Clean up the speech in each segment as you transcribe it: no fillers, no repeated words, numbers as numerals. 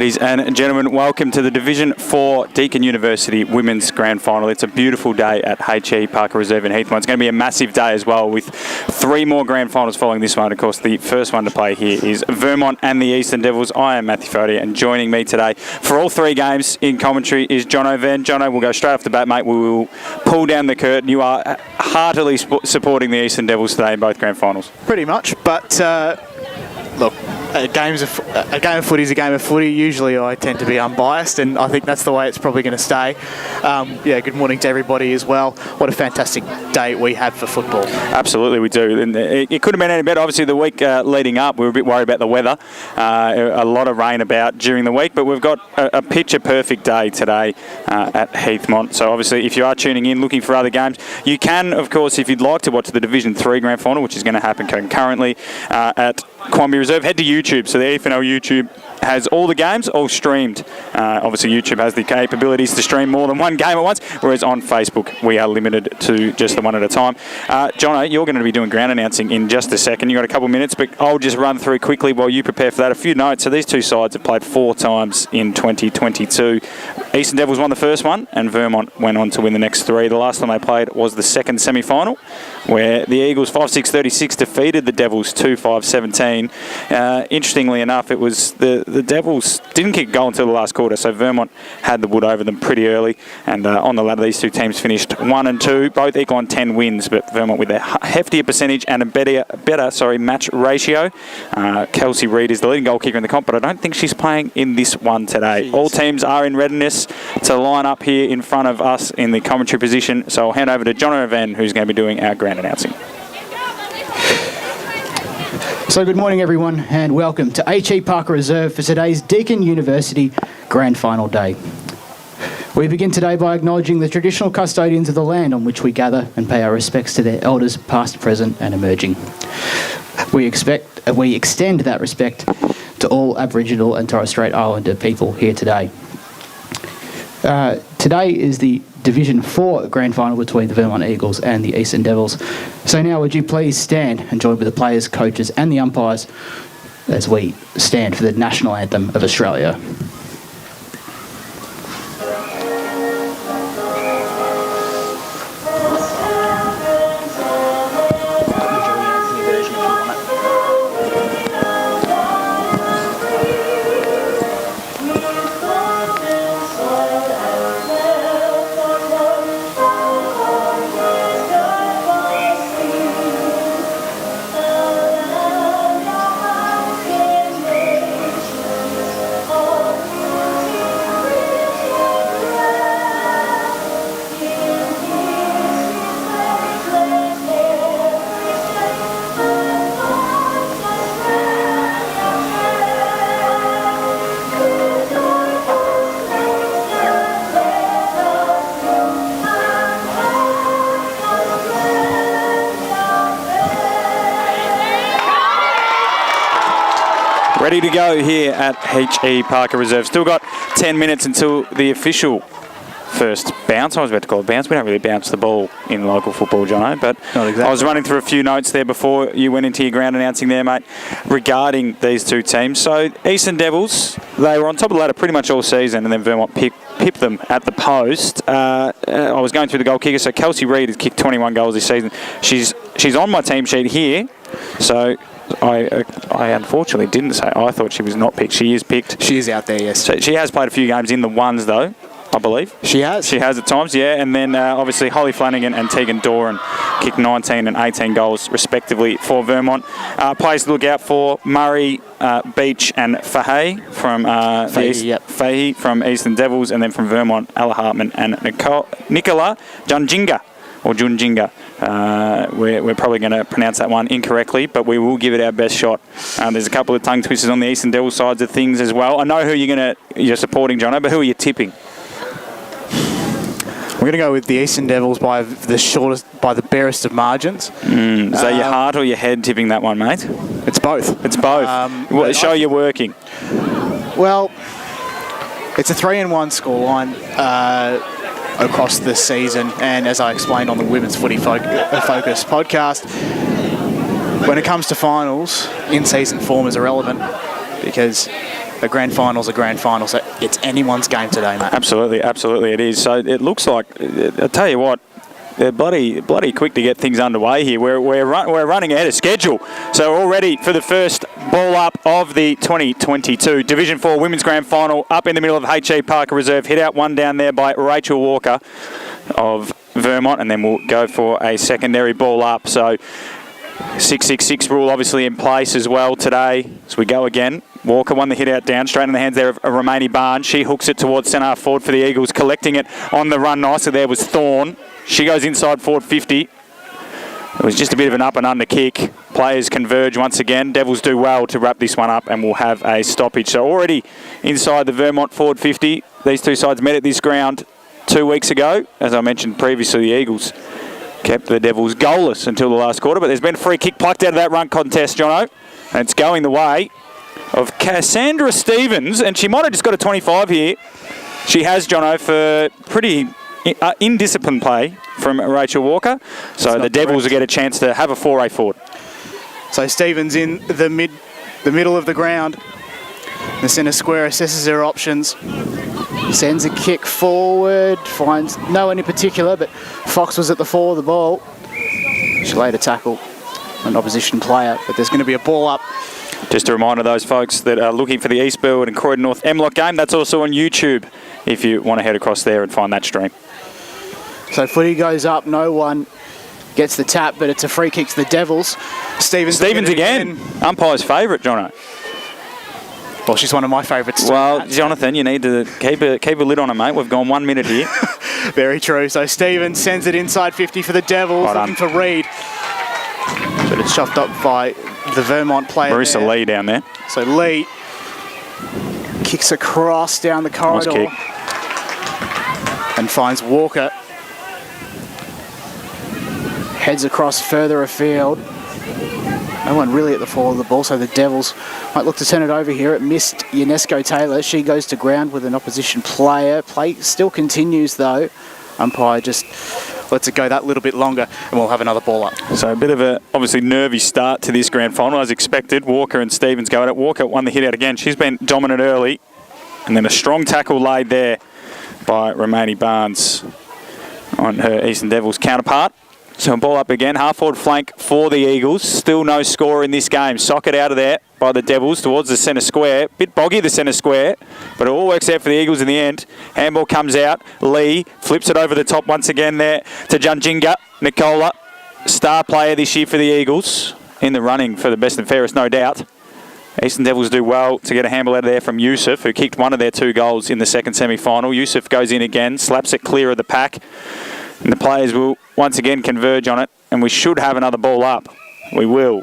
Ladies and gentlemen, welcome to the Division 4 Deakin University Women's Grand Final. It's a beautiful day at H.E Parker Reserve in Heathmont. It's going to be a massive day as well, with 3 more Grand Finals following this one. Of course, the first one to play here is Vermont and the Eastern Devils. I am Matthew Foddy, and joining me today for all 3 games in commentary is Jono Van. Jono, we'll go straight off the bat, mate. We will pull down the curtain. You are heartily supporting the Eastern Devils today in both Grand Finals. Pretty much, but look, a game of footy is a game of footy. Usually I tend to be unbiased, and I think that's the way it's probably going to stay. Good morning to everybody as well. What a fantastic day we had for football. Absolutely, we do. And it couldn't have been any better. Obviously, the week leading up, we were a bit worried about the weather. A lot of rain about during the week, but we've got a picture-perfect day today at Heathmont. So obviously, if you are tuning in looking for other games, you can, of course, if you'd like to watch the Division 3 Grand Final, which is going to happen concurrently at Croydon Reserve, head to YouTube. So the EFNL YouTube has all the games all streamed. Obviously, YouTube has the capabilities to stream more than one game at once, whereas on Facebook we are limited to just the one at a time. Jono, you're going to be doing ground announcing in just a second. You've got a couple of minutes, but I'll just run through quickly while you prepare for that. A few notes. So these two sides have played 4 times in 2022. Eastern Devils won the first one, and Vermont went on to win the next 3. The last time they played was the second semi-final, where the Eagles 5-6-36 defeated the Devils 2-5-17. Interestingly enough, it was the Devils didn't kick a goal until the last quarter, so Vermont had the wood over them pretty early. And on the ladder, these two teams finished 1 and 2, both equal on 10 wins, but Vermont with a heftier percentage and a better match ratio. Kelsey Reid is the leading goal kicker in the comp, but I don't think she's playing in this one today. All teams are in readiness to line up here in front of us in the commentary position. So I'll hand over to Jono Van, who's going to be doing our ground announcing. So good morning everyone, and welcome to H.E Parker Reserve for today's Deakin University Grand Final Day. We begin today by acknowledging the traditional custodians of the land on which we gather and pay our respects to their elders past, present and emerging. We extend that respect to all Aboriginal and Torres Strait Islander people here today. Today is the Division 4 Grand Final between the Vermont Eagles and the Eastern Devils. So now would you please stand and join with the players, coaches and the umpires as we stand for the National Anthem of Australia. Ready to go here at H.E Parker Reserve. Still got 10 minutes until the official first bounce. I was about to call it bounce. We don't really bounce the ball in local football, Jono, but not exactly. I was running through a few notes there before you went into your ground announcing there, mate, regarding these two teams. So Eastern Devils, they were on top of the ladder pretty much all season, and then Vermont pipped them at the post. I was going through the goal kicker, so Kelsey Reid has kicked 21 goals this season. She's on my team sheet here, so I unfortunately didn't say. I thought she was not picked. She is picked. She is out there, yes. So she has played a few games in the ones, though, I believe. She has? She has at times, yeah. And then obviously Holly Flanagan and Tegan Doran kicked 19 and 18 goals respectively for Vermont. Players to look out for: Murray, Beach and Fahey from Fahey from Eastern Devils, and then from Vermont, Ella Hartman and Nicola Junjinga. We're probably going to pronounce that one incorrectly, but we will give it our best shot. There's a couple of tongue twisters on the Eastern Devils sides of things as well. I know who you're supporting, Jono, but who are you tipping? We're going to go with the Eastern Devils by the barest of margins. Is that your heart or your head tipping that one, mate? It's both. It's both. Show you're working. Well, it's a 3-1 scoreline across the season, and as I explained on the Women's Footy Focus podcast, when it comes to finals, in-season form is irrelevant because a grand final's a grand final, so it's anyone's game today, mate. Absolutely, absolutely it is. So it looks like, I'll tell you what, they're bloody quick to get things underway here. We're running ahead of schedule. So already for the first ball up of the 2022 Division 4 Women's Grand Final, up in the middle of H.E Parker Reserve. Hit out one down there by Rachel Walker of Vermont, and then we'll go for a secondary ball up. So 666 rule obviously in place as well today. So we go again. Walker won the hit out down, straight in the hands there of Romani Barnes. She hooks it towards centre half forward for the Eagles, collecting it on the run nicely. There was Thorne. She goes inside forward 50. It was just a bit of an up and under kick. Players converge once again. Devils do well to wrap this one up, and we'll have a stoppage. So already inside the Vermont forward 50. These two sides met at this ground 2 weeks ago. As I mentioned previously, the Eagles kept the Devils goalless until the last quarter, but there's been a free kick plucked out of that run contest, Jono, and it's going the way of Cassandra Stevens, and she might have just got a 25 here. She has, Jono, for pretty indisciplined play from Rachel Walker, so the Devils will get a chance to have a foray forward. So Stevens in the middle of the ground. The centre square assesses her options. Sends a kick forward, finds no one in particular, but Fox was at the fore of the ball. She laid a tackle, an opposition player, but there's going to be a ball up. Just a reminder, those folks that are looking for the Eastfield and Croydon North M-Lock game, that's also on YouTube if you want to head across there and find that stream. So footy goes up, no one gets the tap, but it's a free kick to the Devils. Stevens again. Umpire's favourite, Jono. Well, she's one of my favourites. Well, Jonathan, you need to keep a lid on her, mate. We've gone 1 minute here. Very true. So Stevens sends it inside 50 for the Devils, looking for Reed. But it's chopped up by the Vermont player. Marissa there. Lee down there. So Lee kicks across down the corridor. Nice kick. And finds Walker. Heads across further afield. No one really at the fore of the ball, so the Devils might look to turn it over here. It missed Ionesco Taylor. She goes to ground with an opposition player. Play still continues though. Umpire just lets it go that little bit longer, and we'll have another ball up. So a bit of a obviously nervy start to this grand final as expected. Walker and Stevens go at it. Walker won the hit out again. She's been dominant early, and then a strong tackle laid there by Romani Barnes on her Eastern Devils counterpart. So a ball up again, half-forward flank for the Eagles. Still no score in this game. Socket out of there by the Devils towards the centre square. Bit boggy, the centre square, but it all works out for the Eagles in the end. Handball comes out. Lee flips it over the top once again there to Junjinga. Nicola, star player this year for the Eagles. In the running for the best and fairest, no doubt. Eastern Devils do well to get a handball out of there from Yusuf, who kicked one of their 2 goals in the second semi-final. Yusuf goes in again, slaps it clear of the pack. And the players will once again converge on it, and we should have another ball up. We will.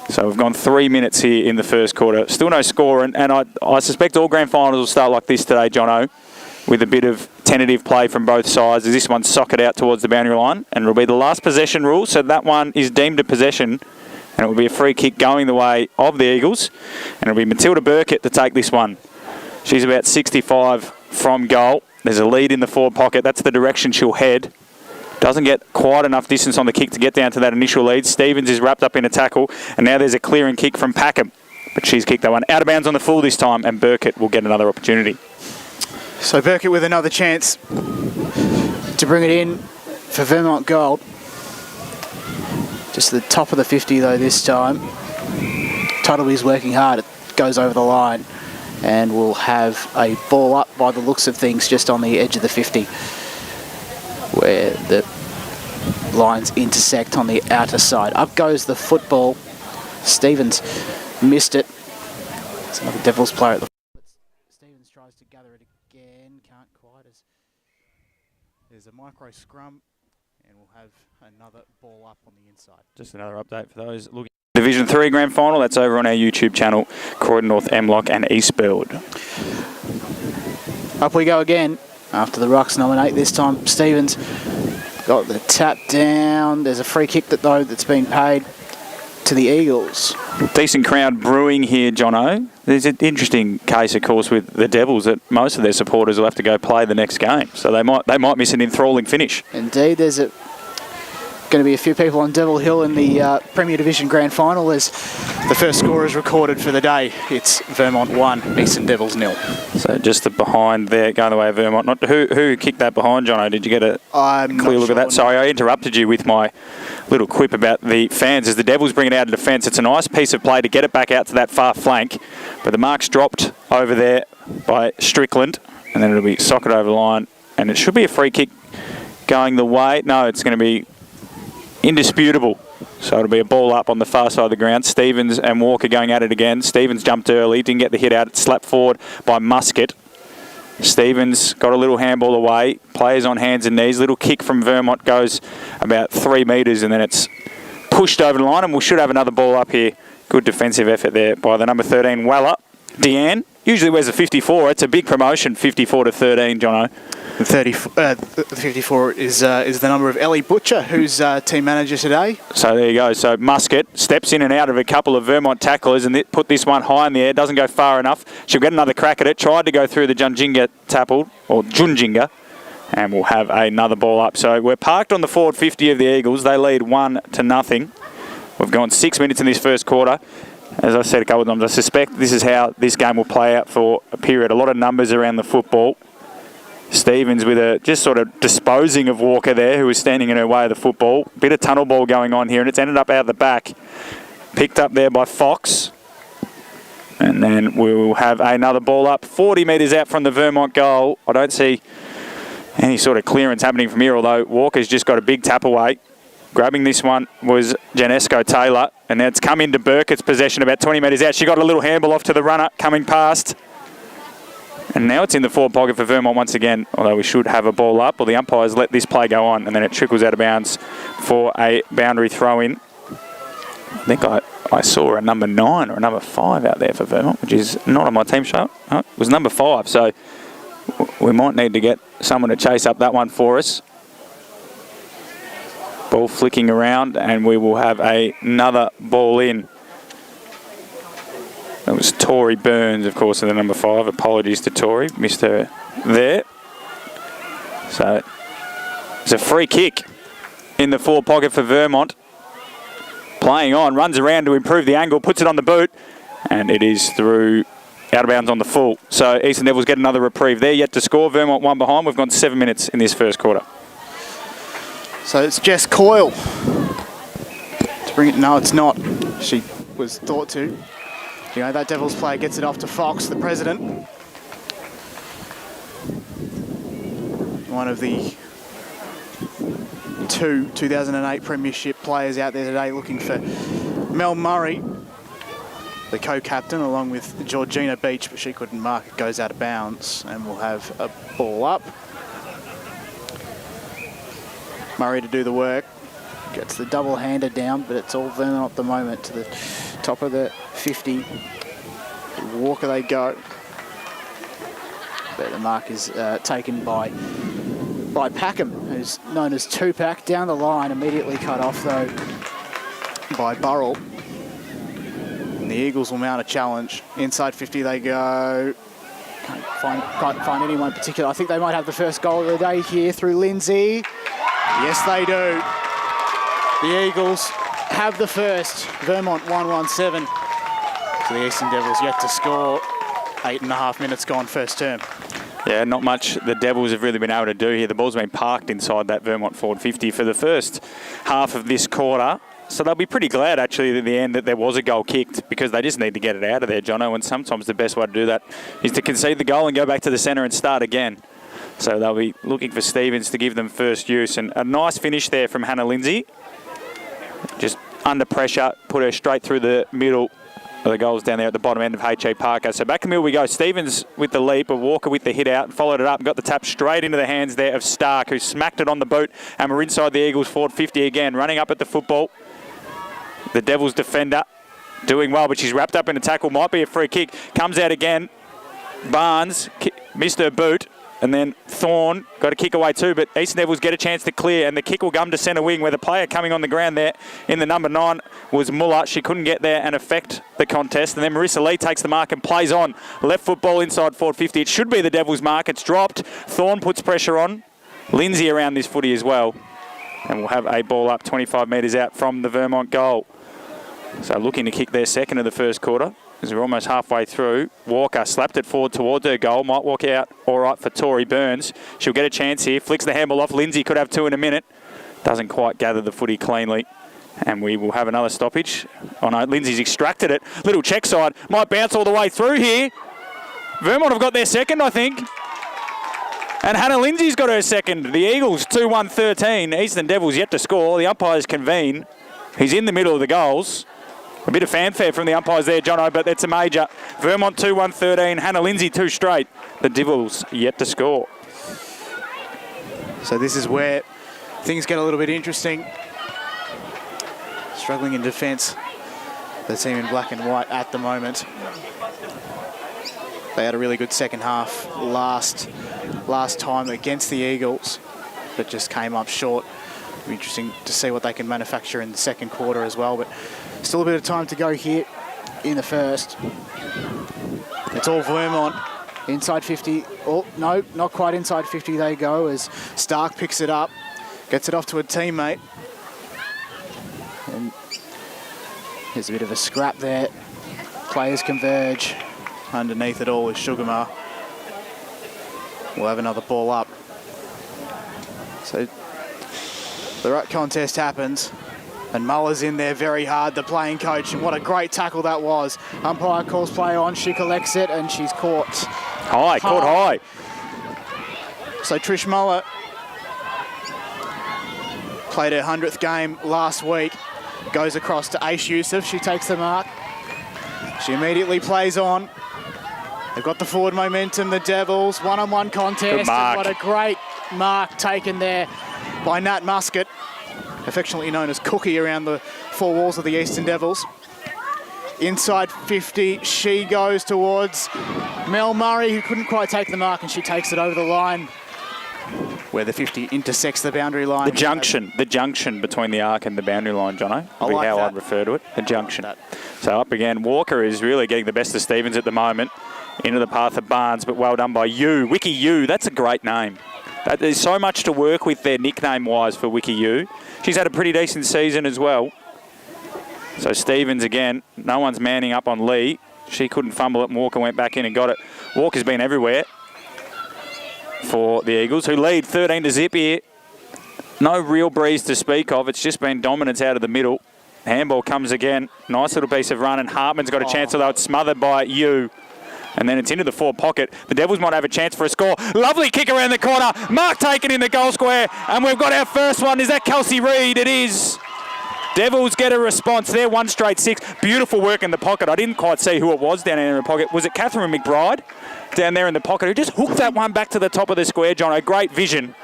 So we've gone 3 minutes here in the first quarter. Still no score, and I suspect all grand finals will start like this today, Jono, with a bit of tentative play from both sides, as this one's socket out towards the boundary line, and it'll be the last possession rule, so that one is deemed a possession, and it will be a free kick going the way of the Eagles, and it'll be Matilda Burkett to take this one. She's about 65 from goal. There's a lead in the forward pocket. That's the direction she'll head. Doesn't get quite enough distance on the kick to get down to that initial lead. Stevens is wrapped up in a tackle, and now there's a clearing kick from Packham. But she's kicked that one out of bounds on the full this time, and Burkett will get another opportunity. So Burkett with another chance to bring it in for Vermont Gold. Just the top of the 50 though this time. Tuttleby's working hard. It goes over the line, and we'll have a ball up by the looks of things just on the edge of the 50. Where the lines intersect on the outer side. Up goes the football. Stevens missed it. It's another Devils player at the foot. Stevens tries to gather it again. Can't quite. There's a micro scrum, and we'll have another ball up on the inside. Just another update for those looking. Division 3 grand final. That's over on our YouTube channel, Croydon North M-Lock and Eastfield. Up we go again. After the Rucks nominate, this time Stevens got the tap down. There's a free kick that's been paid to the Eagles. Decent crowd brewing here, Jono. There's an interesting case, of course, with the Devils that most of their supporters will have to go play the next game, so they might miss an enthralling finish. Indeed, there's a going to be a few people on Devil Hill in the Premier Division Grand Final as the first score is recorded for the day. It's Vermont 1, Eastern Devils 0. So just the behind there, going the way of Vermont. Not who kicked that behind, Jono? Did you get a clear look at that? Sorry, I interrupted you with my little quip about the fans. As the Devils bring it out of defence, it's a nice piece of play to get it back out to that far flank, but the mark's dropped over there by Strickland, and then it'll be socket over the line, and it should be a free kick going the way. No, it's going to be indisputable. So it'll be a ball up on the far side of the ground. Stevens and Walker going at it again. Stevens jumped early, didn't get the hit out. It's slapped forward by Muscat. Stevens got a little handball away. Players on hands and knees. Little kick from Vermont goes about 3 metres, and then it's pushed over the line, and we should have another ball up here. Good defensive effort there by the number 13, Weller. Deanne usually wears a 54. It's a big promotion, 54 to 13, Jono. 54 is the number of Ellie Butcher, who's team manager today. So there you go. So Muscat steps in and out of a couple of Vermont tacklers and put this one high in the air. Doesn't go far enough. She'll get another crack at it. Tried to go through the Junjinga Junjinga, and we'll have another ball up. So we're parked on the forward 50 of the Eagles. They lead 1-0. We've gone 6 minutes in this first quarter. As I said a couple of times, I suspect this is how this game will play out for a period. A lot of numbers around the football. Stevens with a just sort of disposing of Walker there, who was standing in her way of the football. Bit of tunnel ball going on here, and it's ended up out the back. Picked up there by Fox. And then we'll have another ball up 40 metres out from the Vermont goal. I don't see any sort of clearance happening from here, although Walker's just got a big tap away. Grabbing this one was Janesco Taylor, and now it's come into Burkett's possession about 20 metres out. She got a little handball off to the runner coming past. And now it's in the forward pocket for Vermont once again, although we should have a ball up. Well, the umpires let this play go on, and then it trickles out of bounds for a boundary throw-in. I think I saw a number 9 or a number 5 out there for Vermont, which is not on my team show. Oh, it was number 5, so we might need to get someone to chase up that one for us. Ball flicking around, and we will have another ball in. That was Tori Burns, of course, in the number 5. Apologies to Tori. Missed her there. So it's a free kick in the forward pocket for Vermont. Playing on, runs around to improve the angle, puts it on the boot, and it is through out of bounds on the full. So Eastern Devils get another reprieve. They're yet to score. Vermont 1 behind. We've gone 7 minutes in this first quarter. So it's Jess Coyle to bring it. No, it's not. She was thought to. You know, that Devils player gets it off to Fox, the president. One of the 2 2008 Premiership players out there today looking for Mel Murray, the co-captain, along with Georgina Beach, but she couldn't mark. It goes out of bounds, and we'll have a ball up. Murray to do the work. Gets the double-hander down, but it's all Vermont at the moment to the top of the 50. Walker they go. But the mark is taken by Packham, who's known as Tupac. Down the line, immediately cut off though by Burrell. And the Eagles will mount a challenge. Inside 50 they go. Can't find anyone in particular. I think they might have the first goal of the day here through Lindsay. Yes, they do. The Eagles have the first. Vermont 1-1-7. So the Eastern Devils yet to score. 8.5 minutes gone first term. Yeah, not much the Devils have really been able to do here. The ball's been parked inside that Vermont forward 50 for the first half of this quarter. So they'll be pretty glad, actually, at the end that there was a goal kicked, because they just need to get it out of there, Jono. And sometimes the best way to do that is to concede the goal and go back to the centre and start again. So they'll be looking for Stevens to give them first use. And a nice finish there from Hannah Lindsay. Just under pressure, put her straight through the middle of the goals down there at the bottom end of H.E Parker. So back in the middle we go. Stevens with the leap, of Walker with the hit out, and followed it up and got the tap straight into the hands there of Stark, who smacked it on the boot. And we're inside the Eagles forward 50 again, running up at the football. The Devils defender doing well, but she's wrapped up in a tackle. Might be a free kick. Comes out again. Barnes missed her boot. And then Thorne got a kick away too, but Eastern Devils get a chance to clear, and the kick will come to centre wing, where the player coming on the ground there in the number 9 was Muller. She couldn't get there and affect the contest. And then Marissa Lee takes the mark and plays on. Left football inside forward 50. It should be the Devils' mark. It's dropped. Thorne puts pressure on. Lindsay around this footy as well. And we'll have a ball up 25 metres out from the Vermont goal. So looking to kick their second of the first quarter, as we're almost halfway through. Walker slapped it forward towards her goal. Might walk out all right for Tori Burns. She'll get a chance here. Flicks the handball off. Lindsay could have two in a minute. Doesn't quite gather the footy cleanly. And we will have another stoppage. Oh no, Lindsay's extracted it. Little check side. Might bounce all the way through here. Vermont have got their second, I think. And Hannah Lindsay's got her second. The Eagles 2-1-13. Eastern Devils yet to score. The umpires convene. He's in the middle of the goals. A bit of fanfare from the umpires there, Jono, but that's a major. Vermont 2-1-13. Hannah Lindsay 2 straight. The Devils yet to score. So this is where things get a little bit interesting. Struggling in defence. The team in black and white at the moment. They had a really good second half last time against the Eagles, but just came up short. It'll be interesting to see what they can manufacture in the second quarter as well, but still a bit of time to go here in the first. It's all Vermont. Inside 50. Oh, no, not quite inside 50 they go as Stark picks it up, gets it off to a teammate. And there's a bit of a scrap there. Players converge. Underneath it all is Sugarmar. We'll have another ball up. So the ruck contest happens. And Muller's in there very hard, the playing coach. And what a great tackle that was. Umpire calls play on. She collects it and she's caught. Caught high. So Trish Muller played her 100th game last week. Goes across to Aish Youssef. She takes the mark. She immediately plays on. They've got the forward momentum, the Devils. One-on-one contest. And what a great mark taken there by Nat Muscat, affectionately known as Cookie around the four walls of the Eastern Devils. Inside 50, she goes towards Mel Murray, who couldn't quite take the mark, and she takes it over the line where the 50 intersects the boundary line. The junction between the arc and the boundary line, Jono, would be how I'd refer to it, the junction. So up again, Walker is really getting the best of Stevens at the moment, into the path of Barnes, but well done by Yu. Wiki Yu, that's a great name. There's so much to work with there nickname-wise for Wiki Yu. She's had a pretty decent season as well. So Stevens again, no one's manning up on Lee. She couldn't fumble it and Walker went back in and got it. Walker's been everywhere for the Eagles, who lead 13-0 here. No real breeze to speak of. It's just been dominance out of the middle. Handball comes again. Nice little piece of run, and Hartman's got a chance, although it's smothered by Yu. And then it's into the forward pocket. The Devils might have a chance for a score. Lovely kick around the corner. Mark taken in the goal square. And we've got our first one. Is that Kelsey Reid? It is. Devils get a response. They're 1 straight 6. Beautiful work in the pocket. I didn't quite see who it was down there in the pocket. Was it Catherine McBride down there in the pocket who just hooked that one back to the top of the square, John? A great vision.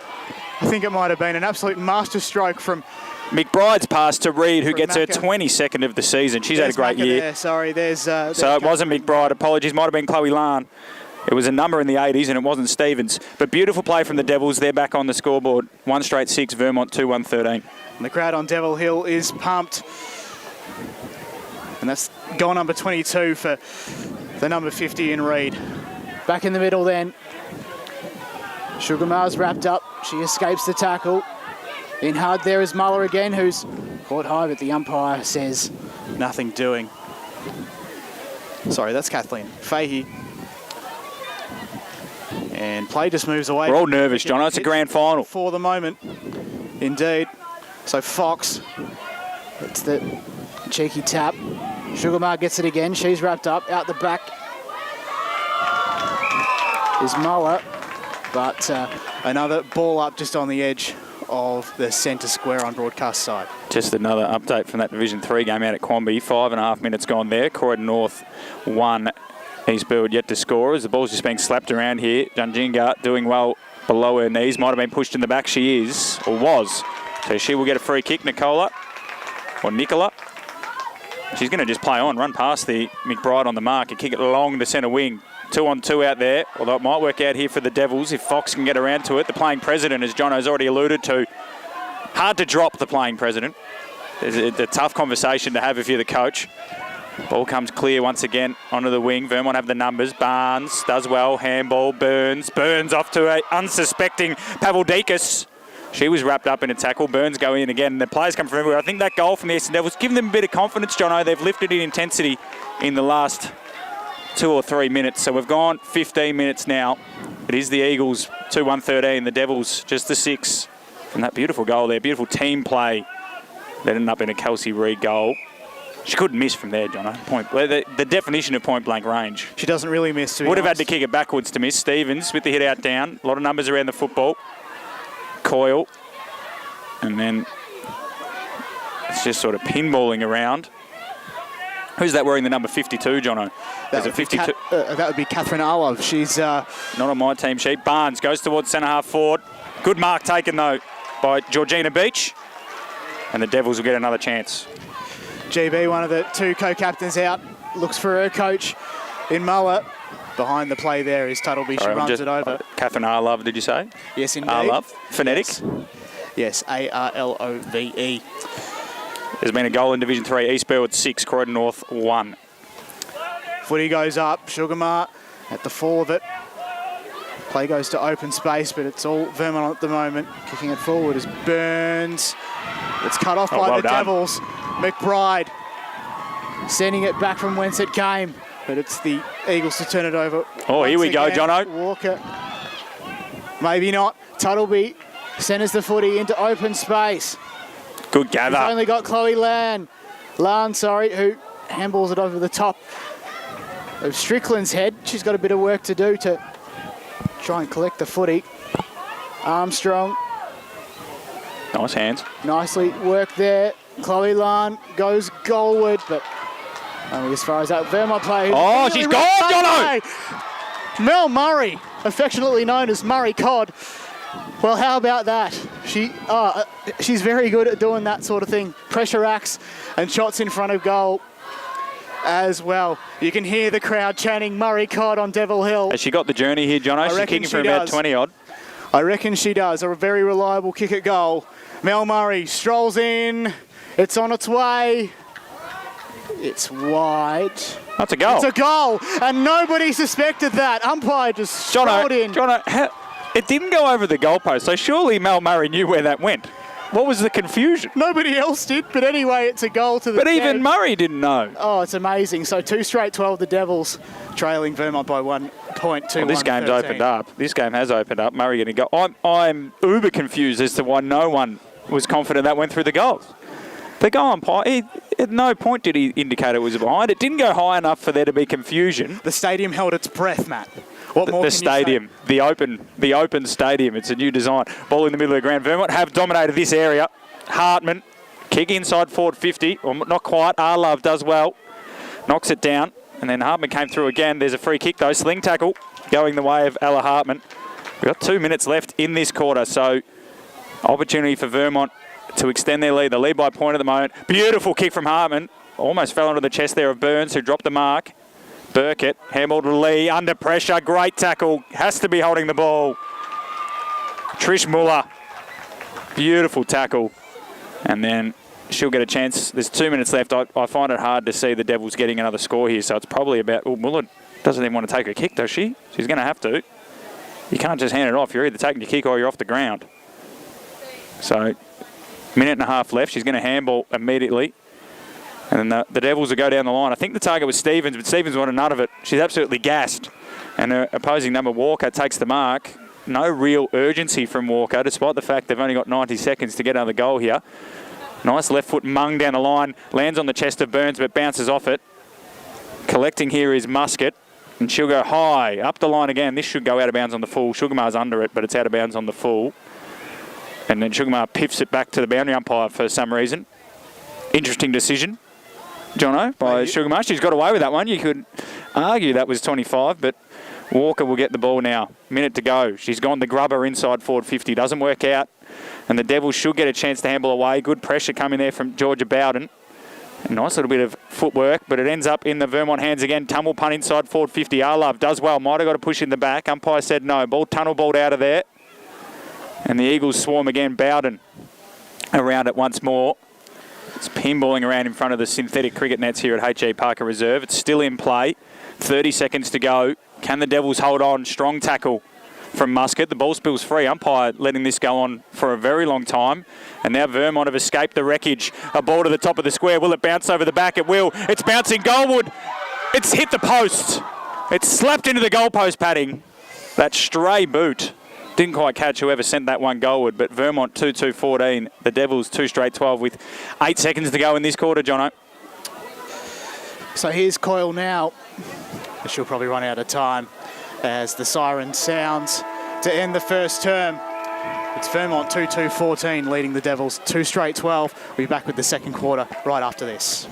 I think it might have been an absolute masterstroke from McBride's pass to Reid, who gets her 22nd of the season. She's had a great year. There. Sorry, there's... so it wasn't McBride. Apologies. Might have been Chloe Larn. It was a number in the 80s, and it wasn't Stevens. But beautiful play from the Devils. They're back on the scoreboard. 1 straight 6, Vermont 2-1-13. And the crowd on Devil Hill is pumped. And that's goal number 22 for the number 50 in Reid. Back in the middle then. Sugarmar's wrapped up. She escapes the tackle. In hard there is Muller again, who's caught high, but the umpire says nothing doing. Sorry, that's Kathleen Fahey. And play just moves away. We're all nervous, John. It's a grand final. For the moment, indeed. So Fox, it's the cheeky tap. Sugarmar gets it again. She's wrapped up. Out the back is Muller. But another ball up just on the edge of the centre square on broadcast side. Just another update from that Division 3 game out at Quamby. 5.5 minutes gone there. Croydon North 1. Eastfield yet to score as the ball's just being slapped around here. Dunjinga doing well below her knees. Might have been pushed in the back. She is, or was. So she will get a free kick, Nicola. She's going to just play on, run past the McBride on the mark and kick it along the centre wing. 2-on-2 out there, although it might work out here for the Devils if Fox can get around to it. The playing president, as John has already alluded to, hard to drop the playing president. It's a tough conversation to have if you're the coach. Ball comes clear once again onto the wing. Vermont have the numbers. Barnes does well. Handball. Burns off to a unsuspecting Pavlidakis. She was wrapped up in a tackle. Burns go in again. The players come from everywhere. I think that goal from the Eastern Devils given them a bit of confidence, Jono. They've lifted in intensity in the last 2 or 3 minutes. So we've gone 15 minutes now. It is the Eagles 2-1-13. The Devils just the 6 from that beautiful goal there. Beautiful team play that ended up in a Kelsey Reid goal. She couldn't miss from there, Jono. The definition of point-blank range. She doesn't really miss. Would have had to kick it backwards to miss. Stevens with the hit out down. A lot of numbers around the football. Coyle. And then it's just sort of pinballing around. Who's that wearing the number 52, Jono? That would be Catherine Arlov. She's not on my team sheet. Barnes goes towards centre-half forward. Good mark taken, though, by Georgina Beach. And the Devils will get another chance. GB, one of the 2 co-captains out, looks for her coach in Muller. Behind the play there is Tuttleby. She runs it over. Catherine Arlove, did you say? Yes, indeed. Arlove. Phonetic? Yes, Arlove. There's been a goal in Division 3. East Burwood 6, Croydon North 1. Footy goes up. Sugarmar at the fall of it. Play goes to open space, but it's all Vermont at the moment. Kicking it forward is Burns. It's cut off by the Devils. McBride sending it back from whence it came, but it's the Eagles to turn it over. Oh, here we go, Jono. Walker. Maybe not. Tuttleby centres the footy into open space. Good gather. He's only got Chloe Lan, who handballs it over the top of Strickland's head. She's got a bit of work to do to try and collect the footy. Armstrong. Nice hands. Nicely worked there. Chloe Lan goes goalward, but only as far as that Vermont play. Oh, she's gone, Jono! Mel Murray, affectionately known as Murray Cod. Well, how about that? She's very good at doing that sort of thing. Pressure acts and shots in front of goal as well. You can hear the crowd chanting Murray Cod on Devil Hill. Has she got the journey here, Jono? She's kicking for about 20-odd. I reckon she does. A very reliable kick at goal. Mel Murray strolls in. It's on its way. It's wide. That's a goal. It's a goal, and nobody suspected that. Umpire just strolled in. Jono, it didn't go over the goalpost, so surely Mel Murray knew where that went. What was the confusion? Nobody else did, but anyway, it's a goal to the But even Murray didn't know. Oh, it's amazing. So 2 straight 12, the Devils trailing Vermont by 1 point. Well, this game's opened up. This game has opened up. Murray getting a goal. I'm uber confused as to why no one was confident that went through the goals. The goal umpire, at no point did he indicate it was behind. It didn't go high enough for there to be confusion. The stadium held its breath, Matt. What more the stadium, the open stadium. It's a new design. Ball in the middle of the ground. Vermont have dominated this area. Hartman, kick inside forward 50, or not quite. Arlove does well, knocks it down, and then Hartman came through again. There's a free kick though, sling tackle going the way of Ella Hartman. We've got 2 minutes left in this quarter, so opportunity for Vermont to extend their lead. The lead by point at the moment. Beautiful kick from Hartman. Almost fell onto the chest there of Burns, who dropped the mark. Burkett, handball to Lee, under pressure, great tackle, has to be holding the ball. Trish Muller, beautiful tackle. And then she'll get a chance. There's 2 minutes left. I find it hard to see the Devils getting another score here, so it's probably about, Muller doesn't even want to take a kick, does she? She's going to have to. You can't just hand it off. You're either taking your kick or you're off the ground. So, minute and a half left. She's going to handball immediately. And then the Devils will go down the line. I think the target was Stevens, but Stevens wanted none of it. She's absolutely gassed. And her opposing number, Walker, takes the mark. No real urgency from Walker, despite the fact they've only got 90 seconds to get another goal here. Nice left foot mung down the line. Lands on the chest of Burns, but bounces off it. Collecting here is Muscat. And she'll go high, up the line again. This should go out of bounds on the full. Sugarmar's under it, but it's out of bounds on the full. And then Sugarmar piffs it back to the boundary umpire for some reason. Interesting decision, Jono, by Sugarmar. She's got away with that one. You could argue that was 25, but Walker will get the ball now. Minute to go. She's gone the grubber inside forward 50. Doesn't work out. And the Devils should get a chance to handle away. Good pressure coming there from Georgia Bowden. A nice little bit of footwork, but it ends up in the Vermont hands again. Tumble punt inside forward 50. Arlove does well. Might have got a push in the back. Umpire said no. Ball tunnel balled out of there. And the Eagles swarm again. Bowden around it once more. It's pinballing around in front of the synthetic cricket nets here at H.E Parker Reserve. It's still in play. 30 seconds to go. Can the Devils hold on? Strong tackle from Muscat. The ball spills free. Umpire letting this go on for a very long time. And now Vermont have escaped the wreckage. A ball to the top of the square. Will it bounce over the back? It will. It's bouncing goalward. It's hit the post. It's slapped into the goalpost padding. That stray boot didn't quite catch whoever sent that one goalward, but Vermont 2-2-14. The Devils 2 straight 12 with 8 seconds to go in this quarter, Jono. So here's Coyle now. She'll probably run out of time as the siren sounds to end the first term. It's Vermont 2-2-14 leading the Devils 2 straight 12. We'll be back with the second quarter right after this.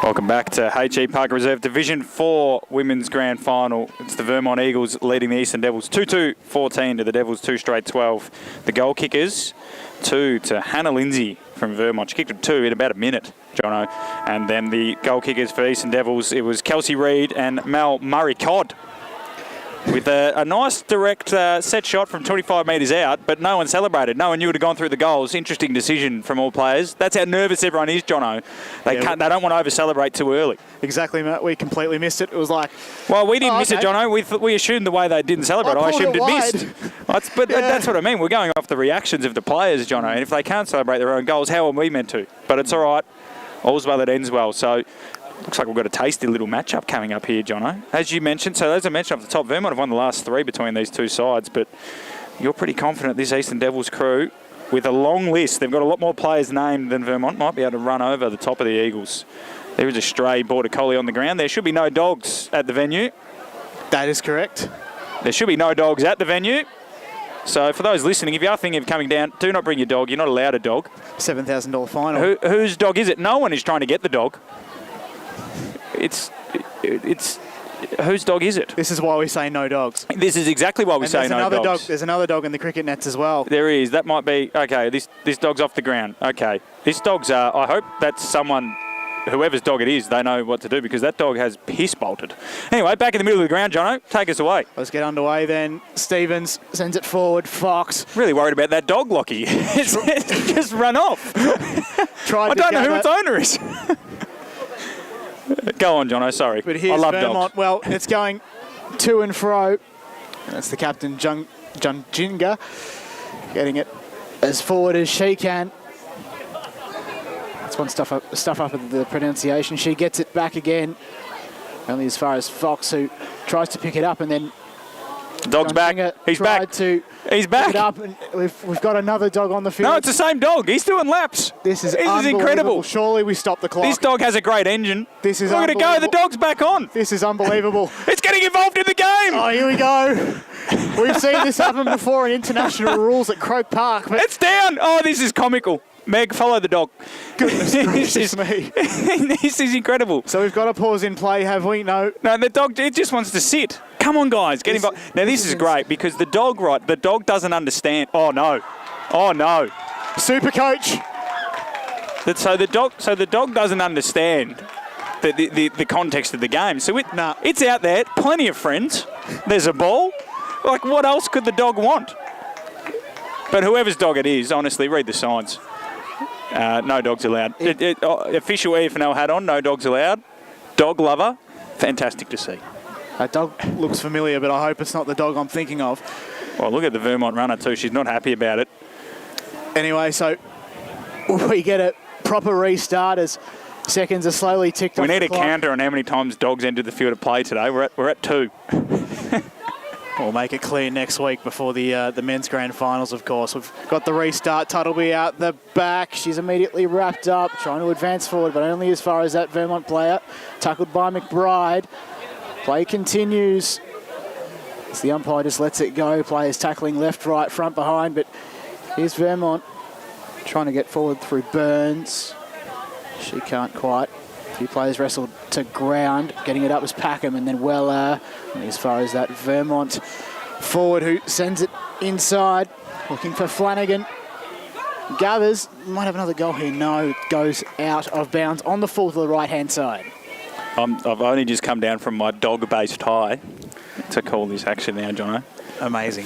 Welcome back to H.E Parker Reserve Division 4 Women's Grand Final. It's the Vermont Eagles leading the Eastern Devils 2-2-14 to the Devils 2 straight 12. The goal kickers, 2 to Hannah Lindsay from Vermont. She kicked it 2 in about a minute, Jono. And then the goal kickers for Eastern Devils, it was Kelsey Reid and Mel Murray-Codd, with a nice direct set shot from 25 metres out, but no one celebrated. No one knew it had gone through the goals. Interesting decision from all players. That's how nervous everyone is, Jono. They don't want to over-celebrate too early. Exactly, Matt. We completely missed it. It was like... Well, we didn't miss it, Jono. We assumed the way they didn't celebrate. I assumed it missed. But that's what I mean. We're going off the reactions of the players, Jono. And if they can't celebrate their own goals, how are we meant to? But it's all right. All's well that ends well. So... looks like we've got a tasty little matchup coming up here, Jono. As you mentioned, so as I mentioned off the top, Vermont have won the last 3 between these two sides, but you're pretty confident this Eastern Devils crew, with a long list, they've got a lot more players named than Vermont, might be able to run over the top of the Eagles. There is a stray border collie on the ground. There should be no dogs at the venue. That is correct. There should be no dogs at the venue. So for those listening, if you are thinking of coming down, do not bring your dog. You're not allowed a dog. $7,000 fine. Whose dog is it? No one is trying to get the dog. It's whose dog is it? This is why we say no dogs. This is exactly why we say no dogs. There's another dog in the cricket nets as well. There is. That might be... okay, this dog's off the ground. Okay. This dog's... I hope that's someone... whoever's dog it is, they know what to do, because that dog has piss bolted. Anyway, back in the middle of the ground, Jono. Take us away. Let's get underway then. Stevens sends it forward. Fox. Really worried about that dog, Lockie. It's just run off. I don't know who its owner is. Go on, Jono, sorry. But here's I love Vermont. dogs. Well, it's going to and fro. And that's the captain, John Jinga, getting it as forward as she can. That's one stuff up at the pronunciation. She gets it back again. Only as far as Fox, who tries to pick it up, and then Dog's back. He's back. He's back. Pick it up, and we've got another dog on the field. No, it's the same dog. He's doing laps. This is incredible. Surely we stop the clock. This dog has a great engine. This is Look at it go. The dog's back on. This is unbelievable. It's getting involved in the game. Oh, here we go. We've seen this happen before in international rules at Croke Park. But it's down. Oh, this is comical. Meg, follow the dog. Goodness gracious me. This is incredible. So we've got a pause in play, have we? No, the dog, it just wants to sit. Come on, guys, get involved. Now, this is great, because the dog doesn't understand. Oh, no. Oh, no. Super coach. So the dog doesn't understand the context of the game. So it's out there, plenty of friends. There's a ball. Like, what else could the dog want? But whoever's dog it is, honestly, read the signs. No dogs allowed. Official EFNL hat on, no dogs allowed. Dog lover, fantastic to see. That dog looks familiar, but I hope it's not the dog I'm thinking of. Well, look at the Vermont runner too. She's not happy about it. Anyway, so we get a proper restart as seconds are slowly ticked off. We need a counter on how many times dogs entered the field of play today. We're at 2. We'll make it clear next week before the men's grand finals, of course. We've got the restart. Tuttleby out the back. She's immediately wrapped up, trying to advance forward, but only as far as that Vermont player. Tackled by McBride. Play continues. As the umpire just lets it go. Players tackling left, right, front, behind, but here's Vermont trying to get forward through Burns. She can't quite. A few players wrestled to ground. Getting it up was Packham, and then Weller. And as far as that Vermont forward who sends it inside, looking for Flanagan. Gathers might have another goal here. No, it goes out of bounds on the full to the right-hand side. I've only just come down from my dog-based high to call this action now, Jono. Amazing.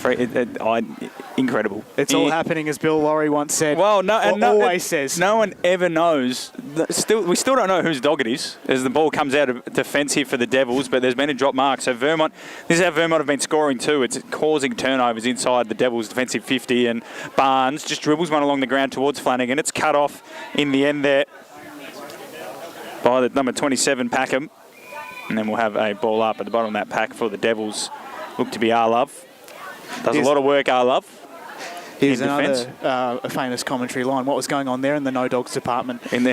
Incredible. It's all happening, as Bill Laurie once said. Well, always says. No one ever knows. We still don't know whose dog it is, as the ball comes out of defence here for the Devils, but there's been a drop mark. So Vermont, this is how Vermont have been scoring too. It's causing turnovers inside the Devils' defensive 50, and Barnes just dribbles one along the ground towards Flanagan. It's cut off in the end there by the number 27, Packham. And then we'll have a ball up at the bottom of that pack for the Devils. Look to be Arlove. Does a lot of work, Arlove. Here's another a famous commentary line. What was going on there in the no dogs department? I'm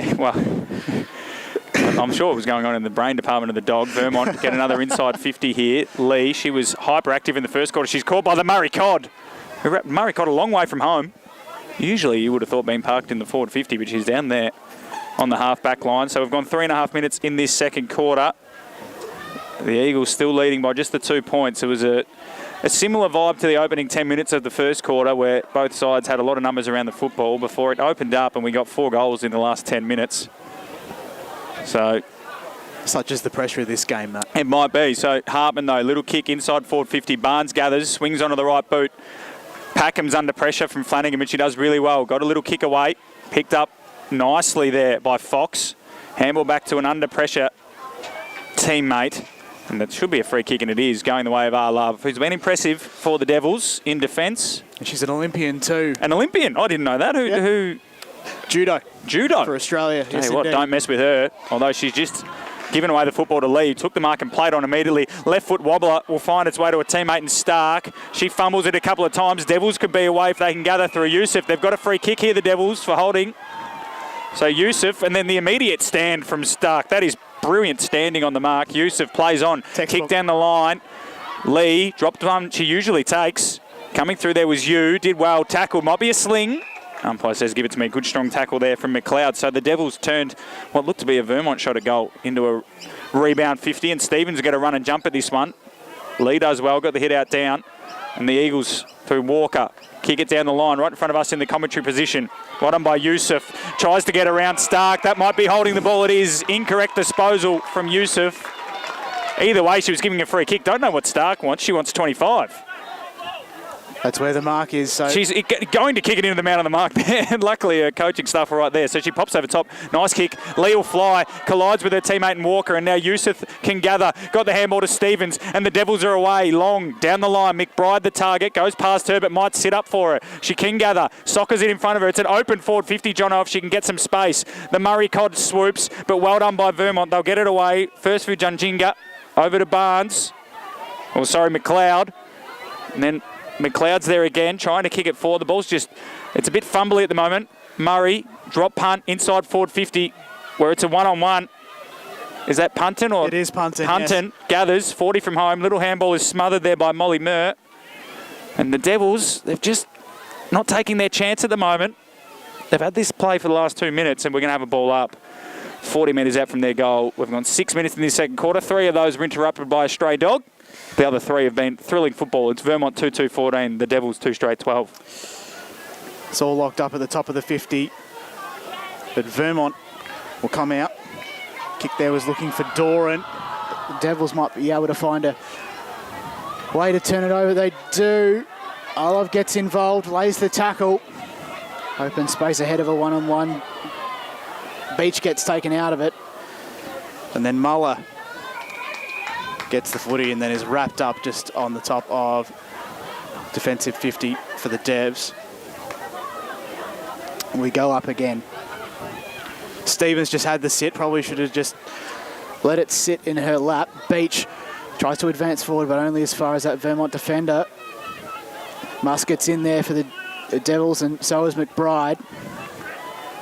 sure it was going on in the brain department of the dog. Vermont get another inside 50 here. Lee, she was hyperactive in the first quarter. She's caught by the Murray-Codd. Murray-Codd a long way from home. Usually you would have thought being parked in the forward 50, but she's down there. on the half-back line. So we've gone 3.5 minutes in this second quarter. The Eagles still leading by just the 2 points. It was a similar vibe to the opening 10 minutes of the first quarter where both sides had a lot of numbers around the football before it opened up and we got 4 goals in the last 10 minutes. So such is the pressure of this game, Matt. it might be. So Hartman, though, little kick inside forward 50. Barnes gathers, swings onto the right boot. Packham's under pressure from Flanagan, which he does really well. Got a little kick away. Picked up nicely there by Fox. Handball back to an under pressure teammate. And that should be a free kick, and it is, going the way of our love, who's been impressive for the Devils in defence. And she's an Olympian too. An Olympian? I didn't know that. Who? Judo. Judo? For Australia. Tell you what, don't mess with her. Although she's just given away the football to Lee. Took the mark and played on immediately. Left foot wobbler will find its way to a teammate in Stark. She fumbles it a couple of times. Devils could be away if they can gather through Yusuf. They've got a free kick here, the Devils, for holding. So Yusuf, and then the immediate stand from Stark. That is brilliant standing on the mark. Yusuf plays on. Kick down the line. Lee dropped one she usually takes. Coming through there was Yu. Did well. Tackle. Might be a sling. Umpire says give it to me. Good strong tackle there from McLeod. So the Devils turned what looked to be a Vermont shot at goal into a rebound 50. And Stevens got to run and jump at this one. Lee does well. Got the hit out down. And the Eagles through Walker. Kick it down the line right in front of us in the commentary position. Right on by Yusuf. Tries to get around Stark. That might be holding the ball. It is. Incorrect disposal from Yusuf. Either way, she was giving a free kick. Don't know what Stark wants. She wants 25. That's where the mark is. So she's going to kick it into the man on the mark there. And luckily, her coaching staff are right there. So she pops over top. Nice kick. Lee will fly. Collides with her teammate in Walker. And now Yusuf can gather. Got the handball to Stevens. And the Devils are away. Long down the line. McBride, the target, goes past her but might sit up for her. She can gather. Soccers it in front of her. It's an open forward 50, Jono, if she can get some space. The Murray Cod swoops. But well done by Vermont. They'll get it away. First for Junjinga. Over to Barnes. Oh, sorry, McLeod. And then McLeod's there again, trying to kick it forward. The ball's just, it's a bit fumbly at the moment. Murray, drop punt, inside forward 50, where it's a one-on-one. Is that Punton? Or it is Punton, Punton yes. Gathers, 40 from home. Little handball is smothered there by Molly Murr. And the Devils, they've just not taking their chance at the moment. They've had this play for the last 2 minutes, and we're going to have a ball up 40 metres out from their goal. We've gone 6 minutes in this second quarter. 3 of those were interrupted by a stray dog. The other 3 have been thrilling football. It's Vermont 2-2-14, the Devils 2 straight 12. It's all locked up at the top of the 50. But Vermont will come out. Kick there was looking for Doran. The Devils might be able to find a way to turn it over. They do. Olov gets involved, lays the tackle. Open space ahead of a one-on-one. Beach gets taken out of it. And then Muller gets the footy and then is wrapped up just on the top of defensive 50 for the Devs. We go up again. Stevens just had the sit, probably should have just let it sit in her lap. Beach tries to advance forward, but only as far as that Vermont defender. Muskett's in there for the Devils, and so is McBride.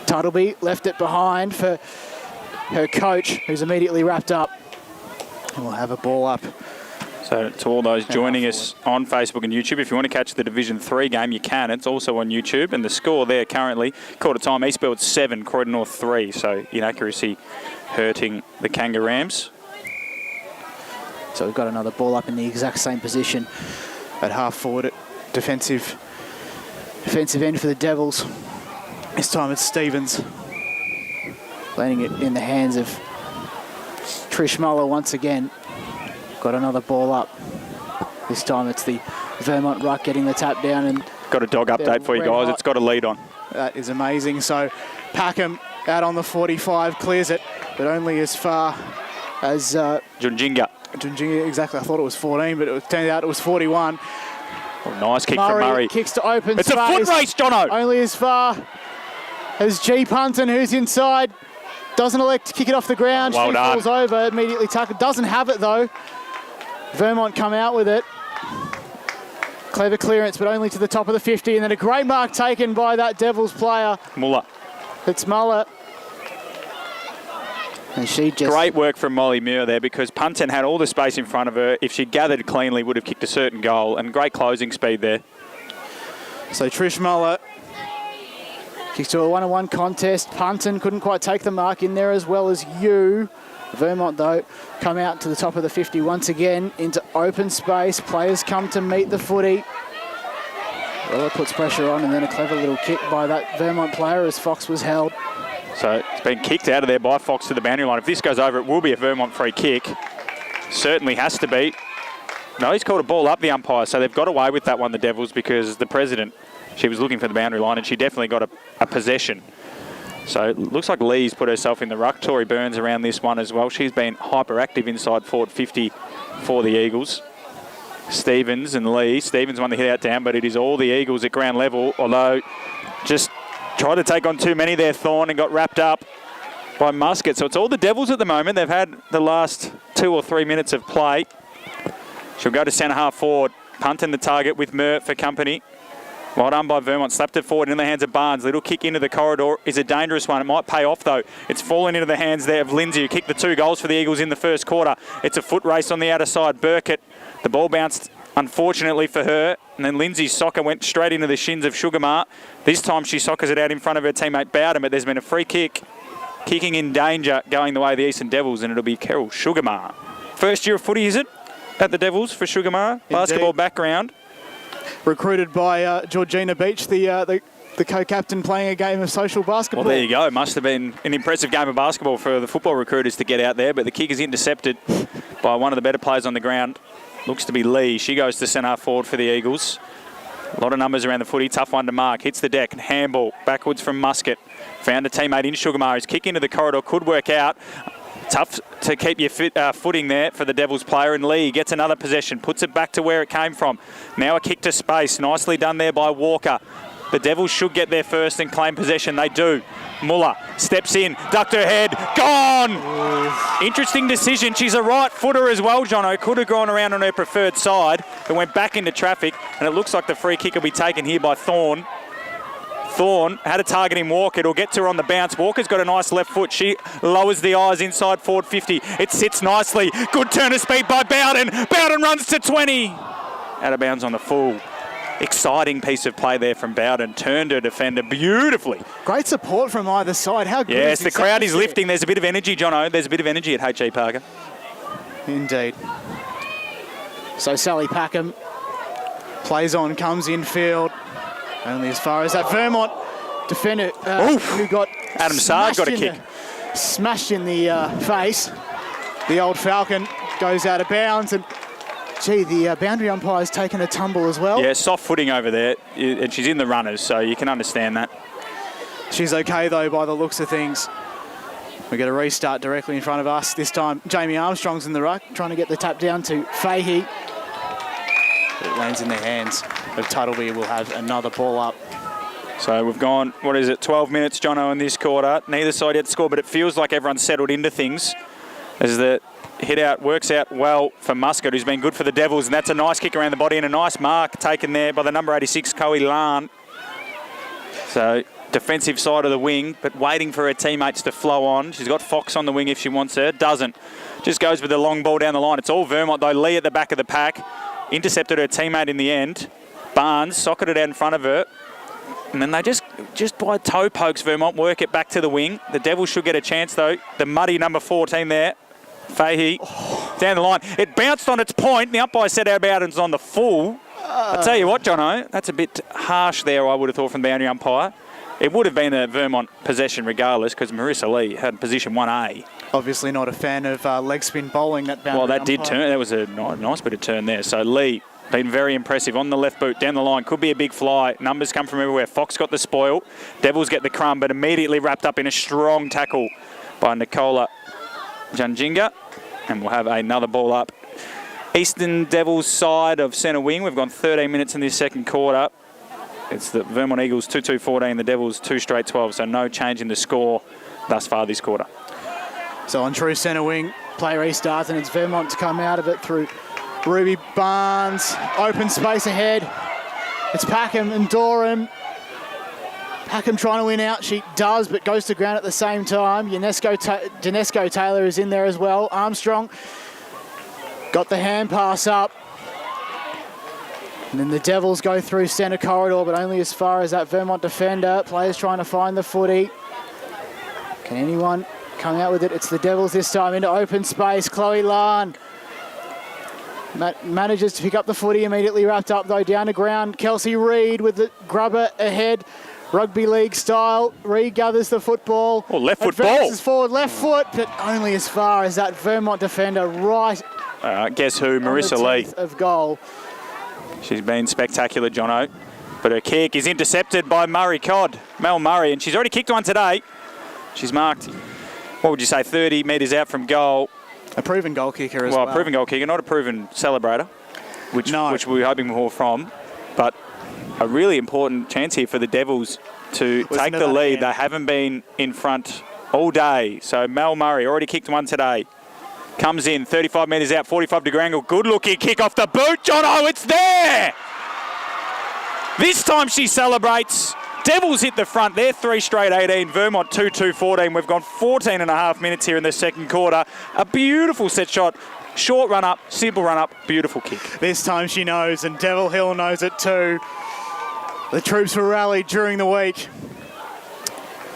Tuttleby left it behind for her coach, who's immediately wrapped up. And we'll have a ball up. So to all those joining us on Facebook and YouTube, if you want to catch the Division 3 game, you can. It's also on YouTube. And the score there currently, quarter time, Eastfield 7, Croydon North 3. So inaccuracy hurting the Kangaroos. So we've got another ball up in the exact same position at half forward at defensive end for the Devils. This time it's Stevens. Landing it in the hands of Trish Muller once again. Got another ball up. This time it's the Vermont ruck getting the tap down. And got a dog update for you guys. hot. It's got a lead on. That is amazing. So Packham out on the 45, clears it, but only as far as Junjinga. Junjinga, exactly. I thought it was 14, but it turned out it was 41. Oh, nice kick from Murray. Kicks to open It's space. a foot race, Jono. Only as far as G. Punton, who's inside. Doesn't elect to kick it off the ground. Well she done. falls over, immediately tackled. Doesn't have it though. Vermont come out with it. Clever clearance, but only to the top of the 50. And then a great mark taken by that Devils player. Muller. It's Muller. And she just... Great work from Molly Muir there, because Punton had all the space in front of her. If she gathered cleanly, would have kicked a certain goal. And great closing speed there. So Trish Muller Kicks to a 1-on-1 contest. Punton couldn't quite take the mark in there as well as you. Vermont, though, come out to the top of the 50 once again into open space. Players come to meet the footy. Well, it puts pressure on, and then a clever little kick by that Vermont player as Fox was held. So it's been kicked out of there by Fox to the boundary line. If this goes over, it will be a Vermont free kick. Certainly has to be. No, he's called a ball up, the umpire, so they've got away with that one, the Devils, because the president, she was looking for the boundary line and she definitely got a possession. So it looks like Lee's put herself in the ruck. Tori Burns around this one as well. She's been hyperactive inside forward 50 for the Eagles. Stevens and Lee. Stevens won the hit out down, but it is all the Eagles at ground level, although just tried to take on too many there, Thorne, and got wrapped up by Musket. So it's all the Devils at the moment. They've had the last 2 or 3 minutes of play. She'll go to centre half forward. Punt in the target with Murr for company. Well done by Vermont. Slapped it forward in the hands of Barnes. Little kick into the corridor is a dangerous one. It might pay off, though. It's fallen into the hands there of Lindsay, who kicked the 2 goals for the Eagles in the first quarter. It's a foot race on the outer side. Burkett. The ball bounced, unfortunately for her. And then Lindsay's soccer went straight into the shins of Sugarmar. This time she soccers it out in front of her teammate Bowden, but there's been a free kick. Kicking in danger, going the way of the Eastern Devils, and it'll be Carol Sugarmar. First year of footy, is it? At the Devils for Sugarmar. Basketball background. Recruited by Georgina Beach, the co-captain, playing a game of social basketball. Well, there you go. Must have been an impressive game of basketball for the football recruiters to get out there, but the kick is intercepted by one of the better players on the ground. Looks to be Lee. She goes to centre forward for the Eagles. A lot of numbers around the footy. Tough one to mark. Hits the deck. Handball backwards from Musket. Found a teammate in Sugarmar. His kick into the corridor could work out. Tough to keep your footing there for the Devils player. And Lee gets another possession. Puts it back to where it came from. Now a kick to space. Nicely done there by Walker. The Devils should get there first and claim possession. They do. Muller steps in, ducked her head, gone! Interesting decision. She's a right footer as well, Jono. Could have gone around on her preferred side, but went back into traffic, and it looks like the free kick will be taken here by Thorne. Thorne had a target in Walker. It'll get to her on the bounce. Walker's got a nice left foot. She lowers the eyes inside forward 50. It sits nicely. Good turn of speed by Bowden. Bowden runs to 20. Out of bounds on the full. Exciting piece of play there from Bowden. Turned her defender beautifully. Great support from either side. How good yes, is the crowd is lifting. There's a bit of energy, Jono. There's a bit of energy at H.E Parker. Indeed. So Sally Packham Plays on, comes infield. Only as far as that Vermont defender who got Adam Sard got a kick. Smashed in the face. The old Falcon goes out of bounds, and gee, the boundary umpire's taken a tumble as well. Yeah, soft footing over there, and she's in the runners, so you can understand that. She's okay, though, by the looks of things. We get a restart directly in front of us. This time, Jamie Armstrong's in the ruck, trying to get the tap down to Fahey. It lands in their hands. But Tuttleby will have another ball up. So we've gone, 12 minutes, Jono, in this quarter. Neither side yet to score, but it feels like everyone's settled into things as the hit out works out well for Muscat, who's been good for the Devils, and that's a nice kick around the body and a nice mark taken there by the number 86, Coe Lan. So defensive side of the wing, but waiting for her teammates to flow on. She's got Fox on the wing if she wants her. Doesn't. Just goes with the long ball down the line. It's all Vermont, though. Lee at the back of the pack. Intercepted her teammate in the end. Barnes socketed it out in front of her. And then they just by toe pokes, Vermont work it back to the wing. The Devils should get a chance, though. The muddy number 14 there. Fahey down the line. It bounced on its point. The umpire said our Bowden's on the full. I tell you what, Jono, that's a bit harsh there, I would have thought, from the boundary umpire. It would have been a Vermont possession regardless, because Marissa Lee had position 1A. Obviously not a fan of leg spin bowling, that boundary Well, that umpire. did turn. That was a nice bit of turn there. So Lee, been very impressive on the left boot, down the line. Could be a big fly. Numbers come from everywhere. Fox got the spoil. Devils get the crumb, but immediately wrapped up in a strong tackle by Nicola Janjinga. And we'll have another ball up. Eastern Devils side of centre wing. We've gone 13 minutes in this second quarter. It's the Vermont Eagles 2-2-14, the Devils 2 straight 12, so no change in the score thus far this quarter. So on true centre wing, play restarts, and it's Vermont to come out of it through Ruby Barnes, open space ahead. It's Packham and Doran. Packham trying to win out. She does, but goes to ground at the same time. Danesco Taylor is in there as well. Armstrong got the hand pass up. And then the Devils go through centre corridor, but only as far as that Vermont defender. Players trying to find the footy. Can anyone come out with it? It's the Devils this time into open space. Chloe Lahn manages to pick up the footy, immediately wrapped up though down to ground. Kelsey Reid with the grubber ahead. Rugby league style. Reid gathers the football. Oh, left foot ball. Advances forward, left foot, but only as far as that Vermont defender right. Guess who? Marissa Lee. Of goal. She's been spectacular, Jono. But her kick is intercepted by Murray Codd, Mel Murray, and she's already kicked one today. She's marked, what would you say, 30 metres out from goal. A proven goal kicker as well. Well, a proven goal kicker, not a proven celebrator, which we were hoping more from. But a really important chance here for the Devils to take the lead. They haven't been in front all day. So Mel Murray already kicked one today. Comes in, 35 metres out, 45-degree angle. Good looking kick off the boot. Jono, it's there! This time she celebrates. Devils hit the front. They're 3 straight 18. Vermont 2-2-14. We've gone 14 and a half minutes here in the second quarter. A beautiful set shot. Short run up, simple run up, beautiful kick. This time she knows, and Devil Hill knows it too. The troops were rallied during the week.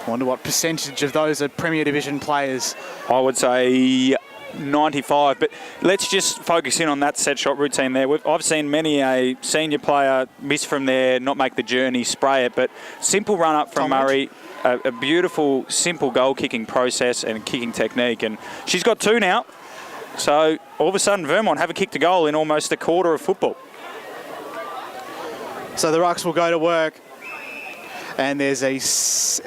I wonder what percentage of those are Premier Division players. I would say 95, but let's just focus in on that set shot routine there. I've seen many a senior player miss from there, not make the journey, spray it, but simple run up from Murray, a beautiful, simple goal kicking process and kicking technique, and she's got 2 now. So all of a sudden Vermont haven't kicked a goal in almost a quarter of football. So the Rucks will go to work. And there's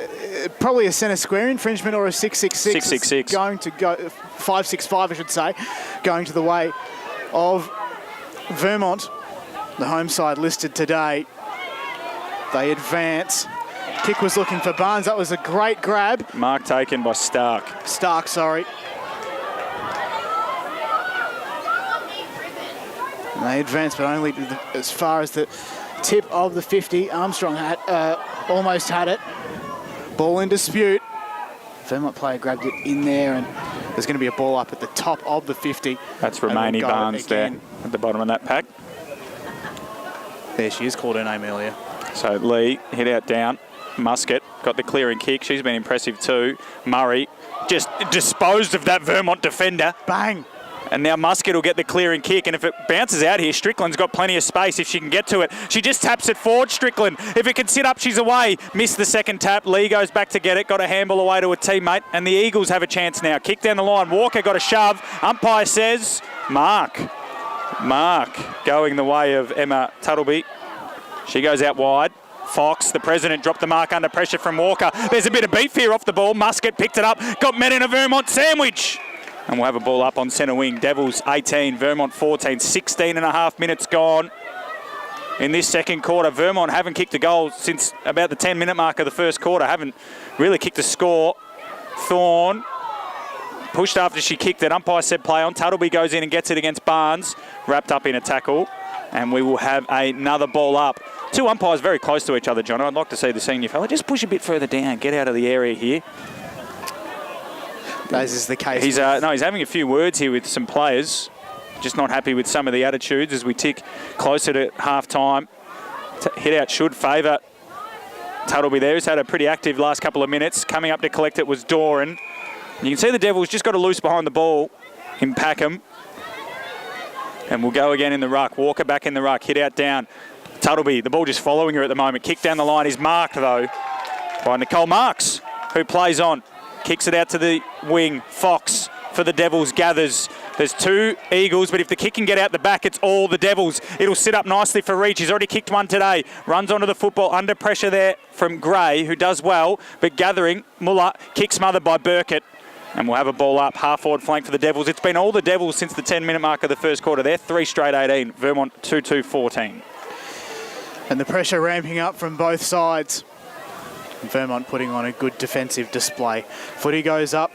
probably a centre square infringement or a 666. 666. Going to go, 565 I should say, going to the way of Vermont. The home side listed today. They advance. Kick was looking for Barnes. That was a great grab. Mark taken by Stark. Stark, sorry. And they advance, but only as far as the tip of the 50. Armstrong almost had it. Ball in dispute. Vermont player grabbed it in there, and there's going to be a ball up at the top of the 50. That's Romani Barnes there at the bottom of that pack. There she is, called her name earlier. So Lee hit out down. Muscat got the clearing kick. She's been impressive too. Murray just disposed of that Vermont defender. Bang! And now Muscat will get the clearing kick, and if it bounces out here, Strickland's got plenty of space if she can get to it. She just taps it forward, Strickland. If it can sit up, she's away. Missed the second tap. Lee goes back to get it, got a handball away to a teammate, and the Eagles have a chance now. Kick down the line. Walker got a shove. Umpire says, Mark going the way of Emma Tuttleby. She goes out wide. Fox, the president, dropped the mark under pressure from Walker. There's a bit of beef here off the ball. Muscat picked it up, got met in a Vermont sandwich. And we'll have a ball up on centre wing. Devils 18, Vermont 14, 16 and a half minutes gone in this second quarter. Vermont haven't kicked a goal since about the 10-minute mark of the first quarter. Haven't really kicked a score. Thorne pushed after she kicked it. Umpire said play on. Tuttleby goes in and gets it against Barnes. Wrapped up in a tackle. And we will have another ball up. 2 umpires very close to each other, John. I'd like to see the senior fella just push a bit further down. Get out of the area here. As is the case. He's having a few words here with some players. Just not happy with some of the attitudes as we tick closer to half-time. Hit out should favour Tuttleby there. He's had a pretty active last couple of minutes. Coming up to collect it was Doran. You can see the Devils just got a loose behind the ball in Packham. And we'll go again in the ruck. Walker back in the ruck. Hit out down. Tuttleby, the ball just following her at the moment. Kick down the line is marked, though, by Nicole Marks, who plays on. Kicks it out to the wing. Fox for the Devils gathers. There's 2 Eagles, but if the kick can get out the back, it's all the Devils. It'll sit up nicely for Reach. He's already kicked one today. Runs onto the football under pressure there from Gray, who does well, but gathering. Muller, kick smothered by Burkett. And we'll have a ball up, half-forward flank for the Devils. It's been all the Devils since the 10-minute mark of the first quarter. They're 3 straight 18. Vermont 2-2-14. And the pressure ramping up from both sides. Vermont putting on a good defensive display. Footy goes up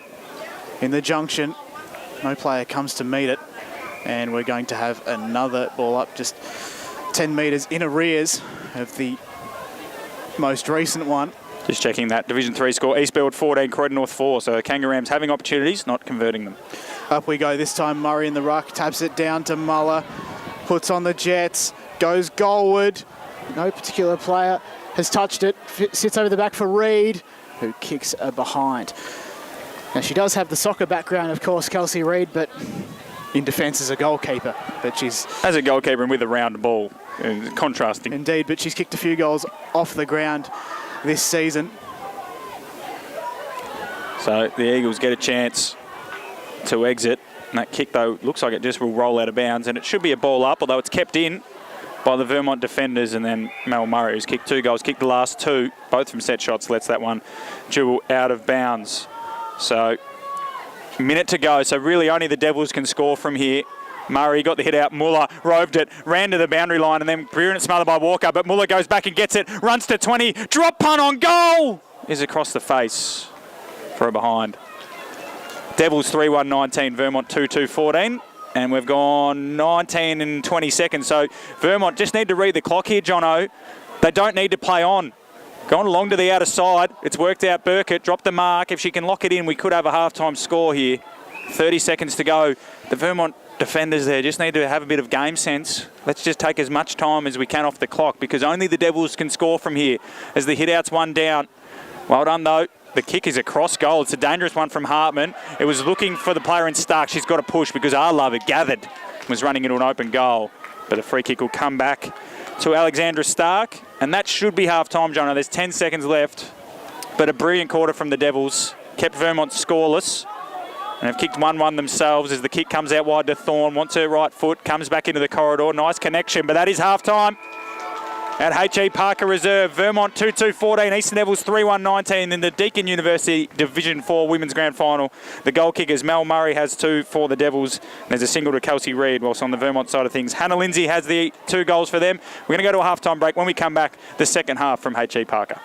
in the junction. No player comes to meet it. And we're going to have another ball up just 10 metres in arrears of the most recent one. Just checking that Division 3 score. Eastfield 14, Croydon North 4. So the Kangaroos having opportunities, not converting them. Up we go. This time Murray in the ruck. Taps it down to Muller. Puts on the Jets. goes goalward. No particular player has touched it. Sits over the back for Reid, who kicks behind. Now, she does have the soccer background, of course, Kelsey Reid, but in defence as a goalkeeper. But she's... As a goalkeeper and with a round ball, contrasting. Indeed, but she's kicked a few goals off the ground this season. So the Eagles get a chance to exit. And that kick, though, looks like it just will roll out of bounds. And it should be a ball up, although it's kept in by the Vermont defenders. And then Mel Murray, who's kicked 2 goals, kicked the last 2, both from set shots, lets that one dribble out of bounds. So, minute to go. So really only the Devils can score from here. Murray got the hit out. Muller roved it, ran to the boundary line, and then brilliant smothered by Walker. But Muller goes back and gets it, runs to 20, drop punt on goal! Is across the face for a behind. Devils 3-1-19, Vermont 2-2-14. And we've gone 19 and 20 seconds. So Vermont just need to read the clock here, Jono. They don't need to play on. Gone along to the outer side. It's worked out. Burkett dropped the mark. If she can lock it in, we could have a half-time score here. 30 seconds to go. The Vermont defenders there just need to have a bit of game sense. Let's just take as much time as we can off the clock because only the Devils can score from here as the hit-out's one down. Well done, though. The kick is a cross goal. It's a dangerous one from Hartman. It was looking for the player in Stark. She's got to push because Arlova gathered, was running into an open goal. But a free kick will come back to Alexandra Stark. And that should be half-time, Jono. There's 10 seconds left. But a brilliant quarter from the Devils. Kept Vermont scoreless. And have kicked 1-1 themselves as the kick comes out wide to Thorne. Wants her right foot. Comes back into the corridor. Nice connection. But that is half-time at H.E Parker Reserve. Vermont 2-2-14. Eastern Devils 3-1-19 in the Deakin University Division 4 Women's Grand Final. The goal kickers, Mel Murray has 2 for the Devils. There's a single to Kelsey Reid, whilst on the Vermont side of things, Hannah Lindsay has the 2 goals for them. We're going to go to a half-time break. When we come back, the second half from H.E Parker.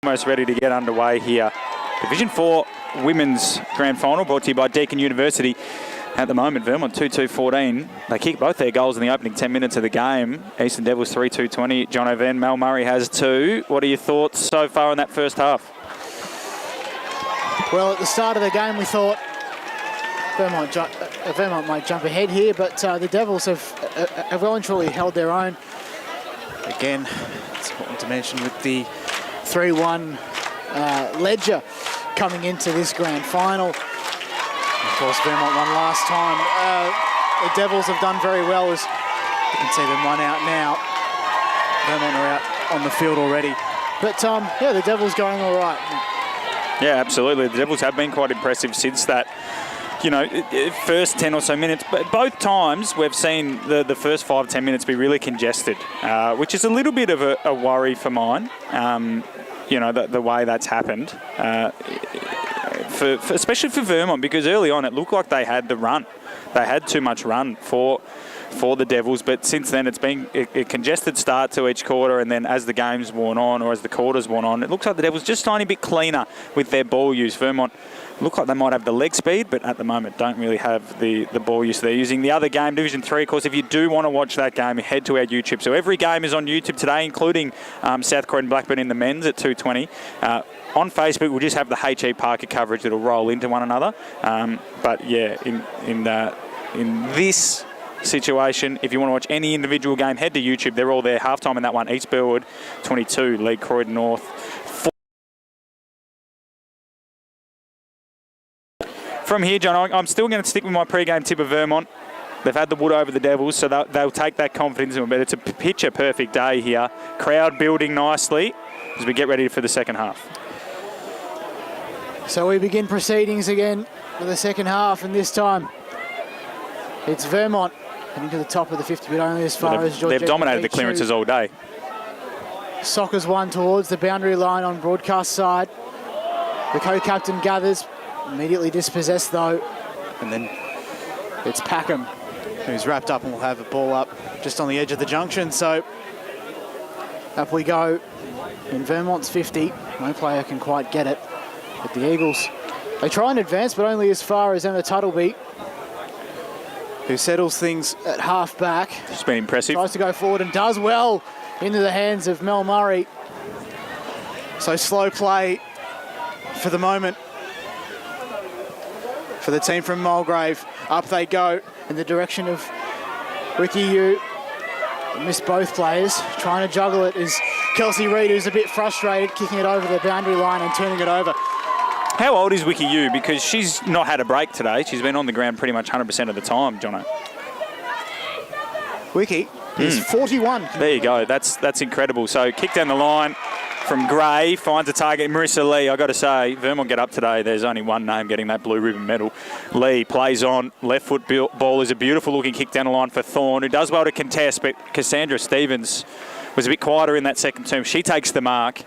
Almost ready to get underway here. Division 4 Women's Grand Final brought to you by Deakin University. At the moment, Vermont 2-2-14. They kicked both their goals in the opening 10 minutes of the game. Eastern Devils 3-2-20. John O'Ven, Mel Murray has 2. What are your thoughts so far in that first half? Well, at the start of the game, we thought Vermont might jump ahead here, but the Devils have well and truly held their own. Again, it's important to mention with the 3-1 ledger coming into this grand final. Of course, Vermont won last time. The Devils have done very well, as you can see them run out now. Vermont are out on the field already. But, yeah, the Devils going all right. Yeah, absolutely. The Devils have been quite impressive since that, first 10 or so minutes. But both times we've seen the first 5-10 minutes be really congested, which is a little bit of a worry for mine, the way that's happened. Especially for Vermont, because early on it looked like they had the run. They had too much run for the Devils, but since then it's been a congested start to each quarter, and then as the game's worn on, or as the quarters worn on, it looks like the Devils just a tiny bit cleaner with their ball use. Vermont look like they might have the leg speed, but at the moment don't really have the ball use they're using. The other game, Division 3, of course, if you do want to watch that game, head to our YouTube. So every game is on YouTube today, including South Croydon Blackburn in the men's at 2:20. On Facebook, we'll just have the H.E Parker coverage that'll roll into one another. But yeah, in this situation, if you want to watch any individual game, head to YouTube. They're all there. Halftime in that one, East Burwood 22, lead Croydon North 4. From here, John, I'm still going to stick with my pre-game tip of Vermont. They've had the wood over the Devils, so they'll take that confidence in them. But it's a picture-perfect day here. Crowd building nicely as we get ready for the second half. So we begin proceedings again for the second half, and this time it's Vermont heading to the top of the 50, but only as far as Georgia. They've dominated the clearances all day. Soccer's one towards the boundary line on broadcast side. The co-captain gathers, immediately dispossessed though, and then it's Packham who's wrapped up and will have a ball up just on the edge of the junction. So up we go in Vermont's 50. No player can quite get it. But the Eagles, they try and advance, but only as far as Emma Tuttleby, who settles things at half back. It's been impressive. Tries to go forward and does well into the hands of Mel Murray. So slow play for the moment for the team from Mulgrave. Up they go in the direction of Ricky Yu. Missed both players. Trying to juggle it is Kelsey Reid, who's a bit frustrated, kicking it over the boundary line and turning it over. How old is Wiki Yu? Because she's not had a break today. She's been on the ground pretty much 100% of the time, Jono. Wiki is 41. There you go. That's incredible. So kick down the line from Gray, finds a target. Marissa Lee, I got to say, Vermont get up today. There's only one name getting that blue ribbon medal. Lee plays on. Left foot ball is a beautiful looking kick down the line for Thorne, who does well to contest, but Cassandra Stevens was a bit quieter in that second term. She takes the mark.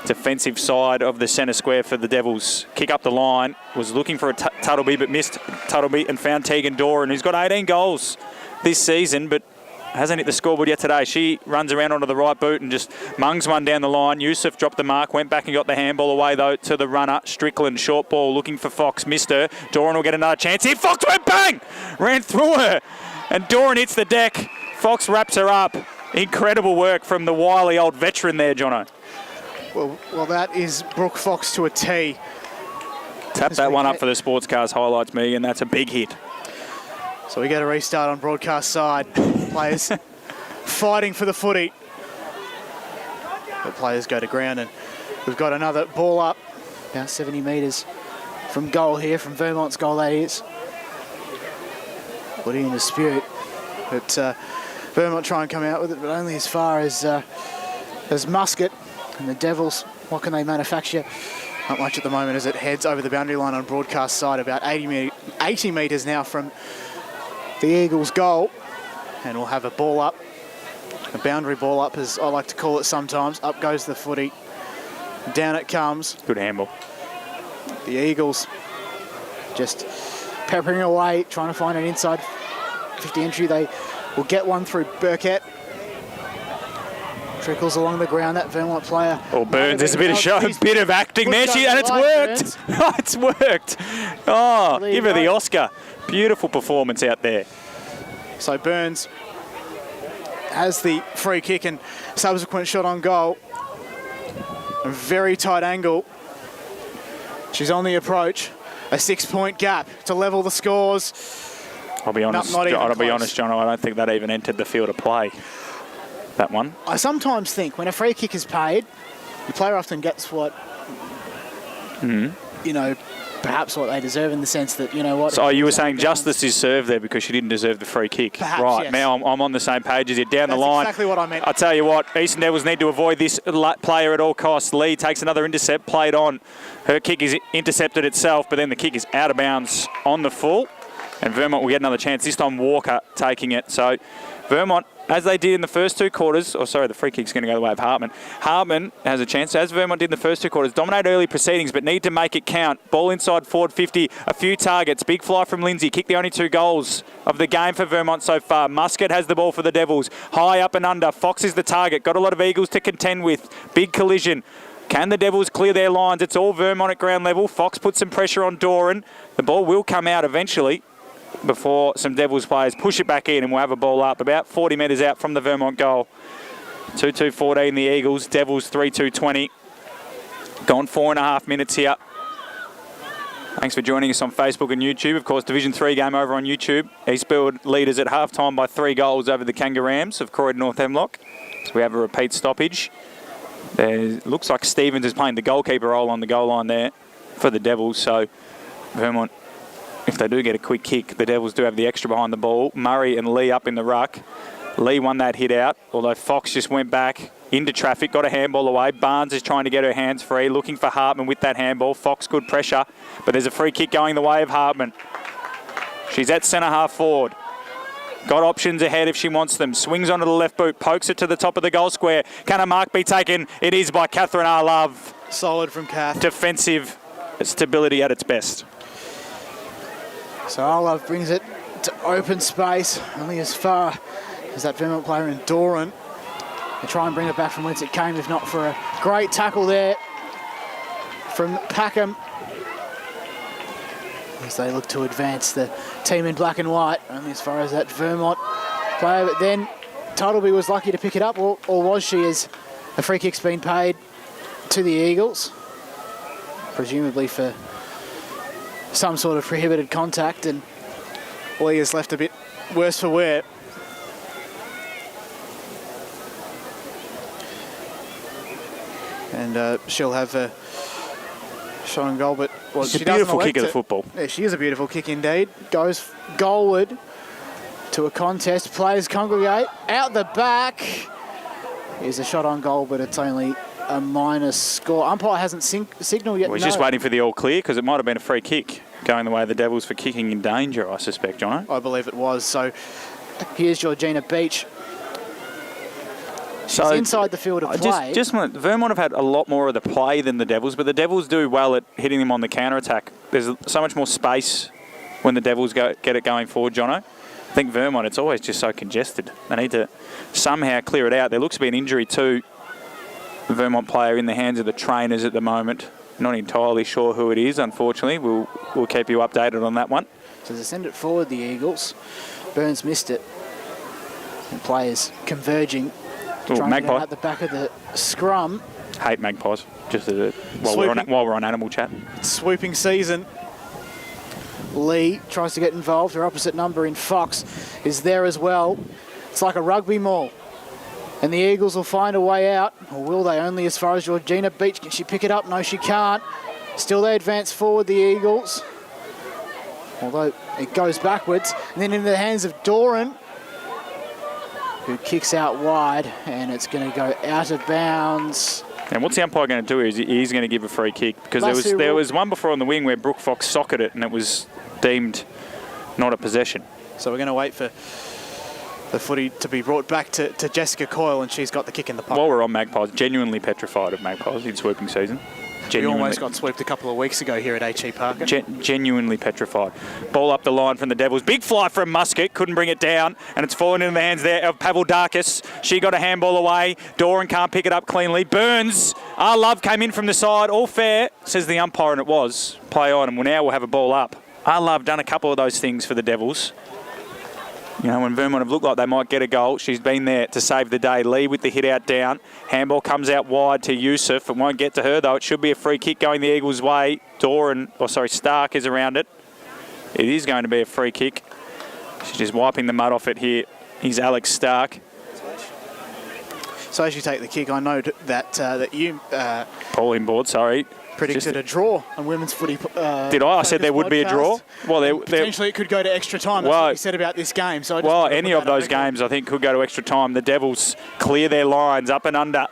Defensive side of the centre square for the Devils. Kick up the line. Was looking for a Tuttleby, but missed Tuttleby and found Tegan Doran, who's got 18 goals this season, but hasn't hit the scoreboard yet today. She runs around onto the right boot and just mungs one down the line. Yusuf dropped the mark, went back and got the handball away, though, to the runner. Strickland, short ball, looking for Fox, missed her. Doran will get another chance here. Fox went bang! Ran through her, and Doran hits the deck. Fox wraps her up. Incredible work from the wily old veteran there, Jono. Well, that is Brooke Fox to a T. Tap that one up for the Sports Cars highlights, me, and that's a big hit. So we get a restart on broadcast side. Players fighting for the footy. The players go to ground, and we've got another ball up. About 70 metres from goal here, from Vermont's goal that is. Footy in dispute. But Vermont try and come out with it, but only as far as Muscat. And the Devils, what can they manufacture? Not much at the moment as it heads over the boundary line on broadcast side, about 80 metres now from the Eagles' goal. And we'll have a ball up, a boundary ball up, as I like to call it sometimes. Up goes the footy, down it comes. Good handball. The Eagles just peppering away, trying to find an inside 50 entry. They will get one through Burkett. Trickles along the ground, that Vermont player. Oh, Burns, there's a bit of show, a bit of acting there, and it's worked. It's worked. Oh, give her the Oscar. Beautiful performance out there. So Burns has the free kick and subsequent shot on goal. A very tight angle. She's on the approach. A 6-point gap to level the scores. I'll be honest, John, I don't think that even entered the field of play, that one. I sometimes think when a free kick is paid, the player often gets what, perhaps what they deserve in the sense that, you know what... So you were saying justice is served there because she didn't deserve the free kick. Perhaps, right, yes. now I'm on the same page as you. Down the line. That's exactly what I meant. I tell you what, Eastern Devils need to avoid this player at all costs. Lee takes another intercept, played on. Her kick is intercepted itself, but then the kick is out of bounds on the full. And Vermont will get another chance, this time Walker taking it. So Vermont, as they did in the first two quarters, the free kick's going to go the way of Hartman. Hartman has a chance, as Vermont did in the first two quarters, dominate early proceedings, but need to make it count. Ball inside forward 50, a few targets. Big fly from Lindsay, kicked the only 2 goals of the game for Vermont so far. Muscat has the ball for the Devils. High up and under, Fox is the target. Got a lot of Eagles to contend with. Big collision. Can the Devils clear their lines? It's all Vermont at ground level. Fox puts some pressure on Doran. The ball will come out eventually, before some Devils players push it back in, and we'll have a ball up about 40 metres out from the Vermont goal. 2-2-14 the Eagles, Devils 3-2-20. Gone 4.5 minutes here. Thanks for joining us on Facebook and YouTube. Of course, Division 3 game over on YouTube. Eastfield leaders at half-time by 3 goals over the Kangaroos of Croydon North Hemlock. So we have a repeat stoppage. There looks like Stevens is playing the goalkeeper role on the goal line there for the Devils. So Vermont, if they do get a quick kick, the Devils do have the extra behind the ball. Murray and Lee up in the ruck. Lee won that hit out, although Fox just went back into traffic, got a handball away. Barnes is trying to get her hands free, looking for Hartman with that handball. Fox, good pressure, but there's a free kick going the way of Hartman. She's at centre half forward. Got options ahead if she wants them. Swings onto the left boot, pokes it to the top of the goal square. Can a mark be taken? It is by Catherine R. Love. Solid from Kath. Defensive stability at its best. So Arlove brings it to open space, only as far as that Vermont player in Doran. They try and bring it back from whence it came, if not for a great tackle there from Packham, as they look to advance the team in black and white, only as far as that Vermont player. But then Tuttleby was lucky to pick it up, or was she, as a free kick's been paid to the Eagles, presumably for some sort of prohibited contact, and Lee is left a bit worse for wear. And she'll have a shot on goal, but It's a beautiful kick of the football. Yeah, she is a beautiful kick indeed. Goes goalward to a contest. Players congregate. Out the back is a shot on goal, but it's only a minus score. Umpire hasn't signalled yet. We're just waiting for the all clear, because it might have been a free kick going the way of the Devils for kicking in danger, I suspect, Jono. I believe it was. So here's Georgina Beach. She's inside the field of play. Vermont have had a lot more of the play than the Devils, but the Devils do well at hitting them on the counter-attack. There's so much more space when the Devils get it going forward, Jono. I think Vermont, it's always just so congested. They need to somehow clear it out. There looks to be an injury to the Vermont player in the hands of the trainers at the moment. Not entirely sure who it is, unfortunately. We'll keep you updated on that one. So they send it forward, the Eagles. Burns missed it. And players converging. Magpie at the back of the scrum. Hate magpies. While we're on animal chat. Swooping season. Lee tries to get involved. Her opposite number in Fox is there as well. It's like a rugby maul. And the Eagles will find a way out. Or will they? Only as far as Georgina Beach. Can she pick it up? No, she can't. Still they advance forward, the Eagles. Although it goes backwards. And then into the hands of Doran, who kicks out wide, and it's going to go out of bounds. And what's the umpire going to do is he's going to give a free kick, because there was one before on the wing where Brooke Fox socketed it, and it was deemed not a possession. So we're going to wait for the footy to be brought back to Jessica Coyle, and she's got the kick in the pocket. While we're on magpies, genuinely petrified of magpies in swooping season. We almost got swept a couple of weeks ago here at H.E Parker. Genuinely petrified. Ball up the line from the Devils. Big fly from Muscat. Couldn't bring it down. And it's fallen into the hands there of Pavel Darkis. She got a handball away. Doran can't pick it up cleanly. Burns. Our Love came in from the side. All fair, says the umpire, and it was. Play on, and now we'll have a ball up. Our Love done a couple of those things for the Devils. You know, when Vermont have looked like they might get a goal, she's been there to save the day. Lee with the hit out down. Handball comes out wide to Yusuf. It won't get to her, though. It should be a free kick going the Eagles' way. Stark is around it. It is going to be a free kick. She's just wiping the mud off it here. Here's Alex Stark. So as you take the kick, I know that you... Paul inboard, sorry. Predicted a draw on women's footy. Did I? I said there would be a draw. Well, potentially it could go to extra time. That's what you said about this game. So any of those games I think could go to extra time. The Devils clear their lines up and under.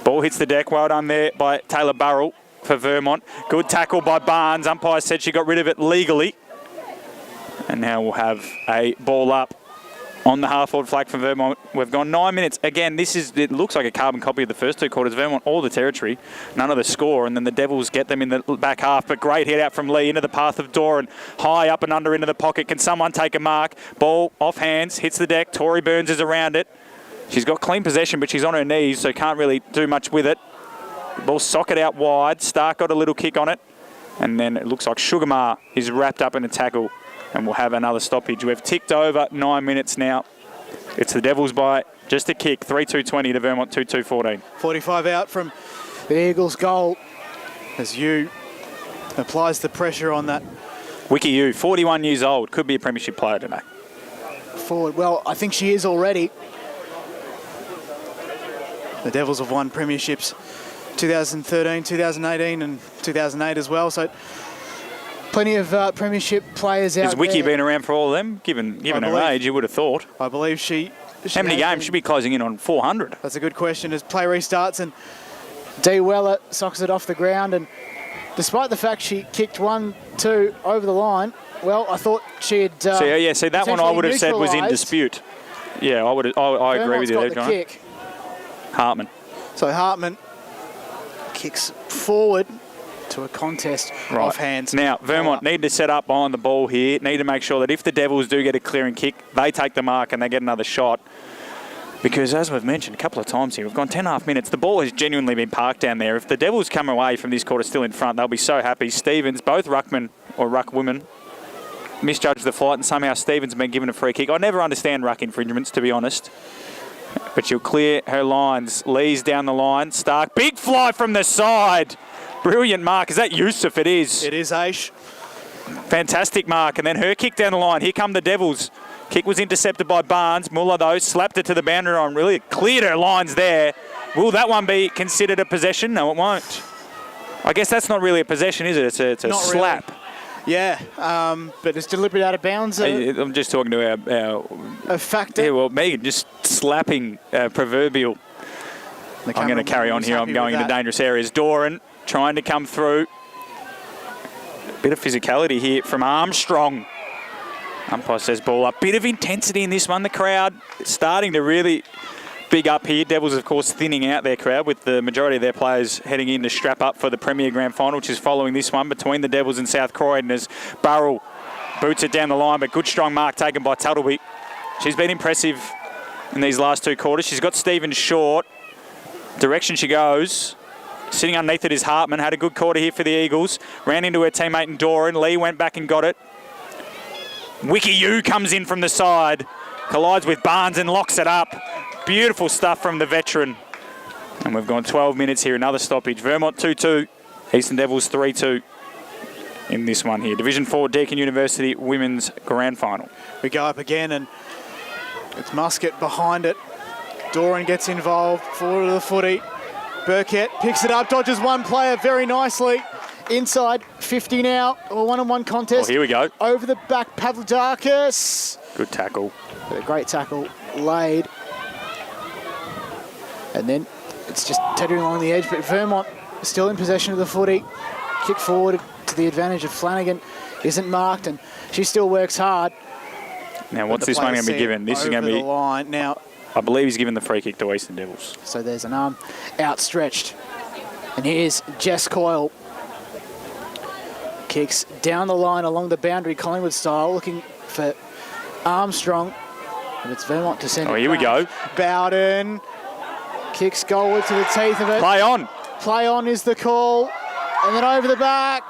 Ball hits the deck. Well done there by Taylor Burrell for Vermont. Good tackle by Barnes. Umpire said she got rid of it legally. And now we'll have a ball up on the half-forward flag from Vermont. We've gone 9 minutes. Again, it looks like a carbon copy of the first two quarters. Vermont, all the territory, none of the score, and then the Devils get them in the back half. But great hit out from Lee into the path of Doran. High up and under into the pocket. Can someone take a mark? Ball off hands, hits the deck. Tori Burns is around it. She's got clean possession, but she's on her knees, so can't really do much with it. Ball socket out wide. Stark got a little kick on it. And then it looks like Sugarmar is wrapped up in a tackle. And we'll have another stoppage. We've ticked over 9 minutes now. It's the Devils by just a kick. 3-2-20 to Vermont 2-2-14. 45 out from the Eagles' goal as Yu applies the pressure on that. Wiki Yu, 41 years old. Could be a premiership player today. Forward. Well, I think she is already. The Devils have won premierships 2013, 2018 and 2008 as well. So plenty of premiership players out there. Has Wiki been around for all of them? Given her age, you would have thought. I believe she How many games? Should be closing in on 400. That's a good question. As play restarts and Dee Weller socks it off the ground, and despite the fact she kicked 1-2 over the line, well, I thought she had. See that one I would have said was in dispute. Yeah, I agree with you there, John. Kick. Hartman. So Hartman kicks forward to a contest off hands. Now, Vermont need to set up behind the ball here, need to make sure that if the Devils do get a clearing kick, they take the mark and they get another shot. Because as we've mentioned a couple of times here, we've gone 10.5 minutes. The ball has genuinely been parked down there. If the Devils come away from this quarter still in front, they'll be so happy. Stevens, both ruckmen or ruck women, misjudged the flight, and somehow Stevens has been given a free kick. I never understand ruck infringements, to be honest. But she'll clear her lines. Lee's down the line. Stark, big fly from the side. Brilliant mark. Is that Yusuf? It is. It is, Aish. Fantastic mark. And then her kick down the line. Here come the Devils. Kick was intercepted by Barnes. Muller, though, slapped it to the boundary line. Really cleared her lines there. Will that one be considered a possession? No, it won't. I guess that's not really a possession, is it? It's a slap. Really. Yeah, but it's deliberate out of bounds. I'm just talking to our a factor. Yeah, well, Megan, just slapping proverbial. I'm going to carry on here. I'm going into dangerous areas. Doran trying to come through. Bit of physicality here from Armstrong. Umpire says ball up. Bit of intensity in this one. The crowd starting to really big up here. Devils, of course, thinning out their crowd with the majority of their players heading in to strap up for the Premier Grand Final, which is following this one between the Devils and South Croydon as Burrell boots it down the line, but good strong mark taken by Tuttleby. She's been impressive in these last two quarters. She's got Stevens short. Direction she goes. Sitting underneath it is Hartman. Had a good quarter here for the Eagles. Ran into her teammate in Doran. Lee went back and got it. Wiki Yu comes in from the side. Collides with Barnes and locks it up. Beautiful stuff from the veteran. And we've gone 12 minutes here. Another stoppage. Vermont 2-2. Eastern Devils 3-2 in this one here. Division 4 Deakin University Women's Grand Final. We go up again and it's Muscat behind it. Doran gets involved. Forward of the footy. Burkett picks it up. Dodges one player very nicely. Inside 50 now. A one-on-one contest. Oh, here we go. Over the back. Pavlidakis. Good tackle. A great tackle laid. And then it's just tettering along the edge, but Vermont is still in possession of the footy. Kick forward to the advantage of Flanagan. Isn't marked, and she still works hard. Now, what's this one going to be given? This is going to be... the line. Now, I believe he's given the free kick to Eastern Devils. So there's an arm outstretched. And And here's Jess Coyle. Kicks down the line along the boundary, Collingwood style, looking for Armstrong. But it's Vermont to send it here we go. Bowden kicks goalward to the teeth of it. Play on. Play on is the call. And then over the back.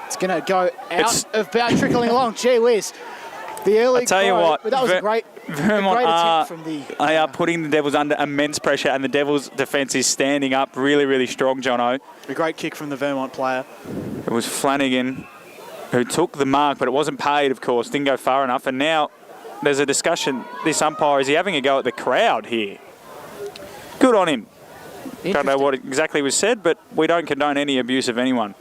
It's going to go out of bounds, trickling along. Gee whiz. The early I tell you what, but that was a great attempt from the... They are putting the Devils under immense pressure, and the Devils' defence is standing up really, really strong, Jono. A great kick from the Vermont player. It was Flanagan who took the mark, but it wasn't paid, of course. Didn't go far enough. And now there's a discussion. This umpire, is he having a go at the crowd here? Good on him. Don't know what exactly was said, but we don't condone any abuse of anyone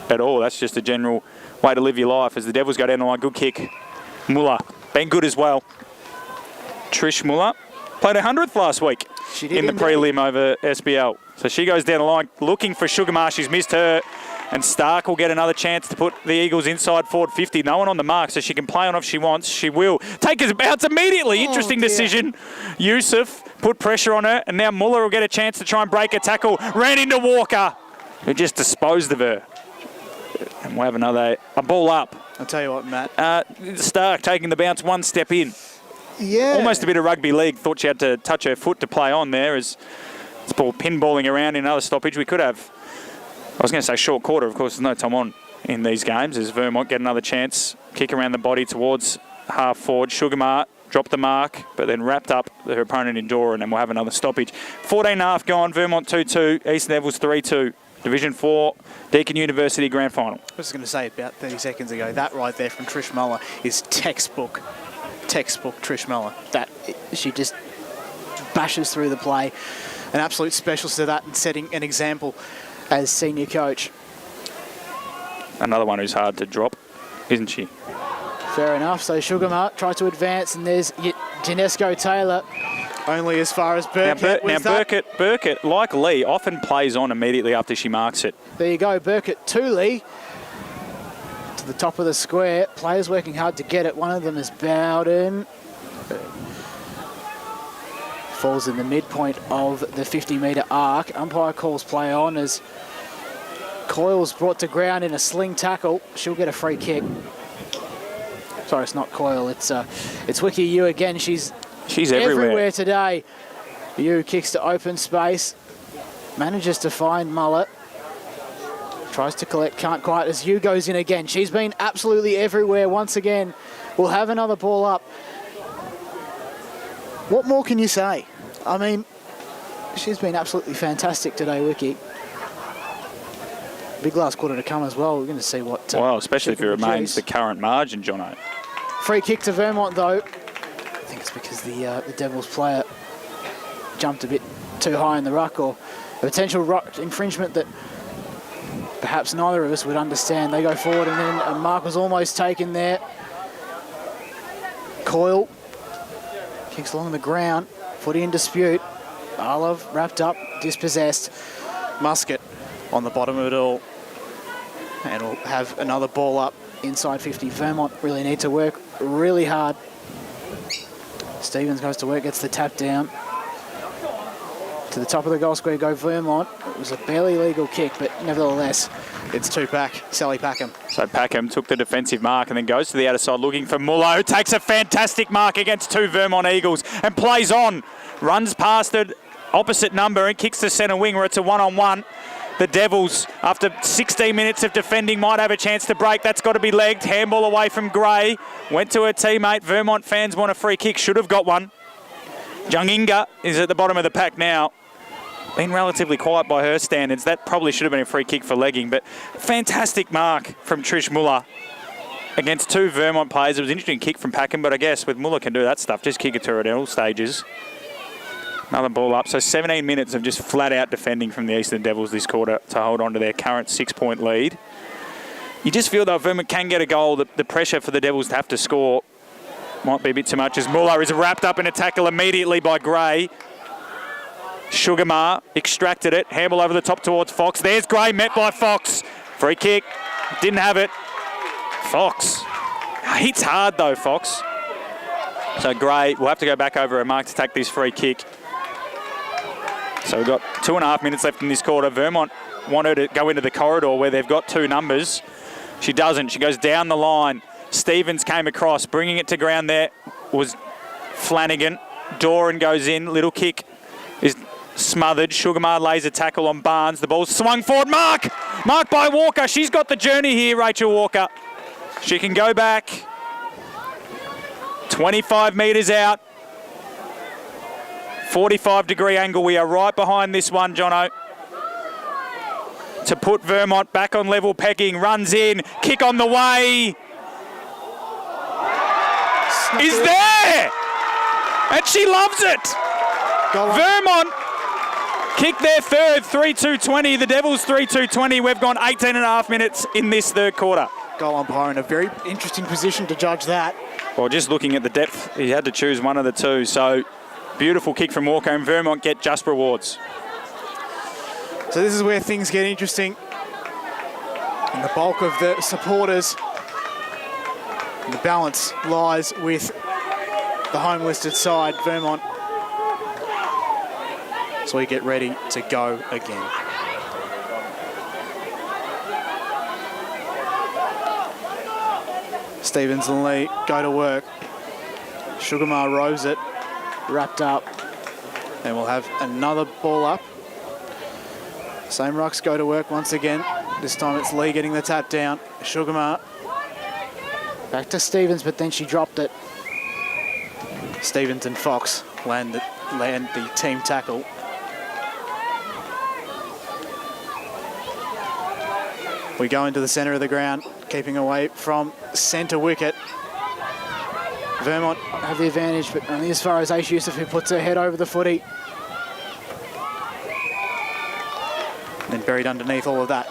at all. That's just a general way to live your life. As the Devils go down the line, good kick. Muller, been good as well. Trish Muller played 100th last week in the prelim over SBL. So she goes down the line looking for Sugarmar. She's missed her. And Stark will get another chance to put the Eagles inside forward 50. No one on the mark, so she can play on if she wants. She will. Take his bounce immediately. Interesting decision. Yusuf put pressure on her, and now Muller will get a chance to try and break a tackle. Ran into Walker, who just disposed of her. And we'll have a ball up. I'll tell you what, Matt. Stark taking the bounce one step in. Yeah. Almost a bit of rugby league. Thought she had to touch her foot to play on there as it's ball pinballing around in another stoppage. We could have, I was going to say short quarter. Of course, there's no time on in these games as Vermont get another chance. Kick around the body towards half forward. Sugarmar dropped the mark, but then wrapped up her opponent in door, and then we'll have another stoppage. 14.5 gone. Vermont 2-2. Eastern Devils 3-2. Division 4, Deakin University Grand Final. I was going to say about 30 seconds ago, that right there from Trish Muller is textbook Trish Muller. That she just bashes through the play. An absolute specialist of that and setting an example as senior coach. Another one who's hard to drop, isn't she? Fair enough. So Sugarmart tries to advance, and there's Janesco Taylor. Only as far as Burkett. Now Burkett, like Lee, often plays on immediately after she marks it. There you go, Burkett to Lee. To the top of the square. Players working hard to get it. One of them is Bowden. Falls in the midpoint of the 50-metre arc. Umpire calls play on as Coyle's brought to ground in a sling tackle. She'll get a free kick. Sorry, it's not Coyle. It's Wiki Yu again. She's everywhere today. Yu kicks to open space. Manages to find Mullet. Tries to collect, can't quite, as Yu goes in again. She's been absolutely everywhere once again. We'll have another ball up. What more can you say? I mean, she's been absolutely fantastic today, Wiki. Big last quarter to come as well. We're going to see what... well, especially if it remains the current margin, Jono. Free kick to Vermont, though. I think it's because the Devils player jumped a bit too high in the ruck, or a potential ruck infringement that perhaps neither of us would understand. They go forward, and then a mark was almost taken there. Coyle kicks along the ground. Footy in dispute. Arlov wrapped up, dispossessed. Musket on the bottom of it all. And we'll have another ball up. Inside 50. Vermont really need to work really hard. Stevens goes to work, gets the tap down. To the top of the goal square go Vermont. It was a barely legal kick, but nevertheless, it's 2-pack. Sally Packham. So Packham took the defensive mark and then goes to the outer side looking for Muller, who takes a fantastic mark against two Vermont Eagles and plays on. Runs past it, opposite number, and kicks to centre wing where it's a one-on-one. The Devils, after 16 minutes of defending, might have a chance to break. That's got to be legged. Handball away from Gray. Went to her teammate. Vermont fans want a free kick. Should have got one. Junginga is at the bottom of the pack now. Been relatively quiet by her standards. That probably should have been a free kick for legging, but fantastic mark from Trish Muller against two Vermont players. It was an interesting kick from Packham, but I guess with Muller can do that stuff. Just kick it to her at all stages. Another ball up. So 17 minutes of just flat-out defending from the Eastern Devils this quarter to hold on to their current 6-point lead. You just feel that if Vermont can get a goal, the pressure for the Devils to have to score might be a bit too much, as Muller is wrapped up in a tackle immediately by Gray. Sugarmar extracted it. Handball over the top towards Fox. There's Gray, met by Fox. Free kick. Didn't have it. Fox. Hits hard, though, Fox. So Gray will have to go back over a mark to take this free kick. So we've got 2.5 minutes left in this quarter. Vermont want her to go into the corridor where they've got two numbers. She doesn't. She goes down the line. Stevens came across, bringing it to ground there was Flanagan. Doran goes in. Little kick is smothered. Sugarmar lays a tackle on Barnes. The ball's swung forward. Mark by Walker. She's got the journey here, Rachel Walker. She can go back. 25 metres out. 45-degree angle. We are right behind this one, Jono. To put Vermont back on level pegging. Runs in. Kick on the way. Is there! And she loves it! Vermont kick their third, 3-2-20. The Devils 3-2-20. We've gone 18.5 minutes in this third quarter. Goal umpire in a very interesting position to judge that. Well, just looking at the depth, he had to choose one of the two. So, beautiful kick from Walker, and Vermont get just rewards. So this is where things get interesting. And the bulk of the supporters, the balance lies with the home-listed side, Vermont. So we get ready to go again. Stevens and Lee go to work. Sugarmar rows it, wrapped up. And we'll have another ball up. Same rucks go to work once again. This time it's Lee getting the tap down. Sugarmar. Back to Stevens, but then she dropped it. Stevens and Fox land the team tackle. We go into the centre of the ground, keeping away from centre wicket. Vermont have the advantage, but only as far as H. Yusuf, who puts her head over the footy. And then buried underneath all of that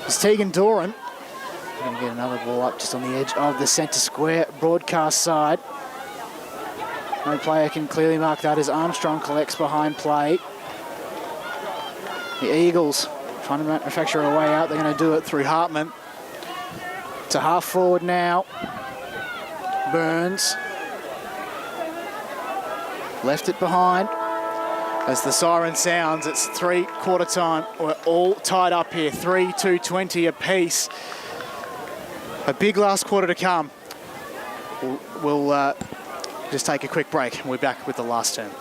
is Tegan Doran. Going to get another ball up just on the edge of the centre square broadcast side. No player can clearly mark that as Armstrong collects behind play. The Eagles trying to manufacture a way out. They're going to do it through Hartman. To half forward now. Burns. Left it behind. As the siren sounds, it's three-quarter time. We're all tied up here. 3-2-20 apiece. A big last quarter to come. We'll just take a quick break and we're back with the last term.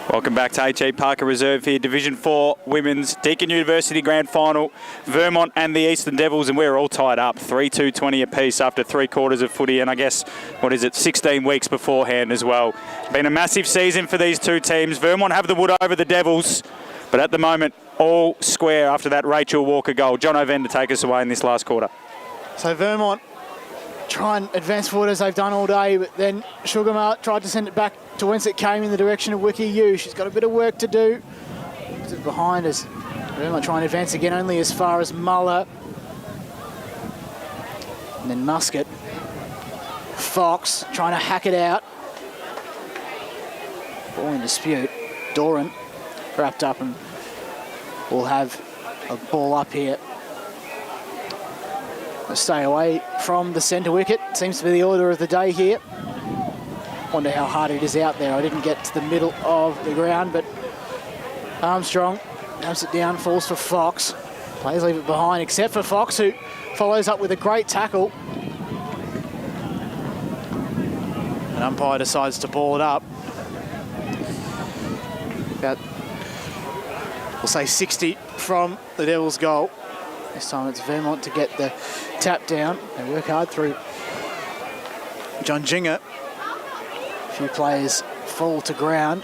Welcome back to H.E Parker Reserve here, Division 4 Women's Deakin University Grand Final, Vermont and the Eastern Devils, and we're all tied up, 3-2-20 apiece after 3 quarters of footy, and I guess, 16 weeks beforehand as well. Been a massive season for these two teams. Vermont have the wood over the Devils, but at the moment, all square after that Rachel Walker goal. John O'Ven to take us away in this last quarter. So Vermont try and advance forward as they've done all day, but then Sugarmart tried to send it back to whence it came in the direction of Wiki Yu. She's got a bit of work to do. Behind us, Vermont trying to advance again only as far as Muller. And then Muscat. Fox trying to hack it out. Ball in dispute. Doran wrapped up and will have a ball up here. Stay away from the centre wicket. Seems to be the order of the day here. Wonder how hard it is out there. I didn't get to the middle of the ground, but Armstrong has it down, falls for Fox. Players leave it behind, except for Fox, who follows up with a great tackle. An umpire decides to ball it up. About, we'll say 60 from the Devils' goal. This time it's Vermont to get the tap down. They work hard through John Jinger. A few players fall to ground.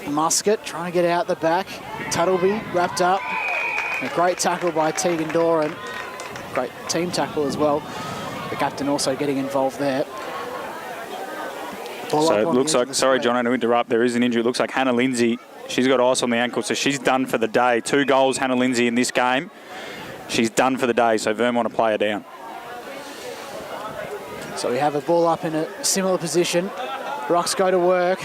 Muscat trying to get out the back. Tuttleby wrapped up. A great tackle by Tegan Doran. Great team tackle as well. The captain also getting involved there. So it looks like, sorry John, I to interrupt, there is an injury. It looks like Hannah Lindsay, she's got ice on the ankle, so she's done for the day. 2 goals, Hannah Lindsay, in this game. She's done for the day, so Vermont to play her down. So we have a ball up in a similar position. Rocks go to work.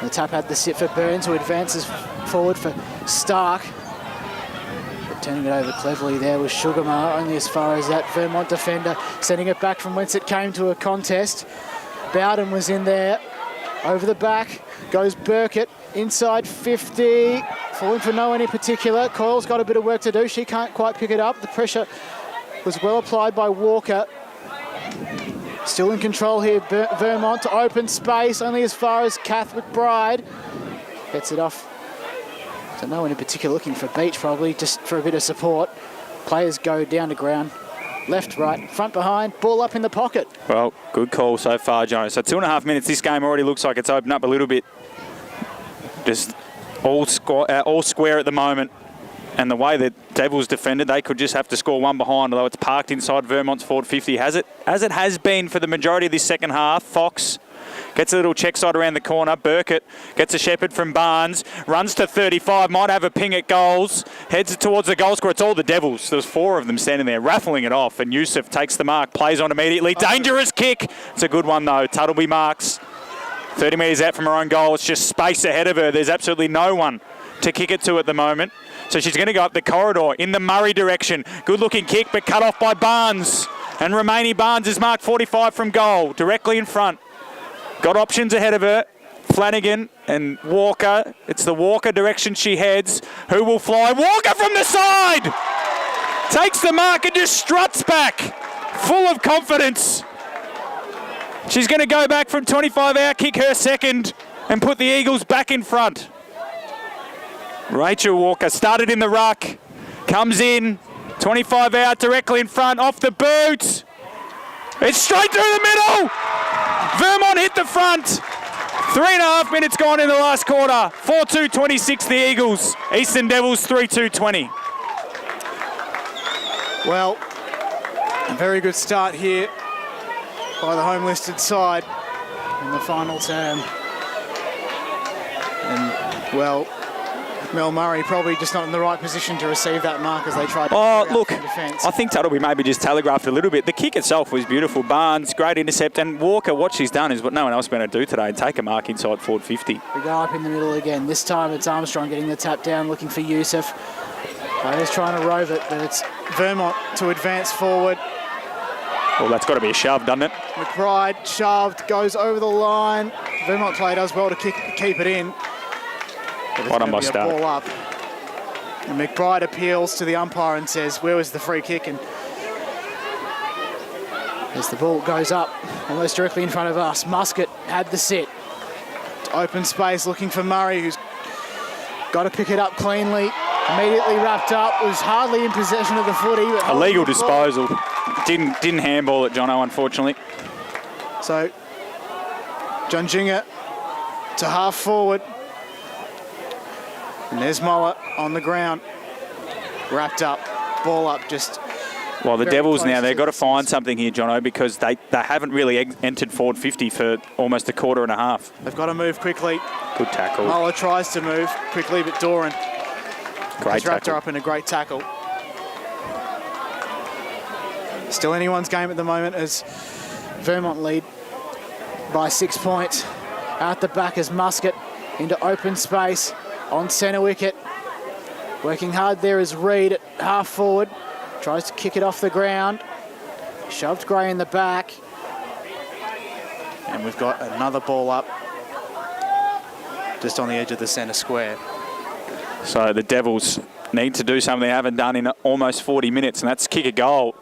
The tap had the sit for Burns, who advances forward for Stark. But turning it over cleverly there was Sugarmar, only as far as that Vermont defender, sending it back from whence it came to a contest. Bowden was in there. Over the back goes Burkett, inside 50. Falling for no one in particular. Coyle's got a bit of work to do. She can't quite pick it up. The pressure was well applied by Walker. Still in control here, Vermont to open space, only as far as Kath McBride. Gets it off. So no one in particular looking for Beach, probably, just for a bit of support. Players go down to ground. Left, right, front, behind, ball up in the pocket. Well, good call so far, John. So 2.5 minutes, this game already looks like it's opened up a little bit. Just all square at the moment. And the way that Devils defended, they could just have to score one behind, although it's parked inside Vermont's forward 50. As it has been for the majority of this second half. Fox gets a little check side around the corner. Burkett gets a shepherd from Barnes. Runs to 35, might have a ping at goals. Heads towards the goal score. It's all the Devils. There's 4 of them standing there, raffling it off. And Yusuf takes the mark, plays on immediately. Dangerous kick. It's a good one, though. Tuttleby marks. 30 metres out from her own goal. It's just space ahead of her. There's absolutely no one to kick it to at the moment. So she's going to go up the corridor in the Murray direction. Good-looking kick, but cut off by Barnes. And Romani Barnes is marked 45 from goal, directly in front. Got options ahead of her. Flanagan and Walker. It's the Walker direction she heads. Who will fly? Walker from the side! Takes the mark and just struts back. Full of confidence. She's going to go back from 25 out, kick her second, and put the Eagles back in front. Rachel Walker started in the ruck, comes in, 25 out, directly in front, off the boot. It's straight through the middle. Vermont hit the front. 3.5 minutes gone in the last quarter. 4-2-26 the Eagles. Eastern Devils 3-2-20. Well, a very good start here by the home listed side in the final term. And, well, Mel Murray probably just not in the right position to receive that mark as they tried to look, defence. I think Tuttleby maybe just telegraphed a little bit. The kick itself was beautiful. Barnes, great intercept. And Walker, what she's done is what no one else is going to do today, take a mark inside forward 50. We go up in the middle again. This time it's Armstrong getting the tap down, looking for Yusuf. Players trying to rove it, but it's Vermont to advance forward. Well, that's got to be a shove, doesn't it? McBride shoved, goes over the line. Vermont play does well to keep it in. Right on by Stark. Ball up. And McBride appeals to the umpire and says, where was the free kick? And as the ball goes up, almost directly in front of us, Muscat had the sit. It's open space looking for Murray, who's got to pick it up cleanly. Immediately wrapped up, was hardly in possession of the footy. But illegal disposal. Didn't handball it, Jono, unfortunately. So, John Jinger to half forward. And there's Moller on the ground. Wrapped up, ball up, just... Well, the Devils now, they've got to the find something here, Jono, because they haven't really entered forward 50 for almost a quarter and a half. They've got to move quickly. Good tackle. Moller tries to move quickly, but Doran Great has wrapped tackle. her up in a great tackle. Still anyone's game at the moment as Vermont lead by 6 points. Out the back is Muscat into open space on centre wicket. Working hard there is Reid at half forward. Tries to kick it off the ground. Shoved Gray in the back. And we've got another ball up just on the edge of the centre square. So the Devils need to do something they haven't done in almost 40 minutes, and that's kick a goal.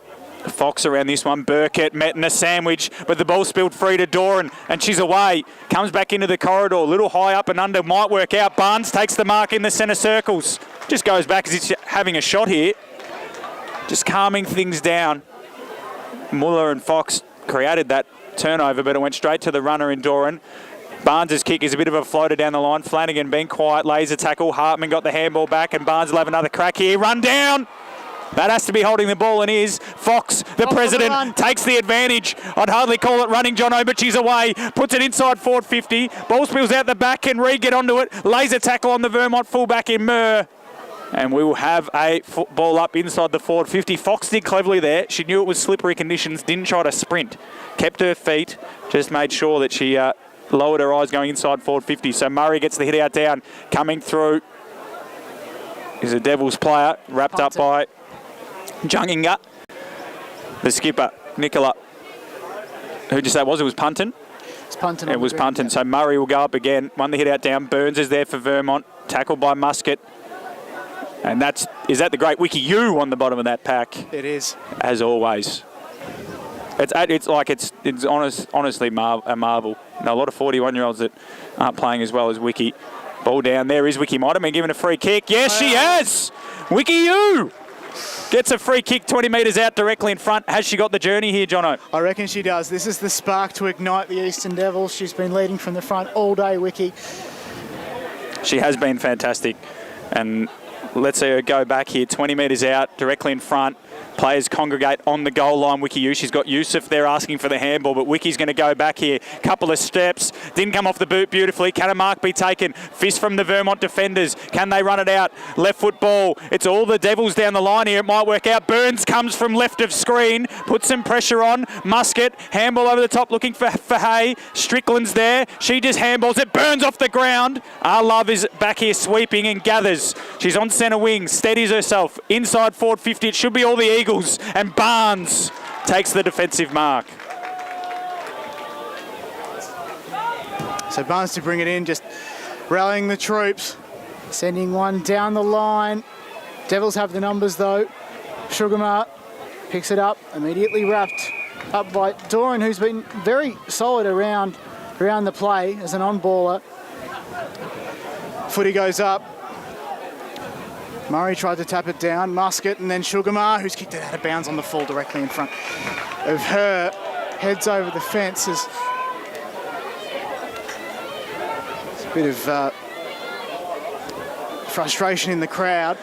Fox around this one. Burkett met in a sandwich, but the ball spilled free to Doran, and she's away. Comes back into the corridor, a little high up and under, might work out. Barnes takes the mark in the centre circles. Just goes back as he's having a shot here. Just calming things down. Muller and Fox created that turnover, but it went straight to the runner in Doran. Barnes' kick is a bit of a floater down the line. Flanagan being quiet, laser tackle. Hartman got the handball back, and Barnes will have another crack here. Run down! That has to be holding the ball and is. Fox, the president, takes the advantage. I'd hardly call it running, Jono, but she's away. Puts it inside forward 50. Ball spills out the back. Can Reid get onto it? Laser tackle on the Vermont fullback in Murr. And we will have a ball up inside the forward 50. Fox did cleverly there. She knew it was slippery conditions, didn't try to sprint. Kept her feet, just made sure that she lowered her eyes going inside forward 50. So Murray gets the hit out down. Coming through is a Devils player, wrapped up by Junginga. The skipper, Nicola. Who'd you say it was? It was Punton? It's Punton. It was Punton. So Murray will go up again. Won the hit out down. Burns is there for Vermont. Tackled by Muscat. And is that the great Wiki U on the bottom of that pack? It is. As always. It's honestly a marvel. Now, a lot of 41-year-olds that aren't playing as well as Wiki. Ball down there is Wiki. Might have been given a free kick. Yes, she has! Wiki U! Gets a free kick 20 metres out directly in front. Has she got the journey here, Jono? I reckon she does. This is the spark to ignite the Eastern Devils. She's been leading from the front all day, Wiki. She has been fantastic. And let's see her go back here, 20 metres out, directly in front. Players congregate on the goal line. Wiki U. She's got Yusuf there asking for the handball, but Wiki's going to go back here. Couple of steps. Didn't come off the boot beautifully. Can a mark be taken? Fist from the Vermont defenders. Can they run it out? Left foot ball. It's all the Devils down the line here. It might work out. Burns comes from left of screen. Puts some pressure on. Muscat. Handball over the top looking for Hay. Strickland's there. She just handballs it. Burns off the ground. Our Love is back here sweeping and gathers. She's on centre wing. Steadies herself. Inside forward 50. It should be all the Eagles. And Barnes takes the defensive mark. So Barnes to bring it in, just rallying the troops. Sending one down the line. Devils have the numbers though. Sugarmart picks it up, immediately wrapped up by Doran, who's been very solid around the play as an on-baller. Footy goes up. Murray tried to tap it down, Muscat, and then Sugarmar, who's kicked it out of bounds on the full directly in front of her. Heads over the fence. It's a bit of frustration in the crowd.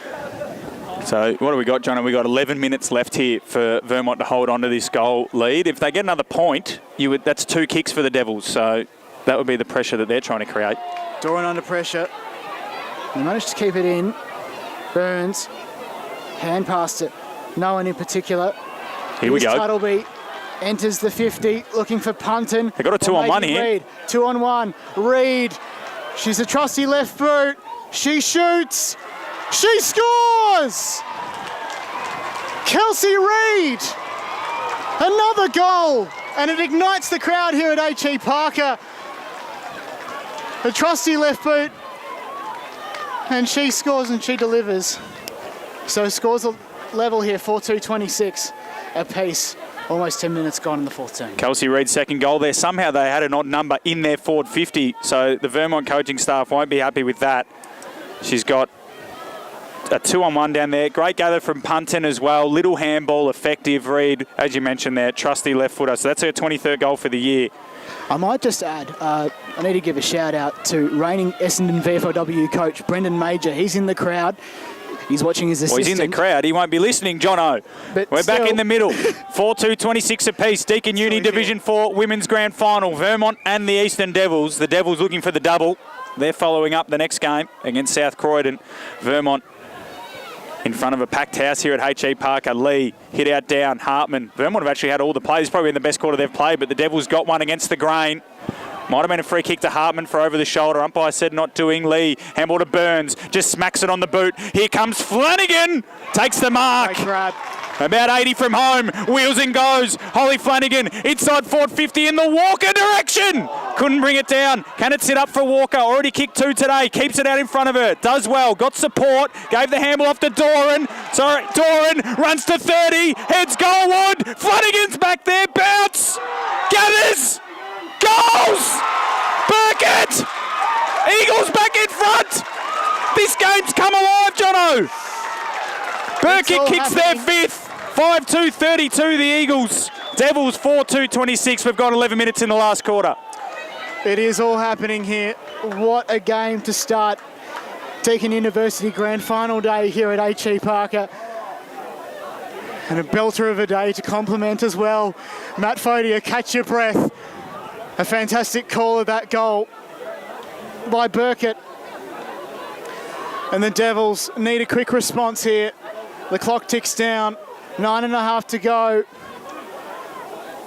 So what do we got, John? We got 11 minutes left here for Vermont to hold on to this goal lead. If they get another point, that's 2 kicks for the Devils. So that would be the pressure that they're trying to create. Doran under pressure. They managed to keep it in. Burns, hand past it. No one in particular. Here we go. Tuttleby enters the 50, looking for Punton. They got a 2-on-1 here. Reid. 2-on-1. Reid. She's a trusty left boot. She shoots. She scores! Kelsey Reid. Another goal. And it ignites the crowd here at H.E Parker. A trusty left boot. And she scores and she delivers. So scores a level here, 4-2-26 apiece. Almost 10 minutes gone in the fourth term. Kelsey Reid's second goal there. Somehow they had an odd number in their forward 50, so the Vermont coaching staff won't be happy with that. She's got a 2-on-1 down there. Great gather from Punton as well. Little handball, effective. Reid, as you mentioned there, trusty left footer. So that's her 23rd goal for the year. I might just add, I need to give a shout out to reigning Essendon VFLW coach Brendan Major. He's in the crowd. He's watching his assistant. Well, he's in the crowd. He won't be listening, Jono. But we're still, back in the middle. 4-2, 26 apiece. Deakin Uni Division 4 Women's Grand Final. Vermont and the Eastern Devils. The Devils looking for the double. They're following up the next game against South Croydon. Vermont in front of a packed house here at H.E Parker. Lee, hit out down. Hartman. Vermont have actually had all the plays. Probably in the best quarter they've played, but the Devils got one against the grain. Might have been a free kick to Hartman for over the shoulder. Umpire said not doing. Lee, handball to Burns. Just smacks it on the boot. Here comes Flanagan. Takes the mark. Great grab. About 80 from home. Wheels and goes. Holly Flanagan inside forward 50 in the Walker direction. Couldn't bring it down. Can it sit up for Walker? Already kicked 2 today. Keeps it out in front of her. Does well. Got support. Gave the handball off to Doran. Doran runs to 30. Heads goalward. Flanagan's back there. Bounce. Gathers. Goals! Burkett! Eagles back in front! This game's come alive, Jono! Burkett kicks their 5th. 5-2-32 the Eagles. Devils 4-2-26. We've got 11 minutes in the last quarter. It is all happening here. What a game to start Deakin University Grand Final day here at H.E Parker. And a belter of a day to complement as well. Matt Fodia, catch your breath. A fantastic call of that goal by Burkett. And the Devils need a quick response here. The clock ticks down. 9.5 to go.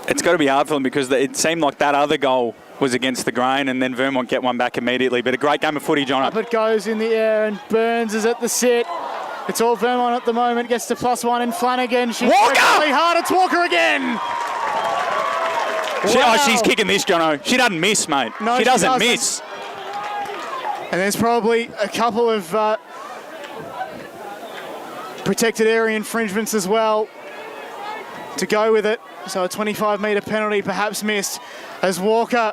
It's got to be hard for them because it seemed like that other goal was against the grain and then Vermont get one back immediately. But a great game of footy, John. Up it goes in the air and Burns is at the sit. It's all Vermont at the moment. Gets to +1 in Flanagan. She's really hard. It's Walker again. She's kicking this, Jono. She doesn't miss, mate. No, she doesn't miss. And there's probably a couple of protected area infringements as well to go with it. So a 25-metre penalty perhaps missed as Walker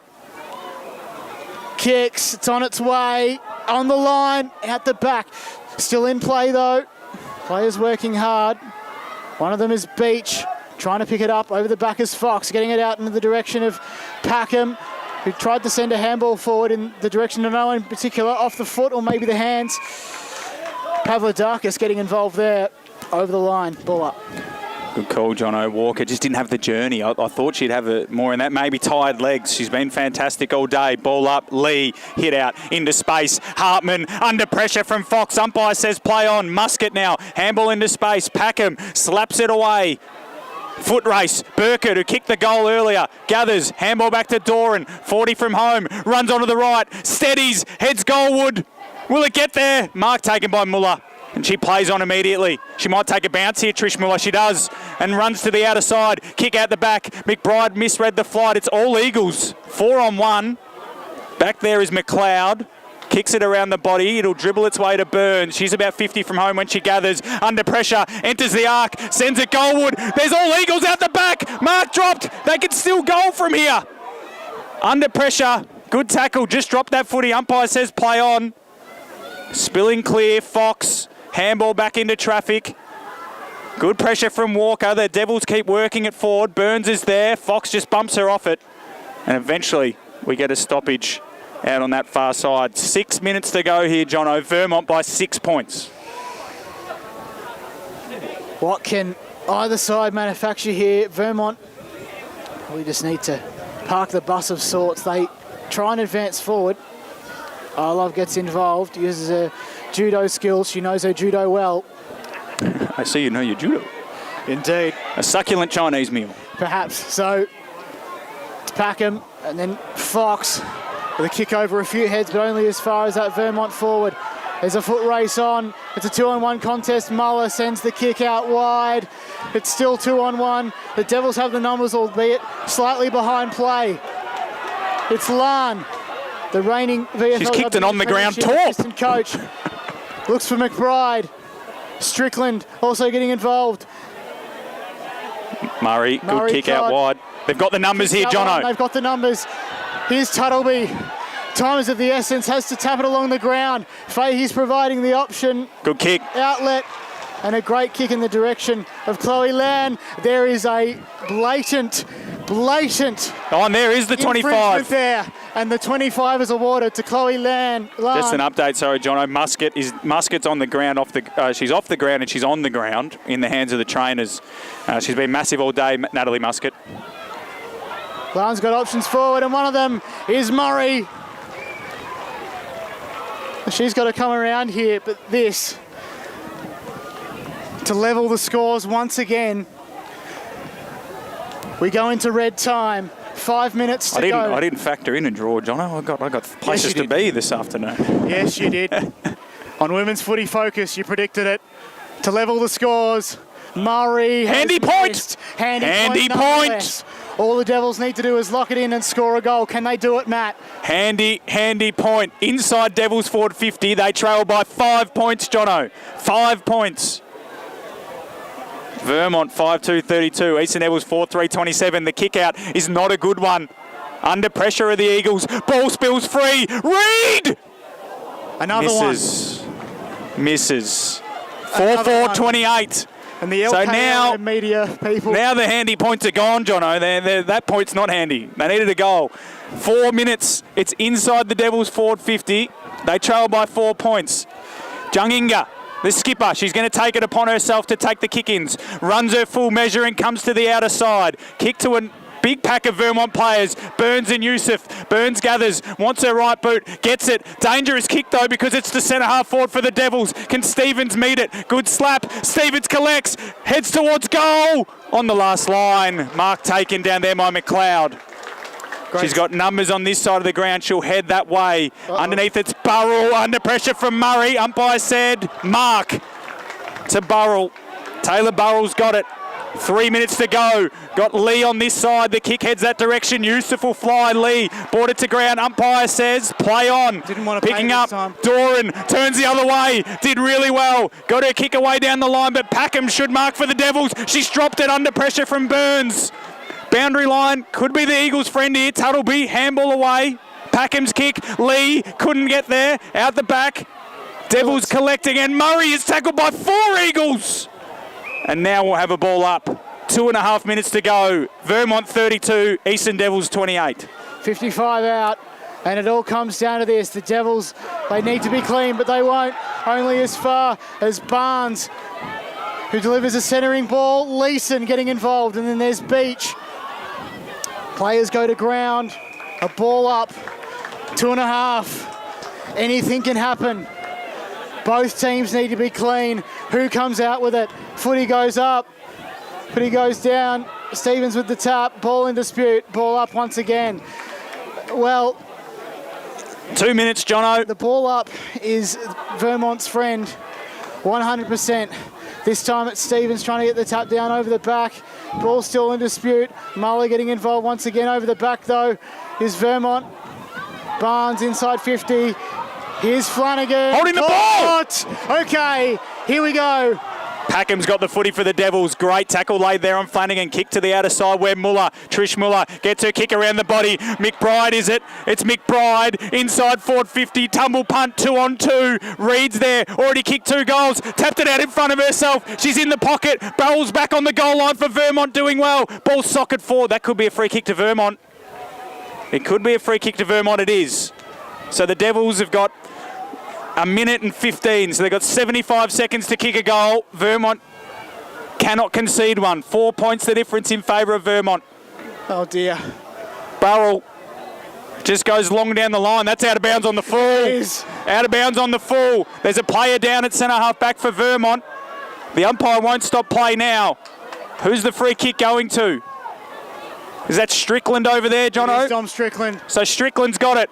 kicks. It's on its way, on the line, out the back. Still in play though. Players working hard. One of them is Beach. Trying to pick it up over the back is Fox, getting it out into the direction of Packham, who tried to send a handball forward in the direction of no one in particular, off the foot or maybe the hands. Pavlidakis getting involved there, over the line, ball up. Good call, Jono. Walker just didn't have the journey. I thought she'd have more in that, maybe tired legs. She's been fantastic all day. Ball up, Lee, hit out, into space. Hartman, under pressure from Fox. Umpire says play on. Musket now, handball into space. Packham slaps it away. Foot race, Burkett, who kicked the goal earlier, gathers, handball back to Doran, 40 from home, runs onto the right, steadies, heads goalward. Will it get there? Mark taken by Muller, and she plays on immediately. She might take a bounce here, Trish Muller, she does, and runs to the outer side, kick out the back. McBride misread the flight, it's all Eagles, 4-on-1. Back there is McLeod. Kicks it around the body. It'll dribble its way to Burns. She's about 50 from home when she gathers. Under pressure. Enters the arc. Sends it goalward. There's all Eagles out the back. Mark dropped. They can still goal from here. Under pressure. Good tackle. Just dropped that footy. Umpire says play on. Spilling clear. Fox. Handball back into traffic. Good pressure from Walker. The Devils keep working it forward. Burns is there. Fox just bumps her off it. And eventually we get a stoppage out on that far side. 6 minutes to go here, Jono. Vermont by 6 points. What can either side manufacture here? Vermont probably just need to park the bus of sorts. They try and advance forward. Love gets involved, uses her judo skills. She knows her judo well. I see you know your judo. Indeed. A succulent Chinese meal. Perhaps. So it's Packham and then Fox. With a kick over a few heads, but only as far as that Vermont forward. There's a foot race on. It's a 2-on-1 contest. Muller sends the kick out wide. It's still 2-on-1. The Devils have the numbers, albeit slightly behind play. It's Lan, the reigning VFL. She's kicked it on the ground top. Assistant coach looks for McBride. Strickland also getting involved. Murray, good kick out wide. They've got the numbers here, Jono. They've got the numbers. Here's Tuttleby. Time is of the essence, has to tap it along the ground. Fahey's providing the option. Good kick. Outlet. And a great kick in the direction of Chloe Lan. There is a blatant. Oh, and there is the 25. There. And the 25 is awarded to Chloe Lan. Just an update, sorry, Jono. Muscat's on the ground, she's off the ground and she's on the ground in the hands of the trainers. She's been massive all day, Natalie Muscat. Lan's got options forward, and one of them is Murray. She's got to come around here, but this to level the scores once again. We go into red time. 5 minutes to go. I didn't factor in a draw, Jono. I got places to be this afternoon. Yes, you did. On Women's Footy Focus, you predicted it. To level the scores, Murray. Handy point. Handy point. All the Devils need to do is lock it in and score a goal. Can they do it, Matt? Handy point. Inside Devils forward 50. They trail by 5 points, Jono. 5 points. Vermont 5-2-32. Eastern Devils 4-3-27. The kick out is not a good one. Under pressure of the Eagles. Ball spills free. Reed! Another Misses. 4-4-28. And the LKL media people. Now the handy points are gone, Jono. That point's not handy. They needed a goal. 4 minutes. It's inside the Devils forward 50. They trail by 4 points. Junginga, the skipper, she's going to take it upon herself to take the kick-ins. Runs her full measure and comes to the outer side. Kick to a big pack of Vermont players. Burns and Yusuf. Burns gathers, wants her right boot, gets it. Dangerous kick though because it's the centre half forward for the Devils. Can Stevens meet it? Good slap. Stevens collects, heads towards goal. On the last line, mark taken down there by McLeod. Great. She's got numbers on this side of the ground. She'll head that way. Underneath it's Burrell. Under pressure from Murray. Umpire said mark to Burrell. Taylor Burrell's got it. 3 minutes to go. Got Lee on this side. The kick heads that direction. Yusuf will fly. Lee brought it to ground. Umpire says play on. Didn't want to picking up. Doran turns the other way. Did really well. Got her kick away down the line, but Packham should mark for the Devils. She's dropped it under pressure from Burns. Boundary line could be the Eagles' friend here. Tuttleby handball away. Packham's kick. Lee couldn't get there. Out the back. Devils collecting, and Murray is tackled by 4 Eagles. And now we'll have a ball up. 2.5 minutes to go. Vermont 32, Eastern Devils 28. 55 out, and it all comes down to this. The Devils, they need to be clean, but they won't. Only as far as Barnes, who delivers a centering ball. Leeson getting involved, and then there's Beach. Players go to ground. A ball up. 2.5. Anything can happen. Both teams need to be clean. Who comes out with it? Footy goes up. Footy goes down. Stevens with the tap. Ball in dispute. Ball up once again. Well, 2 minutes, Jono. The ball up is Vermont's friend. 100%. This time it's Stevens trying to get the tap down over the back. Ball still in dispute. Muller getting involved once again over the back though is Vermont. Barnes inside 50. Here's Flanagan. Holding the ball! Okay, here we go. Packham's got the footy for the Devils. Great tackle laid there on Flanagan. Kick to the outer side where Trish Muller gets her kick around the body. McBride is it? It's McBride. Inside forward 50. Tumble punt 2-on-2. Reed's there. Already kicked 2 goals. Tapped it out in front of herself. She's in the pocket. Barrel's back on the goal line for Vermont doing well. Ball socket forward. That could be a free kick to Vermont. It could be a free kick to Vermont. It is. So the Devils have got 1 minute and 15, so they've got 75 seconds to kick a goal. Vermont cannot concede one. 4 points the difference in favour of Vermont. Oh dear. Burrell just goes long down the line. That's out of bounds on the full. Out of bounds on the full. There's a player down at centre half back for Vermont. The umpire won't stop play now. Who's the free kick going to? Is that Strickland over there, Jono? It is Dom Strickland. So Strickland's got it.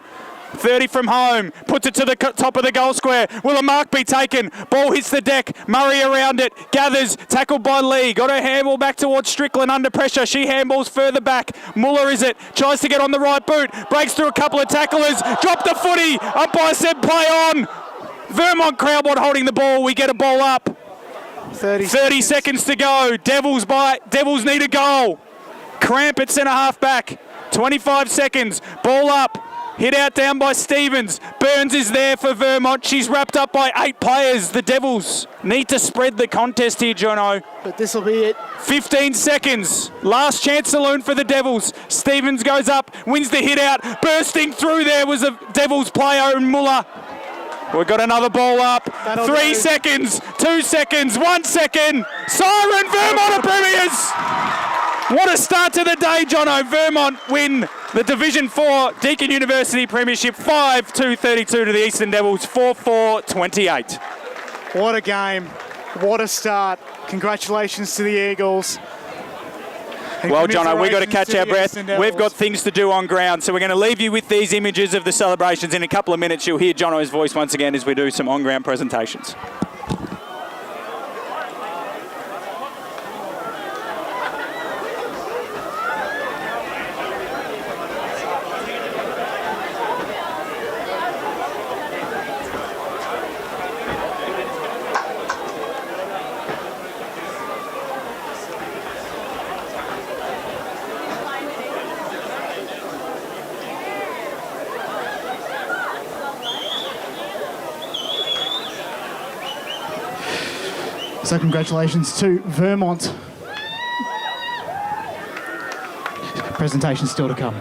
30 from home, puts it to the top of the goal square. Will a mark be taken? Ball hits the deck. Murray around it, gathers, tackled by Lee. Got her handball back towards Strickland under pressure. She handballs further back. Muller is it? Tries to get on the right boot. Breaks through a couple of tacklers. Dropped the footy. Umpire said play on. Vermont Crowdbot holding the ball. We get a ball up. 30 seconds to go. Devils need a goal. Cramp at centre half back. 25 seconds. Ball up. Hit out down by Stevens. Burns is there for Vermont. She's wrapped up by 8 players. The Devils need to spread the contest here, Jono. But this will be it. 15 seconds. Last chance saloon for the Devils. Stevens goes up, wins the hit out. Bursting through there was a Devils player, Muller. We've got another ball up. 3 seconds, 2 seconds, 1 second. Siren, Vermont are premiers. What a start to the day, Jono. Vermont win the Division 4 Deakin University Premiership 5-2-32 to the Eastern Devils 4-4-28. What a game. What a start. Congratulations to the Eagles. Well, Jono, we've got to catch our breath. We've got things to do on ground, so we're going to leave you with these images of the celebrations. In a couple of minutes, you'll hear Jono's voice once again as we do some on-ground presentations. So congratulations to Vermont. Presentation still to come.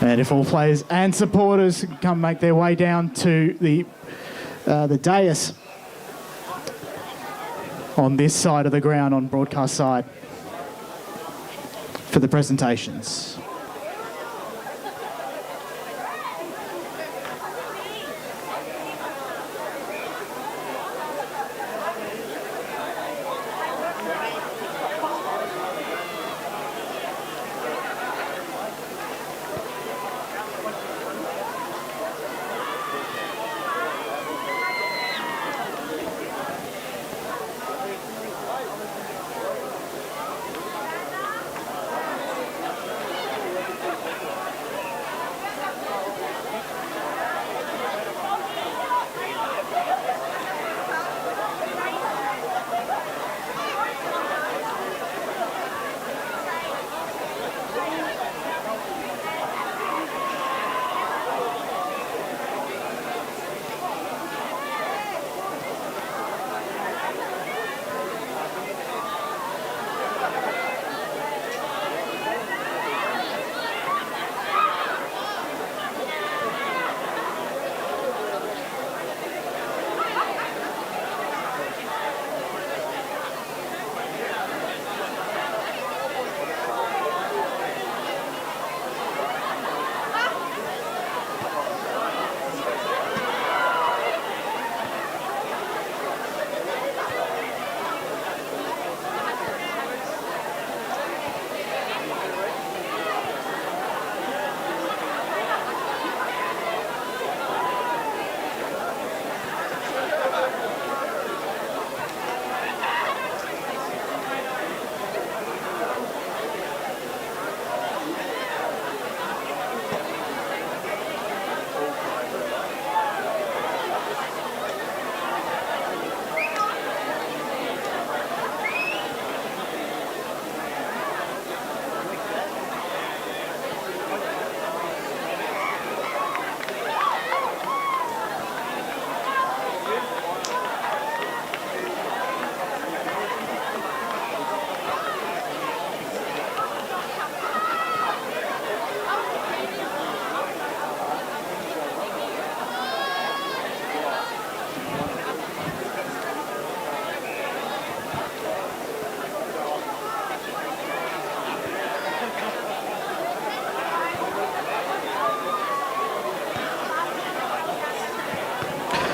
And if all players and supporters come make their way down to the dais on this side of the ground, on broadcast side, for the presentations.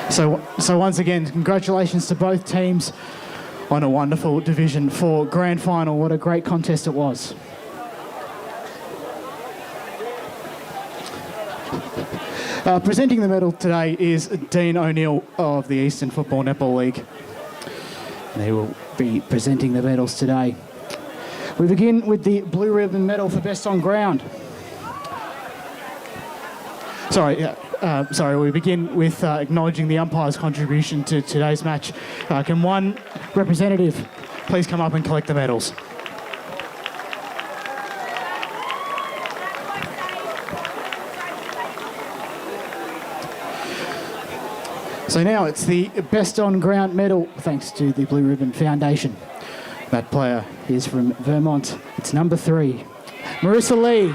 So once again, congratulations to both teams on a wonderful Division 4 Grand Final. What a great contest it was. Presenting the medal today is Dean O'Neill of the Eastern Football Netball League. They will be presenting the medals today. We begin with the Blue Ribbon Medal for Best on Ground. We begin with acknowledging the umpire's contribution to today's match. Can one representative please come up and collect the medals? So now it's the Best on Ground medal, thanks to the Blue Ribbon Foundation. That player is from Vermont. It's number 3, Marissa Lee.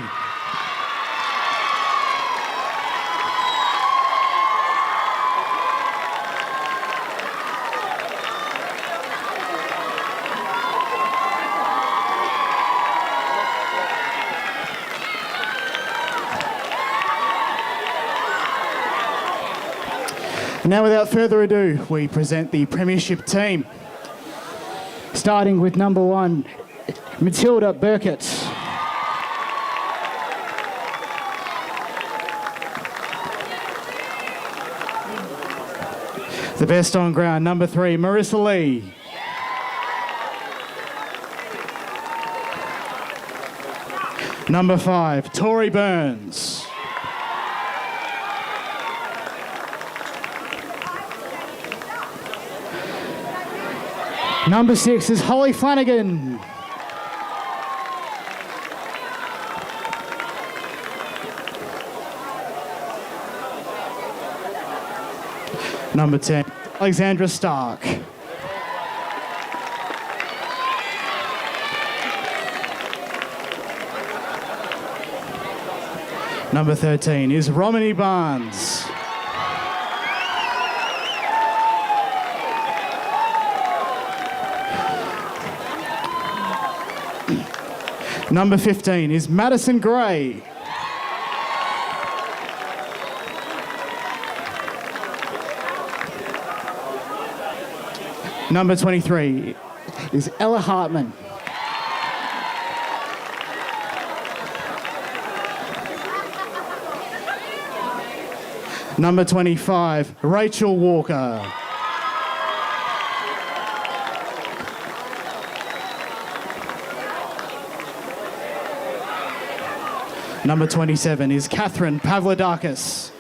Now, without further ado, we present the Premiership team. Starting with number 1, Matilda Burkett. The Best on Ground, number 3, Marissa Lee. Number 5, Tori Burns. Number 6 is Holly Flanagan. Number 10, Alexandra Stark. Number 13 is Romany Barnes. Number 15 is Madison Gray. Number 23 is Ella Hartman. Number 25, Rachel Walker. Number 27 is Catherine Pavlidakis.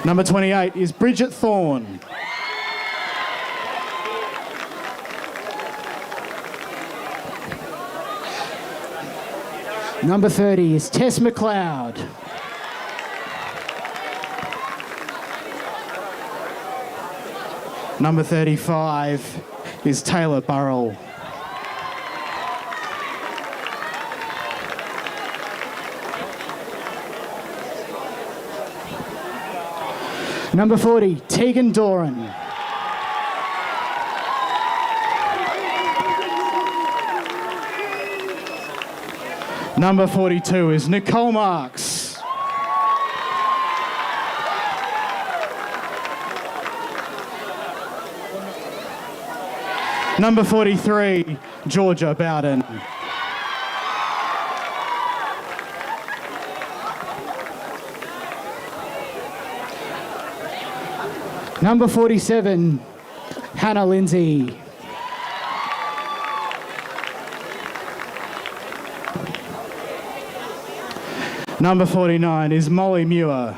Number 28 is Bridget Thorne. Number 30 is Tess McLeod. Number 35 is Taylor Burrell. Number 40, Tegan Doran. Number 42 is Nicole Marks. Number 43, Georgia Bowden. Number 47, Hannah Lindsay. Number 49 is Molly Muir.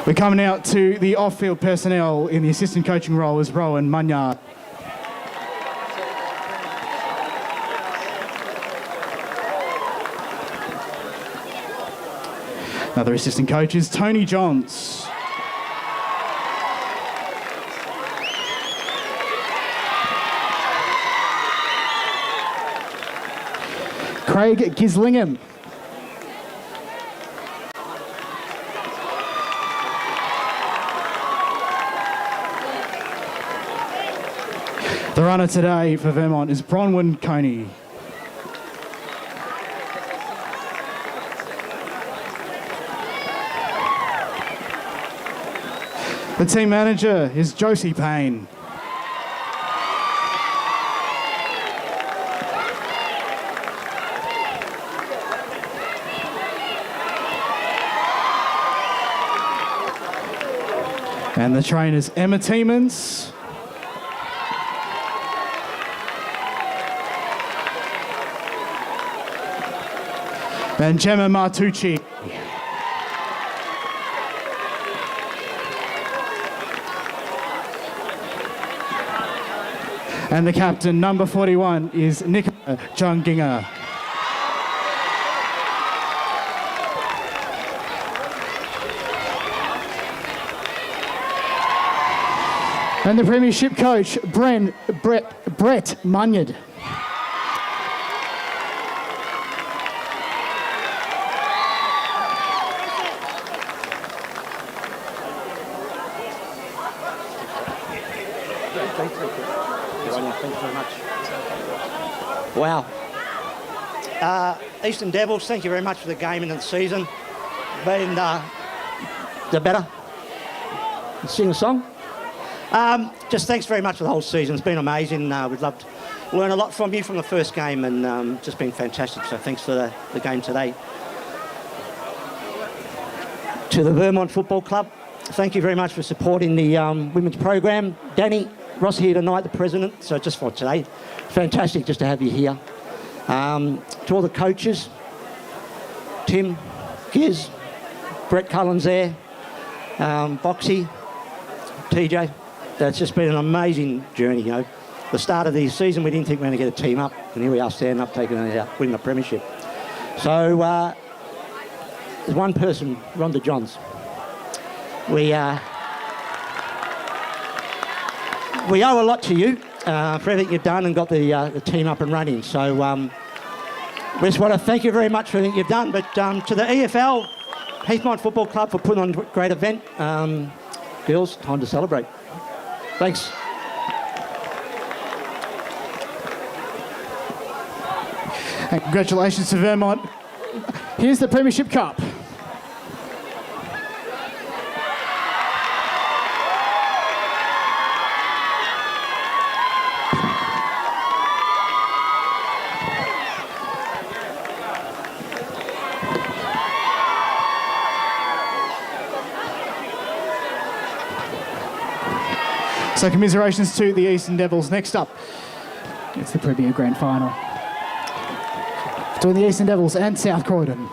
We're coming out to the off-field personnel in the assistant coaching role as Rowan Munyard. Another assistant coach is Tony Johns. Craig Gislingham. The runner today for Vermont is Bronwyn Coney. The team manager is Josie Payne. And the trainers Emma Tiemans, and Gemma Martucci. And the captain, number 41, is Nicola Junginger. And the premiership coach, Brett Munyard. Thanks very much. Wow. Eastern Devils, thank you very much for the game and the season. Been, is that better? Sing a song? Just thanks very much for the whole season. It's been amazing. We'd love to learn a lot from you from the first game, and just been fantastic. So thanks for the game today. To the Vermont Football Club, thank you very much for supporting the women's program. Danny Ross here tonight, the president. So just for today, fantastic just to have you here. To all the coaches, Tim, Giz, Brett Cullen's there, Boxy, TJ. That's just been an amazing journey, you know. The start of the season, we didn't think we were going to get a team up, and here we are standing up, taking it out, winning the premiership. So there's one person, Rhonda Johns. We owe a lot to you for everything you've done and got the team up and running. So we just want to thank you very much for everything you've done. But to the EFL, Heathmont Football Club for putting on a great event. Girls, time to celebrate. Thanks. And congratulations to Vermont. Here's the Premiership Cup. So commiserations to the Eastern Devils. Next up, it's the Premier Grand Final between the Eastern Devils and South Croydon.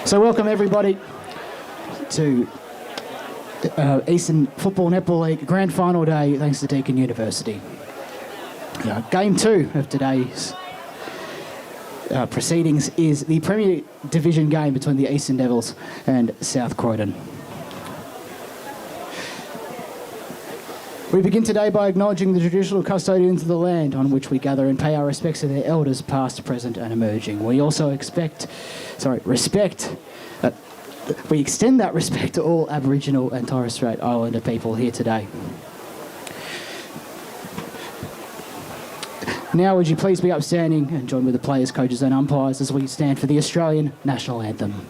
So welcome everybody to Eastern Football Netball League Grand Final Day, thanks to Deakin University. Game 2 of today's proceedings is the Premier Division game between the Eastern Devils and South Croydon. We begin today by acknowledging the traditional custodians of the land on which we gather and pay our respects to their elders, past, present and emerging. We also we extend that respect to all Aboriginal and Torres Strait Islander people here today. Now would you please be upstanding and join with the players, coaches and umpires as we stand for the Australian National Anthem.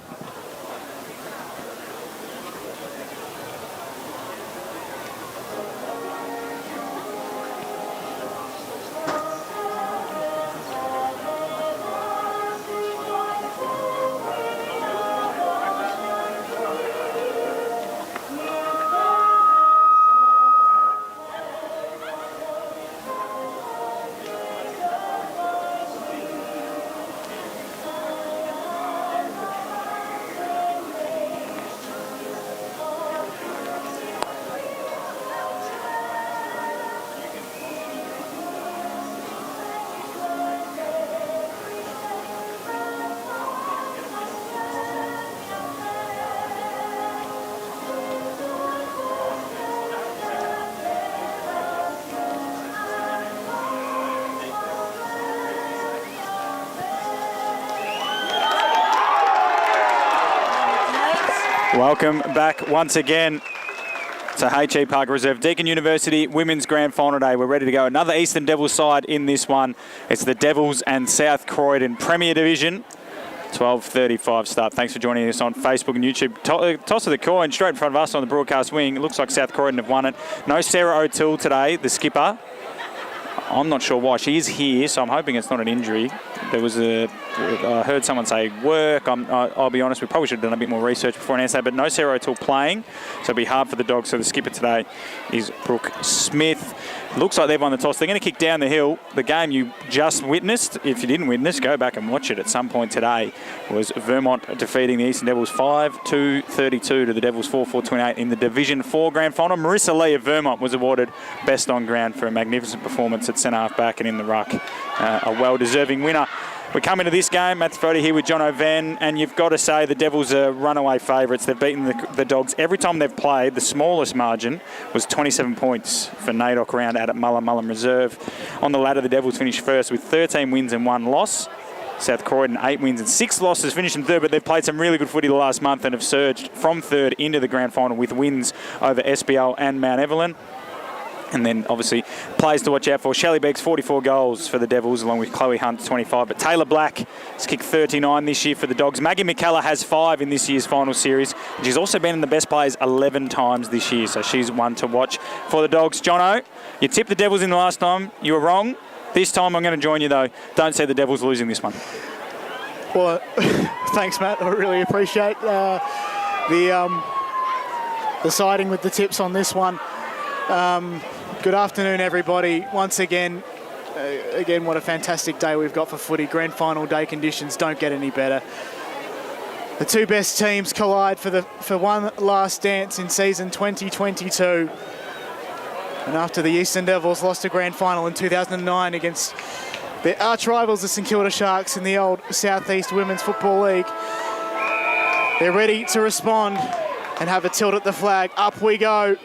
Welcome back once again to H.E Parker Reserve, Deakin University Women's Grand Final Day. We're ready to go. Another Eastern Devils side in this one. It's the Devils and South Croydon Premier Division. 12:35 start. Thanks for joining us on Facebook and YouTube. Toss of the coin straight in front of us on the broadcast wing. It looks like South Croydon have won it. No Sarah O'Toole today, the skipper. I'm not sure why. She is here, so I'm hoping it's not an injury. There was I heard someone say work. I'll be honest, we probably should have done a bit more research before I answer that, but no Sarah O'Toole playing, so it'll be hard for the Dogs. So the skipper today is Brooke Smith. Looks like they've won the toss. They're going to kick down the hill. The game you just witnessed, if you didn't witness, go back and watch it at some point today, was Vermont defeating the Eastern Devils 5-2-32 to the Devils 4-4-28 in the Division 4 Grand Final. Marissa Lee of Vermont was awarded Best on Ground for a magnificent performance at centre half back and in the ruck. A well-deserving winner. We come into this game, Matt Foddy here with John O'Van, and you've got to say the Devils are runaway favourites. They've beaten the Dogs every time they've played. The smallest margin was 27 points for NAIDOC round out at Mullen Reserve. On the ladder, the Devils finished first with 13 wins and 1 loss. South Croydon 8 wins and 6 losses, finishing third, but they've played some really good footy the last month and have surged from third into the grand final with wins over SBL and Mount Evelyn. And then, obviously, players to watch out for. Shelley Beggs, 44 goals for the Devils, along with Chloe Hunt, 25. But Taylor Black has kicked 39 this year for the Dogs. Maggie McKellar has 5 in this year's final series. And she's also been in the best players 11 times this year, so she's one to watch for the Dogs. Jono, you tipped the Devils in the last time. You were wrong. This time I'm going to join you, though. Don't see the Devils losing this one. Well, thanks, Matt. I really appreciate the siding with the tips on this one. Good afternoon, everybody. Once again, what a fantastic day we've got for footy. Grand final day conditions don't get any better. The two best teams collide for one last dance in season 2022. And after the Eastern Devils lost a grand final in 2009 against their arch rivals, the St Kilda Sharks, in the old Southeast Women's Football League, they're ready to respond and have a tilt at the flag. Up we go.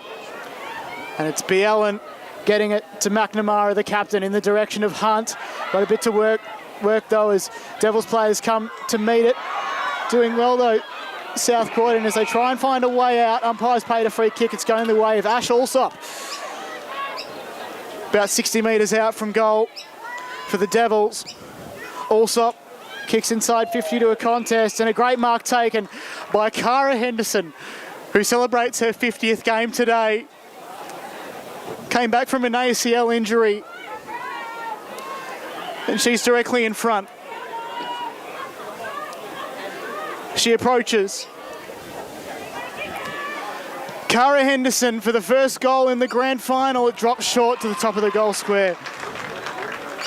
And it's Bielen getting it to McNamara, the captain, in the direction of Hunt. Got a bit to work though, as Devils players come to meet it. Doing well though, South Croydon, as they try and find a way out. Umpires paid a free kick. It's going the way of Ash Alsop. About 60 metres out from goal for the Devils. Alsop kicks inside 50 to a contest, and a great mark taken by Cara Henderson, who celebrates her 50th game today. Came back from an ACL injury, and she's directly in front. She approaches. Cara Henderson for the first goal in the grand final. It drops short to the top of the goal square.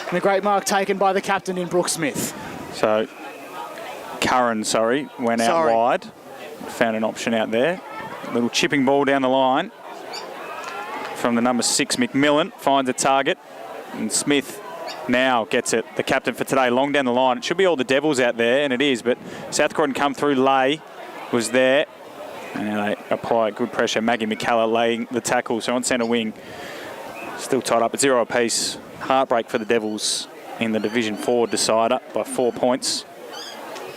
And a great mark taken by the captain in Brooke Smith. So Curran, went out wide. Found an option out there. Little chipping ball down the line from the number 6, McMillan. Finds a target. And Smith now gets it. The captain for today, long down the line. It should be all the Devils out there, and it is. But South Croydon come through. Lay was there. And now they apply good pressure. Maggie McCullough laying the tackle. So on centre wing, still tied up at 0 apiece. Heartbreak for the Devils in the Division 4 decider by 4 points.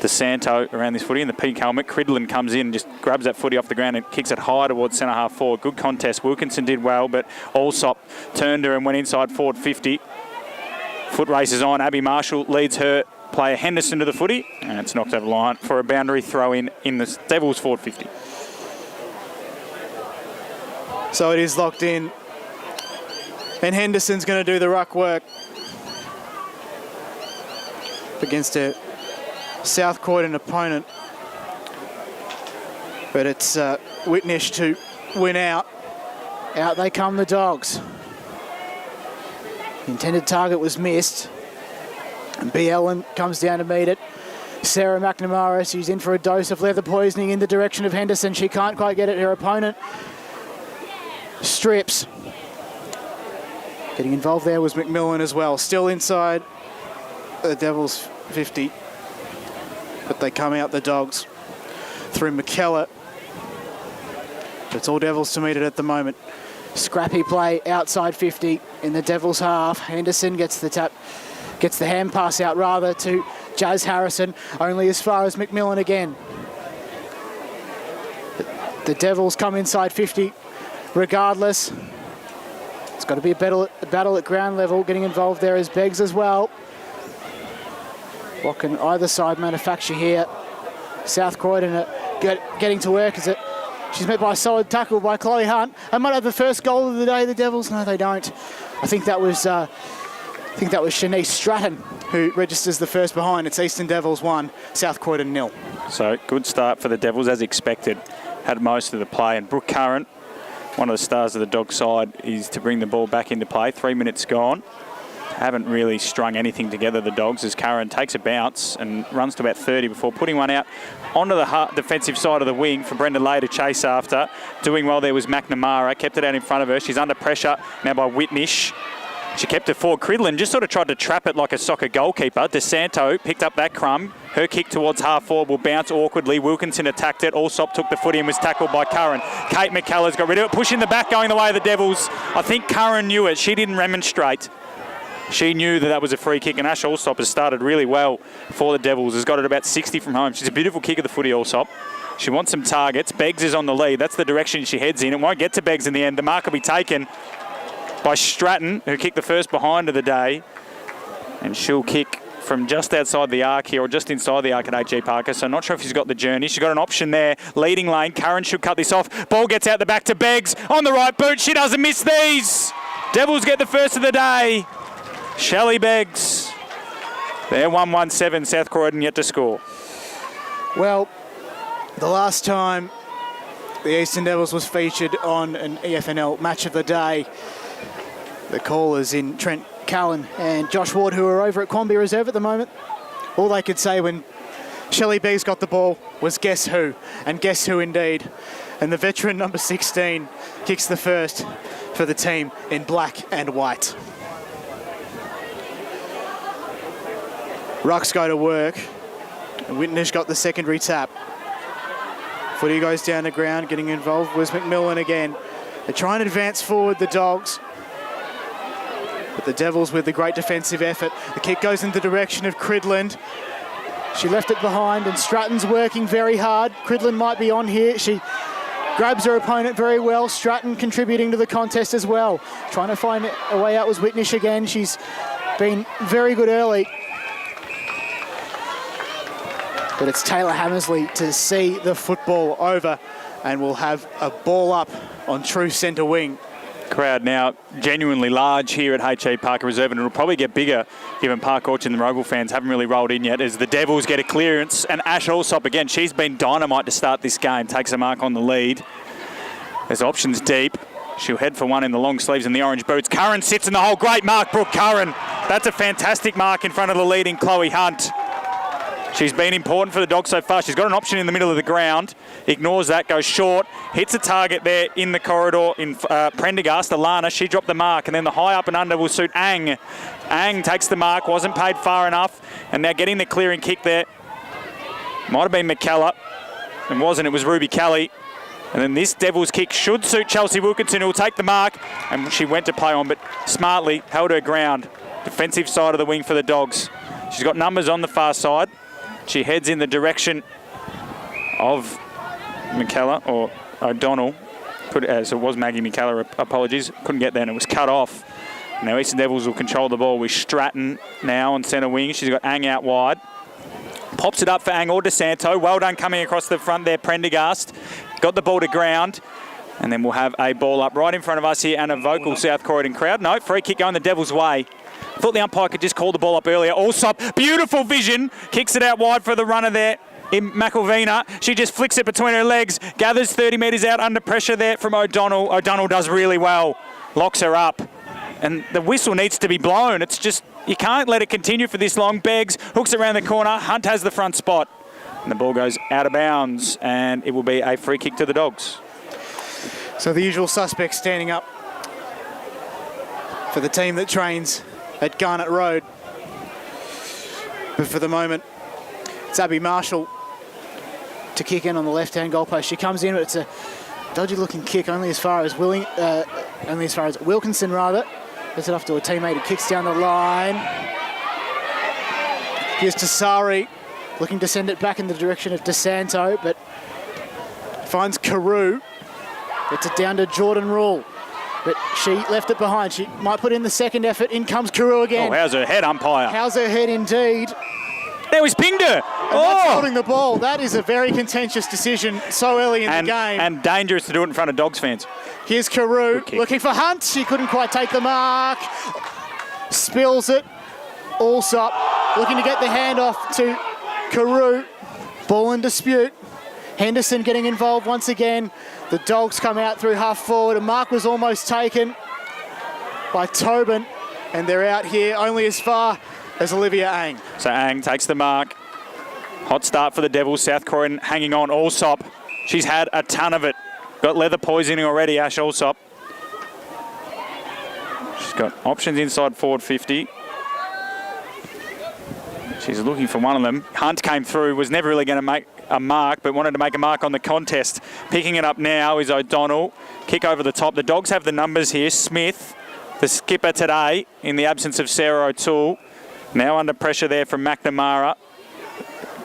DeSanto around this footy in the pink helmet. Cridlin comes in and just grabs that footy off the ground and kicks it high towards centre half forward. Good contest. Wilkinson did well, but Allsop turned her and went inside forward 50. Foot race is on. Abby Marshall leads her player Henderson to the footy, and it's knocked over the line for a boundary throw in the Devils forward 50. So it is locked in. And Henderson's going to do the ruck work against a South Croydon opponent. But it's Whitnish to win out. Out they come the Dogs. The intended target was missed. And B. Ellen comes down to meet it. Sarah McNamara, she's in for a dose of leather poisoning in the direction of Henderson. She can't quite get it. Her opponent strips. Getting involved there was McMillan as well. Still inside the Devils 50. But they come out the Dogs through McKellar. It's all Devils to meet it at the moment. Scrappy play outside 50 in the Devils half. Henderson gets the tap, gets the hand pass out rather to Jazz Harrison, only as far as McMillan again. The Devils come inside 50 regardless. It's got to be a battle at ground level. Getting involved there is Beggs as well. What can either side manufacture here? South Croydon are getting to work as she's met by a solid tackle by Chloe Hunt. They might have the first goal of the day, the Devils. No, they don't. I think that was Shanice Stratton who registers the first behind. It's Eastern Devils 1, South Croydon 0. So good start for the Devils as expected. Had most of the play, and Brooke Curran, one of the stars of the Dog side, is to bring the ball back into play. 3 minutes gone. Haven't really strung anything together, the Dogs, as Curran takes a bounce and runs to about 30 before putting one out onto the defensive side of the wing for Brenda Lay to chase after. Doing well there was McNamara, kept it out in front of her. She's under pressure now by Whitnish. She kept it forward. Cridlin just sort of tried to trap it like a soccer goalkeeper. DeSanto picked up that crumb. Her kick towards half forward will bounce awkwardly. Wilkinson attacked it. Allsop took the footy and was tackled by Curran. Kate McCullough's got rid of it. Pushing the back, going the way of the Devils. I think Curran knew it. She didn't remonstrate. She knew that was a free kick, and Ash Allsop has started really well for the Devils. Has got it about 60 from home. She's a beautiful kick of the footy, Allsop. She wants some targets. Beggs is on the lead. That's the direction she heads in. It won't get to Beggs in the end. The mark will be taken by Stratton, who kicked the first behind of the day. And she'll kick from just outside the arc here, or just inside the arc at H.E Parker. So not sure if she's got the journey. She's got an option there. Leading lane. Curran should cut this off. Ball gets out the back to Beggs. On the right boot. She doesn't miss these. Devils get the first of the day. Shelley Beggs. They're 1-1-7. South Croydon yet to score. Well, the last time the Eastern Devils was featured on an EFNL match of the day, the callers in Trent Callan and Josh Ward, who are over at Quamby Reserve at the moment, all they could say when Shelley Beggs got the ball was guess who, and guess who indeed. And the veteran number 16 kicks the first for the team in black and white. Rucks go to work. Whitnish got the secondary tap. Footy goes down the ground. Getting involved was McMillan again. They try and advance forward, the Dogs. But the Devils with the great defensive effort. The kick goes in the direction of Cridland. She left it behind, and Stratton's working very hard. Cridland might be on here. She grabs her opponent very well. Stratton contributing to the contest as well. Trying to find a way out was Whitnish again. She's been very good early. But it's Taylor Hammersley to see the football over, and we'll have a ball up on true centre wing. Crowd now genuinely large here at H.E Parker Reserve, and it'll probably get bigger given Park Orchard and the Rowville fans haven't really rolled in yet as the Devils get a clearance. And Ash Allsop again, she's been dynamite to start this game, takes a mark on the lead. There's options deep. She'll head for one in the long sleeves and the orange boots. Curran sits in the hole. Great mark, Brooke Curran. That's a fantastic mark in front of the leading Chloe Hunt. She's been important for the Dogs so far. She's got an option in the middle of the ground. Ignores that, goes short, hits a target there in the corridor in Prendergast. Alana, she dropped the mark, and then the high up and under will suit Ang. Ang takes the mark, wasn't paid far enough, and now getting the clearing kick there. Might have been McKellar. It wasn't, it was Ruby Kelly. And then this Devil's kick should suit Chelsea Wilkinson, who will take the mark, and she went to play on, but smartly held her ground. Defensive side of the wing for the Dogs. She's got numbers on the far side. She heads in the direction of McKellar, or O'Donnell. So it was Maggie McKellar, apologies. Couldn't get there, and it was cut off. Now Eastern Devils will control the ball with Stratton now on centre wing. She's got Ang out wide. Pops it up for Ang or DeSanto. Well done coming across the front there, Prendergast. Got the ball to ground. And then we'll have a ball up right in front of us here and a vocal South Croydon crowd. No, free kick going the Devil's way. Thought the umpire could just call the ball up earlier. Allsop, beautiful vision. Kicks it out wide for the runner there in McElvina. She just flicks it between her legs. Gathers 30 metres out under pressure there from O'Donnell. O'Donnell does really well. Locks her up. And the whistle needs to be blown. It's just, you can't let it continue for this long. Beggs hooks it around the corner. Hunt has the front spot. And the ball goes out of bounds. And it will be a free kick to the Dogs. So the usual suspects standing up for the team that trains at Garnet Road. But for the moment, it's Abby Marshall to kick in on the left-hand goalpost. She comes in, but it's a dodgy-looking kick, only as far as Wilkinson rather. Gets it off to a teammate who kicks down the line. Here's Tassari, looking to send it back in the direction of DeSanto, but finds Carew. Gets it down to Jordan Rule. But she left it behind. She might put in the second effort. In comes Carew again. Oh, how's her head, umpire? How's her head indeed. There was pinged her. That's holding the ball. That is a very contentious decision so early in the game. And dangerous to do it in front of Dogs fans. Here's Carew looking for Hunt. She couldn't quite take the mark. Spills it. Allsop looking to get the handoff to Carew. Ball in dispute. Henderson getting involved once again. The Dogs come out through half forward. A mark was almost taken by Tobin, and they're out here only as far as Olivia Ang. So Ang takes the mark. Hot start for the Devils. South Croydon hanging on. Allsop, she's had a ton of it. Got leather poisoning already, Ash Allsop. She's got options inside forward 50. She's looking for one of them. Hunt came through, was never really going to make a mark, but wanted to make a mark on the contest. Picking it up now is O'Donnell. Kick over the top. The Dogs have the numbers here. Smith, the skipper today, in the absence of Sarah O'Toole. Now under pressure there from McNamara.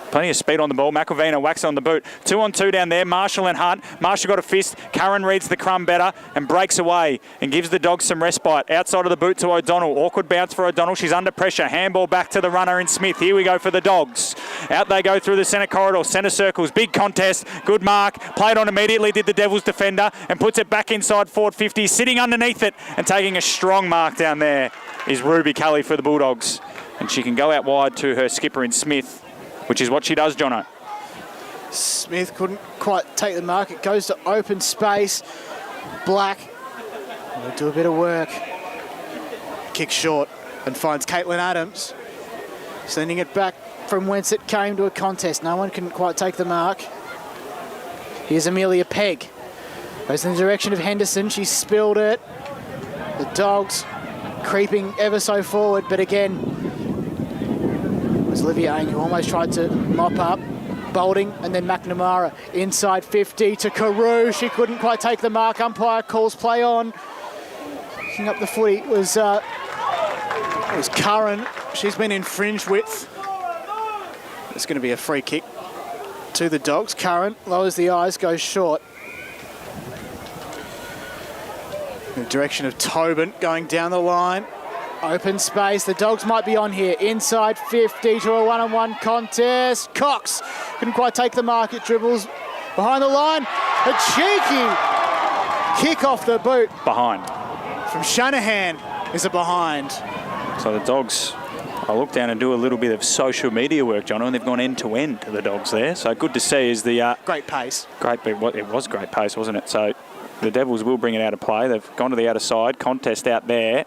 Plenty of speed on the ball. McElvina whacks on the boot. 2-on-2 down there. Marshall and Hunt. Marshall got a fist. Curran reads the crumb better and breaks away and gives the Dogs some respite. Outside of the boot to O'Donnell. Awkward bounce for O'Donnell. She's under pressure. Handball back to the runner in Smith. Here we go for the Dogs. Out they go through the centre corridor. Centre circles. Big contest. Good mark. Played on immediately, did the Devils defender, and puts it back inside forward 50. Sitting underneath it and taking a strong mark down there is Ruby Kelly for the Bulldogs. And she can go out wide to her skipper in Smith, which is what she does, Jono. Smith couldn't quite take the mark. It goes to open space. Black will do a bit of work. Kick short and finds Caitlin Adams. Sending it back from whence it came to a contest. No one can quite take the mark. Here's Amelia Pegg. Goes in the direction of Henderson. She spilled it. The Dogs creeping ever so forward, but again, Olivia Ang, who almost tried to mop up. Bolding, and then McNamara inside 50 to Carew. She couldn't quite take the mark. Umpire calls play on. Picking up the footy was Curran. She's been infringed with. It's going to be a free kick to the Dogs. Curran lowers the eyes, goes short. In the direction of Tobin, going down the line. Open space, the Dogs might be on here. Inside 50 to a one-on-one contest. Cox couldn't quite take the mark. It dribbles behind the line. A cheeky kick off the boot. Behind. From Shanahan is a behind. So the Dogs, I look down and do a little bit of social media work, Jono, and they've gone end to end to the Dogs there. So good to see is the... great pace. It was great pace, wasn't it? So the Devils will bring it out of play. They've gone to the outer side. Contest out there.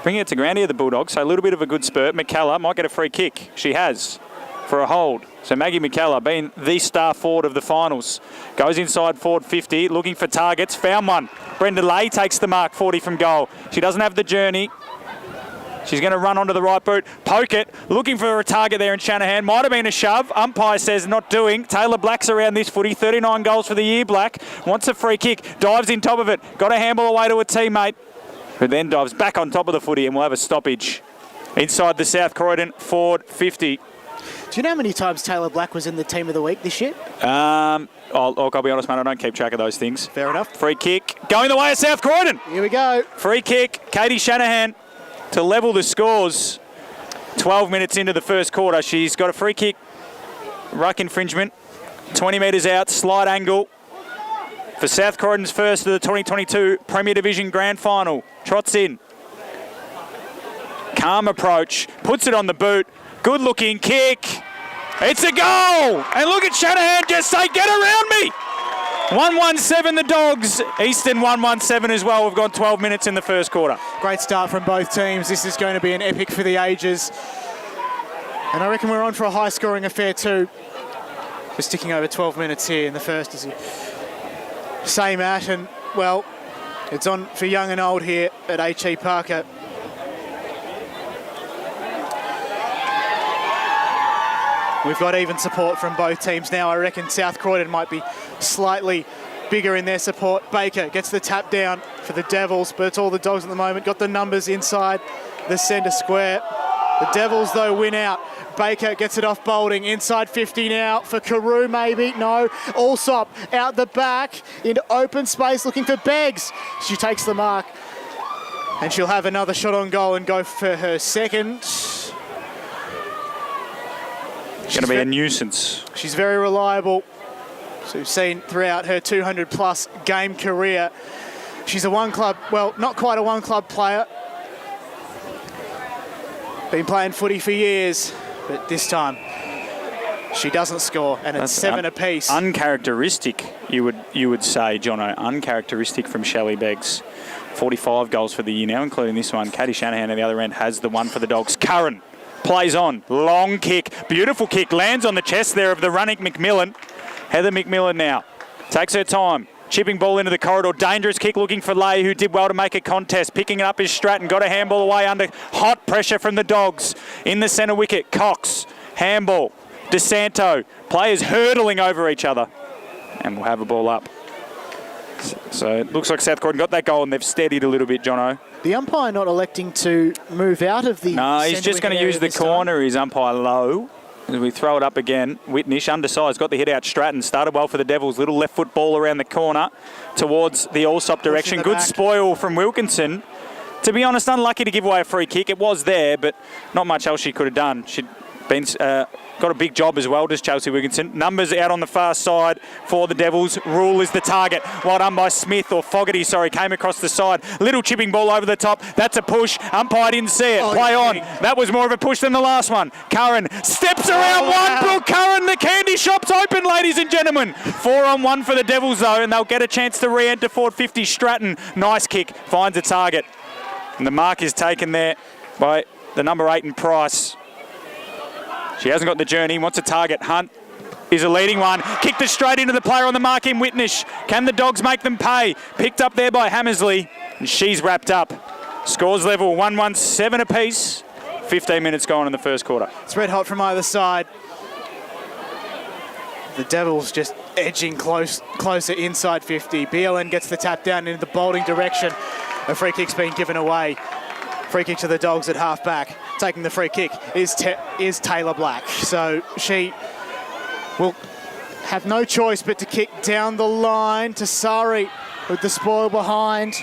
Bringing it to ground here, the Bulldogs. So a little bit of a good spurt. McKellar might get a free kick. She has. For a hold. So Maggie McKellar, being the star forward of the finals, goes inside forward 50, looking for targets. Found one. Brenda Lay takes the mark, 40 from goal. She doesn't have the journey. She's going to run onto the right boot. Poke it. Looking for a target there in Shanahan. Might have been a shove. Umpire says not doing. Taylor Black's around this footy. 39 goals for the year, Black. Wants a free kick. Dives in top of it. Got a handball away to a teammate, who then dives back on top of the footy, and we'll have a stoppage inside the South Croydon forward 50. Do you know how many times Taylor Black was in the team of the week this year? I'll be honest, mate, I don't keep track of those things. Fair enough. Free kick. Going the way of South Croydon. Here we go. Free kick. Katie Shanahan to level the scores. 12 minutes into the first quarter. She's got a free kick. Ruck infringement. 20 metres out. Slight angle. For South Croydon's first of the 2022 Premier Division Grand Final. Trots in. Calm approach. Puts it on the boot. Good looking kick. It's a goal. And look at Shanahan just say, get around me. 1-1-7 the Dogs. Easton 1-1-7 as well. We've gone 12 minutes in the first quarter. Great start from both teams. This is going to be an epic for the ages. And I reckon we're on for a high-scoring affair too. We're sticking over 12 minutes here in the first. Same at, and, well, it's on for young and old here at H.E Parker. We've got even support from both teams now. I reckon South Croydon might be slightly bigger in their support. Baker gets the tap down for the Devils, but it's all the Dogs at the moment. Got the numbers inside the centre square. The Devils, though, win out. Baker gets it off Boulding. Inside 50 now for Carew, maybe. No. Allsop out the back into open space looking for Beggs. She takes the mark. And she'll have another shot on goal and go for her second. It's going to be a nuisance. She's very reliable. So we've seen throughout her 200-plus game career. She's a one-club, well, not quite a one-club player. Been playing footy for years, but this time she doesn't score, and it's 7 apiece. Uncharacteristic, you would say, Jono. Uncharacteristic from Shelley Beggs. 45 goals for the year now, including this one. Katie Shanahan at the other end has the one for the Dogs. Curran plays on. Long kick. Beautiful kick. Lands on the chest there of the running McMillan. Heather McMillan now takes her time. Chipping ball into the corridor. Dangerous kick looking for Lay, who did well to make a contest. Picking it up is Stratton. Got a handball away under hot pressure from the Dogs. In the centre wicket, Cox. Handball. DeSanto. Players hurdling over each other. And we'll have a ball up. So it looks like South Croydon got that goal and they've steadied a little bit, Jono. The umpire not electing to move out of the... No, he's just going to use the corner. His umpire low. As we throw it up again, Whitnish, undersized, got the hit out. Stratton started well for the Devils. Little left foot ball around the corner towards the Allsop direction. Good spoil from Wilkinson. To be honest, unlucky to give away a free kick. It was there, but not much else she could have done. She'd been got a big job as well, does Chelsea Wilkinson. Numbers out on the far side for the Devils. Rule is the target. Well done by Smith, or Fogarty, sorry, came across the side. Little chipping ball over the top. That's a push. Umpire didn't see it. Play on. That was more of a push than the last one. Curran steps around one. Brooke Curran, the candy shop's open, ladies and gentlemen. 4-on-1 for the Devils, though, and they'll get a chance to re-enter forward 50. Stratton, nice kick, finds a target. And the mark is taken there by the number 8 in Price. She hasn't got the journey, wants a target. Hunt is a leading one. Kicked it straight into the player on the mark in Whitnish. Can the Dogs make them pay? Picked up there by Hammersley, and she's wrapped up. Scores level, 1-1-7 apiece. 15 minutes gone in the first quarter. It's red hot from either side. The Devils just edging closer inside 50. BLN gets the tap down into the Boulding direction. A free kick's been given away. Free kick to the Dogs at half back. Taking the free kick is Taylor Black. So she will have no choice but to kick down the line to Sari with the spoil behind.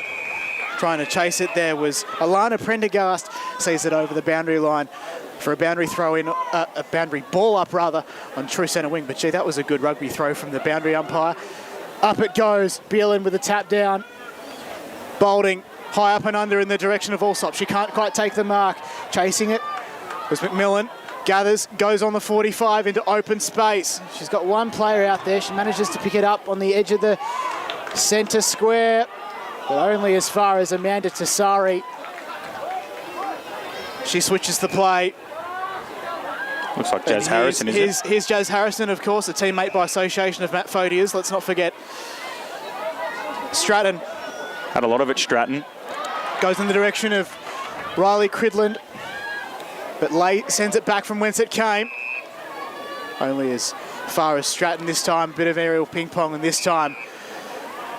Trying to chase it there was Alana Prendergast. Sees it over the boundary line for a boundary throw in, a boundary ball up rather, on true centre wing. But gee, that was a good rugby throw from the boundary umpire. Up it goes. Beerlin with a tap down. Boulding high up and under in the direction of Allsop. She can't quite take the mark. Chasing it was McMillan. Gathers, goes on the 45 into open space. She's got one player out there. She manages to pick it up on the edge of the centre square, but only as far as Amanda Tassari. She switches the play. Looks like Jazz Harrison, isn't it? Here's Jazz Harrison, of course, a teammate by association of Matt Fodia's. Let's not forget Stratton. Had a lot of it, Stratton. Goes in the direction of Riley Cridland, but sends it back from whence it came. Only as far as Stratton this time. Bit of aerial ping pong, and this time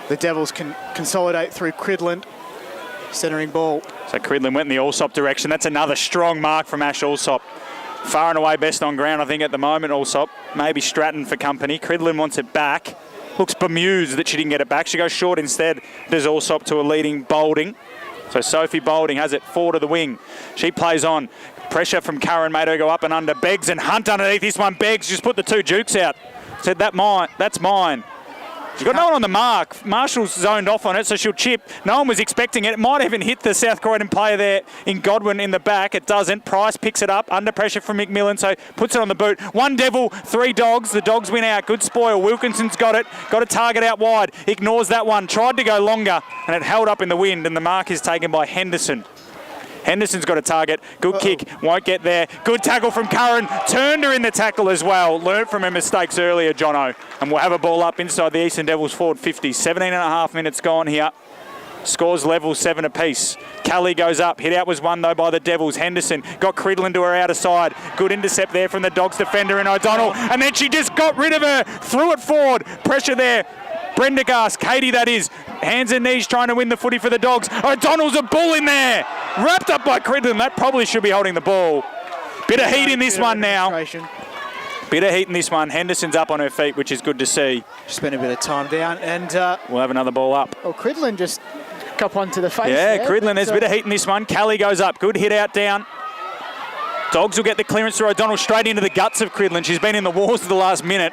the Devils can consolidate through Cridland. Centering ball. So Cridland went in the Allsop direction. That's another strong mark from Ash Allsop. Far and away best on ground, I think, at the moment, Allsop. Maybe Stratton for company. Cridland wants it back. Looks bemused that she didn't get it back. She goes short instead. Does Allsop to a leading Boulding. So Sophie Boulding has it forward of the wing. She plays on. Pressure from Curran made her go up and under. Beggs and Hunt underneath this one. Beggs just put the two Jukes out. Said, that's mine. She's got no one on the mark. Marshall's zoned off on it, so she'll chip. No one was expecting it. It might even hit the South Croydon player there in Godwin in the back. It doesn't. Price picks it up under pressure from McMillan, so puts it on the boot. One Devil, three Dogs. The Dogs win out. Good spoil. Wilkinson's got it. Got a target out wide. Ignores that one. Tried to go longer, and it held up in the wind, and the mark is taken by Henderson. Henderson's got a target. Good kick. Won't get there. Good tackle from Curran. Turned her in the tackle as well. Learnt from her mistakes earlier, Jono. And we'll have a ball up inside the Eastern Devils forward 50. 17 and a half minutes gone here. Scores level 7 apiece. Kelly goes up. Hit out was won, though, by the Devils. Henderson got Cridland to her outer side. Good intercept there from the Dogs defender in O'Donnell. And then she just got rid of her. Threw it forward. Pressure there. Prendergast, Katie that is, hands and knees trying to win the footy for the Dogs. O'Donnell's a bull in there, wrapped up by Cridland. That probably should be holding the ball. Bit of heat in this one now. Bit of heat in this one. Henderson's up on her feet, which is good to see. Spent a bit of time down, and we'll have another ball up. Well, Cridland just got one to the face. Yeah, there, Cridland, there's a bit of heat in this one. Kelly goes up, good hit out down. Dogs will get the clearance through O'Donnell straight into the guts of Cridland. She's been in the wars for the last minute.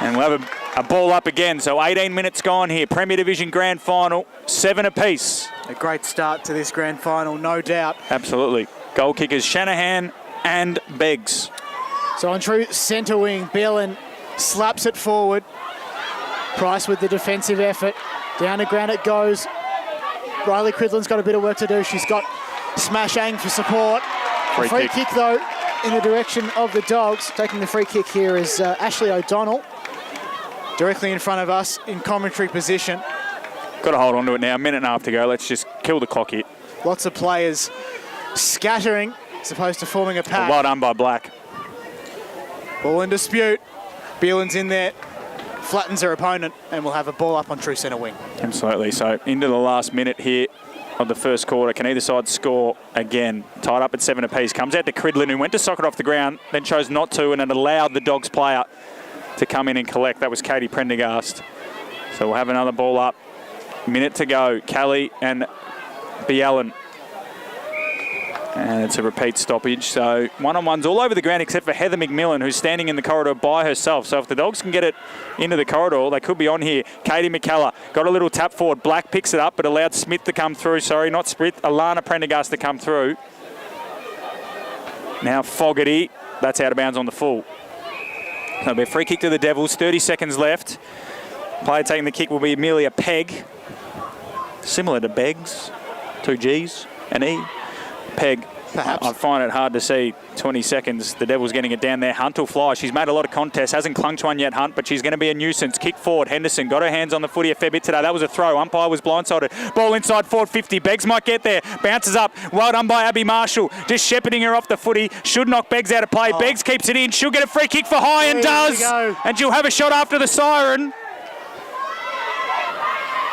And we'll have a ball up again, so 18 minutes gone here. Premier Division Grand Final, 7 apiece. A great start to this Grand Final, no doubt. Absolutely. Goal kickers Shanahan and Beggs. So on true centre wing, Bellin slaps it forward. Price with the defensive effort. Down to ground it goes. Riley Cridland's got a bit of work to do. She's got Smash Ang for support. Free kick though in the direction of the Dogs. Taking the free kick here is Ashley O'Donnell. Directly in front of us in commentary position. Got to hold on to it now. A minute and a half to go. Let's just kill the clock here. Lots of players scattering as opposed to forming a pack. Well done by Black. Ball in dispute. Beelan's in there. Flattens her opponent, and we'll have a ball up on true centre wing. Absolutely. So into the last minute here of the first quarter. Can either side score again? Tied up at 7 apiece. Comes out to Cridland, who went to sock it off the ground, then chose not to, and it allowed the Dogs player to come in and collect. That was Katie Prendergast. So we'll have another ball up. Minute to go. Kelly and Bielen. And it's a repeat stoppage. So one-on-ones all over the ground except for Heather McMillan, who's standing in the corridor by herself. So if the Dogs can get it into the corridor, they could be on here. Katie McCullough got a little tap forward. Black picks it up, but allowed Smith to come through. Sorry, not Smith. Alana Prendergast to come through. Now Fogarty. That's out of bounds on the full. There'll be a free kick to the Devils. 30 seconds left. Player taking the kick will be Amelia Pegg. Similar to Beggs. 2 G's, an E. Peg. Perhaps. I find it hard to see 20 seconds. The Devils getting it down there. Hunt will fly. She's made a lot of contests. Hasn't clung to one yet, Hunt, but she's going to be a nuisance. Kick forward. Henderson got her hands on the footy a fair bit today. That was a throw. Umpire was blindsided. Ball inside forward 50. Beggs might get there. Bounces up. Well done by Abby Marshall. Just shepherding her off the footy. Should knock Beggs out of play. Beggs keeps it in. She'll get a free kick for high and does. And she'll have a shot after the siren.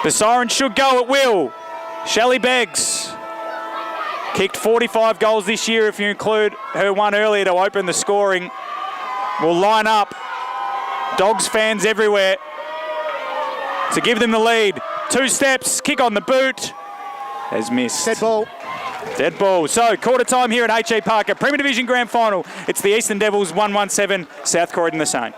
The siren should go at will. Shelley Beggs. Kicked 45 goals this year if you include her one earlier to open the scoring. Will line up. Dogs fans everywhere to give them the lead. 2 steps, kick on the boot. Has missed. Dead ball. Dead ball. So quarter time here at H.E Parker. Premier Division Grand Final. It's the Eastern Devils 117, South Croydon the same.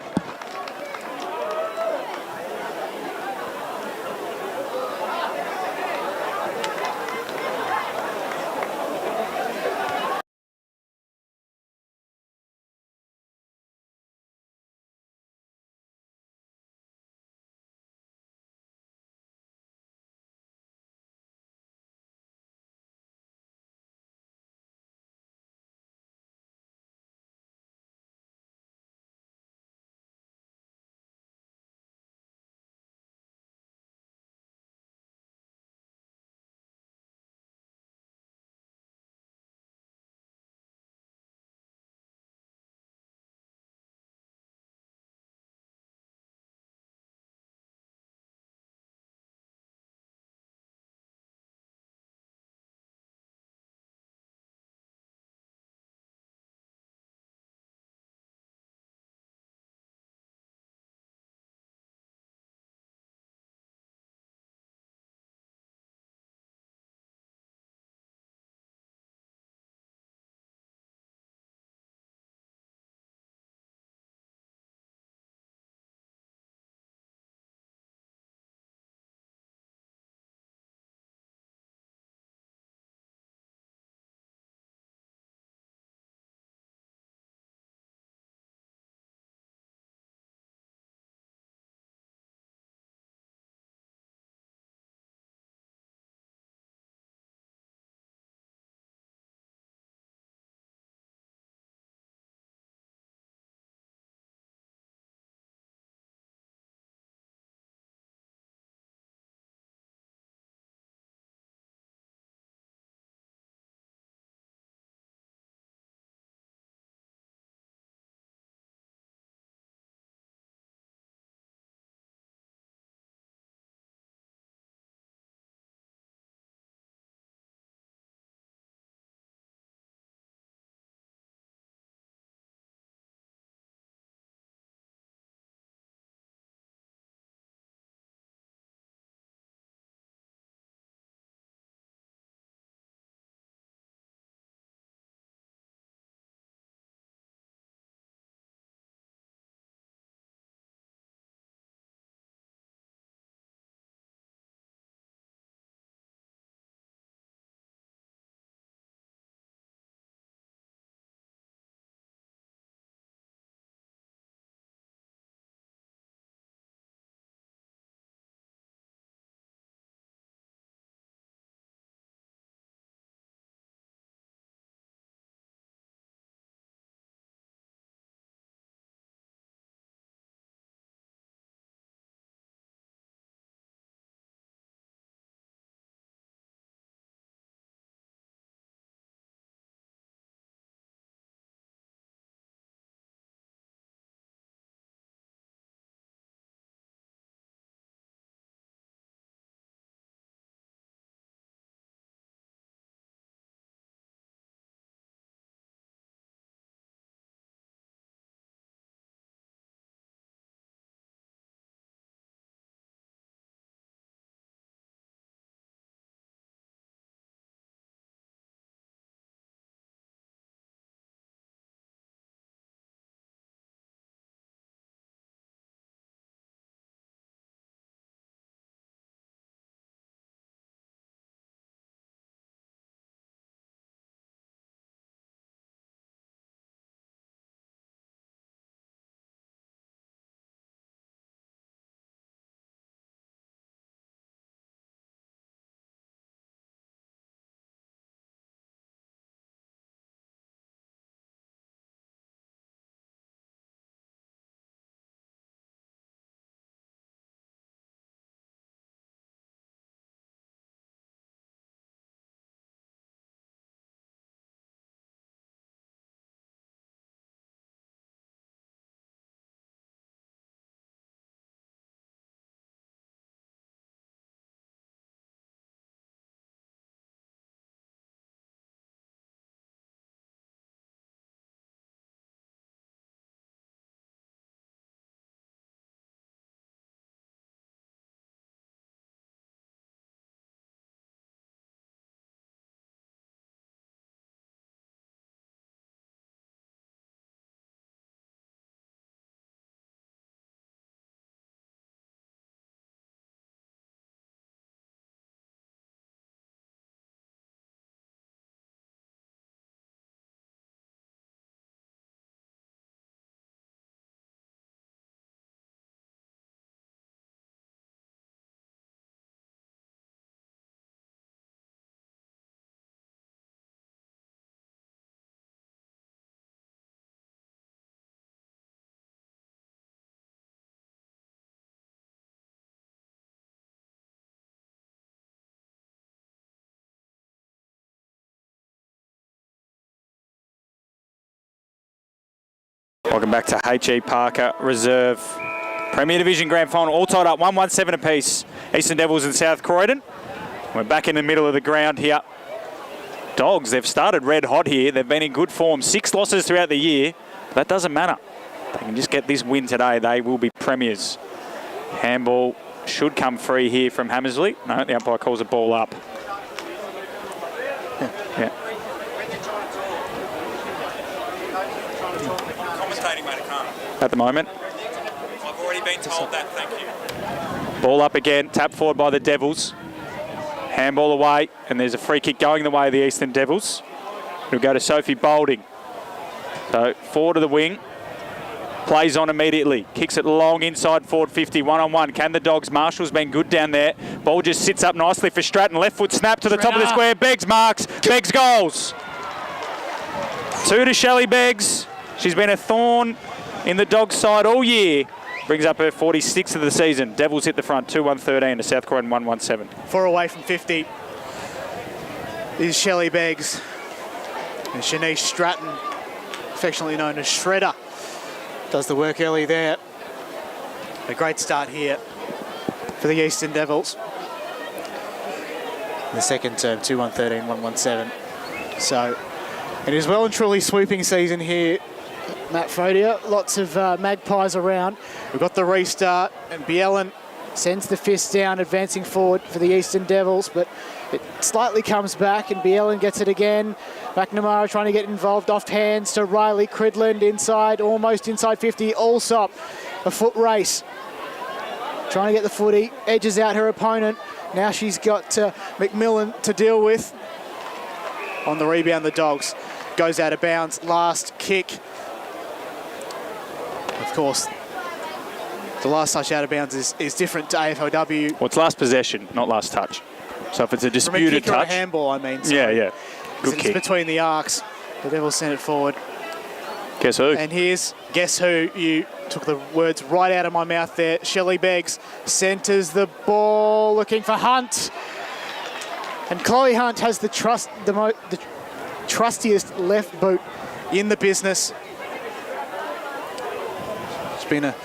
Welcome back to H.E Parker Reserve Premier Division Grand Final. All tied up 1-1-7 apiece. Eastern Devils and South Croydon. We're back in the middle of the ground here. Dogs, they've started red hot here. They've been in good form. 6 losses throughout the year. But that doesn't matter. They can just get this win today. They will be premiers. Handball should come free here from Hammersley. No, the umpire calls a ball up. Yeah. Commentating, mate, I can't. At the moment. I've already been told that, thank you. Ball up again, tap forward by the Devils. Handball away, and there's a free kick going the way of the Eastern Devils. It'll go to Sophie Boulding. So forward to the wing. Plays on immediately. Kicks it long inside forward 50. 1-on-1. Can the Dogs? Marshall's been good down there. Ball just sits up nicely for Stratton. Left foot snap to the top of the square. Beggs marks. Beggs goals. 2 to Shelley Beggs. She's been a thorn in the Dogs' side all year. Brings up her 46th of the season. Devils hit the front. 2-1-13 to South Croydon 1-1-7. 4 away from 50 is Shelley Beggs. And Shanice Stratton, affectionately known as Shredder, does the work early there. A great start here for the Eastern Devils. The second term, 2-1-13, 1-1-7. So it is well and truly sweeping season here, Matt Fodia. Lots of magpies around. We've got the restart, and Bielen sends the fist down, advancing forward for the Eastern Devils, but it slightly comes back, and Bielen gets it again. McNamara trying to get involved, off hands to Riley Cridland inside, almost inside 50. Allsop, a foot race. Trying to get the footy, edges out her opponent. Now she's got McMillan to deal with. On the rebound, the Dogs. Goes out of bounds, last kick. Of course, the last touch out of bounds is different to AFLW. Well, it's last possession, not last touch. So if it's a disputed from a kick touch. or a handball, I mean. So yeah. Good it's kick. Between the arcs. The Devils sent it forward. Guess who? And here's Guess Who. You took the words right out of my mouth there. Shelley Beggs centres the ball, looking for Hunt. And Chloe Hunt has the trustiest left boot in the business. She's been a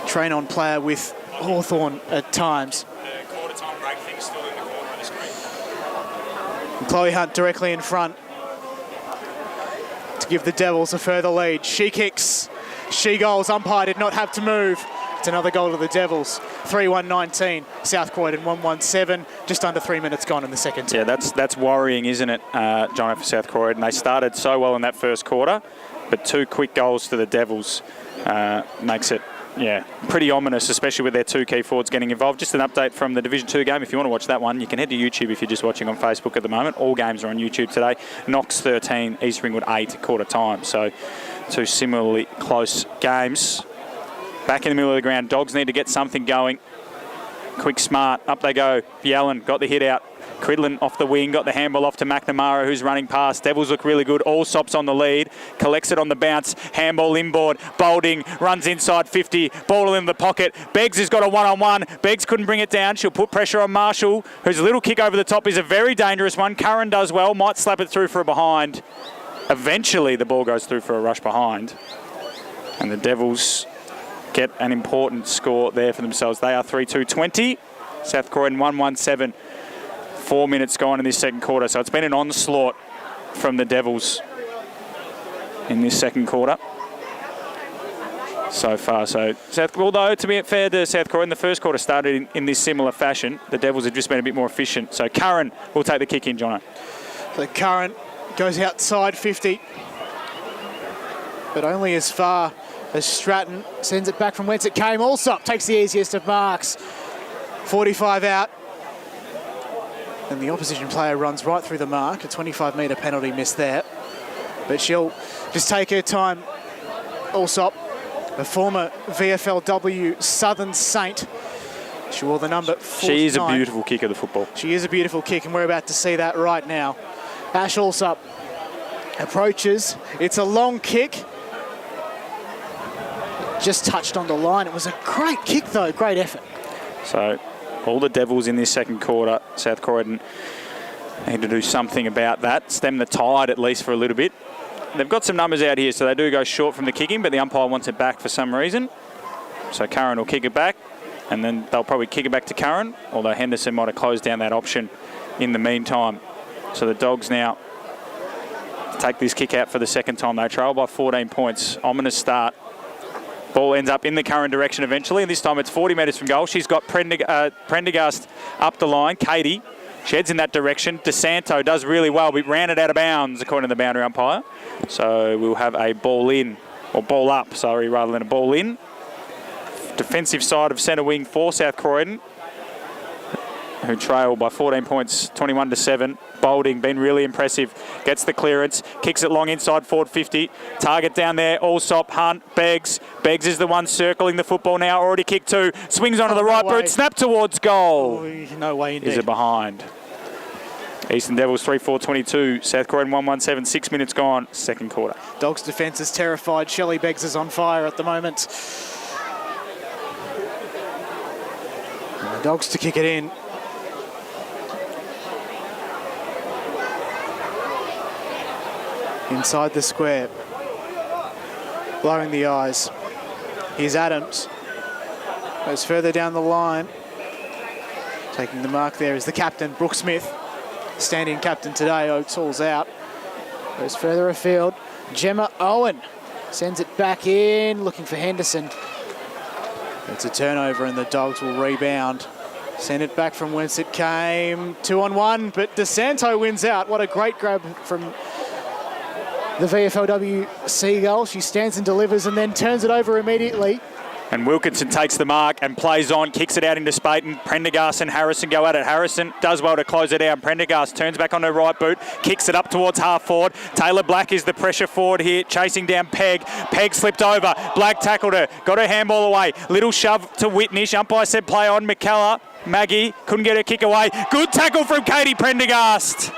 train-on player with Hawthorn at times. The quarter time break thing's still in the corner of the screen. And Chloe Hunt directly in front to give the Devils a further lead. She kicks, she goals. Umpire did not have to move. It's another goal to the Devils. 3-1-19. South Croydon 1-1-7. Just under 3 minutes gone in the second term. Yeah, that's worrying, isn't it, John, for South Croydon? They started so well in that first quarter, but 2 quick goals to the Devils makes it, pretty ominous, especially with their 2 key forwards getting involved. Just an update from the Division 2 game. If you want to watch that one, you can head to YouTube if you're just watching on Facebook at the moment. All games are on YouTube today. Knox 13, East Ringwood 8 at quarter time. So 2 similarly close games. Back in the middle of the ground, Dogs need to get something going. Quick, smart, up they go. Bielen got the hit out. Cridland off the wing, got the handball off to McNamara, who's running past. Devils look really good. Allsop's on the lead. Collects it on the bounce. Handball inboard. Boulding runs inside 50. Ball in the pocket. Beggs has got a one-on-one. Beggs couldn't bring it down. She'll put pressure on Marshall, whose little kick over the top is a very dangerous one. Curran does well. Might slap it through for a behind. Eventually, the ball goes through for a rush behind. And the Devils get an important score there for themselves. They are 3-2-20. South Croydon 1-1-7. 4 minutes gone in this second quarter. So it's been an onslaught from the Devils in this second quarter so far. So although, to be fair to South Croydon, the first quarter started in this similar fashion. The Devils have just been a bit more efficient. So Curran will take the kick in, Jono. So Curran goes outside 50, but only as far as Stratton sends it back from whence it came. Allsop takes the easiest of marks. 45 out. And the opposition player runs right through the mark. A 25-metre penalty missed there. But she'll just take her time. Allsop, a former VFLW Southern Saint. She wore the number 49. She is a beautiful kick of the football. She is a beautiful kick, and we're about to see that right now. Ash Allsop approaches. It's a long kick. Just touched on the line. It was a great kick, though. Great effort. So all the Devils in this second quarter, South Croydon need to do something about that. Stem the tide at least for a little bit. they've got some numbers out here, so they do go short from the kicking, but the umpire wants it back for some reason. So Curran will kick it back, and then they'll probably kick it back to Curran, although Henderson might have closed down that option in the meantime. So the Dogs now take this kick out for the second time. They trail by 14 points. Ominous start. Ball ends up in the Curran direction eventually, and this time it's 40 metres from goal. She's got Prendergast up the line. Katie, she heads in that direction. DeSanto does really well, but ran it out of bounds according to the boundary umpire. So we'll have a ball in, or ball up, sorry, rather than a ball in. Defensive side of centre wing for South Croydon, who trail by 14 points, 21-7. Bolding, been really impressive. Gets the clearance, kicks it long inside forward 50. Target down there, Allsop, Hunt, Beggs. Beggs is the one circling the football now, already kicked two. Swings onto the right boot, snap towards goal. No way indeed. Is it behind? Eastern Devils 3-4-22. South Croydon 1-1-7, 6 minutes gone, second quarter. Dogs' defence is terrified. Shelley Beggs is on fire at the moment. And the Dogs to kick it in. Inside the square, blowing the eyes. Here's Adams. Goes further down the line. Taking the mark there is the captain, Brooke Smith. Standing captain today, Oates Hall's out. Goes further afield. Gemma Owen sends it back in, looking for Henderson. It's a turnover and the Dogs will rebound. Send it back from whence it came. 2-on-1, but DeSanto wins out. What a great grab from the VFLW Seagull. She stands and delivers and then turns it over immediately. And Wilkinson takes the mark and plays on, kicks it out into Spayton. Prendergast and Harrison go at it. Harrison does well to close it down. Prendergast turns back on her right boot, kicks it up towards half forward. Taylor Black is the pressure forward here, chasing down Peg. Peg slipped over. Black tackled her, got her handball away. Little shove to Whitnish. Umpire said play on. McKellar, Maggie couldn't get her kick away. Good tackle from Katie Prendergast.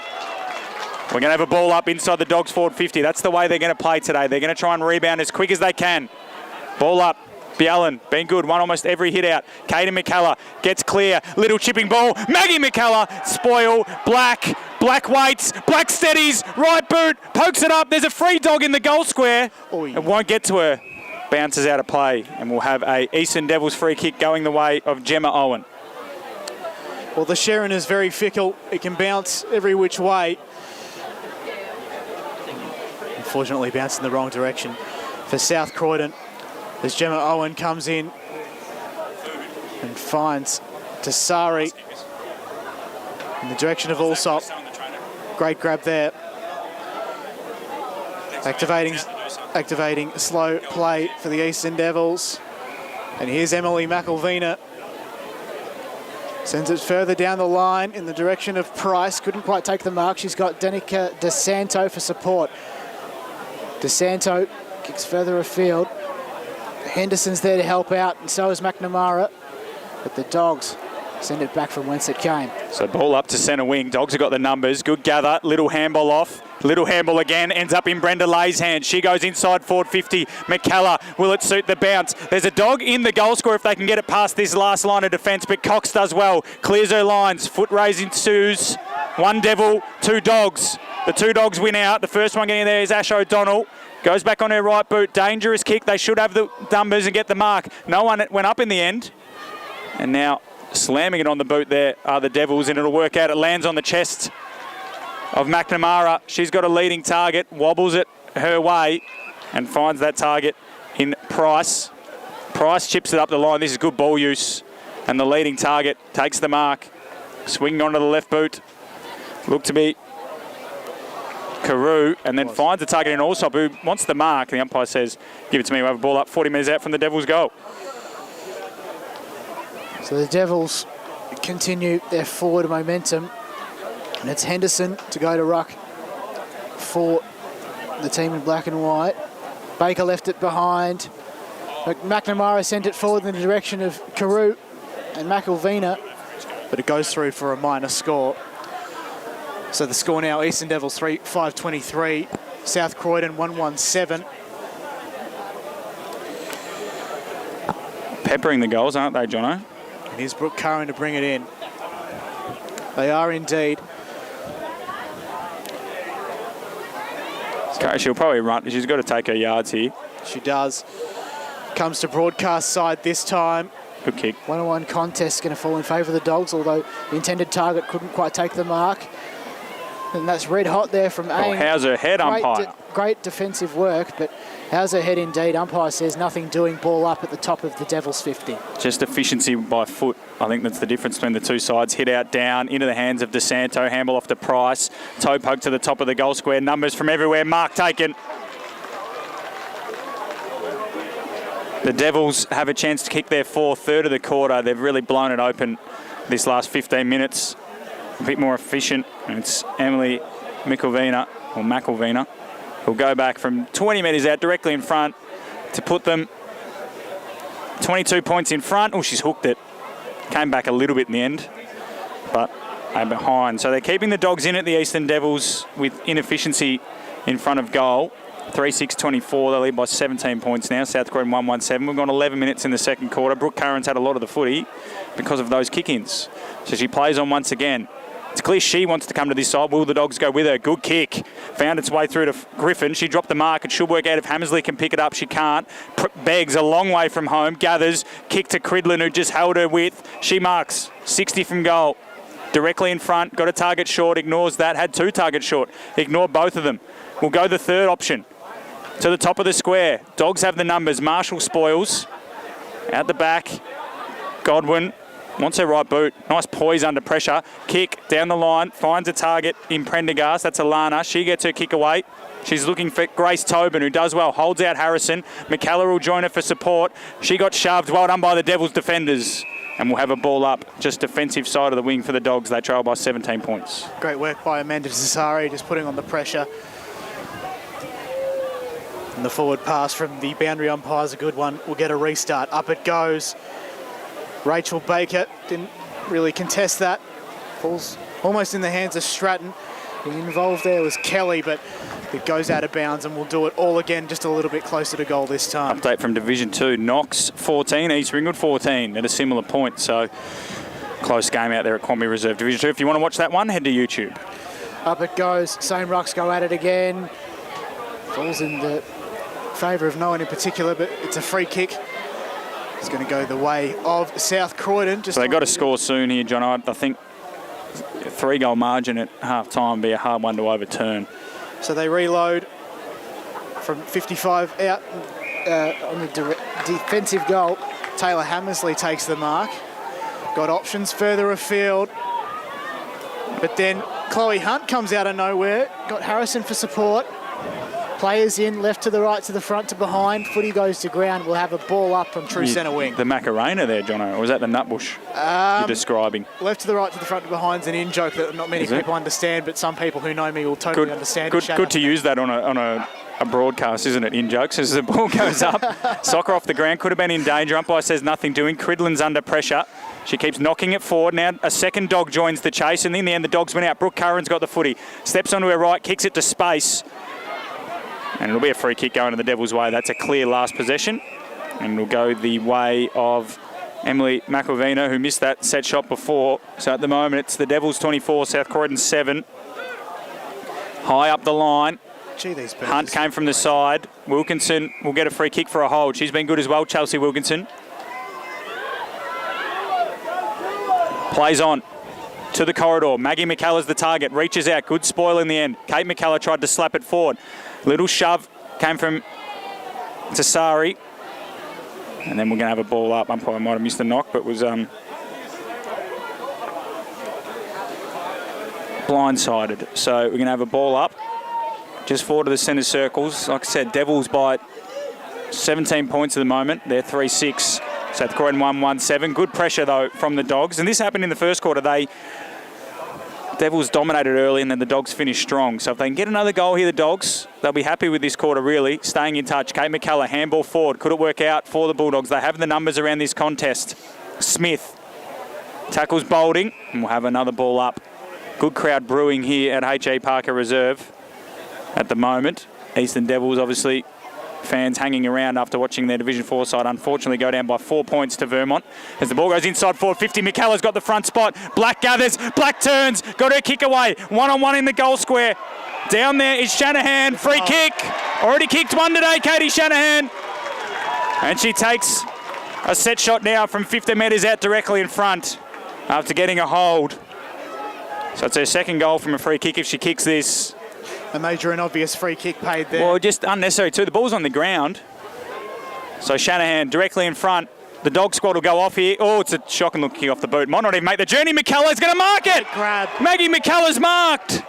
We're going to have a ball up inside the Dogs forward 50. That's the way they're going to play today. They're going to try and rebound as quick as they can. Ball up. Bjelland, been good, won almost every hit out. Katie McKellar gets clear. Little chipping ball. Maggie McKellar, spoil. Black waits. Black steadies. Right boot. Pokes it up. There's a free dog in the goal square. It won't get to her. Bounces out of play. And we'll have a Eastern Devils free kick going the way of Gemma Owen. Well, the Sharon is very fickle. It can bounce every which way. Unfortunately, bounced in the wrong direction for South Croydon. As Gemma Owen comes in and finds Tassari in the direction of Allsop. Great grab there. Activating slow play for the Eastern Devils. And here's Emily McElvena. Sends it further down the line in the direction of Price. Couldn't quite take the mark. She's got Danica DeSanto for support. DeSanto kicks further afield. Henderson's there to help out, and so is McNamara. But the Dogs send it back from whence it came. So ball up to centre wing. Dogs have got the numbers. Good gather. Little handball off. Little handball again. Ends up in Brenda Lay's hand. She goes inside forward 50. McKellar. Will it suit the bounce? There's a dog in the goal score if they can get it past this last line of defence, but Cox does well. Clears her lines. Foot raise ensues. One Devil, two Dogs. The two Dogs win out. The first one getting there is Ash O'Donnell. Goes back on her right boot. Dangerous kick. They should have the numbers and get the mark. No one went up in the end. And now slamming it on the boot there are the Devils, and it'll work out. It lands on the chest of McNamara. She's got a leading target. Wobbles it her way and finds that target in Price. Price chips it up the line. This is good ball use. And the leading target takes the mark. Swinging onto the left boot. Look to be Carew, and then finds the target in Allsop, who wants the mark. The umpire says, give it to me. We have a ball up 40 metres out from the Devils' goal. So the Devils continue their forward momentum, and it's Henderson to go to ruck for the team in black and white. Baker left it behind. McNamara sent it forward in the direction of Carew and McElvena, but it goes through for a minor score. So the score now, Eastern Devils 5-23, South Croydon 1-1-7. Peppering the goals, aren't they, Jono? And here's Brooke Curran to bring it in. They are indeed. Okay, she'll probably run. She's got to take her yards here. She does. Comes to broadcast side this time. Good kick. 1-on-1 contest going to fall in favour of the Dogs, although the intended target couldn't quite take the mark. And that's red hot there from Aang. How's her head, umpire? Great defensive work, but how's her head indeed? Umpire says nothing doing, ball up at the top of the Devils 50. Just efficiency by foot. I think that's the difference between the two sides. Hit out, down, into the hands of DeSanto. Handball off to Price. Toe poke to the top of the goal square. Numbers from everywhere. Mark taken. The Devils have a chance to kick their fourth, third of the quarter. They've really blown it open this last 15 minutes. A bit more efficient. And it's Emily McElvina, who'll go back from 20 metres out directly in front to put them 22 points in front. Oh, she's hooked it. Came back a little bit in the end, but they're behind. So they're keeping the Dogs in at the Eastern Devils with inefficiency in front of goal. 3-6-24, they lead by 17 points now. South Croydon 1-1-7. We've gone 11 minutes in the second quarter. Brooke Curran's had a lot of the footy because of those kick-ins. So she plays on once again. It's clear she wants to come to this side. Will the Dogs go with her? Good kick. Found its way through to Griffin. She dropped the mark. It should work out if Hammersley can pick it up. She can't. Beggs a long way from home. Gathers. Kick to Cridlin, who just held her width. She marks 60 from goal. Directly in front. Got a target short. Ignores that. Had two targets short. Ignored both of them. We'll go the third option. To the top of the square. Dogs have the numbers. Marshall spoils. Out the back. Godwin wants her right boot. Nice poise under pressure. Kick down the line. Finds a target in Prendergast. That's Alana. She gets her kick away. She's looking for Grace Tobin, who does well. Holds out Harrison. McKellar will join her for support. She got shoved. Well done by the Devils defenders. And we'll have a ball up. Just defensive side of the wing for the Dogs. They trail by 17 points. Great work by Amanda Cesare, just putting on the pressure. And the forward pass from the boundary umpire is a good one. We'll get a restart. Up it goes. Rachel Baker didn't really contest that. Falls almost in the hands of Stratton. The involved there was Kelly, but it goes out of bounds, and we'll do it all again just a little bit closer to goal this time. Update from Division 2. Knox 14, East Ringwood 14 at a similar point. So close game out there at Quamby Reserve Division 2. If you want to watch that one, head to YouTube. Up it goes. Same rucks go at it again. Falls in the favour of no one in particular, but it's a free kick. It's going to go the way of South Croydon. So they've got to score soon here, John. I think a 3-goal margin at half-time would be a hard one to overturn. So they reload from 55 out on the defensive goal. Taylor Hammersley takes the mark. Got options further afield. But then Chloe Hunt comes out of nowhere. Got Harrison for support. Players in, left to the right, to the front, to behind. Footy goes to ground. We'll have a ball up from true centre wing. The Macarena there, Jono, or was that the Nutbush you're describing? Left to the right, to the front, to behind's an in-joke that not many people understand, but some people who know me will totally understand. Good to use that on a broadcast, isn't it, in-jokes? As the ball goes up, soccer off the ground, could have been in danger. Umpire says nothing doing. Cridlin's under pressure. She keeps knocking it forward. Now a second Dog joins the chase, and in the end the Dogs went out. Brooke Curran's got the footy. Steps onto her right, kicks it to space. And it'll be a free kick going to the Devils' way. That's a clear last possession. And it'll go the way of Emily McElvina, who missed that set shot before. So at the moment, it's the Devils 24, South Croydon 7. High up the line. Hunt came from the side. Wilkinson will get a free kick for a hold. She's been good as well, Chelsea Wilkinson. Plays on to the corridor. Maggie McKellar's the target. Reaches out. Good spoil in the end. Kate McKellar tried to slap it forward. Little shove came from Tassari. And then we're going to have a ball up. Umpire might have missed the knock, but was blindsided. So we're going to have a ball up. Just forward to the centre circles. Like I said, Devils by 17 points at the moment. They're 3-6. South Croydon 1-1-7. Good pressure, though, from the Dogs. And this happened in the first quarter. Devils dominated early, and then the Dogs finished strong. So if they can get another goal here, the Dogs, they'll be happy with this quarter, really. Staying in touch. Kate McKellar, handball forward. Could it work out for the Bulldogs? They have the numbers around this contest. Smith tackles Boulding, and we'll have another ball up. Good crowd brewing here at H.E Parker Reserve at the moment. Eastern Devils, obviously, fans hanging around after watching their Division 4 side unfortunately go down by 4 points to Vermont. As the ball goes inside forward 50, McKellar's got the front spot. Black gathers, Black turns, got her kick away. 1-on-1 in the goal square. Down there is Shanahan, free kick. Already kicked one today, Katie Shanahan. And she takes a set shot now from 50 metres out directly in front after getting a hold. So it's her second goal from a free kick if she kicks this. A major and obvious free kick paid there. Well, just unnecessary too. The ball's on the ground. So Shanahan directly in front. The dog squad will go off here. Oh, it's a shocking look kick off the boot. Might not even make the journey. McKellar's going to mark it. Grab. Maggie McKellar's marked.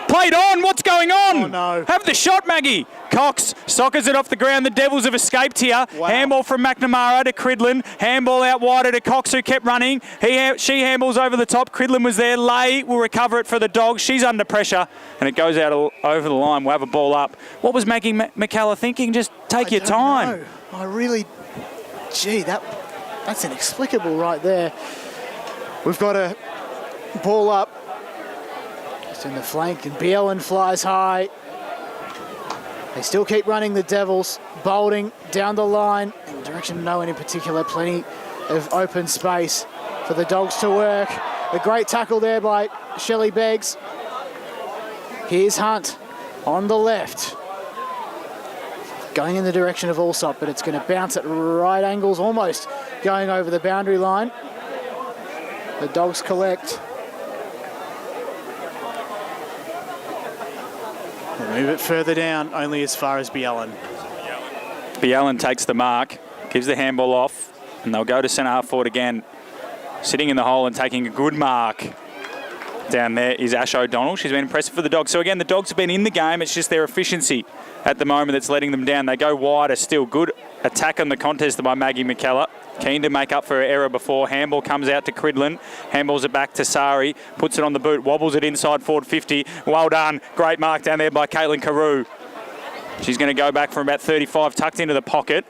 Played on. What's going on? Oh, no. Have the shot, Maggie. Cox sockers it off the ground. The Devils have escaped here. Wow. Handball from McNamara to Cridlin. Handball out wider to Cox, who kept running. She handballs over the top. Cridlin was there. Lay will recover it for the Dogs. She's under pressure, and it goes out over the line. We'll have a ball up. What was Maggie McKellar thinking? Just take your time. No. I really... Gee, that's inexplicable right there. We've got a ball up. Just in the flank, and Bielen flies high. They still keep running, the Devils. Bolding down the line in the direction of no one in particular. Plenty of open space for the Dogs to work. A great tackle there by Shelley Beggs. Here's Hunt on the left. Going in the direction of Allsop, but it's going to bounce at right angles, almost going over the boundary line. The Dogs collect. We'll move it further down, only as far as Bielen. Bielen takes the mark, gives the handball off, and they'll go to centre half forward again. Sitting in the hole and taking a good mark. Down there is Ash O'Donnell. She's been impressive for the Dogs. So again, the Dogs have been in the game. It's just their efficiency at the moment that's letting them down. They go wider still. Good attack on the contest by Maggie McKellar. Keen to make up for her error before. Handball comes out to Cridlin. Handballs it back to Sari. Puts it on the boot. Wobbles it inside forward 50. Well done. Great mark down there by Caitlin Carew. She's going to go back from about 35, tucked into the pocket.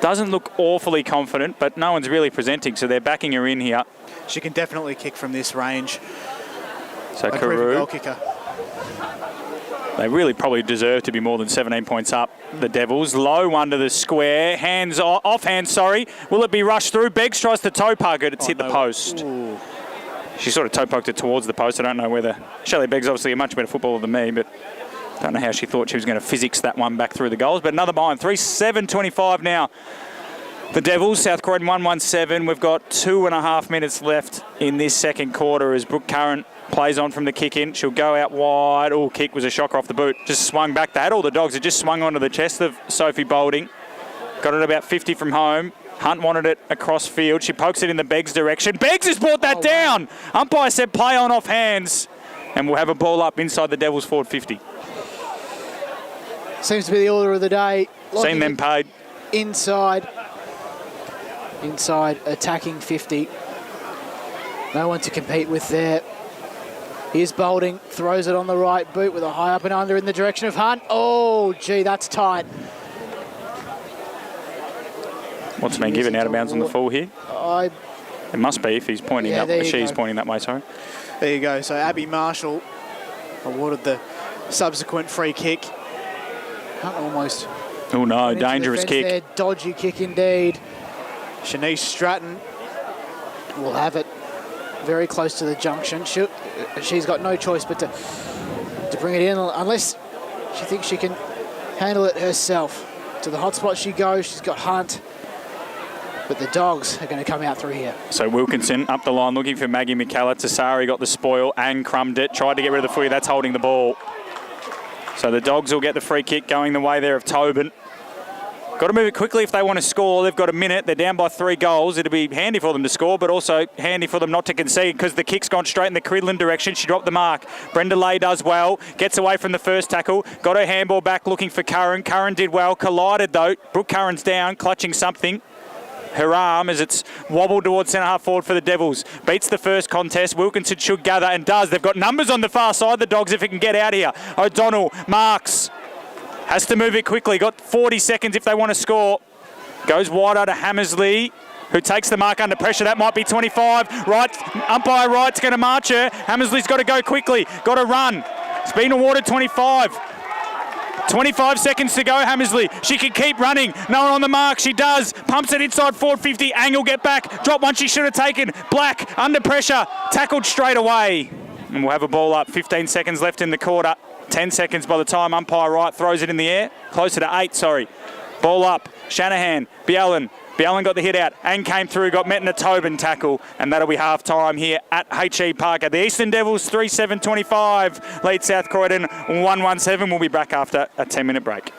Doesn't look awfully confident, but no one's really presenting, so they're backing her in here. She can definitely kick from this range. So Like Carew, goal kicker. they really probably deserve to be more than 17 points up. The Devils, low one to the square, hands off hand, sorry. Will it be rushed through? Beggs tries to toe poke it. It's hit the post. Ooh. She sort of toe poked it towards the post. I don't know whether Shelley Beggs obviously a much better footballer than me, but don't know how she thought she was going to physics that one back through the goals. But another behind 3-7-25 now. The Devils, South Croydon 1-1-7. We've got 2.5 minutes left in this second quarter as Brooke Curran plays on from the kick in. She'll go out wide. Oh, kick was a shocker off the boot. Just swung back. They had all the Dogs. It just swung onto the chest of Sophie Bolding. Got it about 50 from home. Hunt wanted it across field. She pokes it in the Beggs direction. Beggs has brought that down. Wow. Umpire said play on off hands. And we'll have a ball up inside the Devils forward 50. Seems to be the order of the day. Seen them paid. Inside attacking 50. No one to compete with there. Here's Bolding, throws it on the right boot with a high up and under in the direction of Hunt. Oh, gee, that's tight. What's been given out of bounds on the full here? It must be if he's pointing up. She's pointing that way, sorry. There you go. So Abby Marshall awarded the subsequent free kick. Hunt almost. Oh no, dangerous kick. There. Dodgy kick indeed. Shanice Stratton will have it very close to the junction. She's got no choice but to bring it in, unless she thinks she can handle it herself. To the hot spot she goes. She's got Hunt. But the Dogs are going to come out through here. So Wilkinson up the line looking for Maggie McKellar. Tassari got the spoil and crumbed it. Tried to get rid of the footy. That's holding the ball. So the Dogs will get the free kick going the way there of Tobin. Got to move it quickly if they want to score. They've got a minute. They're down by 3 goals. It'll be handy for them to score, but also handy for them not to concede because the kick's gone straight in the Cridlin direction. She dropped the mark. Brenda Lay does well. Gets away from the first tackle. Got her handball back looking for Curran. Curran did well. Collided though. Brooke Curran's down, clutching something. Her arm as it's wobbled towards centre half forward for the Devils. Beats the first contest. Wilkinson should gather and does. They've got numbers on the far side, the Dogs, if it can get out here. O'Donnell marks. Has to move it quickly. Got 40 seconds if they want to score. Goes wider to Hammersley, who takes the mark under pressure. That might be 25. Right, umpire right's going to march her. Hammersley's got to go quickly. Got to run. It's been awarded 25. 25 seconds to go, Hammersley. She can keep running. No one on the mark. She does. Pumps it inside forward 50. Angle, get back. Drop one she should have taken. Black, under pressure. Tackled straight away. And we'll have a ball up. 15 seconds left in the quarter. 10 seconds by the time umpire Wright throws it in the air. Closer to 8, sorry. Ball up. Shanahan. Bjelland. Bjelland got the hit out and came through, got met in a Tobin tackle, and that'll be half-time here at H.E Parker. The Eastern Devils 3-7-25 lead South Croydon 1-1-7. We'll be back after a 10-minute break.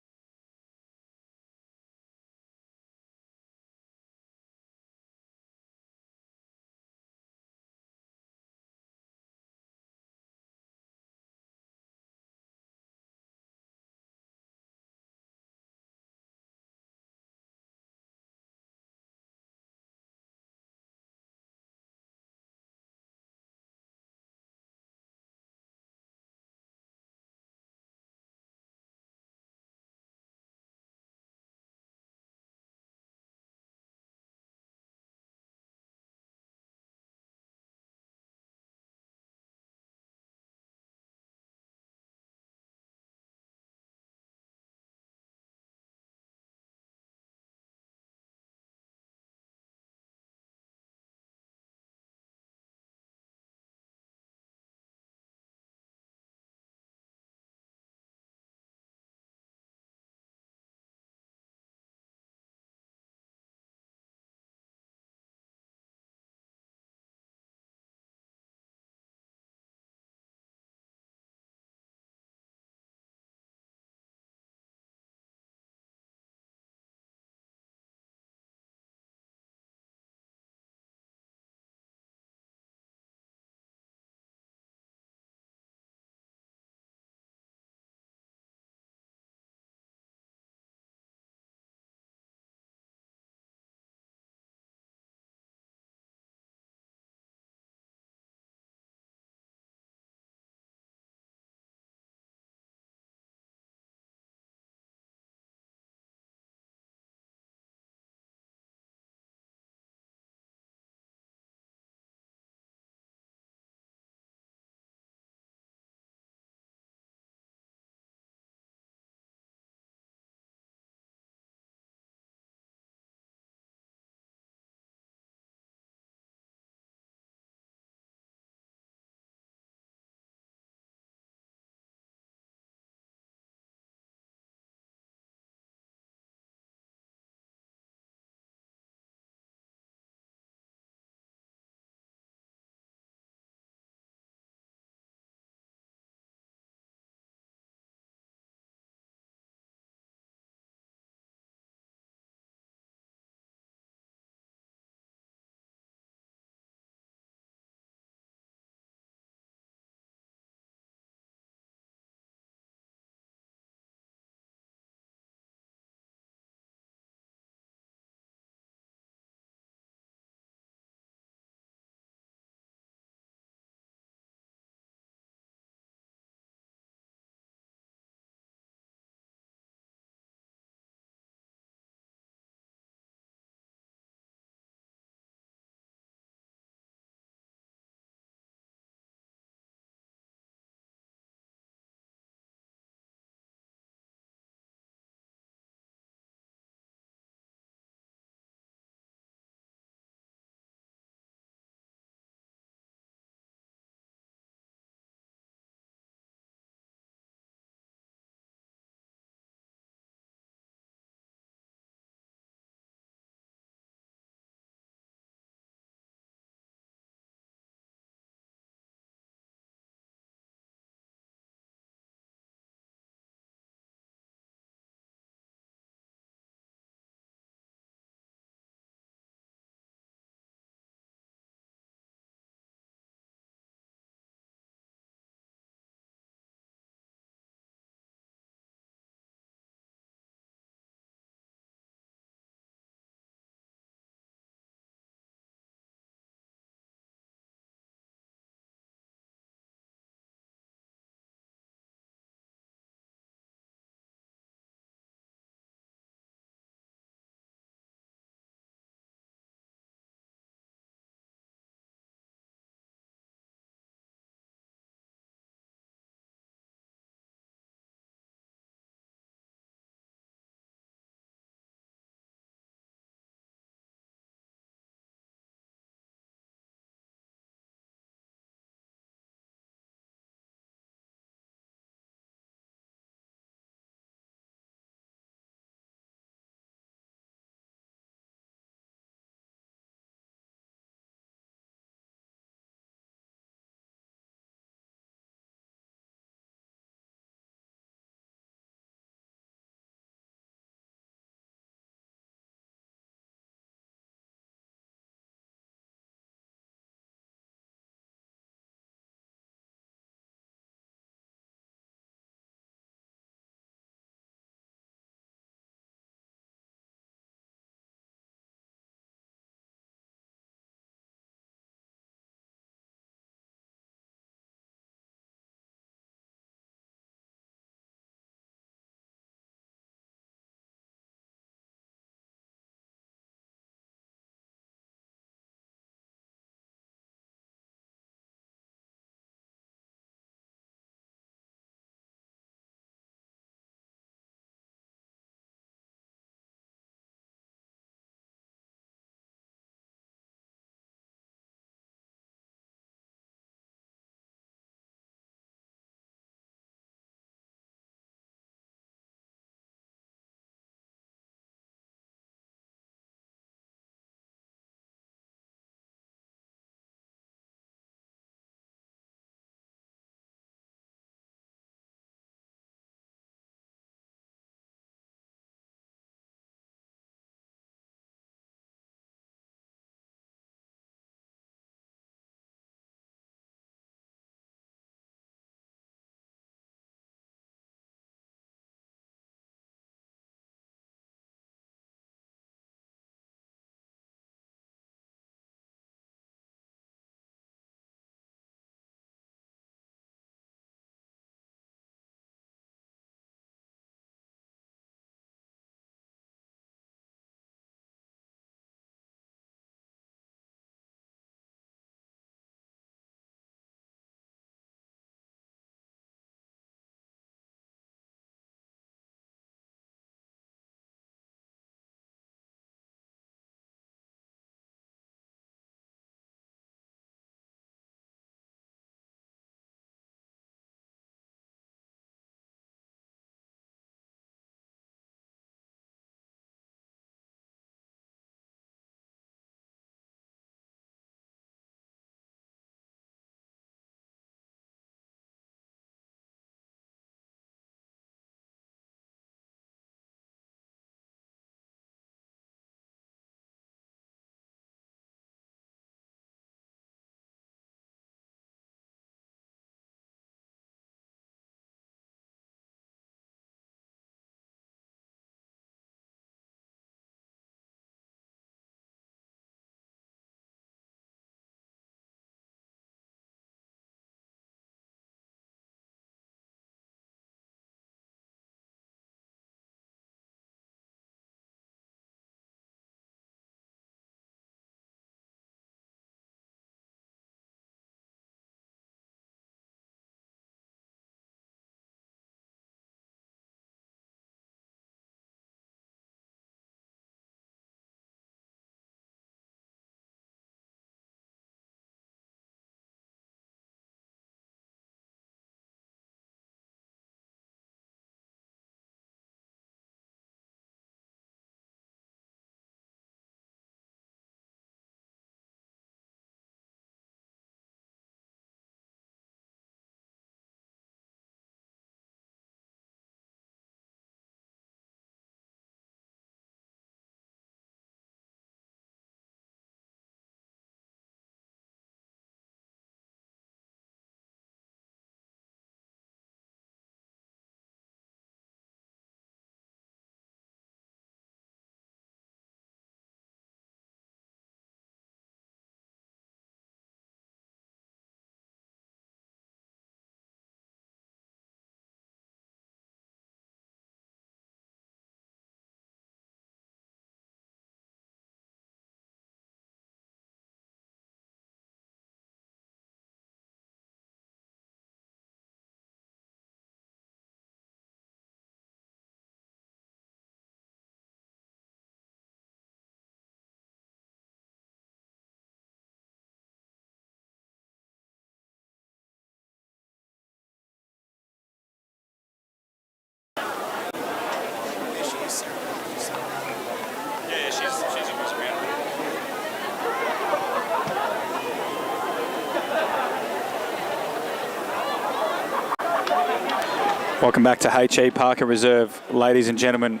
Welcome back to H.E Parker Reserve, ladies and gentlemen.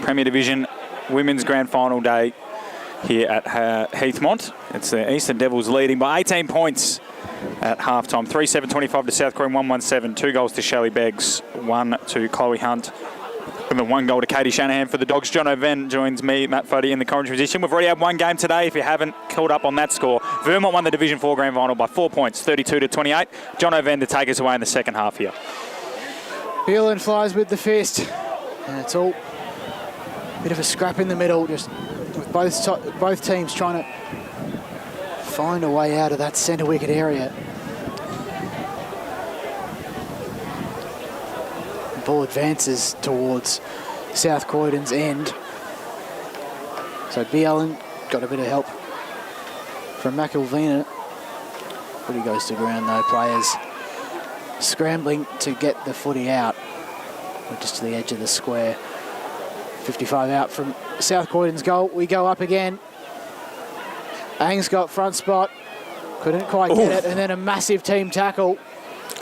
Premier Division Women's Grand Final day here at Heathmont. It's the Eastern Devils leading by 18 points at half-time. 3-7-25 to South Croydon, 1-1-7. 2 goals to Shelley Beggs, 1 to Chloe Hunt. And the 1 goal to Katie Shanahan for the Dogs. John O'Ven joins me, Matt Foddy, in the commentary position. We've already had one game today, if you haven't caught up on that score. Vermont won the Division 4 Grand Final by 4 points, 32-28. John O'Ven to take us away in the second half here. Beelan flies with the fist, and it's all a bit of a scrap in the middle, just with both teams trying to find a way out of that centre wicket area. The ball advances towards South Croydon's end. So Beelan got a bit of help from McElvina. Footy goes to ground though, players scrambling to get the footy out, just to the edge of the square. 55 out from South Croydon's goal. We go up again. Ang's got front spot, couldn't quite get it, and then a massive team tackle.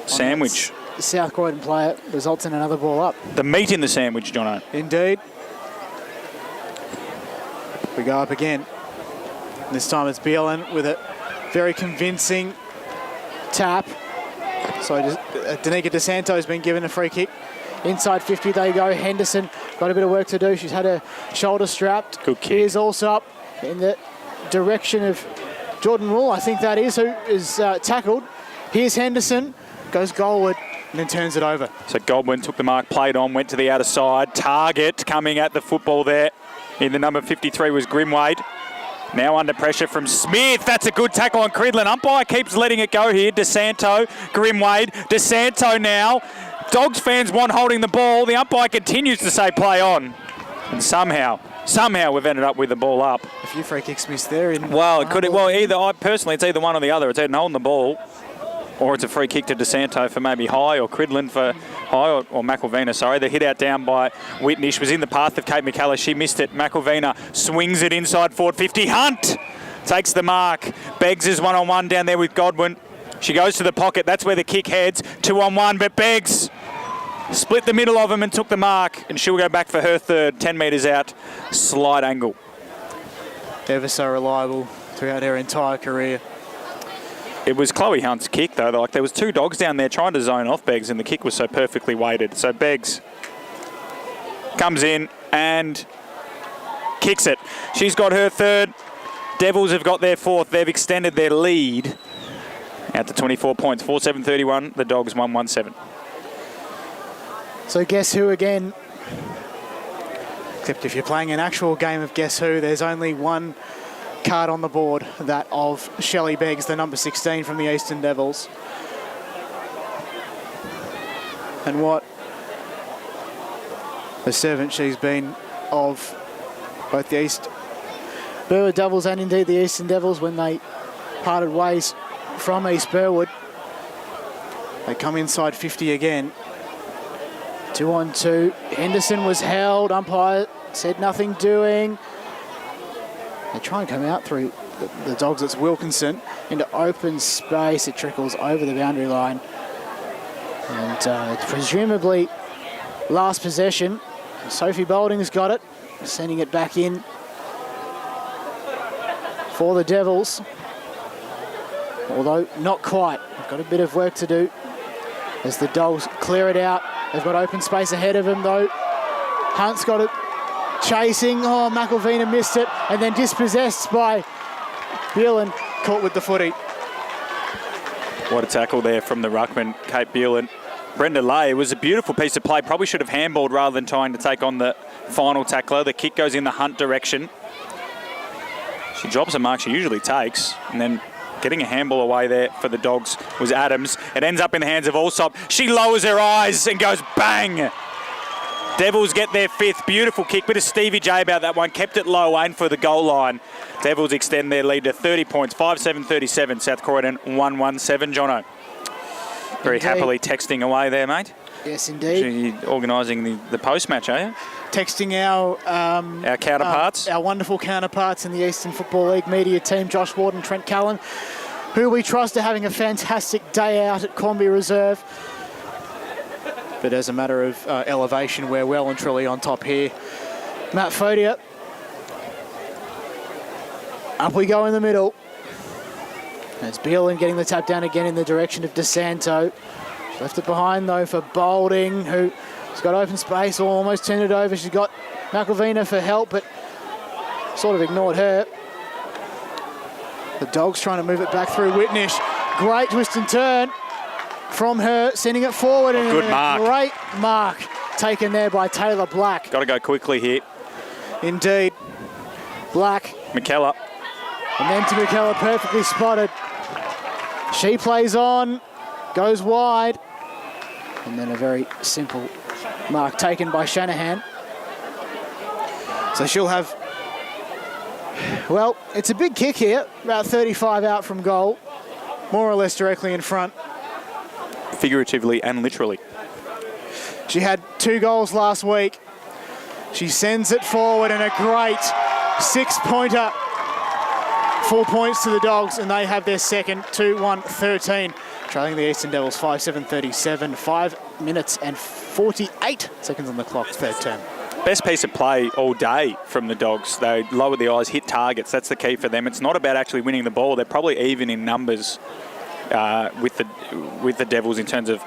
Sandwich. South Croydon player results in another ball up. The meat in the sandwich, Jono. Indeed. We go up again. This time it's Beelan with a very convincing tap. So Danica DeSanto has been given a free kick. Inside 50 they go. Henderson got a bit of work to do. She's had her shoulder strapped. Good kick. Here's also up in the direction of Jordan Rule, I think that is, who is tackled. Here's Henderson, goes goalward and then turns it over. So Goldwyn took the mark, played on, went to the outer side. Target coming at the football there. In the number 53 was Grimwade. Now under pressure from Smith. That's a good tackle on Cridlin. Umpire keeps letting it go here. DeSanto, Grimwade, DeSanto now. Dogs fans want holding the ball. The umpire continues to say play on. And somehow we've ended up with the ball up. A few free kicks missed there. Well, personally, it's either one or the other. It's either holding the ball, or it's a free kick to DeSanto for maybe High, or Cridlin for High, or McElvina, sorry. The hit out down by Whitney. She was in the path of Kate McCullough. She missed it. McElvina swings it inside forward 50. Hunt takes the mark. Beggs is 1-on-1 down there with Godwin. She goes to the pocket. That's where the kick heads. 2-on-1, but Beggs split the middle of them and took the mark, and she'll go back for her third. 10 metres out, slight angle. Ever so reliable throughout her entire career. It was Chloe Hunt's kick, though. Like, there was 2 dogs down there trying to zone off Beggs, and the kick was so perfectly weighted. So Beggs comes in and kicks it. She's got her third. Devils have got their fourth. They've extended their lead out to 24 points. 4-7-31. The Dogs 1-1-7. So guess who again? Except if you're playing an actual game of Guess Who, there's only one card on the board, that of Shelley Beggs, the number 16 from the Eastern Devils. And what a servant she's been of both the East Burwood Devils and indeed the Eastern Devils when they parted ways from East Burwood. They come inside 50 again. 2-on-2. Henderson was held. Umpire said nothing doing. They try and come out through The Dogs, it's Wilkinson into open space. It trickles over the boundary line. And presumably last possession. Sophie Boulding's got it, sending it back in for the Devils. Although not quite. They've got a bit of work to do as the Dogs clear it out. They've got open space ahead of them though. Hunt's got it chasing. Oh, McElvina missed it and then dispossessed by Beelan. caught with the footy. What a tackle there from the ruckman, Kate Beelan. Brenda Lay, it was a beautiful piece of play. Probably should have handballed rather than trying to take on the final tackler. The kick goes in the Hunt direction. She drops a mark she usually takes, and then getting a handball away there for the Dogs was Adams. It ends up in the hands of Allsop. She lowers her eyes and goes bang. Devils get their fifth. Beautiful kick. Bit of Stevie J about that one. Kept it low, aimed for the goal line. Devils extend their lead to 30 points. 5-7-37. South Croydon 1-1-7. Jono. Very Indeed. happily texting away there, mate. Yes, indeed. You're organising the post-match, are you? Texting our counterparts. our wonderful counterparts in the Eastern Football League media team, Josh Ward and Trent Callan, who we trust are having a fantastic day out at Cornby Reserve. But as a matter of elevation, we're well and truly on top here. Matt Fodia. Up we go in the middle. It's Beelan getting the tap down again in the direction of DeSanto. She's left it behind though for Boulding, who's got open space, almost turned it over. She's got McElvena for help, but sort of ignored her. The Dogs trying to move it back through Whitnish. Great twist and turn from her, sending it forward. And good mark. Great mark taken there by Taylor Black. Got to go quickly here. Indeed. Black. McKellar. And then to McKellar, perfectly spotted. She plays on, goes wide. And then a very simple mark taken by Shanahan. So she'll have, well, it's a big kick here, about 35 out from goal, more or less directly in front. Figuratively and literally. She had 2 goals last week. She sends it forward and a great 6-pointer. 4 points to the Dogs, and they have their second, 2-1-13. Trailing the Eastern Devils 5-7-37, 5 minutes and 48 seconds on the clock, third term. Best piece of play all day from the Dogs. They lower the eyes, hit targets. That's the key for them. It's not about actually winning the ball. They're probably even in numbers with the Devils in terms of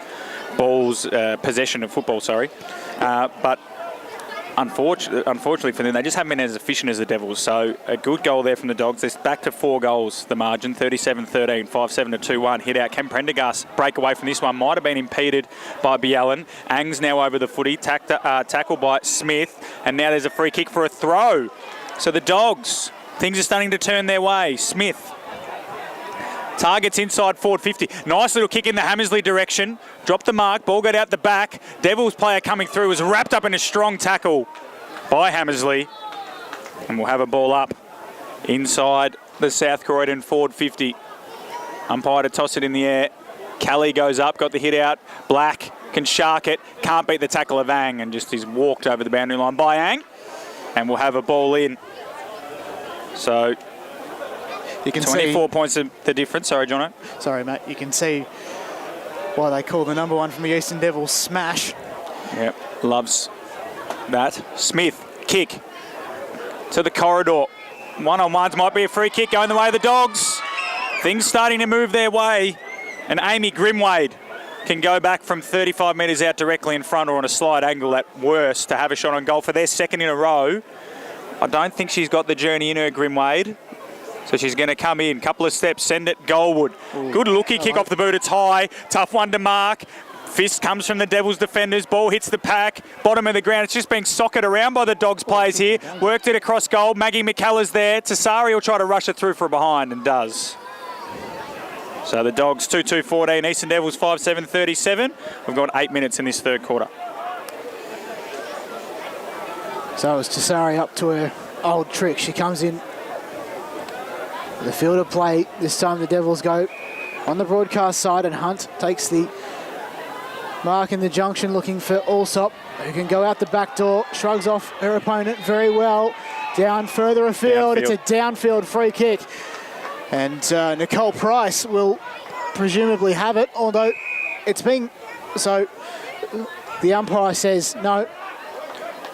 balls, possession of football, but unfortunately for them, they just haven't been as efficient as the Devils. So a good goal there from the Dogs. They're back to 4 goals, the margin, 37-13, 5-7-2-1. Hit out. Cam Prendergast break away from this one. Might have been impeded by Bjelland. Ang's now over the footy. Tackled by Smith. And now there's a free kick for a throw. So the Dogs, things are starting to turn their way. Smith. Targets inside forward 50. Nice little kick in the Hammersley direction. Dropped the mark. Ball got out the back. Devils player coming through was wrapped up in a strong tackle by Hammersley. And we'll have a ball up inside the South Croydon forward 50. Umpire to toss it in the air. Kelly goes up, got the hit out. Black can shark it. Can't beat the tackle of Ang and just is walked over the boundary line by Ang. And we'll have a ball in. So you can 24 see, points of the difference. Sorry, Jono. Sorry, Matt. You can see why they call the number 1 from the Eastern Devils smash. Yep, loves that. Smith, kick to the corridor. One-on-ones might be a free kick going the way of the Dogs. Things starting to move their way. And Amy Grimwade can go back from 35 metres out directly in front or on a slight angle at worst to have a shot on goal for their second in a row. I don't think she's got the journey in her, Grimwade. So she's going to come in, couple of steps, send it goalward. Ooh. Good looky kick off the boot, it's high, tough one to mark. Fist comes from the Devils defenders, ball hits the pack, bottom of the ground. It's just being socked around by the Dogs players here. Worked it across goal, Maggie McKellar's there. Tassari will try to rush it through from behind and does. So the Dogs 2-2-14, Eastern Devils 5-7-37. We've got 8 minutes in this third quarter. So it's Tassari up to her old trick. She comes in. The field of play, this time the Devils go on the broadcast side and Hunt takes the mark in the junction looking for Allsop, who can go out the back door, shrugs off her opponent very well. Down further afield, it's a downfield free kick. And Nicole Price will presumably have it, although it's being... So the umpire says, no,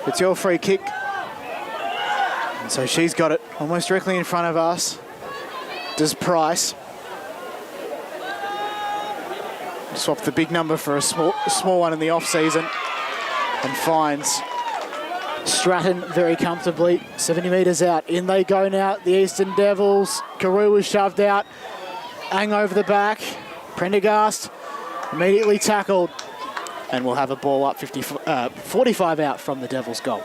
it's your free kick. And so she's got it almost directly in front of us. Does Price. Swap the big number for a small one in the off-season and finds Stratton very comfortably, 70 metres out. In they go now, the Eastern Devils. Carew was shoved out. Ang over the back. Prendergast immediately tackled. And we'll have a ball up 45 out from the Devils' goal.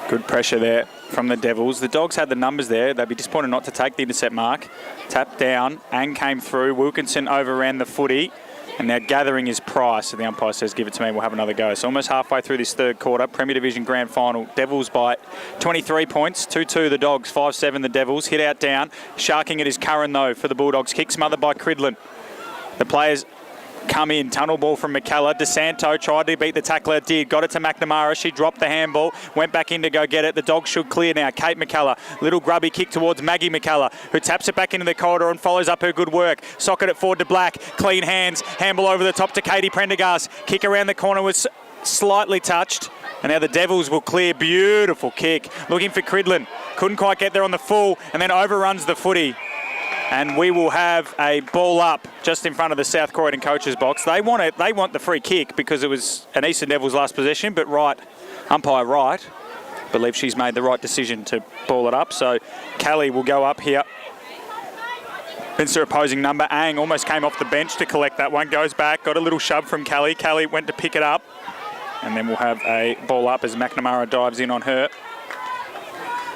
Good pressure there from the Devils. The Dogs had the numbers there. They'd be disappointed not to take the intercept mark. Tap down. Ang came through. Wilkinson overran the footy. And now gathering his Price. So the umpire says, give it to me. We'll have another go. So almost halfway through this third quarter. Premier Division Grand Final. Devils by 23 points. 2-2 the Dogs. 5-7 the Devils. Hit out down. Sharking it is Curran though for the Bulldogs. Kick smothered by Cridlin. The players come in. Tunnel ball from McKellar. DeSanto tried to beat the tackler, did. Got it to McNamara. She dropped the handball. Went back in to go get it. The Dogs should clear now. Kate McKellar. Little grubby kick towards Maggie McKellar, who taps it back into the corridor and follows up her good work. Socket it forward to Black. Clean hands. Handball over the top to Katie Prendergast. Kick around the corner was slightly touched. And now the Devils will clear. Beautiful kick. Looking for Cridlin. Couldn't quite get there on the full and then overruns the footy. And we will have a ball up just in front of the South Croydon coaches box. They want it. They want the free kick because it was an Eastern Devils last possession, but umpire Wright, believe she's made the right decision to ball it up. So Kelly will go up here. Against her opposing number. Ang almost came off the bench to collect that one. Goes back, got a little shove from Kelly. Kelly went to pick it up. And then we'll have a ball up as McNamara dives in on her.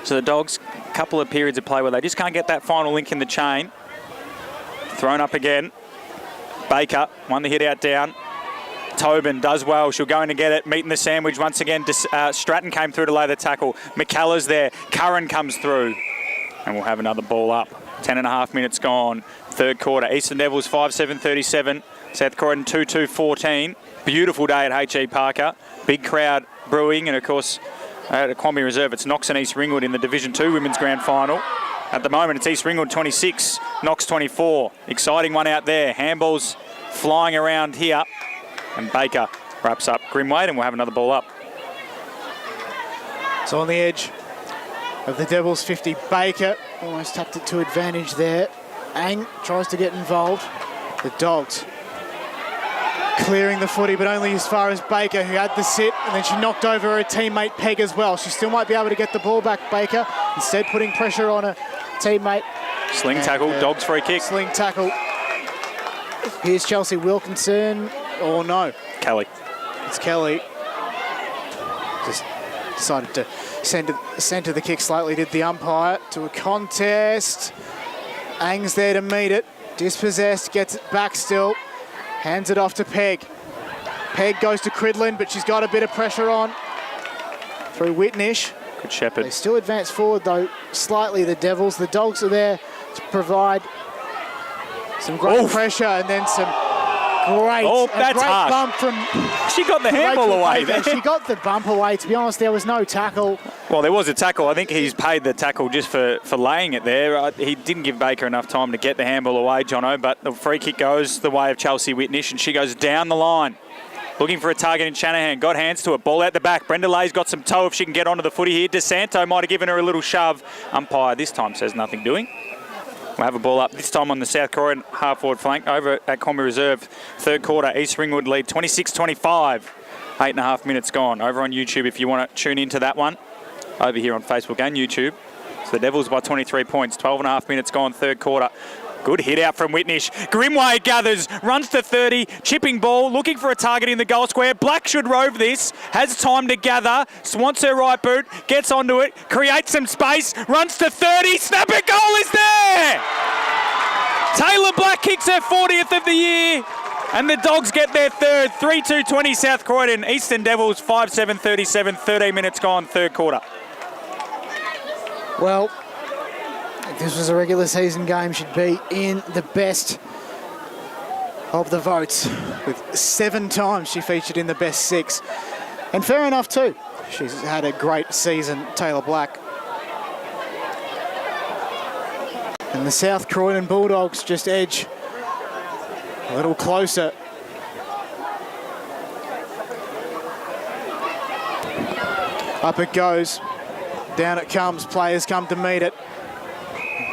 So the Dogs, a couple of periods of play where they just can't get that final link in the chain. Thrown up again. Baker won the hit out down. Tobin does well. She'll go in to get it. Meeting the sandwich once again. Stratton came through to lay the tackle. McKellar's there. Curran comes through. And we'll have another ball up. 10.5 minutes gone. Third quarter. Eastern Devils 5-7-37. South Croydon 2-2-14. Beautiful day at H.E Parker. Big crowd brewing. And of course, at H.E Reserve, it's Knox and East Ringwood in the Division 2 Women's Grand Final. At the moment, it's East Ringwood 26, Knox 24. Exciting one out there. Handballs flying around here. And Baker wraps up Grimwade, and we'll have another ball up. So on the edge of the Devils 50, Baker almost tucked it to advantage there. Ang tries to get involved. The Dogs clearing the footy, but only as far as Baker, who had the sit, and then she knocked over her teammate Peg as well. She still might be able to get the ball back, Baker, instead putting pressure on her teammate. Sling tackle, Dogs free kick. Sling tackle. Here's Chelsea Wilkinson, or no. Kelly. It's Kelly. Just decided to centre the kick slightly, did the umpire, to a contest. Ang's there to meet it. Dispossessed, gets it back still. Hands it off to Peg. Peg goes to Cridlin, but she's got a bit of pressure on through Whitnish. Good Shepherd. They still advance forward, though, slightly, the Devils. The Dogs are there to provide some great pressure and then some great, that's harsh. bump from... She got the handball away there. She got the bump away. To be honest, there was no tackle. Well, there was a tackle. I think he's paid the tackle just for laying it there. He didn't give Baker enough time to get the handball away, Jono, but the free kick goes the way of Chelsea Whitnish, and she goes down the line. Looking for a target in Shanahan. Got hands to it. Ball out the back. Brenda Lay's got some toe if she can get onto the footy here. DeSanto might have given her a little shove. Umpire this time says nothing doing. We'll have a ball up, this time on the South Croydon half-forward flank over at H.E Reserve. Third quarter, East Ringwood lead 26-25. 8.5 minutes gone. Over on YouTube if you want to tune into that one. Over here on Facebook and YouTube. So the Devils by 23 points. 12.5 minutes gone, third quarter. Good hit out from Whitnish. Grimwade gathers, runs to 30, chipping ball, looking for a target in the goal square. Black should rove this, has time to gather, wants her right boot, gets onto it, creates some space, runs to 30, snapper goal is there! Taylor Black kicks her 40th of the year, and the Dogs get their third. 3-2-20 South Croydon, Eastern Devils 5-7-37, 13 minutes gone, third quarter. Well, if this was a regular season game, she'd be in the best of the votes. With 7 times she featured in the best 6. And fair enough too. She's had a great season, Taylor Black. And the South Croydon Bulldogs just edge a little closer. Up it goes. Down it comes. Players come to meet it.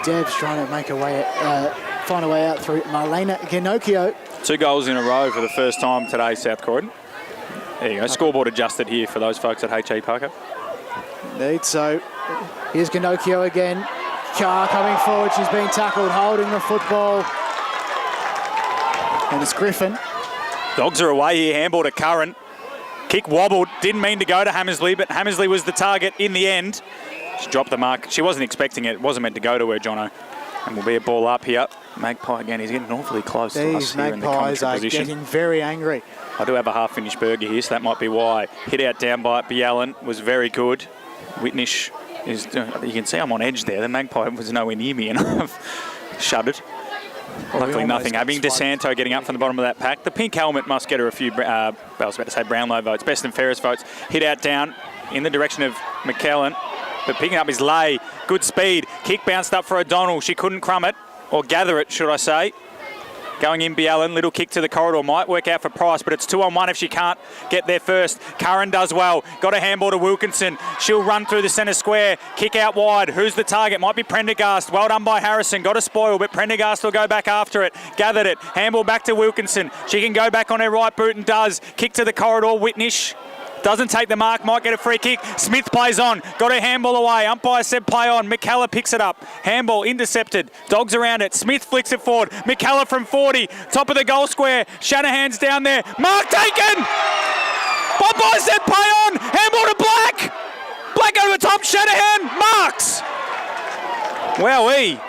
Dev's trying to make find a way out through Marlena Ginocchio. 2 goals in a row for the first time today, South Croydon. There you go, scoreboard adjusted here for those folks at H.E Parker. Indeed, so here's Ginocchio again. Carr coming forward, she's been tackled, holding the football. And it's Griffin. Dogs are away here, handball to Curran. Kick wobbled, didn't mean to go to Hammersley, but Hammersley was the target in the end. She dropped the mark. She wasn't expecting it. It wasn't meant to go to her, Jono. And will be a ball up here. Magpie again, he's getting awfully close to us here in the commentary position. Getting very angry. I do have a half-finished burger here, so that might be why. Hit out down by Bialan was very good. Whitnish is, you can see I'm on edge there. The Magpie was nowhere near me and I've shuddered. Luckily nothing happening. DeSanto getting up from the bottom of that pack. The pink helmet must get her a few, I was about to say Brownlow votes, best and fairest votes. Hit out down in the direction of McKellen, but picking up his lay. Good speed. Kick bounced up for O'Donnell. She couldn't crumb it, or gather it, should I say. Going in, Biallen, little kick to the corridor, might work out for Price, but it's 2-on-1 if she can't get there first. Curran does well, got a handball to Wilkinson. She'll run through the centre square, kick out wide. Who's the target? Might be Prendergast. Well done by Harrison, got a spoil, but Prendergast will go back after it. Gathered it, handball back to Wilkinson. She can go back on her right boot and does. Kick to the corridor, Whitnish. Doesn't take the mark, might get a free kick. Smith plays on, got a handball away. Umpire said play on. McCullough picks it up. Handball intercepted. Dogs around it. Smith flicks it forward. McCullough from 40. Top of the goal square. Shanahan's down there. Mark taken! Umpire said play on. Handball to Black. Black over the top. Shanahan marks. Wowee.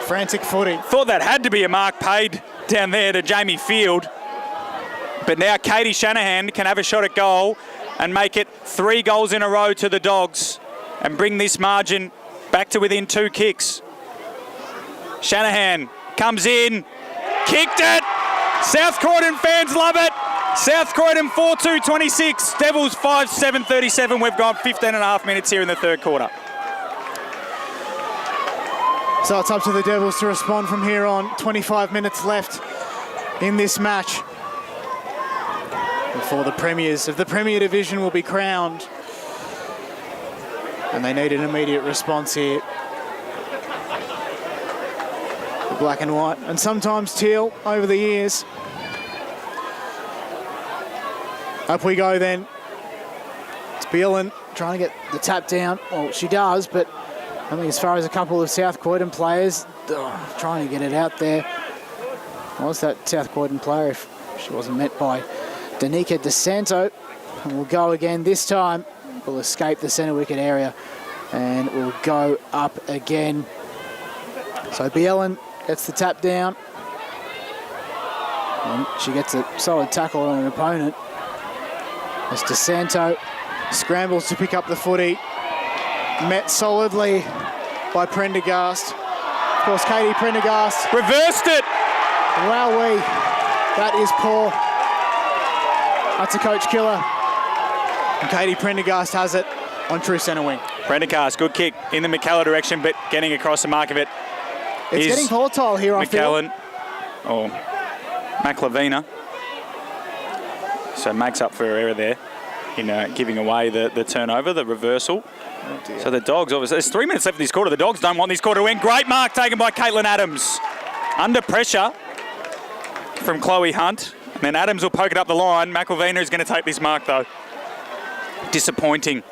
Frantic footy. Thought that had to be a mark paid down there to Jamie Field. But now Katie Shanahan can have a shot at goal and make it 3 goals in a row to the Dogs and bring this margin back to within 2 kicks. Shanahan comes in, kicked it. South Croydon fans love it. South Croydon 4-2-26. Devils 5-7-37. We've gone 15 and a half minutes here in the third quarter. So it's up to the Devils to respond from here on. 25 minutes left in this match before the premiers of the Premier Division will be crowned. And they need an immediate response here. The black and white, and sometimes teal over the years. Up we go then. It's Bielin trying to get the tap down. Well, she does, but I mean, as far as a couple of South Croydon players, trying to get it out there. Was that South Croydon player if she wasn't met by Danica DeSanto? And we'll go again this time. We'll escape the centre wicket area and we'll go up again. So Bielin gets the tap down. And she gets a solid tackle on an opponent. As DeSanto scrambles to pick up the footy. Met solidly by Prendergast. Of course, Katie Prendergast reversed it. Wowee, that is poor. That's a coach killer. And Katie Prendergast has it on true centre wing. Prendergast, good kick in the McCullough direction, but getting across the mark of it. It's getting volatile here, I feel. McCullough, or McLavina. So makes up for her error there in giving away the turnover, the reversal. Oh, so the Dogs, obviously, there's 3 minutes left in this quarter. The Dogs don't want this quarter to win. Great mark taken by Caitlin Adams. Under pressure from Chloe Hunt. And then Adams will poke it up the line. McElvena is going to take this mark, though. Disappointing.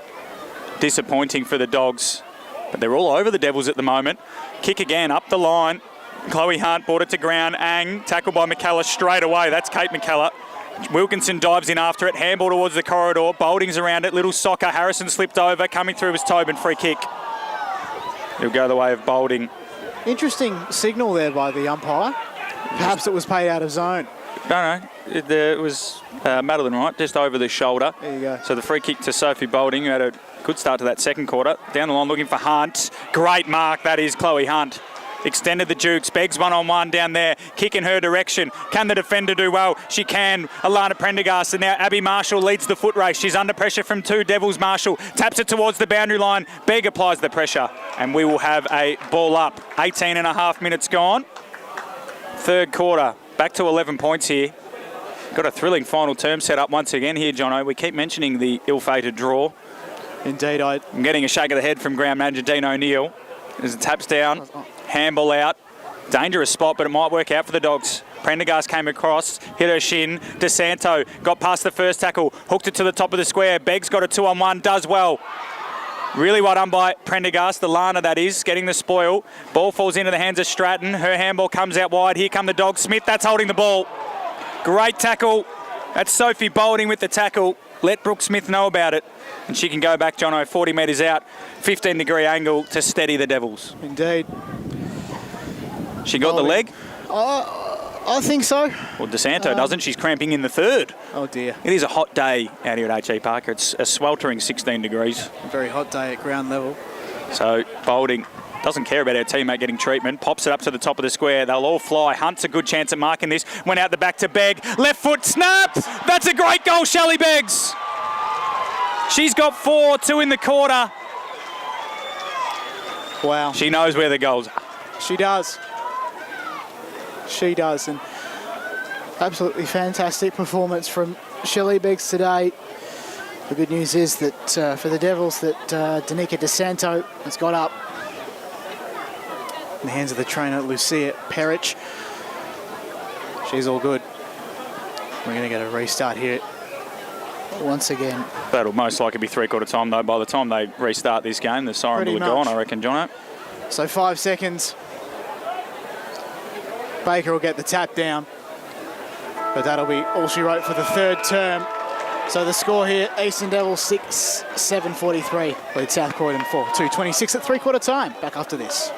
Disappointing for the Dogs. But they're all over the Devils at the moment. Kick again, up the line. Chloe Hunt brought it to ground. Ang, tackled by McCullough straight away. That's Kate McCullough. Wilkinson dives in after it. Handball towards the corridor. Bolding's around it. Little soccer. Harrison slipped over. Coming through was Tobin. Free kick. He'll go the way of Bolding. Interesting signal there by the umpire. Perhaps it was paid out of zone. No. It was Madeline Wright, just over the shoulder. There you go. So the free kick to Sophie Bolding, who had a good start to that second quarter. Down the line looking for Hunt. Great mark, that is Chloe Hunt. Extended the Dukes. Beggs one-on-one down there. Kick in her direction. Can the defender do well? She can. Alana Prendergast. And now Abby Marshall leads the foot race. She's under pressure from 2. Devils Marshall taps it towards the boundary line. Begg applies the pressure. And we will have a ball up. 18 and a half minutes gone. Third quarter. Back to 11 points here. Got a thrilling final term set up once again here, Jono. We keep mentioning the ill-fated draw. Indeed, I'm getting a shake of the head from ground manager Dean O'Neill. As it taps down, handball out. Dangerous spot, but it might work out for the Dogs. Prendergast came across, hit her shin. DeSanto got past the first tackle, hooked it to the top of the square. Beggs got a 2-on-1, does well. Really well done by Prendergast, the Lana that is, getting the spoil. Ball falls into the hands of Stratton. Her handball comes out wide. Here come the Dogs. Smith, that's holding the ball. Great tackle. That's Sophie Bolding with the tackle. Let Brooke Smith know about it. And she can go back, Jono, 40 metres out. 15-degree angle to steady the Devils. Indeed. She got the leg? I think so. Well, DeSanto doesn't. She's cramping in the third. Oh, dear. It is a hot day out here at H.E Parker. It's a sweltering 16 degrees. A very hot day at ground level. So Bolding doesn't care about her teammate getting treatment, pops it up to the top of the square. They'll all fly. Hunt's a good chance at marking this. Went out the back to Begg. Left foot snap. That's a great goal, Shelley Beggs. She's got 4, 2 in the quarter. Wow. She knows where the goals are. She does. She does. And absolutely fantastic performance from Shelley Beggs today. The good news is that for the Devils that Danica DeSanto has got up in the hands of the trainer Lucia Perich. She's all good. We're going to get a restart here once again. That'll most likely be three-quarter time, though. By the time they restart this game, the siren will have gone, I reckon, Jono. So 5 seconds. Baker will get the tap down. But that'll be all she wrote for the third term. So the score here, Eastern Devils 6, 7:43. Lead South Croydon 4, 2:26 at three-quarter time. Back after this.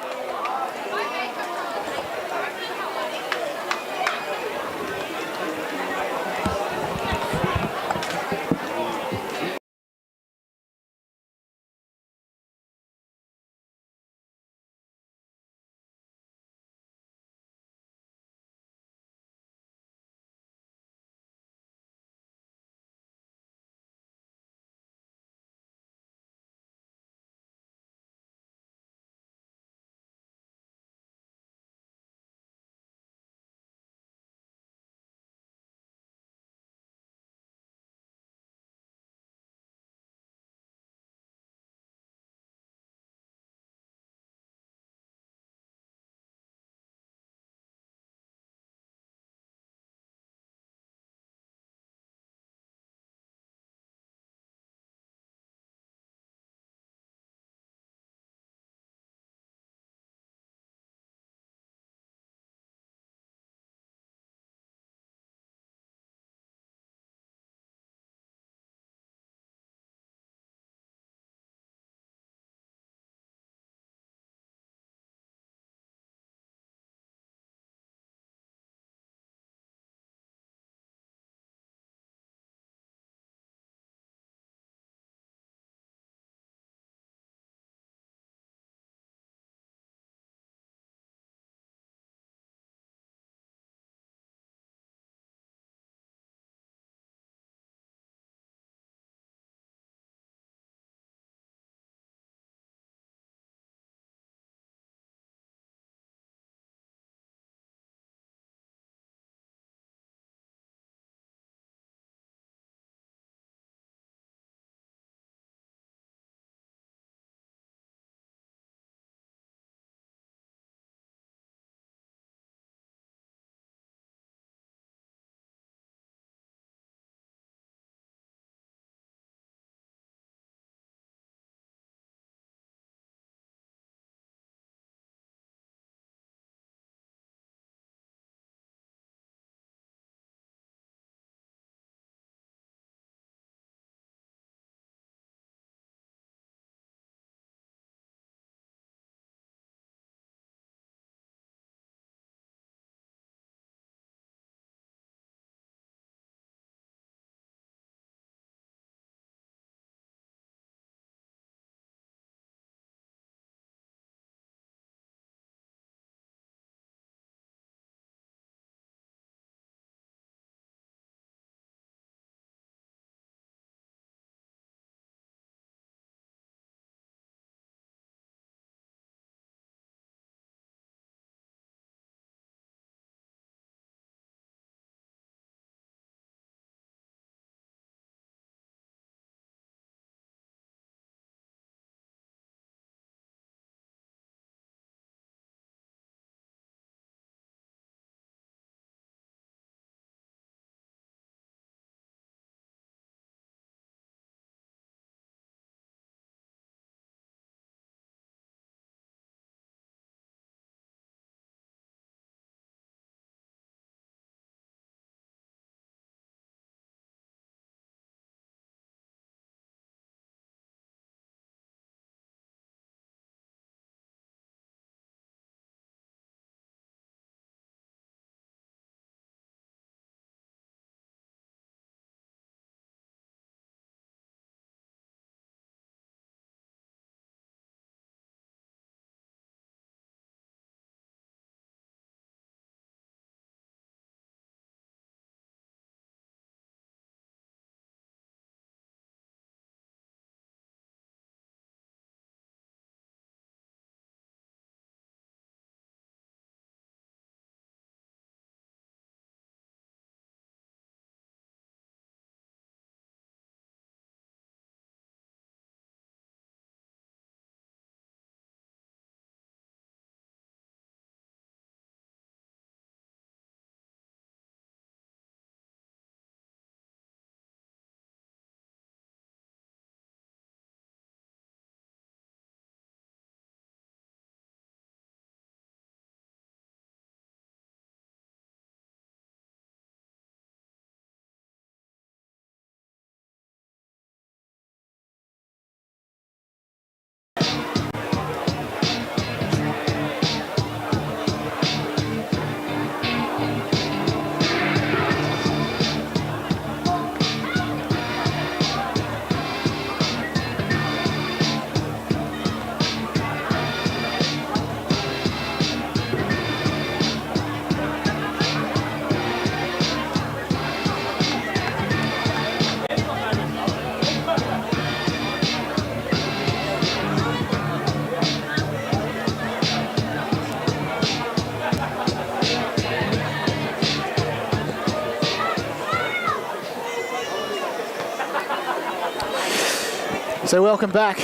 So welcome back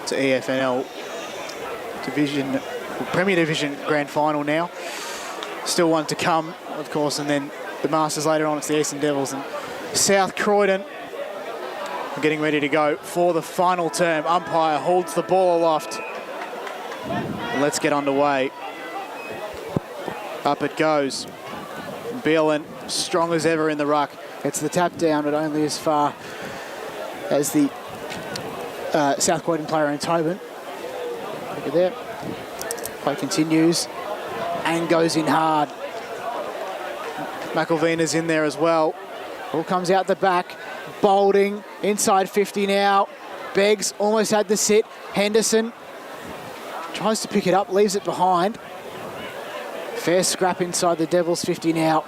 to EFNL Premier Division Grand Final now. Still one to come, of course, and then the Masters later on. It's the Eastern Devils and South Croydon are getting ready to go for the final term. Umpire holds the ball aloft. Let's get underway. Up it goes. Beelan, strong as ever in the ruck. It's the tap down, but only as far as the South Croydon player in Tobin. Look at there. Play continues and goes in hard. McElveena's in there as well. Ball comes out the back. Boulding inside 50 now. Beggs almost had the sit. Henderson tries to pick it up, leaves it behind. Fair scrap inside the Devils 50 now.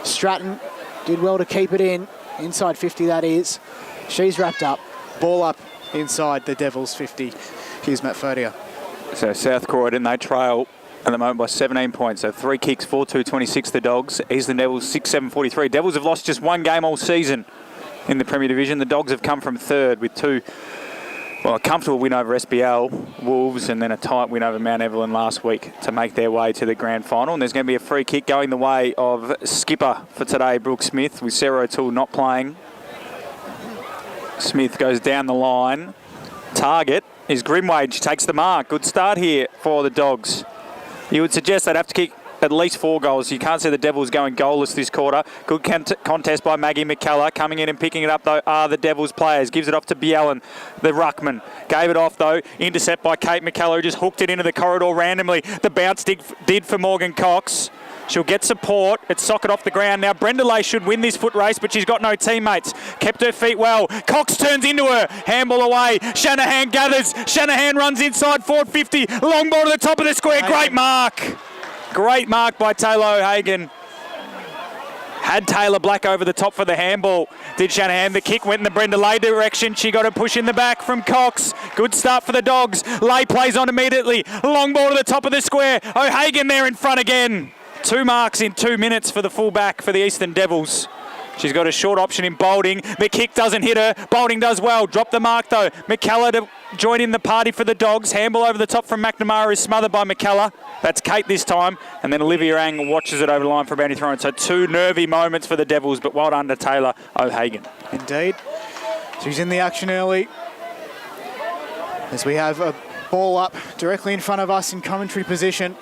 Stratton did well to keep it in. Inside 50 that is. She's wrapped up. Ball up inside the Devils 50. Here's Matt Fodia. So South Croydon, they trail at the moment by 17 points. So 3 kicks, 4-2-26 the Dogs. Eastern Devils 6-7-43. Devils have lost just one game all season in the Premier Division. The Dogs have come from third with a comfortable win over SBL, Wolves, and then a tight win over Mount Evelyn last week to make their way to the grand final. And there's going to be a free kick going the way of skipper for today, Brooke Smith, with Sarah O'Toole not playing. Smith goes down the line. Target is Grimwade. Takes the mark. Good start here for the Dogs. You would suggest they'd have to kick at least 4 goals. You can't see the Devils going goalless this quarter. Good contest by Maggie McKellar. Coming in and picking it up, though, are the Devils players. Gives it off to Bjellan, the ruckman. Gave it off, though. Intercept by Kate McKellar, who just hooked it into the corridor randomly. The bounce did for Morgan Cox. She'll get support. It's socket off the ground. Now Brenda Lay should win this foot race, but she's got no teammates. Kept her feet well. Cox turns into her. Handball away. Shanahan gathers. Shanahan runs inside forward 50. Long ball to the top of the square. Great mark. Great mark by Taylor O'Hagan. Had Taylor Black over the top for the handball. Did Shanahan. The kick went in the Brenda Lay direction. She got a push in the back from Cox. Good start for the Dogs. Lay plays on immediately. Long ball to the top of the square. O'Hagan there in front again. 2 marks in 2 minutes for the fullback for the Eastern Devils. She's got a short option in Boulding. The kick doesn't hit her. Boulding does well. Drop the mark though. McKellar to join in the party for the Dogs. Handball over the top from McNamara is smothered by McKellar. That's Kate this time. And then Olivia Ang watches it over the line for a boundary throw. So 2 nervy moments for the Devils, but well done to Taylor O'Hagan. Indeed. She's in the action early. As we have a ball up directly in front of us in commentary position.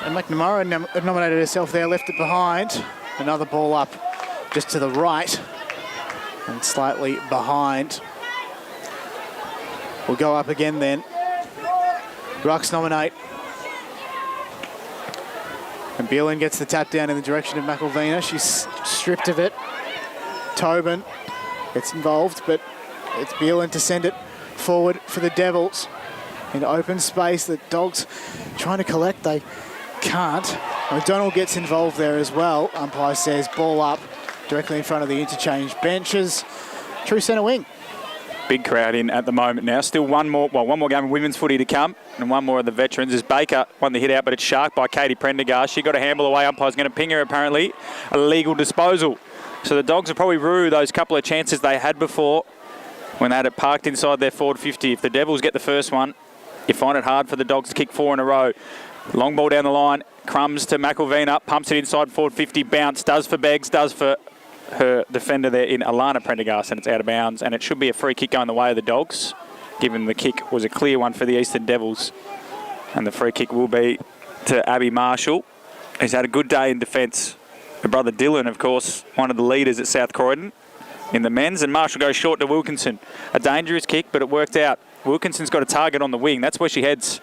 And McNamara nominated herself there, left it behind. Another ball up just to the right and slightly behind. We'll go up again then. Rucks nominate. And Bjellan gets the tap down in the direction of McElveena. She's stripped of it. Tobin gets involved, but it's Bjellan to send it forward for the Devils. In open space, the Dogs trying to collect. They can't. O'Donnell gets involved there as well. Umpire says ball up directly in front of the interchange benches. True centre wing. Big crowd in at the moment now. Still one more game of women's footy to come, and one more of the veterans as Baker won the hit out, but it's sharked by Katie Prendergast. She got a handball away. Umpire's going to ping her apparently. A legal disposal. So the Dogs will probably rue those couple of chances they had before when they had it parked inside their forward 50. If the Devils get the first one, you find it hard for the Dogs to kick 4 in a row. Long ball down the line. Crumbs to McElveena. Pumps it inside forward 50. Bounce. Does for Beggs. Does for her defender there in Alana Prendergast, and it's out of bounds. And it should be a free kick going the way of the Dogs, given the kick was a clear one for the Eastern Devils. And the free kick will be to Abby Marshall, who's had a good day in defence. Her brother Dylan, of course, one of the leaders at South Croydon in the men's. And Marshall goes short to Wilkinson. A dangerous kick, but it worked out. Wilkinson's got a target on the wing. That's where she heads.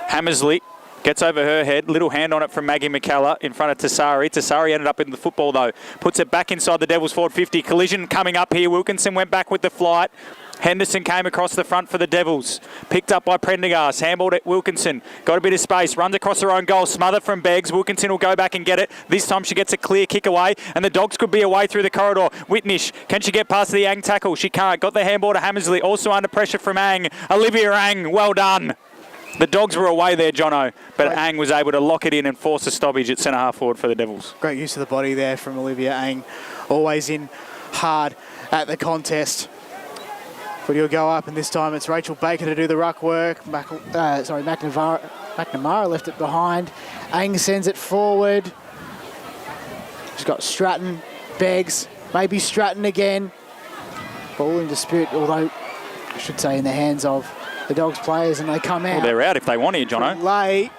Hammersley gets over her head. Little hand on it from Maggie McKellar in front of Tassari. Tassari ended up in the football, though. Puts it back inside the Devils forward 50. Collision coming up here. Wilkinson went back with the flight. Henderson came across the front for the Devils. Picked up by Prendergast. Handballed at Wilkinson. Got a bit of space. Runs across her own goal. Smothered from Beggs. Wilkinson will go back and get it. This time she gets a clear kick away. And the Dogs could be away through the corridor. Whitnish. Can she get past the Ang tackle? She can't. Got the handball to Hammersley. Also under pressure from Ang. Olivia Ang. Well done. The Dogs were away there, Jono, but Ang was able to lock it in and force a stoppage at centre half forward for the Devils. Great use of the body there from Olivia Ang. Always in hard at the contest. Footy will go up, and this time it's Rachel Baker to do the ruck work. McNamara left it behind. Ang sends it forward. She's got Stratton, Beggs, maybe Stratton again. Ball in dispute, although I should say in the hands of the Dogs players, and they come out. Well, they're out if they want it, Jono. Lay.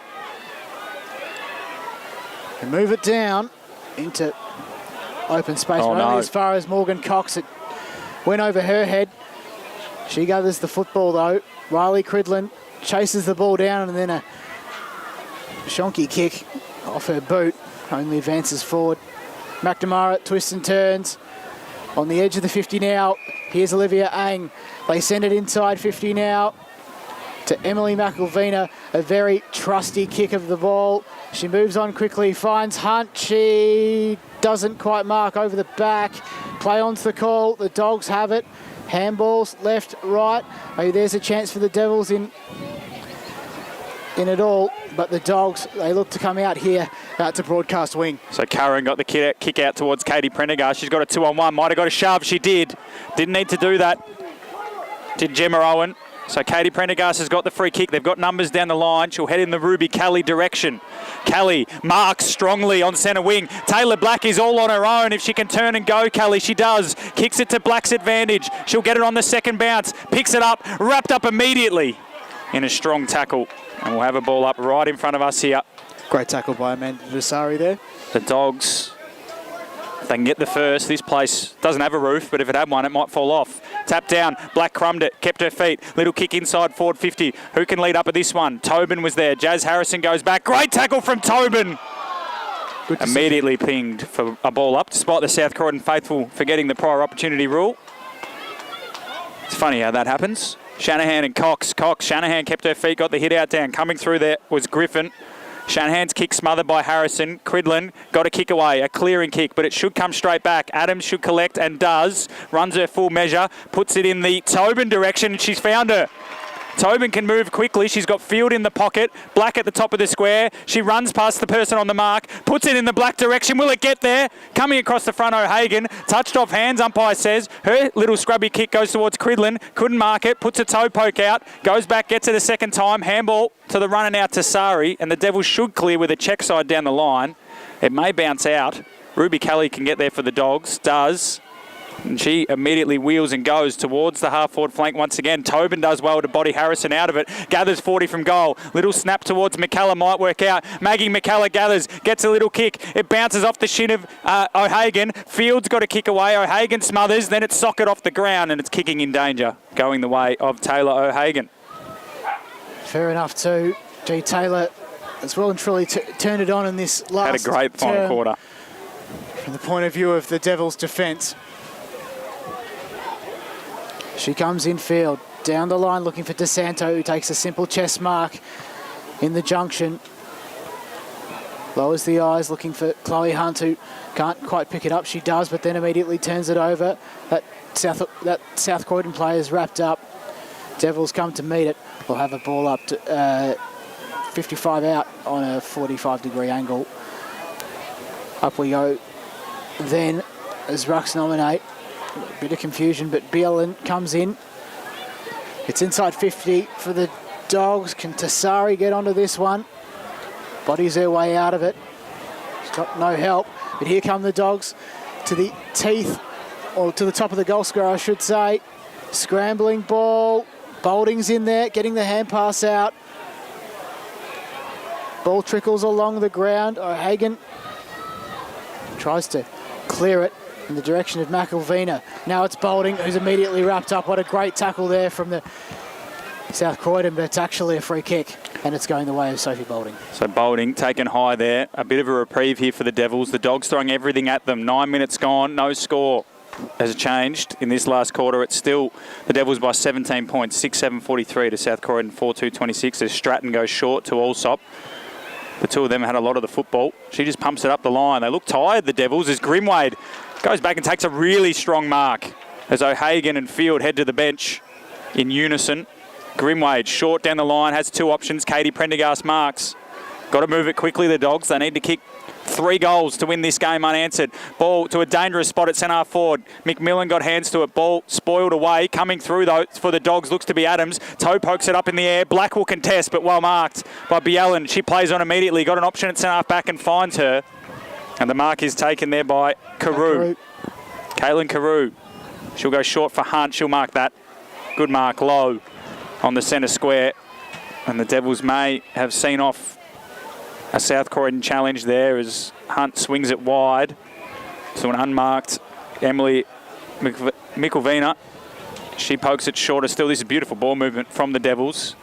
And move it down into open space. Oh, Only no. as far as Morgan Cox. It went over her head. She gathers the football though. Riley Cridlin chases the ball down, and then a shonky kick off her boot. Only advances forward. McNamara twists and turns. On the edge of the 50 now. Here's Olivia Ang. They send it inside 50 now to Emily McElvena. A very trusty kick of the ball. She moves on quickly, finds Hunt. She doesn't quite mark over the back. Play on's the call. The Dogs have it. Handballs left, right. Oh, there's a chance for the Devils in it all. But the Dogs, they look to come out here out to broadcast wing. So Karen got the kick out towards Katie Prendergast. She's got a 2-on-1. Might have got a shove. She did. Didn't need to do that. Did Gemma Owen. So Katie Prendergast has got the free kick. They've got numbers down the line. She'll head in the Ruby Kelly direction. Kelly marks strongly on centre wing. Taylor Black is all on her own. If she can turn and go, Kelly, she does. Kicks it to Black's advantage. She'll get it on the second bounce. Picks it up. Wrapped up immediately in a strong tackle. And we'll have a ball up right in front of us here. Great tackle by Amanda Vasari there. The Dogs, if they can get the first, this place doesn't have a roof, but if it had one, it might fall off. Tap down, Black crumbed it, kept her feet. Little kick inside forward 50. Who can lead up at this one? Tobin was there. Jazz Harrison goes back. Great tackle from Tobin. Immediately pinged for a ball up, despite the South Croydon faithful forgetting the prior opportunity rule. It's funny how that happens. Shanahan and Cox. Shanahan kept her feet, got the hit out down. Coming through there was Griffin. Shanahan's kick smothered by Harrison. Cridlin got a kick away, a clearing kick, but it should come straight back. Adams should collect and does. Runs her full measure, puts it in the Tobin direction, and she's found her. Tobin can move quickly. She's got Field in the pocket. Black at the top of the square. She runs past the person on the mark. Puts it in the Black direction. Will it get there? Coming across the front, O'Hagan. Touched off hands, umpire says. Her little scrubby kick goes towards Cridlin. Couldn't mark it. Puts a toe poke out. Goes back, gets it a second time. Handball to the running out to Sari. And the Devils should clear with a check side down the line. It may bounce out. Ruby Kelly can get there for the Dogs. Does. And she immediately wheels and goes towards the half-forward flank once again. Tobin does well to body Harrison out of it. Gathers 40 from goal. Little snap towards McKellar might work out. Maggie McKellar gathers, gets a little kick. It bounces off the shin of O'Hagan. Fields got a kick away. O'Hagan smothers. Then it's socket off the ground and it's kicking in danger. Going the way of Taylor O'Hagan. Fair enough too. G. Taylor has well and truly turned it on in this last Had a great final quarter. From the point of view of the Devils' defence. She comes in field, down the line looking for DeSanto, who takes a simple chest mark in the junction. Lowers the eyes, looking for Chloe Hunt, who can't quite pick it up. She does, but then immediately turns it over. That South Croydon player is wrapped up. Devils come to meet it. We'll have a ball up to 55 out on a 45-degree angle. Up we go then as rucks nominate. A bit of confusion, but Bielan comes in. It's inside 50 for the Dogs. Can Tassari get onto this one? Bodies her way out of it. She's got no help. But here come the Dogs to the teeth, or to the top of the goal square, I should say. Scrambling ball. Bolding's in there, getting the hand pass out. Ball trickles along the ground. O'Hagan tries to clear it in the direction of McElvena. Now it's Bolding, who's immediately wrapped up. What a great tackle there from the South Croydon, but it's actually a free kick, and it's going the way of Sophie Bolding. So Bolding taken high there. A bit of a reprieve here for the Devils. The Dogs throwing everything at them. 9 minutes gone, no score has changed in this last quarter. It's still the Devils by 17 points, 6-7-43 to South Croydon 4-2-26 as Stratton goes short to Allsop. The two of them had a lot of the football. She just pumps it up the line. They look tired, the Devils, as Grimwade goes back and takes a really strong mark as O'Hagan and Field head to the bench in unison. Grimwade short down the line, has two options. Katie Prendergast marks. Got to move it quickly, the Dogs. They need to kick 3 goals to win this game unanswered. Ball to a dangerous spot at centre forward. McMillan got hands to it. Ball spoiled away. Coming through, though, for the Dogs looks to be Adams. Toe pokes it up in the air. Black will contest, but well marked by Bielen. She plays on immediately. Got an option at centre back and finds her. And the mark is taken there by Carew. Caitlin Carew. She'll go short for Hunt. She'll mark that. Good mark, low on the centre square. And the Devils may have seen off a South Croydon challenge there as Hunt swings it wide to an unmarked Emily Mickelvina. She pokes it shorter still. This is beautiful ball movement from the Devils.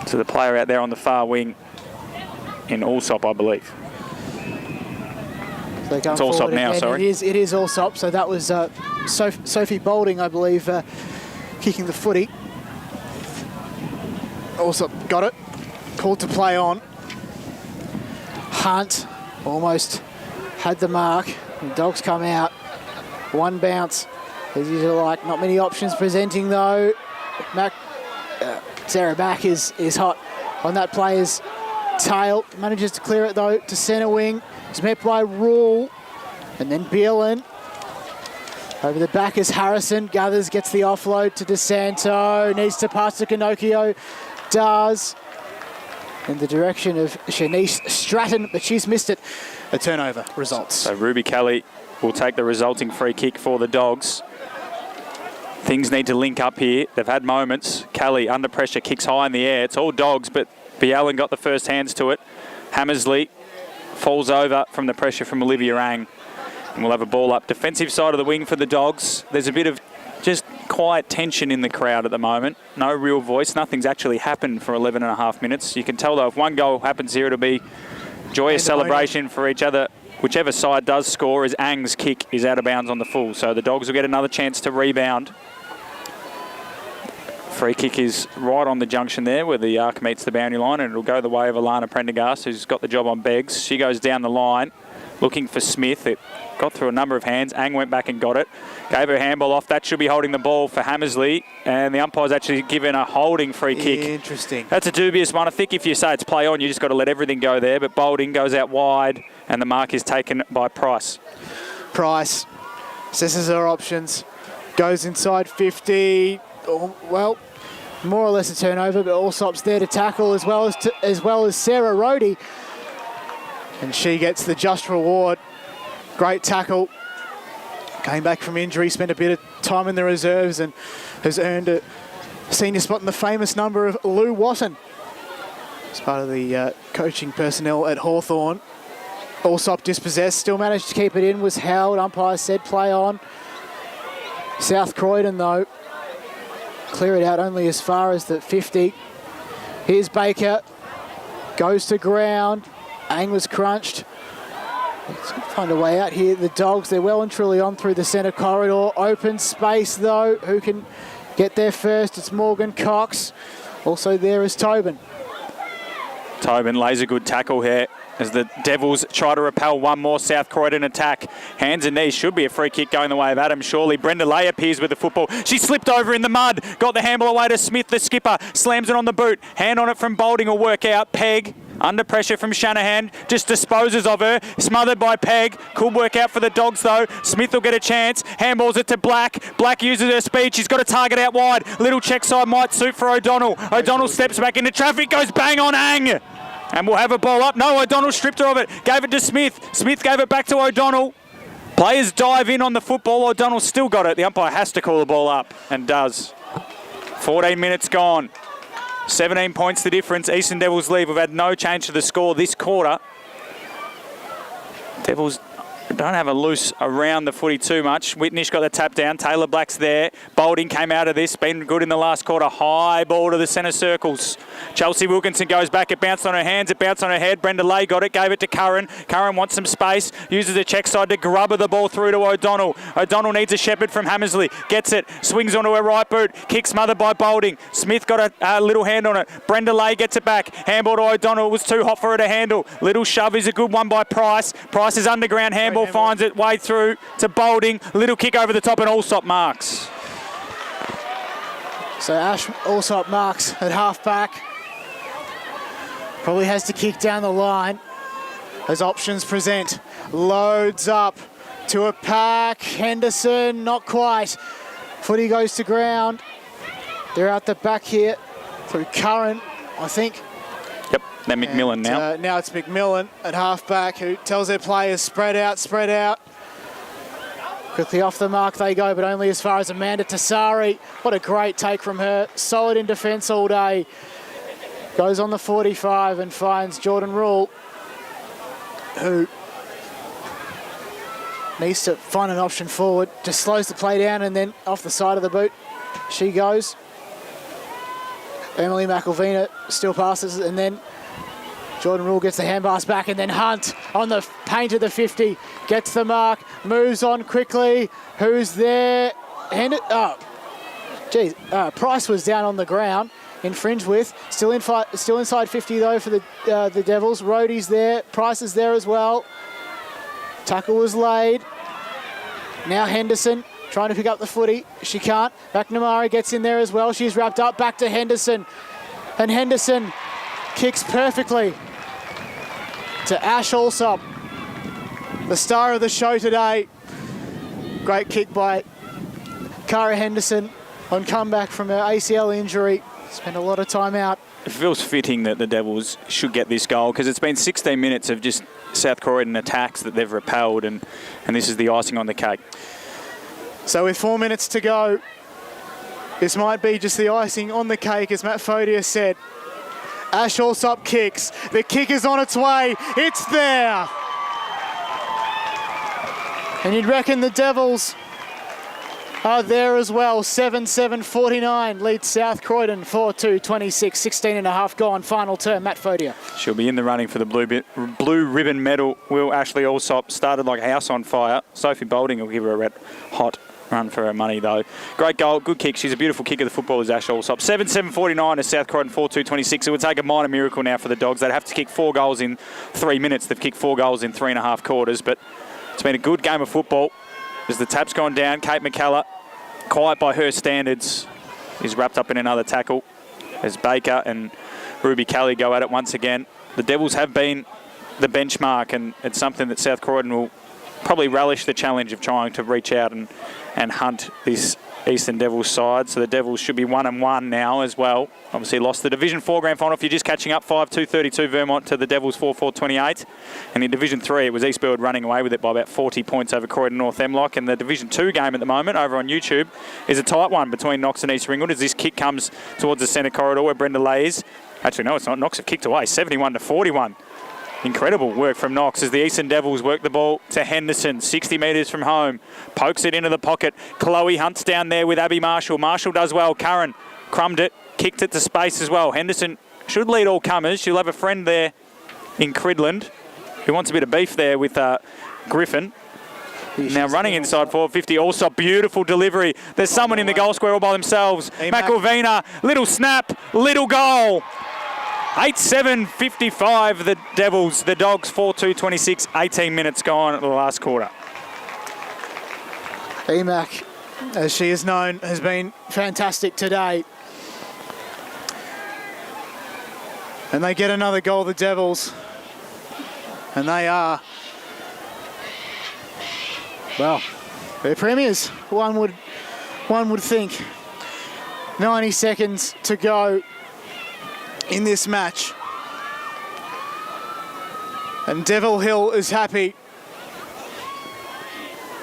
To the player out there on the far wing in Allsop, I believe. So it's Allsop now, again, sorry. It is Allsop, so that was Sophie Boulding, I believe, kicking the footy. Allsop got it. Called to play on. Hunt almost had the mark. The Dogs come out. One bounce. As usual, like, not many options presenting though. Sarah Mack is hot on that player's tail. Manages to clear it though to centre wing. It's met by Rule. And then Bielen. Over the back is Harrison. Gathers, gets the offload to DeSanto. Needs to pass to Pinocchio. Does. In the direction of Shanice Stratton, but she's missed it. A turnover results. So Ruby Kelly will take the resulting free kick for the Dogs. Things need to link up here. They've had moments. Kelly under pressure, kicks high in the air. It's all Dogs, but Bielen got the first hands to it. Hammersley falls over from the pressure from Olivia Ang. And we'll have a ball up. Defensive side of the wing for the Dogs. There's a bit of just quiet tension in the crowd at the moment. No real voice. Nothing's actually happened for 11 and a half minutes. You can tell, though, if one goal happens here, it'll be joyous celebration for each other. Whichever side does score, as Ang's kick is out of bounds on the full. So the Dogs will get another chance to rebound. Free kick is right on the junction there where the arc meets the boundary line, and it'll go the way of Alana Prendergast, who's got the job on Beggs. She goes down the line looking for Smith. It got through a number of hands. Ang went back and got it. Gave her handball off. That should be holding the ball for Hammersley. And the umpire's actually given a holding free kick. Interesting. That's a dubious one. I think if you say it's play on, you just got to let everything go there. But Boulding goes out wide, and the mark is taken by Price. Price assesses her options. Goes inside 50. Oh, well, more or less a turnover, but Allsop's there to tackle as well as Sarah Rohde. And she gets the just reward. Great tackle. Came back from injury, spent a bit of time in the reserves and has earned a senior spot in the famous number of Lou Watson. As part of the coaching personnel at Hawthorn. Allsop dispossessed, still managed to keep it in, was held. Umpire said play on. South Croydon, though, clear it out only as far as the 50. Here's Baker. Goes to ground. Ang was crunched. Let's find a way out here. The Dogs, they're well and truly on through the centre corridor. Open space, though. Who can get there first? It's Morgan Cox. Also there is Tobin. Tobin lays a good tackle here as the Devils try to repel one more South Croydon attack. Hands and knees, should be a free kick going the way of Adam Shorley. Brenda Lay appears with the football. She slipped over in the mud. Got the handball away to Smith, the skipper. Slams it on the boot. Hand on it from Boulding will work out. Pegg. Under pressure from Shanahan, just disposes of her. Smothered by Pegg. Could work out for the Dogs, though. Smith will get a chance. Handballs it to Black. Black uses her speed. She's got a target out wide. Little check side might suit for O'Donnell. O'Donnell steps back into traffic, goes bang on Ang. And we'll have a ball up. No, O'Donnell stripped her of it. Gave it to Smith. Smith gave it back to O'Donnell. Players dive in on the football. O'Donnell still got it. The umpire has to call the ball up and does. 14 minutes gone. 17 points the difference. Eastern Devils leave. We've had no change to the score this quarter. Devils don't have a loose around the footy too much. Whitnish got the tap down. Taylor Black's there. Boulding came out of this. Been good in the last quarter. High ball to the centre circles. Chelsea Wilkinson goes back. It bounced on her hands. It bounced on her head. Brenda Lay got it. Gave it to Curran. Curran wants some space. Uses the check side to grubber the ball through to O'Donnell. O'Donnell needs a shepherd from Hammersley. Gets it. Swings onto her right boot. Kick smothered by Boulding. Smith got a little hand on it. Brenda Lay gets it back. Handball to O'Donnell. It was too hot for her to handle. Little shove is a good one by Price. Price's underground handball finds it way through to Boulding. Little kick over the top and Allsop marks. So Ash Allsop marks at half back. Probably has to kick down the line. as options present. Loads up to a pack. Henderson, not quite. Footy goes to ground. They're out the back here through Curran, I think. Yep, now McMillan now. Now it's McMillan at half-back who tells their players, spread out, spread out. Quickly off the mark they go, but only as far as Amanda Tassari. What a great take from her. Solid in defence all day. Goes on the 45 and finds Jordan Rule, who needs to find an option forward. Just slows the play down and then off the side of the boot she goes. Emily McElvena still passes, and then Jordan Rule gets the hand pass back, and then Hunt on the paint of the 50 gets the mark, moves on quickly. Who's there? Price was down on the ground. Infringed with. Still inside 50 though for the Devils. Rhodey's there. Price is there as well. Tackle was laid. Now Henderson trying to pick up the footy. She can't. McNamara gets in there as well. She's wrapped up. Back to Henderson. And Henderson kicks perfectly to Ash Allsop, the star of the show today. Great kick by Cara Henderson on comeback from her ACL injury. Spent a lot of time out. It feels fitting that the Devils should get this goal because it's been 16 minutes of just South Croydon attacks that they've repelled, and this is the icing on the cake. So with 4 minutes to go, this might be just the icing on the cake, as Matt Fodia said. Ash Allsop kicks. The kick is on its way. It's there. And you'd reckon the Devils are there as well. 7-7-49 leads South Croydon 4-2, 26, 16 and a half gone. Final term, Matt Fodia. She'll be in the running for the blue ribbon medal. Will Ashley Allsop started like a house on fire. Sophie Boulding will give her a red hot run for her money though. Great goal, good kick. She's a beautiful kicker. The footballer's Ash Allsop. 7-7-49 is South Croydon 4-2, 26. It would take a minor miracle now for the Dogs. They'd have to kick 4 goals in 3 minutes. They've kicked 4 goals in 3.5 quarters, but it's been a good game of football. As the tap's gone down, Kate McKellar, quiet by her standards, is wrapped up in another tackle as Baker and Ruby Kelly go at it once again. The Devils have been the benchmark, and it's something that South Croydon will probably relish the challenge of trying to reach out and hunt this Eastern Devils side. So the Devils should be 1-1 now as well. Obviously lost the Division 4 grand final. If you're just catching up, 5-2-32 Vermont to the Devils 4-4-28. And in Division 3, it was Eastfield running away with it by about 40 points over Croydon North Hemlock. And the Division 2 game at the moment over on YouTube is a tight one between Knox and East Ringwood as this kick comes towards the centre corridor where Brenda Lay is. Actually, no, it's not. Knox have kicked away, 71-41. Incredible work from Knox as the Eastern Devils work the ball to Henderson, 60 metres from home. Pokes it into the pocket. Chloe Hunt's down there with Abby Marshall. Marshall does well. Curran crumbed it, kicked it to space as well. Henderson should lead all comers. She'll have a friend there in Cridland who wants a bit of beef there with Griffin. Now running inside 450, also beautiful delivery. There's someone in the goal square all by themselves. McElvena, little snap, little goal. 8-7-55 the Devils, the Dogs 4-2-26, 18 minutes gone at the last quarter. EMAC, as she is known, has been fantastic today. And they get another goal, the Devils. And they are, well, they're premiers, one would think. 90 seconds to go in this match. And Devil Hill is happy.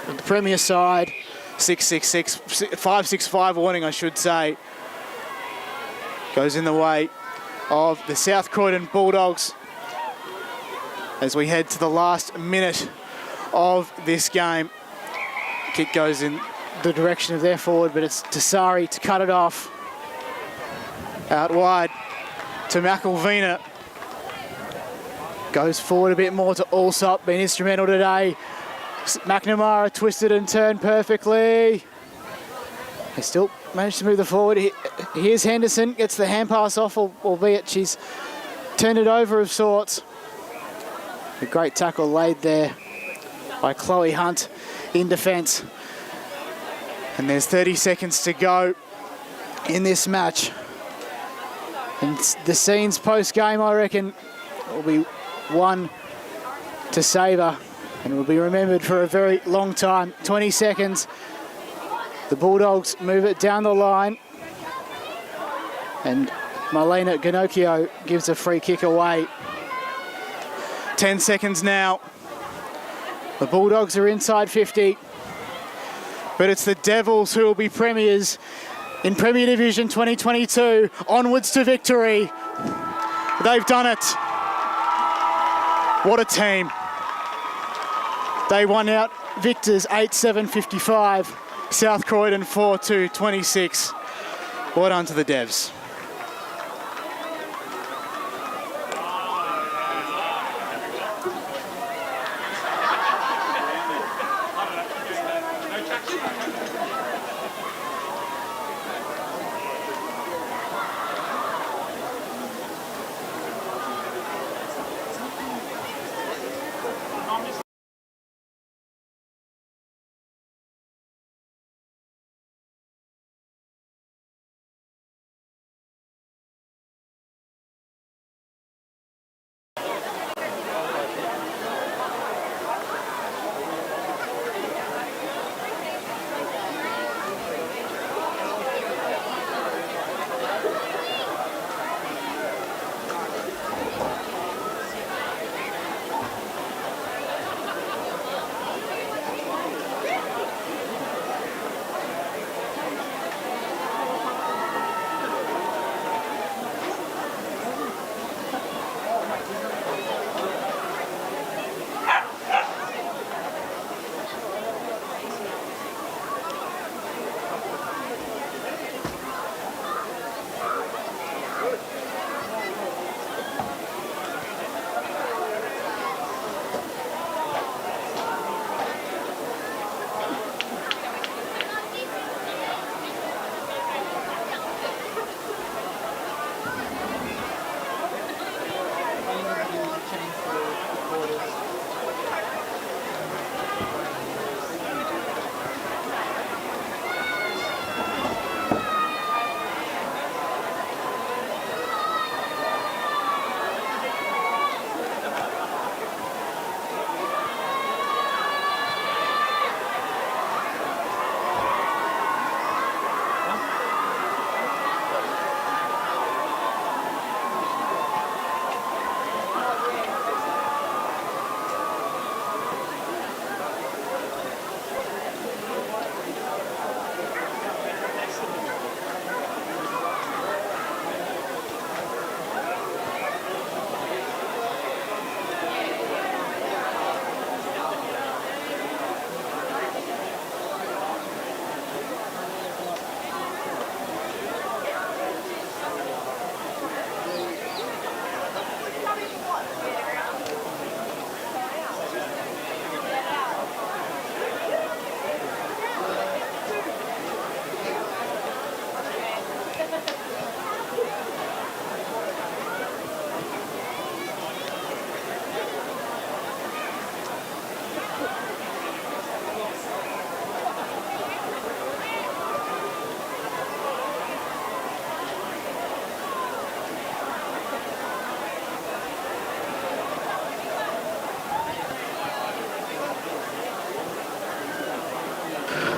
The Premier side, 5-6-5 warning, I should say, goes in the way of the South Croydon Bulldogs as we head to the last minute of this game. Kick goes in the direction of their forward, but it's Tassari to cut it off. Out wide to McElvena. Goes forward a bit more to Allsop, been instrumental today. McNamara twisted and turned perfectly. They still managed to move the forward. Here's Henderson, gets the hand pass off, albeit she's turned it over of sorts. A great tackle laid there by Chloe Hunt in defence. And there's 30 seconds to go in this match. And the scenes post-game, I reckon, will be one to savour and will be remembered for a very long time. 20 seconds. The Bulldogs move it down the line and Marlena Ginocchio gives a free kick away. 10 seconds now. The Bulldogs are inside 50, but it's the Devils who will be premiers in Premier Division 2022. Onwards to victory. They've done it. What a team. They won out victors 8-7-55. South Croydon 4-2-26. Well done to the Devs.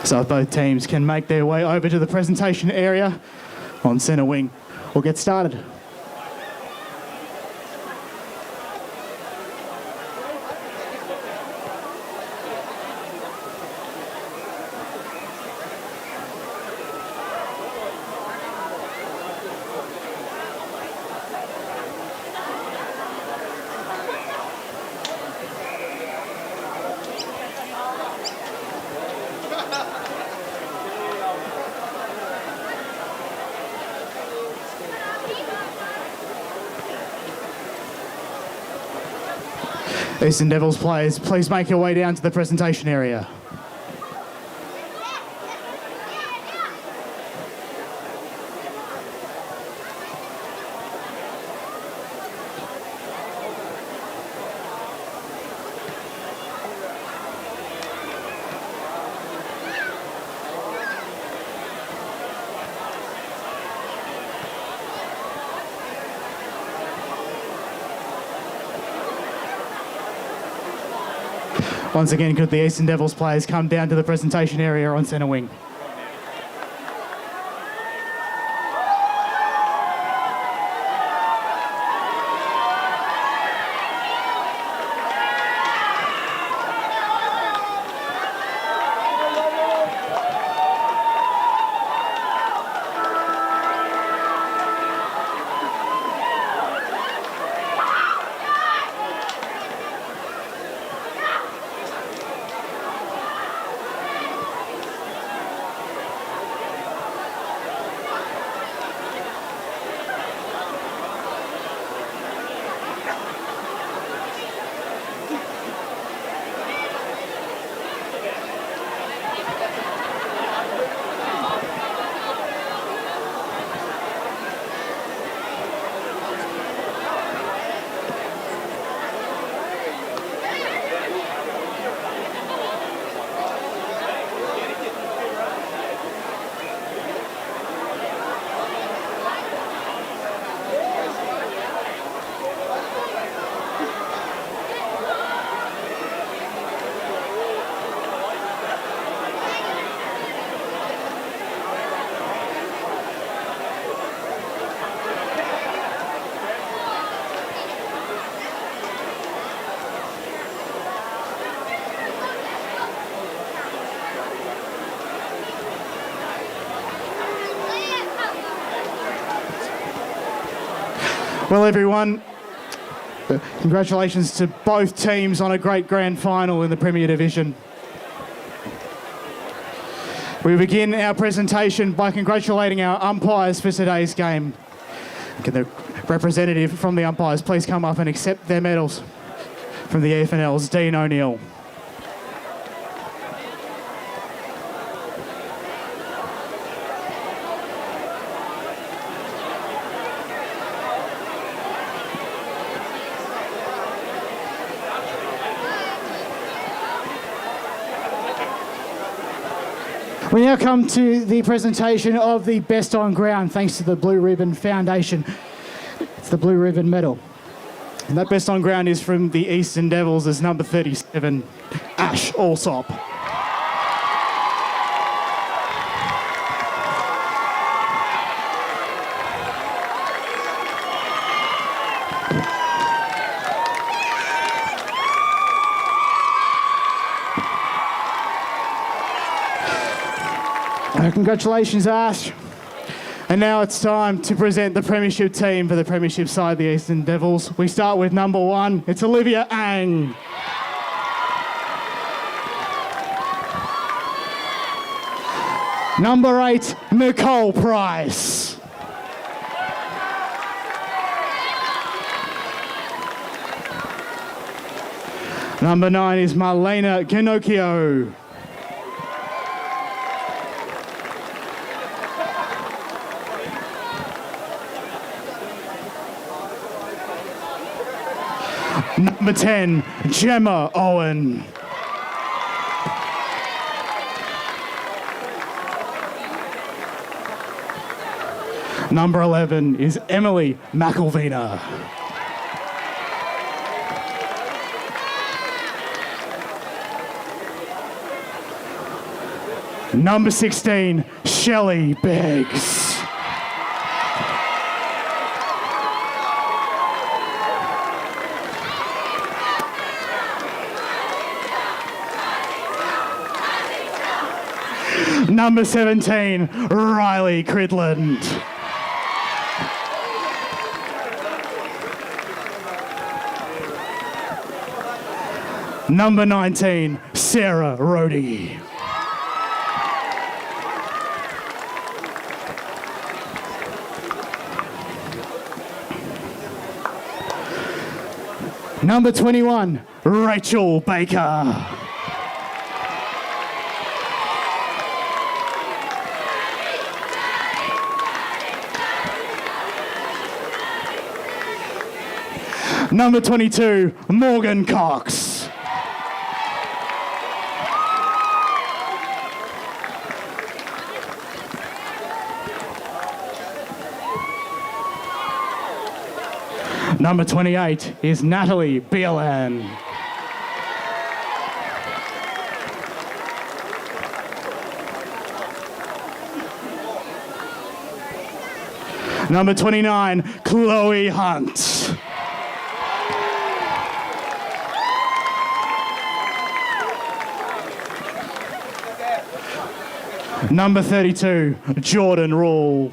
So if both teams can make their way over to the presentation area on centre wing, we'll get started. Eastern Devils players, please make your way down to the presentation area. Once again, could the Eastern Devils players come down to the presentation area on centre wing? Well, everyone, congratulations to both teams on a great grand final in the Premier Division. We begin our presentation by congratulating our umpires for today's game. Can the representative from the umpires please come up and accept their medals from the EFNL's Dean O'Neill. We now come to the presentation of the Best on Ground, thanks to the Blue Ribbon Foundation. It's the Blue Ribbon Medal. And that Best on Ground is from the Eastern Devils as number 37, Ash Allsop. Congratulations, Ash. And now it's time to present the Premiership team for the Premiership side, the Eastern Devils. We start with number 1. It's Olivia Ang. Number 8, Nicole Price. Number 9 is Marlena Ginocchio. Number 10, Gemma Owen. Number 11 is Emily McElvena. Number 16, Shelley Beggs. Number 17, Riley Cridland. Number 19, Sarah Rohde. Number 21, Rachel Baker. Number 22, Morgan Cox. Number 28 is Natalie Bielan. Number 29, Chloe Hunt. Number 32, Jordan Rule.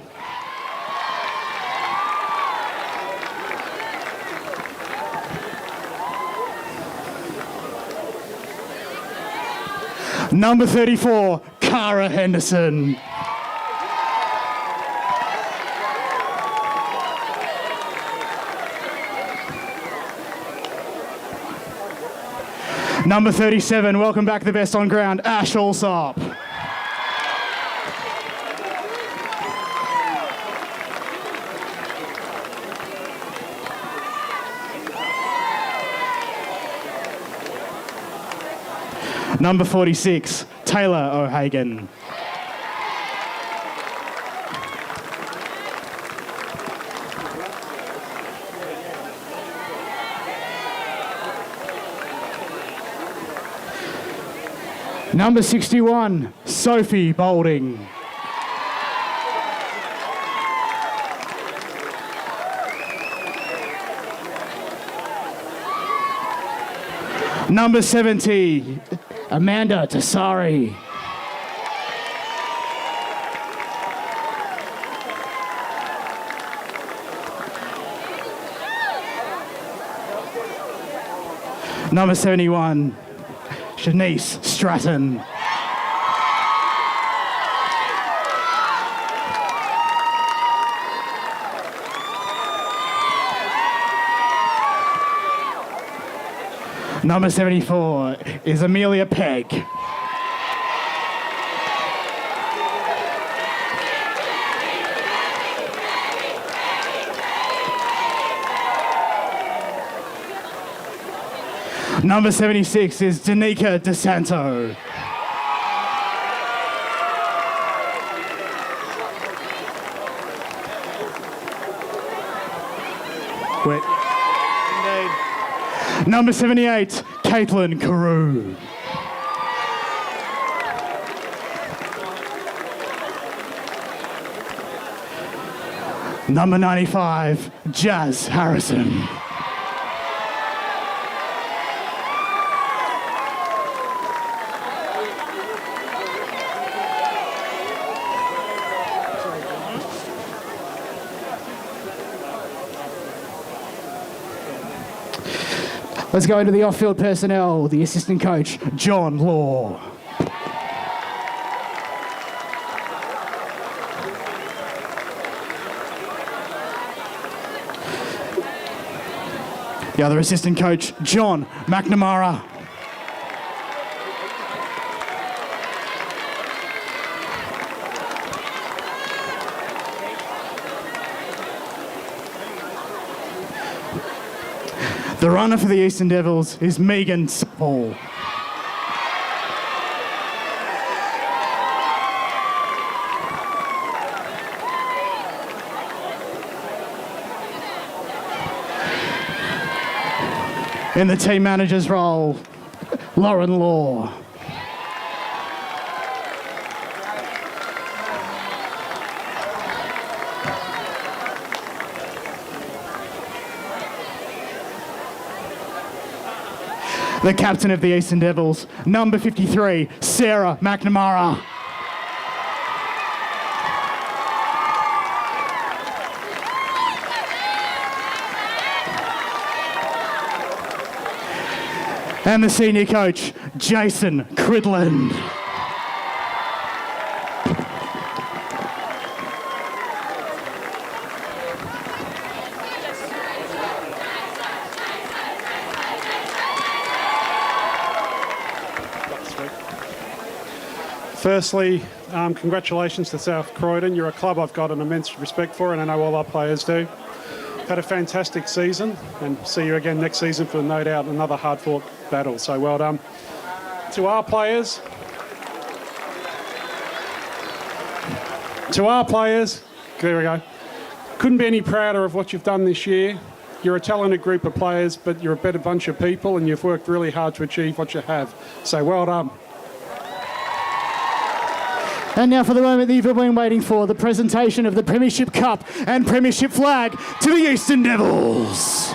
Number 34, Cara Henderson. Number 37, welcome back the best on ground, Ash Allsop. Number 46, Taylor O'Hagan. Number 61, Sophie Boulding. Number 70, Amanda Tassari. Number 71, Shanice Stratton. Number 74 is Amelia Pegg. Number 76 is Danica DeSanto. Wait. Number 78, Caitlin Carew. Number 95, Jazz Harrison. Let's go into the off-field personnel, the assistant coach, John Law. The other assistant coach, John McNamara. The runner for the Eastern Devils is Megan Paul. In the team manager's role, Lauren Law. The captain of the Eastern Devils, number 53, Sarah McNamara. And the senior coach, Jason Cridland. Firstly, congratulations to South Croydon. You're a club I've got an immense respect for, and I know all our players do. Had a fantastic season, and see you again next season for no doubt another hard-fought battle. So well done. To our players, there we go. Couldn't be any prouder of what you've done this year. You're a talented group of players, but you're a better bunch of people, and you've worked really hard to achieve what you have. So well done. And now for the moment that you've been waiting for, the presentation of the Premiership Cup and Premiership flag to the Eastern Devils.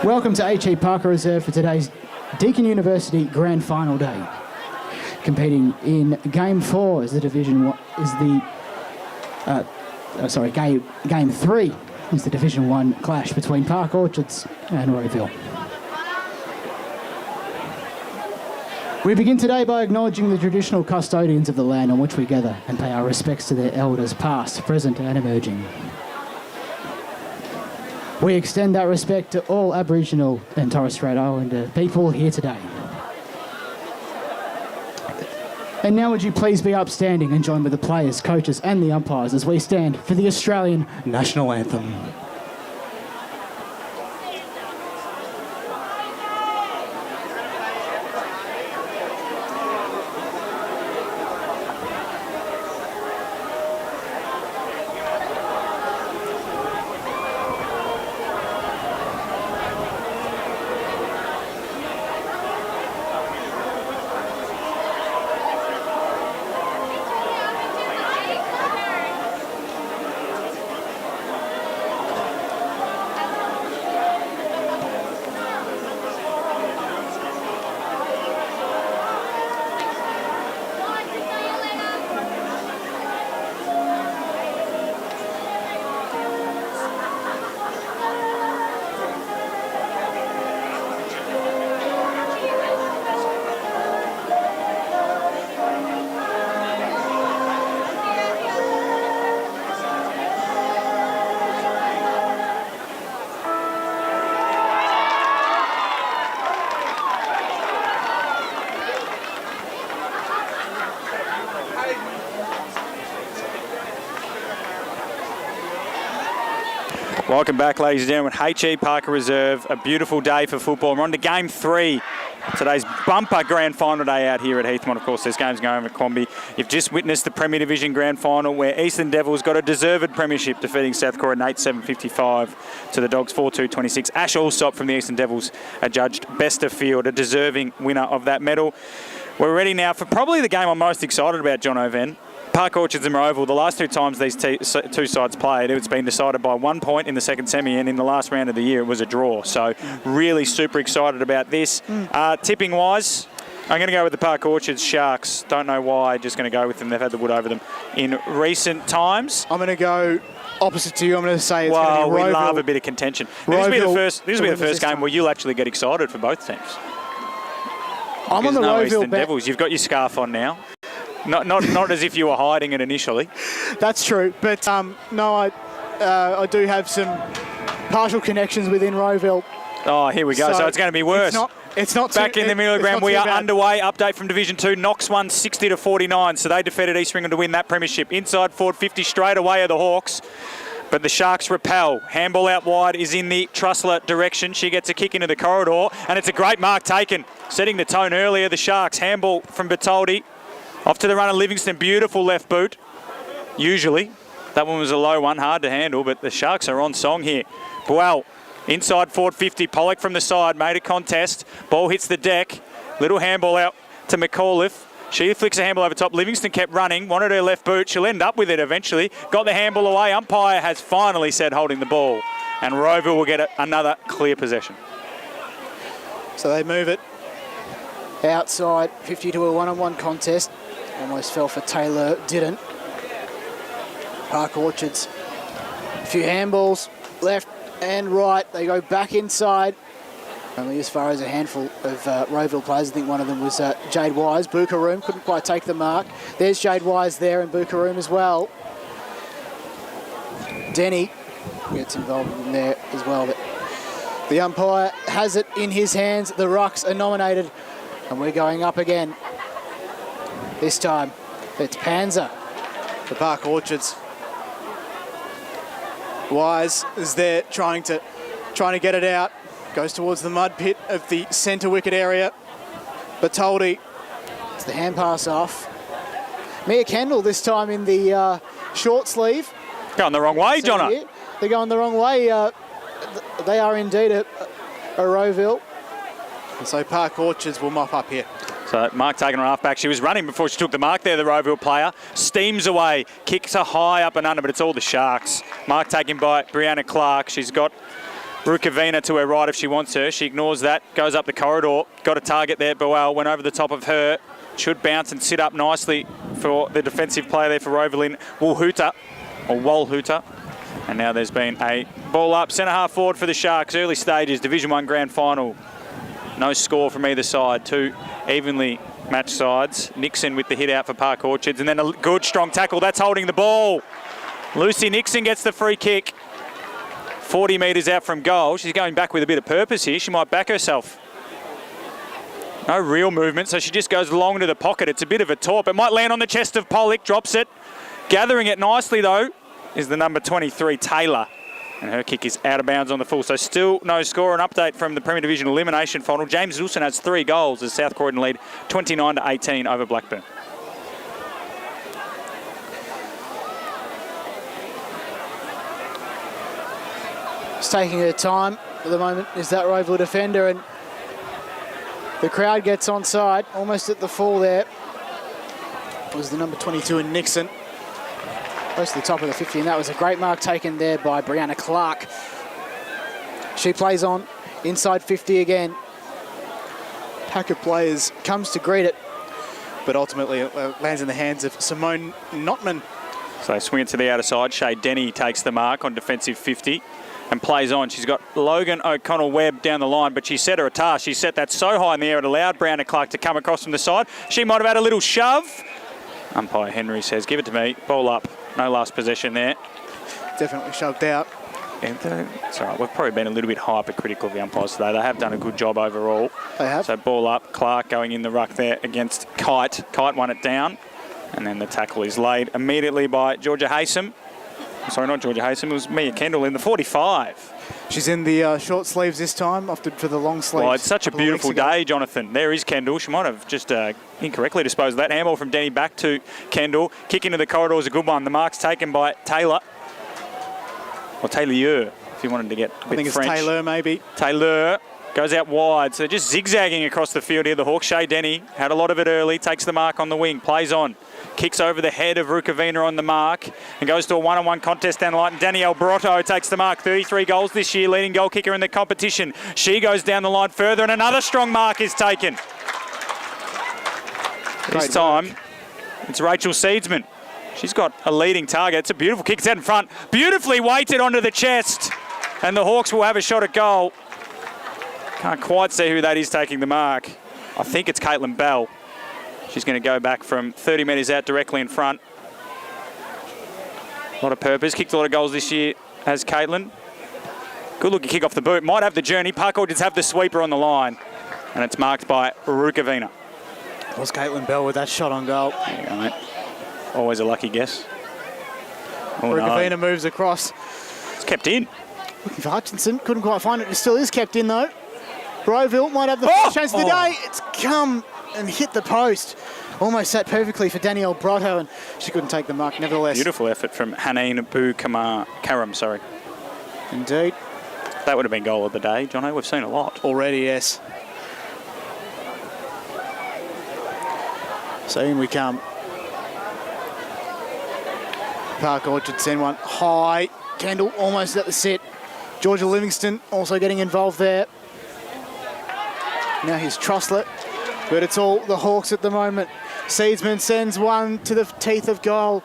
Welcome to H.E Parker Reserve for today's Deakin University Grand Final Day. Competing in Game 4 is the Division 1, Game 3 is the Division 1 clash between Park Orchards and Rowville. We begin today by acknowledging the traditional custodians of the land on which we gather and pay our respects to their elders past, present and emerging. We extend that respect to all Aboriginal and Torres Strait Islander people here today. And now would you please be upstanding and join with the players, coaches and the umpires as we stand for the Australian National Anthem. Welcome back, ladies and gentlemen. H.E Parker Reserve, a beautiful day for football. We're on to Game 3. Today's bumper grand final day out here at Heathmont. Of course, there's games going on at Quamby. You've just witnessed the Premier Division grand final where Eastern Devils got a deserved premiership, defeating South Croydon 8-7-55 to the Dogs 4-2-26. Ash Allsop from the Eastern Devils adjudged best of field, a deserving winner of that medal. We're ready now for probably the game I'm most excited about, John O'Ven. Park Orchards and Rowville, the last two times these two sides played, it's been decided by 1 point in the second semi, and in the last round of the year it was a draw. So really super excited about this. Tipping-wise, I'm going to go with the Park Orchards Sharks. Don't know why, just going to go with them. They've had the wood over them in recent times. I'm going to go opposite to you. I'm going to say it's going to be Rowville. We love a bit of contention. This will be the first game where you'll actually get excited for both teams. I'm on the no Rowville Eastern Devils. You've got your scarf on now. Not as if you were hiding it initially. That's true, but no, I do have some partial connections within Rowville. Oh, here we go. So it's going to be worse. It's not back in the middle of the ground. We are underway. Update from Division 2. Knox won 60-49, so they defeated East Ringwood to win that premiership. Inside forward 50 straight away are the Hawks. But the Sharks repel. Handball out wide is in the Trussler direction. She gets a kick into the corridor, and it's a great mark taken. Setting the tone earlier, the Sharks. Handball from Bertoldi. Off to the runner, Livingston. Beautiful left boot. Usually. That one was a low one, hard to handle, but the Sharks are on song here. Well, inside forward 50. Pollock from the side, made a contest. Ball hits the deck. Little handball out to McAuliffe. She flicks a handball over top. Livingston kept running, wanted her left boot. She'll end up with it eventually. Got the handball away. Umpire has finally said holding the ball. And Rowville will get another clear possession. So they move it outside 50 to a one-on-one contest. Almost fell for Taylor, didn't. Park Orchards. A few handballs, left and right. They go back inside. Only as far as a handful of Rowville players. I think one of them was Jade Wise. Bookaroom couldn't quite take the mark. There's Jade Wise there and Bookaroom as well. Denny gets involved in there as well. But the umpire has it in his hands. The Rucks are nominated and we're going up again. This time it's Panzer for Park Orchards. Wise is there trying to get it out. Goes towards the mud pit of the centre wicket area. Bertoldi. It's the hand pass off. Mia Kendall this time in the short sleeve. Going the wrong way, Jono. They're going the wrong way. They are indeed a Rowville. And so Park Orchards will mop up here. So mark taken on half back. She was running before she took the mark there, the Rowville player. Steams away, kicks her high up and under, but it's all the Sharks. Mark taken by Brianna Clark. She's got Rukavina to her right if she wants her. She ignores that, goes up the corridor. Got a target there. Boel went over the top of her. Should bounce and sit up nicely for the defensive player there for Rowville in Walhooter. And now there's been a ball up. Centre half forward for the Sharks. Early stages, Division 1 Grand Final. No score from either side. Two evenly matched sides. Nixon with the hit out for Park Orchards. And then a good strong tackle. That's holding the ball. Lucy Nixon gets the free kick. 40 metres out from goal. She's going back with a bit of purpose here. She might back herself. No real movement, so she just goes long into the pocket. It's a bit of a torp. It might land on the chest of Pollock. Drops it. Gathering it nicely, though, is the number 23, Taylor. And her kick is out of bounds on the full. So still no score. An update from the Premier Division Elimination Final. James Wilson has 3 goals as South Croydon lead 29-18 over Blackburn. It's taking her time at the moment is that Rowville defender, and the crowd gets onside almost at the full there. It was the number 22 in Nixon. Close to the top of the 50, and that was a great mark taken there by Brianna Clark. She plays on inside 50 again. Pack of players comes to greet it, but ultimately it lands in the hands of Simone Notman. So swing it to the outer side. Shay Denny takes the mark on defensive 50 and plays on. She's got Logan O'Connell-Webb down the line, but she set her a task. She set that so high in the air it allowed Brianna Clark to come across from the side. She might have had a little shove. Umpire Henry says, give it to me. Ball up. No last possession there. Definitely shoved out. It's all right. We've probably been a little bit hypercritical of the umpires today. They have done a good job overall. They have. So ball up. Clark going in the ruck there against Kite. Kite won it down. And then the tackle is laid immediately by Georgia Haysom. Sorry, not Georgia Haysom. It was Mia Kendall in the 45. She's in the short sleeves this time, opted for the long sleeves. Well, it's such a beautiful day, Jonathan. There is Kendall. She might have just incorrectly disposed of that. Handball from Denny back to Kendall. Kick into the corridor is a good one. The mark's taken by Taylor. Or Taylor, if you wanted to get a bit I think it's French. Taylor, maybe. Taylor goes out wide. So just zigzagging across the field here. The Hawks. Shay Denny had a lot of it early. Takes the mark on the wing. Plays on. Kicks over the head of Rukavina on the mark and goes to a one-on-one contest down the line. Danielle Brotto takes the mark. 33 goals this year, leading goal kicker in the competition. She goes down the line further and another strong mark is taken. This time, it's Rachel Seedsman. She's got a leading target. It's a beautiful kick. It's out in front. Beautifully weighted onto the chest. And the Hawks will have a shot at goal. Can't quite see who that is taking the mark. I think it's Caitlin Bell. She's going to go back from 30 metres out directly in front. A lot of purpose. Kicked a lot of goals this year, has Caitlin. Good looking kick off the boot. Might have the journey. Park Orchards have the sweeper on the line. And it's marked by Rukavina. It was Caitlin Bell with that shot on goal. There you go, mate. Always a lucky guess. Oh, Rukavina no. moves across. It's kept in. Looking for Hutchinson. Couldn't quite find it. It still is kept in, though. Rowville might have the first chance of the day. It's come and hit the post. Almost sat perfectly for Danielle Brotto, and she couldn't take the mark nevertheless. Beautiful effort from Haneen Karam, sorry. Indeed. That would have been goal of the day, Jono. We've seen a lot. Already, yes. So in we come. Park Orchard send one high. Kendall almost at the set. Georgia Livingston also getting involved there. Now here's Trussler. But it's all the Hawks at the moment. Seedsman sends one to the teeth of goal.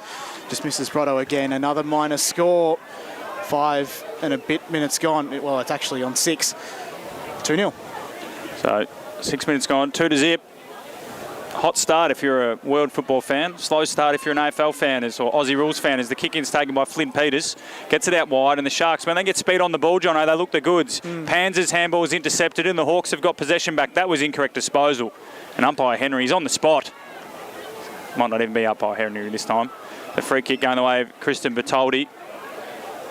Just misses Brotto again. Another minus score. 5 and a bit minutes gone. Well, it's actually on 6. 2-0. So 6 minutes gone. 2-0. Hot start if you're a world football fan. Slow start if you're an AFL fan or Aussie rules fan as the kick-in's taken by Flynn Peters. Gets it out wide and the Sharks, when they get speed on the ball, Jono, they look the goods. Panzer's handball is intercepted and the Hawks have got possession back. That was incorrect disposal. And umpire Henry's on the spot. Might not even be umpire Henry this time. The free kick going the way of Kristen Bertoldi.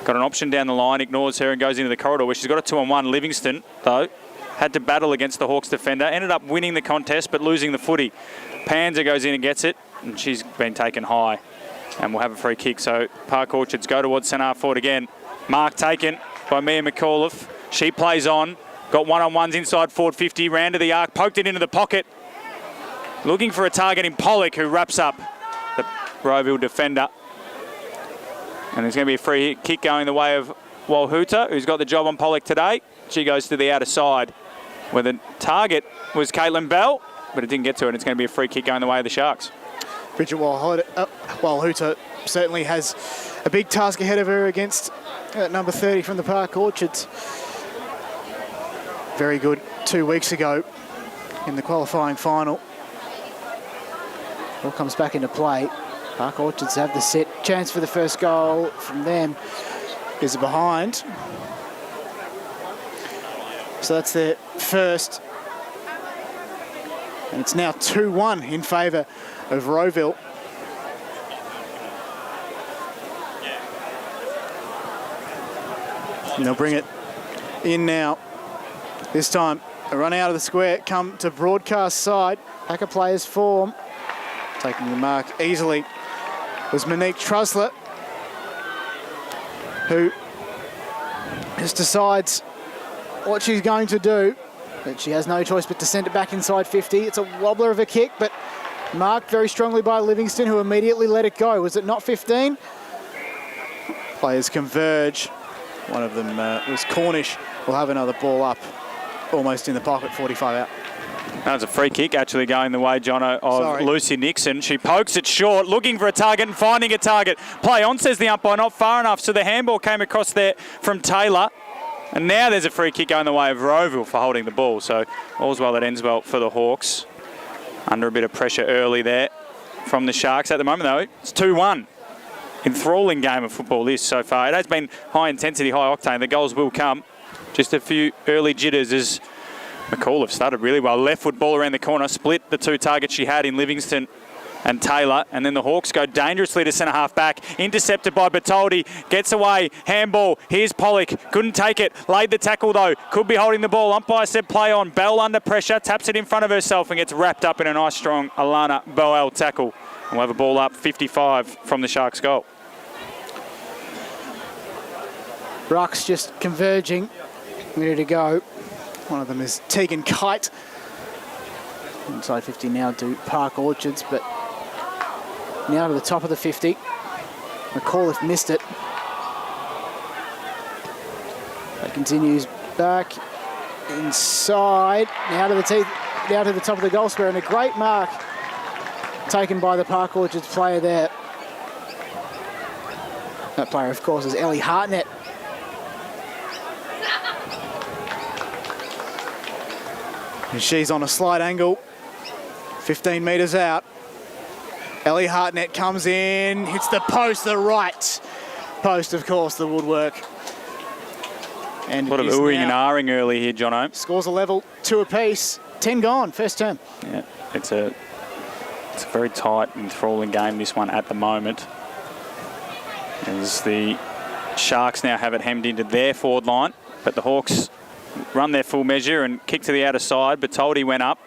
Got an option down the line, ignores her and goes into the corridor where she's got a 2-on-1. Livingston, though, had to battle against the Hawks defender. Ended up winning the contest but losing the footy. Panzer goes in and gets it, and she's been taken high. And we'll have a free kick. So Park Orchards go towards centre half forward again. Mark taken by Mia McAuliffe. She plays on. Got one-on-ones inside forward 50. Ran to the arc, poked it into the pocket. Looking for a target in Pollock, who wraps up the Rowville defender. And there's going to be a free kick going the way of Walhuta, who's got the job on Pollock today. She goes to the outer side, where the target was Caitlin Bell, but it didn't get to it. It's going to be a free kick going the way of the Sharks. Bridget Walhuta certainly has a big task ahead of her against number 30 from the Park Orchards. Very good 2 weeks ago in the qualifying final. All comes back into play. Park Orchards have the set. Chance for the first goal from them is behind. So that's their first. And it's now 2-1 in favour of Rowville. And they'll bring it in now. This time, a run out of the square, come to broadcast side. Packer players form. Taking the mark easily was Monique Trusler, who just decides what she's going to do. But she has no choice but to send it back inside 50. It's a wobbler of a kick, but marked very strongly by Livingston, who immediately let it go. Was it not 15? Players converge. One of them was Cornish. Will have another ball up, almost in the pocket, 45 out. That was a free kick actually going the way, Jono, of Lucy Nixon. She pokes it short, looking for a target and finding a target. Play on, says the umpire, not far enough. So the handball came across there from Taylor. And now there's a free kick going the way of Rowville for holding the ball. So all's well that ends well for the Hawks. Under a bit of pressure early there from the Sharks. At the moment, though, it's 2-1. Enthralling game of football this so far. It has been high intensity, high octane. The goals will come. Just a few early jitters as McAuliffe started really well. Left foot ball around the corner, split the two targets she had in Livingston and Taylor, and then the Hawks go dangerously to centre half back. Intercepted by Bertoldi, gets away, handball. Here's Pollock, couldn't take it, laid the tackle though, could be holding the ball. Umpire said play on. Bell under pressure, taps it in front of herself and gets wrapped up in a nice strong Alana Boel tackle. And we'll have a ball up 55 from the Sharks' goal. Rucks just converging, ready to go. One of them is Tegan Kite. Inside 50 now to Park Orchards, but now to the top of the 50. McAuliffe missed it. That continues back inside. Now to the top of the goal square, and a great mark taken by the Park Orchards player there. That player, of course, is Ellie Hartnett. And she's on a slight angle, 15 metres out. Ellie Hartnett comes in, hits the post, the right post, of course, the woodwork. And a lot of oohing and ahhing early here, Jono. Scores a level, 2 apiece, 10 gone, first term. Yeah, it's a very tight, enthralling game, this one at the moment. As the Sharks now have it hemmed into their forward line, but the Hawks run their full measure and kick to the outer side. Bertoldi went up,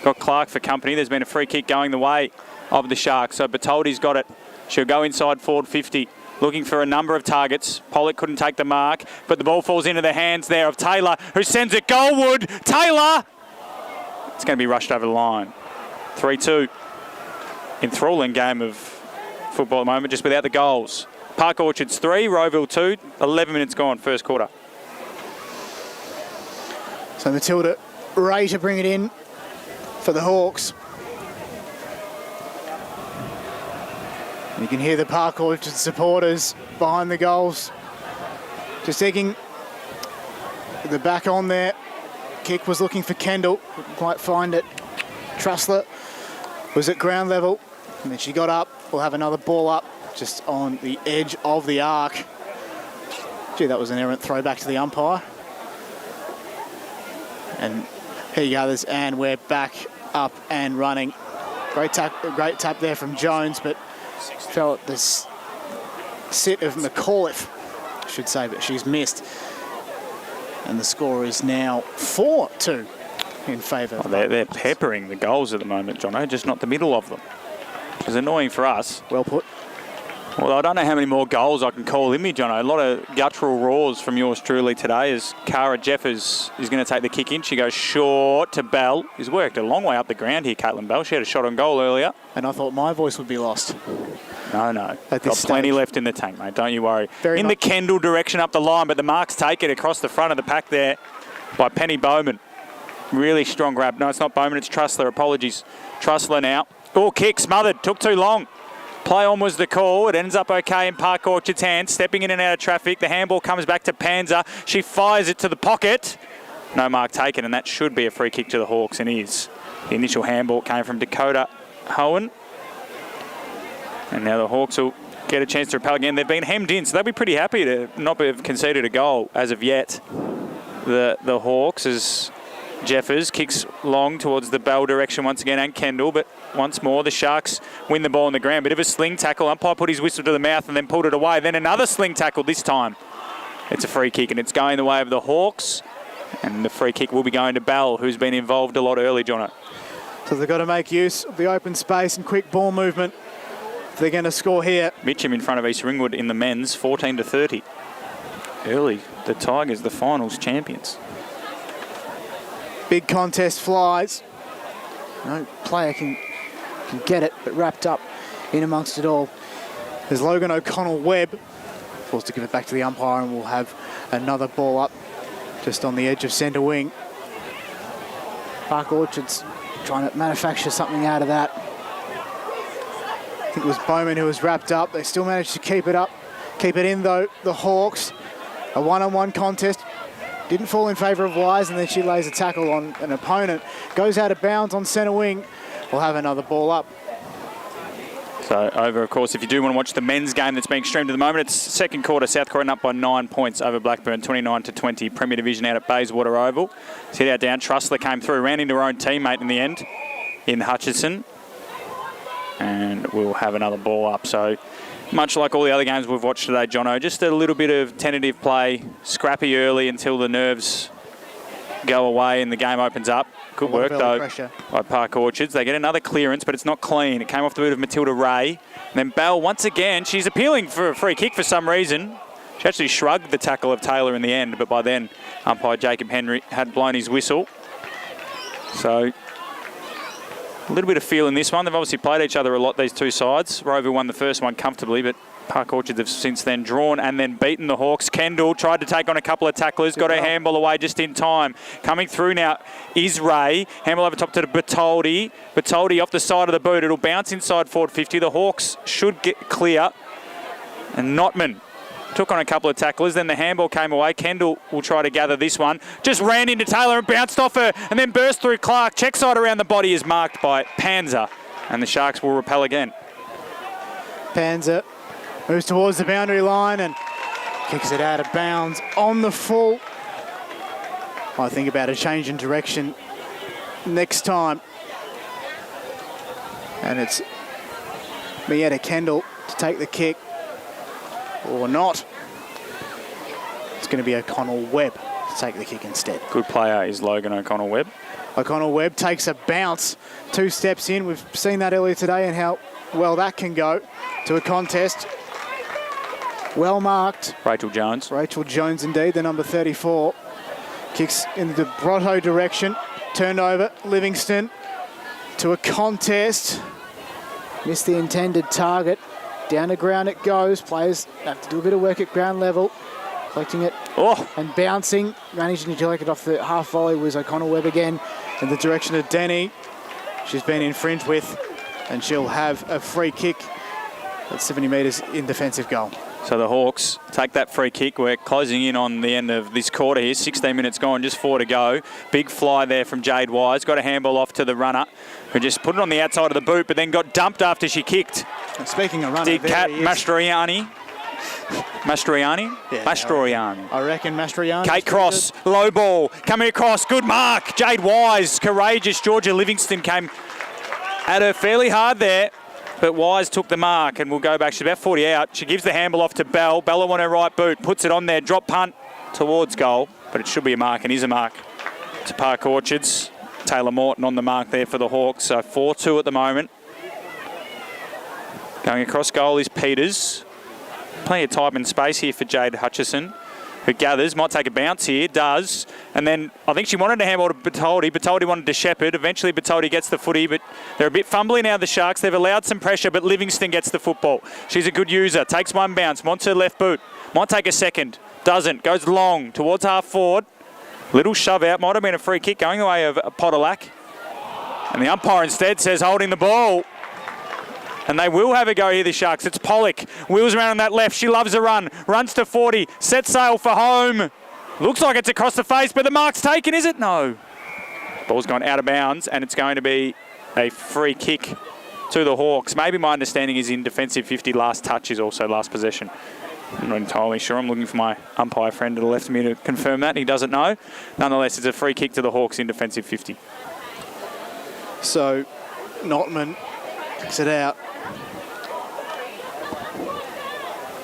got Clark for company. There's been a free kick going the way of the Sharks. So Bertoldi's got it. She'll go inside forward 50, looking for a number of targets. Pollock couldn't take the mark, but the ball falls into the hands there of Taylor, who sends it goalward. Taylor! It's going to be rushed over the line. 3-2. Enthralling game of football at the moment, just without the goals. Park Orchards 3, Rowville 2. 11 minutes gone, first quarter. So Matilda Ray to bring it in for the Hawks. And you can hear the Park Orchard supporters behind the goals. Just egging the back on there. Kick was looking for Kendall, couldn't quite find it. Trusler was at ground level, and then she got up. We'll have another ball up just on the edge of the arc. Gee, that was an errant throwback to the umpire. And here you go, and we're back up and running. Great tap there from Jones, but fell at this sit of McAuliffe, I should say, but she's missed. And the score is now 4-2 in favour. Oh, they're peppering the goals at the moment, Jono, just not the middle of them, which is annoying for us. Well put. Well, I don't know how many more goals I can call in me, Jono. A lot of guttural roars from yours truly today as Cara Jeffers is going to take the kick in. She goes short to Bell. He's worked a long way up the ground here, Caitlin Bell. She had a shot on goal earlier. And I thought my voice would be lost. No. At Got this plenty stage. left in the tank, mate. Don't you worry. Very in the much. Kendall direction up the line, but the marks take it across the front of the pack there by Penny Bowman. Really strong grab. No, it's not Bowman, it's Trussler. Apologies. Trussler now. Oh, kick smothered. Took too long. Play on was the call. It ends up okay in Park Orchard's hands. Stepping in and out of traffic. The handball comes back to Panzer. She fires it to the pocket. No mark taken, and that should be a free kick to the Hawks, and is. The initial handball came from Dakota Hohen. And now the Hawks will get a chance to repel again. They've been hemmed in, so they'll be pretty happy to not have conceded a goal as of yet. The Hawks, as Jeffers kicks long towards the Bell direction once again, and Kendall, but once more the Sharks win the ball on the ground. Bit of a sling tackle. Umpire put his whistle to the mouth and then pulled it away. Then another sling tackle this time. It's a free kick, and it's going the way of the Hawks. And the free kick will be going to Bell, who's been involved a lot early, Jono. So they've got to make use of the open space and quick ball movement if they're going to score here. Mitcham in front of East Ringwood in the men's, 14-30. Early, the Tigers, the finals champions. Big contest flies. No player can get it, but wrapped up in amongst it all. There's Logan O'Connell-Webb. Forced to give it back to the umpire, and we'll have another ball up just on the edge of centre wing. Park Orchard's trying to manufacture something out of that. I think it was Bowman who was wrapped up. They still managed to keep it up. Keep it in, though, the Hawks. A one-on-one contest. Didn't fall in favour of Wise, and then she lays a tackle on an opponent. Goes out of bounds on centre wing. We'll have another ball up. So over, of course, if you do want to watch the men's game that's being streamed at the moment, it's second quarter, South Croydon up by 9 points over Blackburn, 29-20, Premier Division out at Bayswater Oval. Let's hit out down. Trussler came through, ran into her own teammate in the end, in Hutchison. And we'll have another ball up. So much like all the other games we've watched today, Jono, just a little bit of tentative play, scrappy early until the nerves go away and the game opens up. Good work, though, by Park Orchards. They get another clearance, but it's not clean. It came off the boot of Matilda Ray. And then Bell, once again, she's appealing for a free kick for some reason. She actually shrugged the tackle of Taylor in the end, but by then, umpire Jacob Henry had blown his whistle. So, a little bit of feel in this one. They've obviously played each other a lot, these two sides. Rowville won the first one comfortably, but Park Orchard have since then drawn and then beaten the Hawks. Kendall tried to take on a couple of tacklers, got a handball away just in time. Coming through now is Ray. Handball over top to Bertoldi. Bertoldi off the side of the boot. It'll bounce inside forward 50. The Hawks should get clear. And Notman took on a couple of tacklers. Then the handball came away. Kendall will try to gather this one. Just ran into Taylor and bounced off her and then burst through Clark. Check side around the body is marked by Panzer. And the Sharks will repel again. Panzer moves towards the boundary line and kicks it out of bounds on the full. I think about a change in direction next time. And it's Mietta Kendall to take the kick, or not. It's going to be O'Connell-Webb to take the kick instead. Good player is Logan O'Connell-Webb. O'Connell-Webb takes a bounce, 2 steps in. We've seen that earlier today and how well that can go to a contest. Well marked. Rachel Jones. Rachel Jones indeed, the number 34. Kicks in the Brotto direction. Turned over, Livingston to a contest. Missed the intended target. Down the ground it goes. Players have to do a bit of work at ground level. Collecting it and bouncing. Managing to collect it off the half volley was O'Connell-Webb again in the direction of Denny. She's been infringed with, and she'll have a free kick at 70 metres in defensive goal. So the Hawks take that free kick. We're closing in on the end of this quarter here. 16 minutes gone, just 4 to go. Big fly there from Jade Wise. Got a handball off to the runner, who just put it on the outside of the boot, but then got dumped after she kicked. And speaking of runner, Did Kat Mastroianni? Yeah, Mastroianni. I reckon Mastroianni. Kate Cross, low ball, coming across, good mark. Jade Wise, courageous. Georgia Livingston came at her fairly hard there. But Wise took the mark and will go back. She's about 40 out. She gives the handball off to Bell. Bella on her right boot, puts it on there, drop punt towards goal. But it should be a mark and is a mark to Park Orchards. Taylor Morton on the mark there for the Hawks. So 4-2 at the moment. Going across goal is Peters. Plenty of time and space here for Jade Hutchison. who gathers, might take a bounce here, does, and then I think she wanted to handball to Bertoldi. Bertoldi wanted to Shepherd. Eventually Bertoldi gets the footy, but they're a bit fumbly now, the Sharks. They've allowed some pressure, but Livingston gets the football. She's a good user, takes one bounce, wants her left boot, might take a second, doesn't, goes long towards half forward. Little shove out, might have been a free kick going the way of Podolak. And the umpire instead says holding the ball. And they will have a go here, the Sharks. It's Pollock. Wheels around on that left. She loves a run. Runs to 40. Sets sail for home. Looks like it's across the face, but the mark's taken, is it? No. Ball's gone out of bounds, and it's going to be a free kick to the Hawks. Maybe my understanding is in defensive 50, last touch is also last possession. I'm not entirely sure. I'm looking for my umpire friend to the left of me to confirm that. He doesn't know. Nonetheless, it's a free kick to the Hawks in defensive 50. So, Notman kicks it out.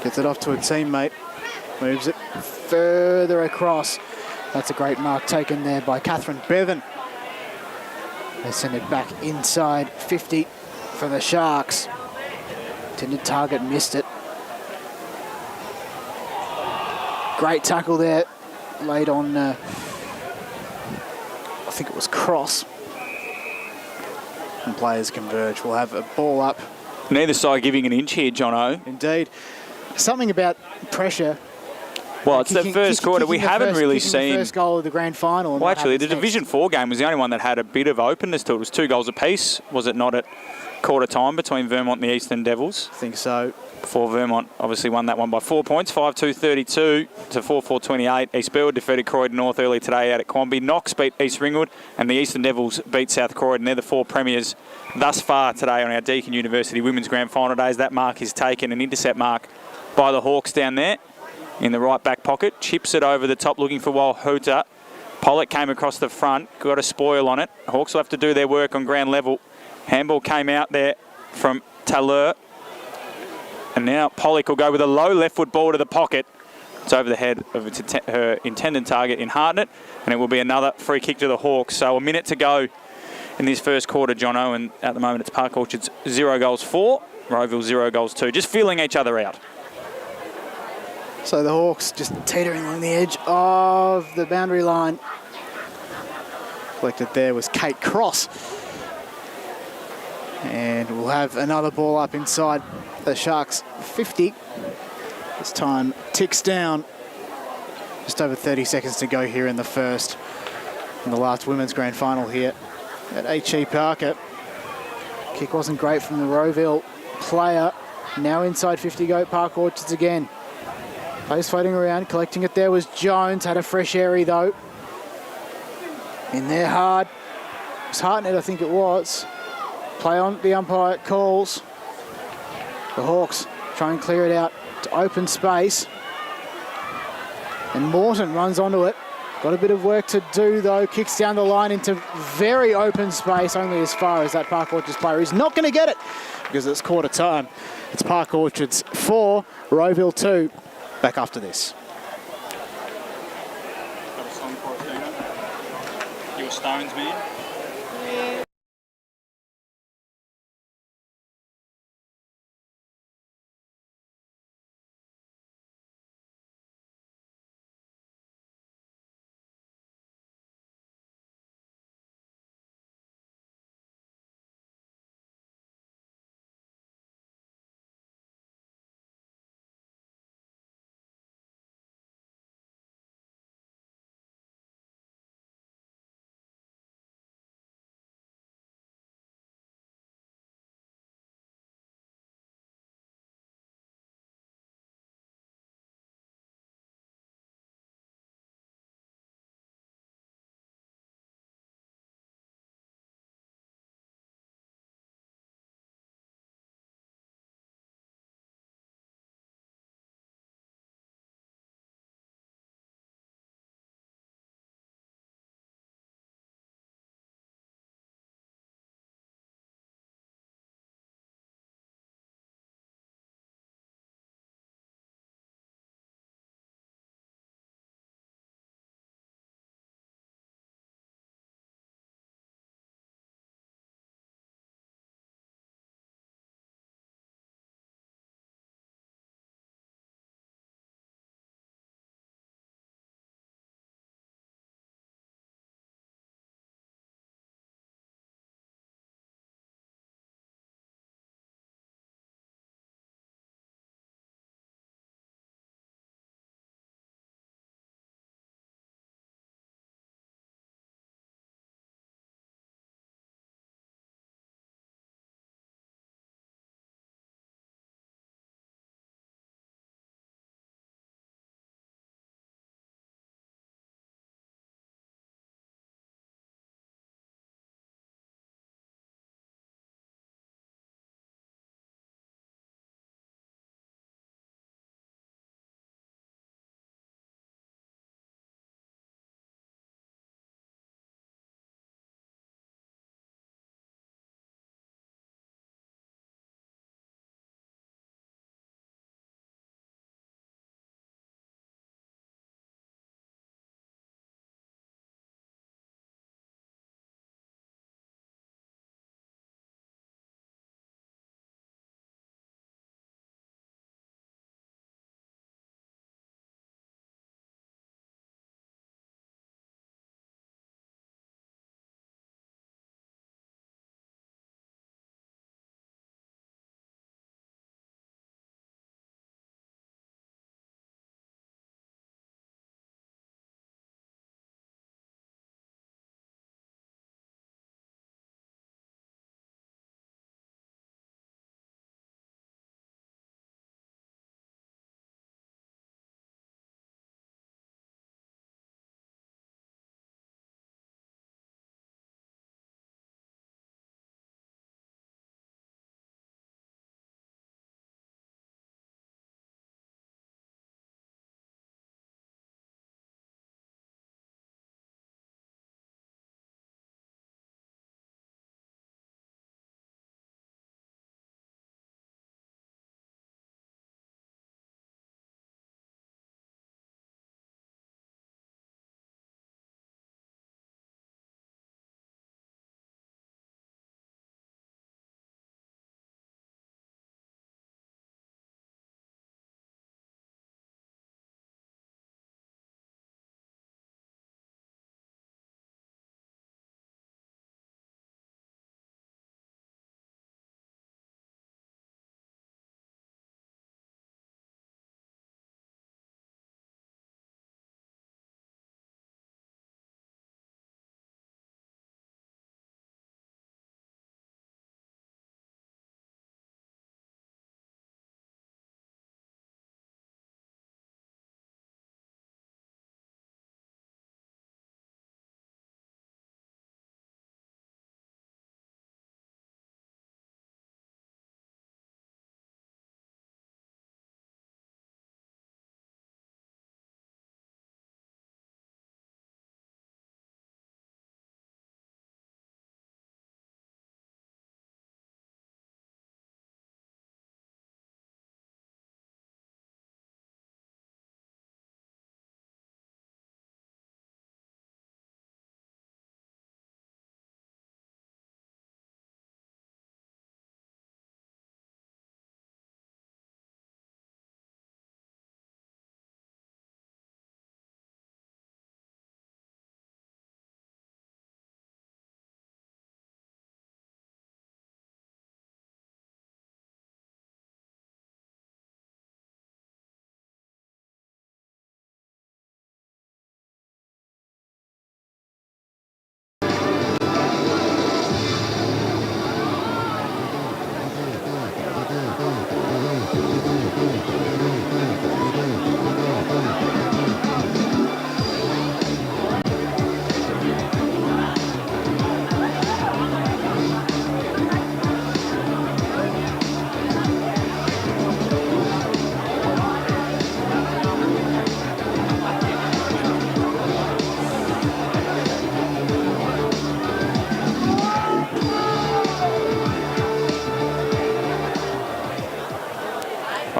Gets it off to a teammate. Moves it further across. That's a great mark taken there by Catherine Bevan. They send it back inside 50 for the Sharks. Intended target, missed it. Great tackle there. Laid on, I think it was Cross. And players converge. We'll have a ball up. Neither side giving an inch here, Jono. Indeed. Something about pressure. Well, it's the first quarter. We haven't really seen... the first goal of the grand final. Well, actually, the Division 4 game was the only one that had a bit of openness to it. It was 2 goals apiece, was it not, at quarter time between Vermont and the Eastern Devils? I think so. Before Vermont obviously won that one by 4 points, 5-2-32 to 4-4-28. East Burwood defeated Croydon North early today out at Quamby. Knox beat East Ringwood, and the Eastern Devils beat South Croydon. They're the 4 premiers thus far today on our Deakin University Women's Grand Final days. That mark is taken, an intercept mark by the Hawks down there in the right back pocket. Chips it over the top looking for Walhuta. Pollock came across the front, got a spoil on it. Hawks will have to do their work on ground level. Handball came out there from Talur. And now Pollock will go with a low left foot ball to the pocket. It's over the head of her intended target in Hartnett. And it will be another free kick to the Hawks. So a minute to go in this first quarter, Jono. And at the moment it's Park Orchards 0 goals 4, Rowville 0 goals 2. Just feeling each other out. So the Hawks just teetering along the edge of the boundary line. Collected there was Kate Cross. And we'll have another ball up inside the Sharks 50. This time ticks down. Just over 30 seconds to go here in the first. In the last women's grand final here at H.E Parker. Kick wasn't great from the Rowville player. Now inside 50 go Park Orchards again. Plays floating around, collecting it there was Jones. Had a fresh airy though. In there hard. It was Hartnett, I think it was. Play on, the umpire calls. The Hawks try and clear it out to open space. And Morton runs onto it. Got a bit of work to do though. Kicks down the line into very open space, only as far as that Park Orchards player is not going to get it because it's quarter time. It's Park Orchards 4, Rowville 2. Back after this. Got a song for us, Dino? Your Stones man?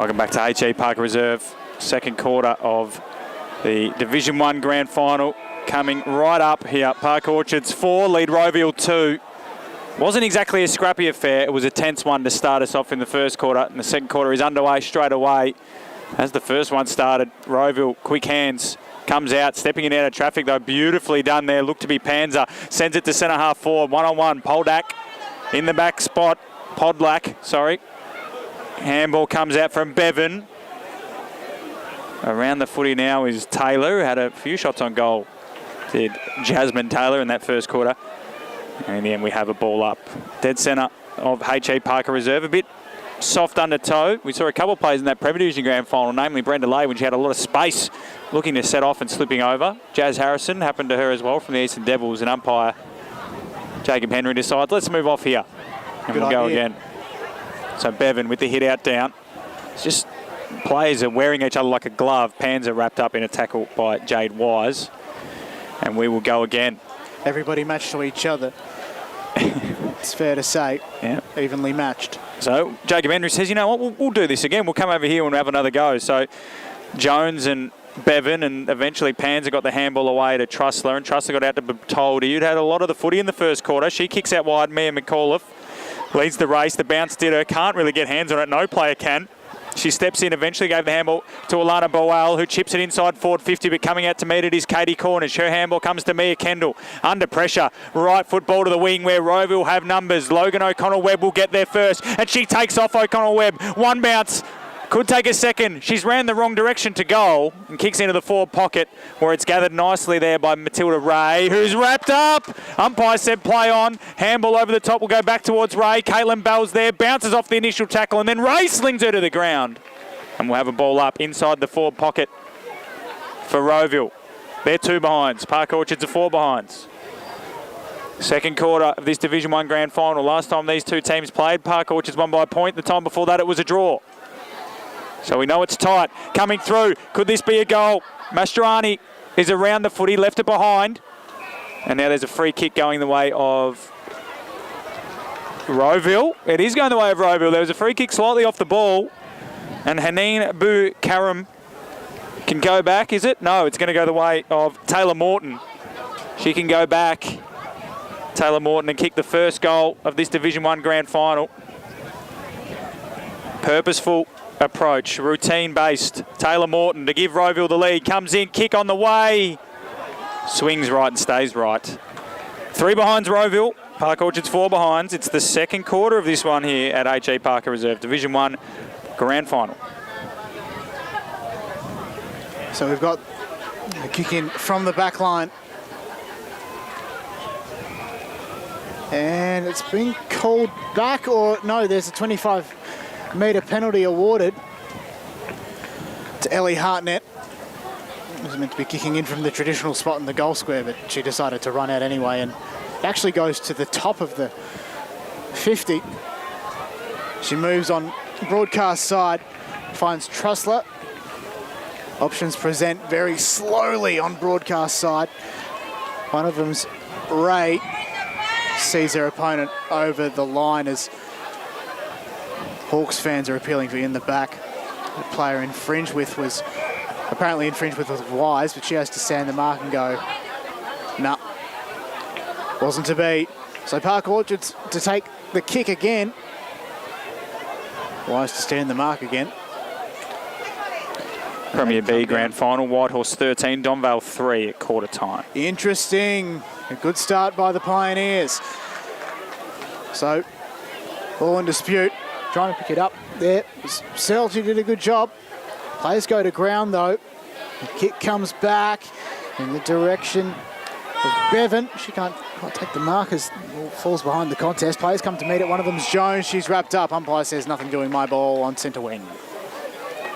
Welcome back to H.E Parker Reserve. Second quarter of the Division 1 Grand Final coming right up here. Park Orchards 4, lead Rowville 2. Wasn't exactly a scrappy affair. It was a tense one to start us off in the first quarter, and the second quarter is underway straight away. As the first one started, Rowville, quick hands, comes out, stepping in out of traffic though, beautifully done there. Looked to be Panzer, sends it to centre half forward, one-on-one. Poldak in the back spot, Handball comes out from Bevan. Around the footy now is Taylor, who had a few shots on goal. Did Jasmine Taylor in that first quarter. And in the end, we have a ball up. Dead centre of H.E Parker Reserve. A bit soft under toe. We saw a couple of players in that Premier Division Grand Final, namely Brenda Lay, when she had a lot of space looking to set off and slipping over. Jazz Harrison happened to her as well from the Eastern Devils, and umpire Jacob Henry decides, let's move off here. And we'll go again. So Bevan with the hit out down. It's just players are wearing each other like a glove. Panzer wrapped up in a tackle by Jade Wise. And we will go again. Everybody matched to each other. It's fair to say. Yeah. Evenly matched. So Jacob Henry says, you know what, we'll do this again. We'll come over here and have another go. So Jones and Bevan, and eventually Panzer got the handball away to Trussler, and Trussler got out to Bertoldi, who'd had a lot of the footy in the first quarter. She kicks out wide. Mia McAuliffe leads the race. The bounce did her. Can't really get hands on it. No player can. She steps in, eventually gave the handball to Alana Boal, who chips it inside forward 50, but coming out to meet it is Katie Cornish. Her handball comes to Mia Kendall. Under pressure, right football to the wing where Rowville have numbers. Logan O'Connell-Webb will get there first, and she takes off O'Connell-Webb. One bounce. Could take a second. She's ran the wrong direction to goal and kicks into the forward pocket, where it's gathered nicely there by Matilda Ray, who's wrapped up. Umpire said play on. Handball over the top will go back towards Ray. Caitlin Bell's there, bounces off the initial tackle, and then Ray slings her to the ground. And we'll have a ball up inside the forward pocket for Rowville. They're 2 behinds. Park Orchards are 4 behinds. Second quarter of this Division 1 Grand Final. Last time these two teams played, Park Orchards won by a point. The time before that, it was a draw. So we know it's tight. Coming through. Could this be a goal? Mastrani is around the footy, left it behind. And now there's a free kick going the way of Rowville. It is going the way of Rowville. There was a free kick slightly off the ball. And Haneen Bu Karam can go back, is it? No, it's going to go the way of Taylor Morton. She can go back, Taylor Morton, and kick the first goal of this Division 1 Grand Final. Purposeful approach, routine-based. Taylor Morton to give Rowville the lead. Comes in, kick on the way. Swings right and stays right. 3 behinds Rowville. Park Orchards 4 behinds. It's the second quarter of this one here at H.E Parker Reserve, Division 1 Grand Final. So we've got a kick in from the back line. And it's been called back, or no, there's a 25-metre penalty awarded to Ellie Hartnett. It was meant to be kicking in from the traditional spot in the goal square, but she decided to run out anyway and actually goes to the top of the 50. She moves on broadcast side, finds Trussler. Options present very slowly on broadcast side. One of them's Ray. Sees their opponent over the line as Hawks fans are appealing for in the back. The player infringed with was apparently infringed with was Wise, but she has to stand the mark and go, nah, wasn't to be. So Park Orchards to take the kick again. Wise to stand the mark again. Premier B Grand Final, Whitehorse 13, Donvale 3 at quarter time. Interesting. A good start by the Pioneers. So, ball in dispute. Trying to pick it up there. Celtic did a good job. Players go to ground though. The kick comes back in the direction of Bevan. She can't take the mark as falls behind the contest. Players come to meet it. One of them's Jones. She's wrapped up. Umpire says nothing doing, my ball on centre wing.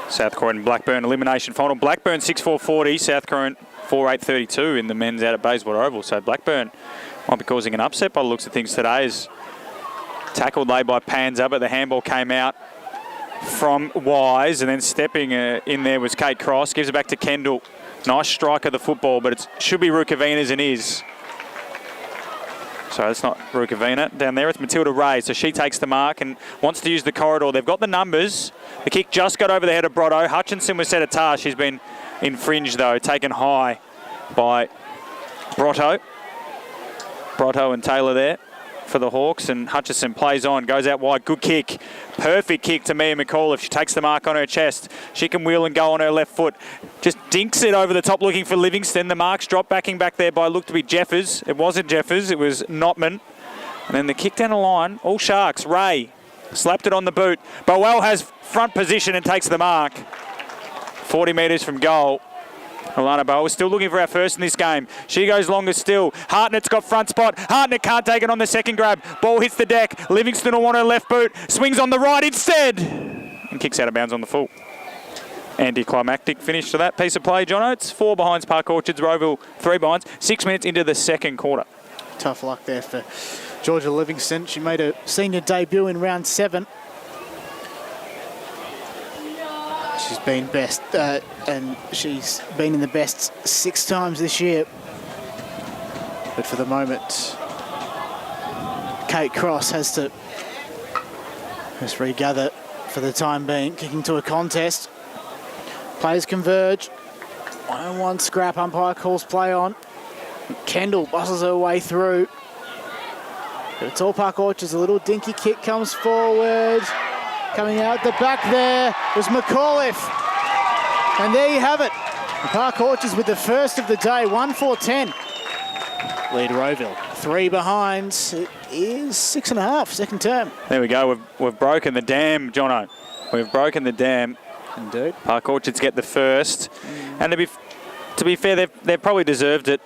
South Croydon Blackburn elimination final. Blackburn 6-4-40, South Croydon 4-8-32 in the men's out at Bayswater Oval. So Blackburn might be causing an upset by the looks of things today. As tackled late by Panzer, but the handball came out from Wise, and then stepping in there was Kate Cross. Gives it back to Kendall. Nice strike of the football, but it should be Rukavina's and is. So it's not Rukavina. Down there it's Matilda Ray. So she takes the mark and wants to use the corridor. They've got the numbers. The kick just got over the head of Brotto. Hutchinson was set a task. She's been infringed though, taken high by Brotto. Brotto and Taylor there for the Hawks, and Hutchison plays on, goes out wide, good kick, perfect kick to Mia McCall. She takes the mark on her chest, she can wheel and go on her left foot, just dinks it over the top looking for Livingston. The mark's dropped, backing back there by looked to be Jeffers. It wasn't Jeffers, it was Notman. And then the kick down the line, all Sharks. Ray slapped it on the boot. Boel has front position and takes the mark. 40 metres from goal. Alana Bowe is still looking for our first in this game. She goes longer still. Hartnett's got front spot. Hartnett can't take it on the second grab. Ball hits the deck. Livingston will want her left boot. Swings on the right instead. And kicks out of bounds on the full. Anticlimactic finish to that piece of play, John Oates. 4 behinds Park Orchards, Rowville 3 behinds. 6 minutes into the second quarter. Tough luck there for Georgia Livingston. She made a senior debut in round 7. She's been best, and she's been in the best 6 times this year. But for the moment, Kate Cross has to just regather for the time being. Kicking to a contest. Players converge. 1-on-1 scrap. Umpire calls play on. Kendall bustles her way through. But it's all Park Orchards. A little dinky kick comes forward. Coming out the back there was McAuliffe. And there you have it. The Park Orchards with the first of the day, 1-4-10. Lead Rowville. 3 behinds. It is 6.5, second term. There we go. We've broken the dam, Jono. We've broken the dam. Indeed. Park Orchards get the first. And to be fair, they've probably deserved it.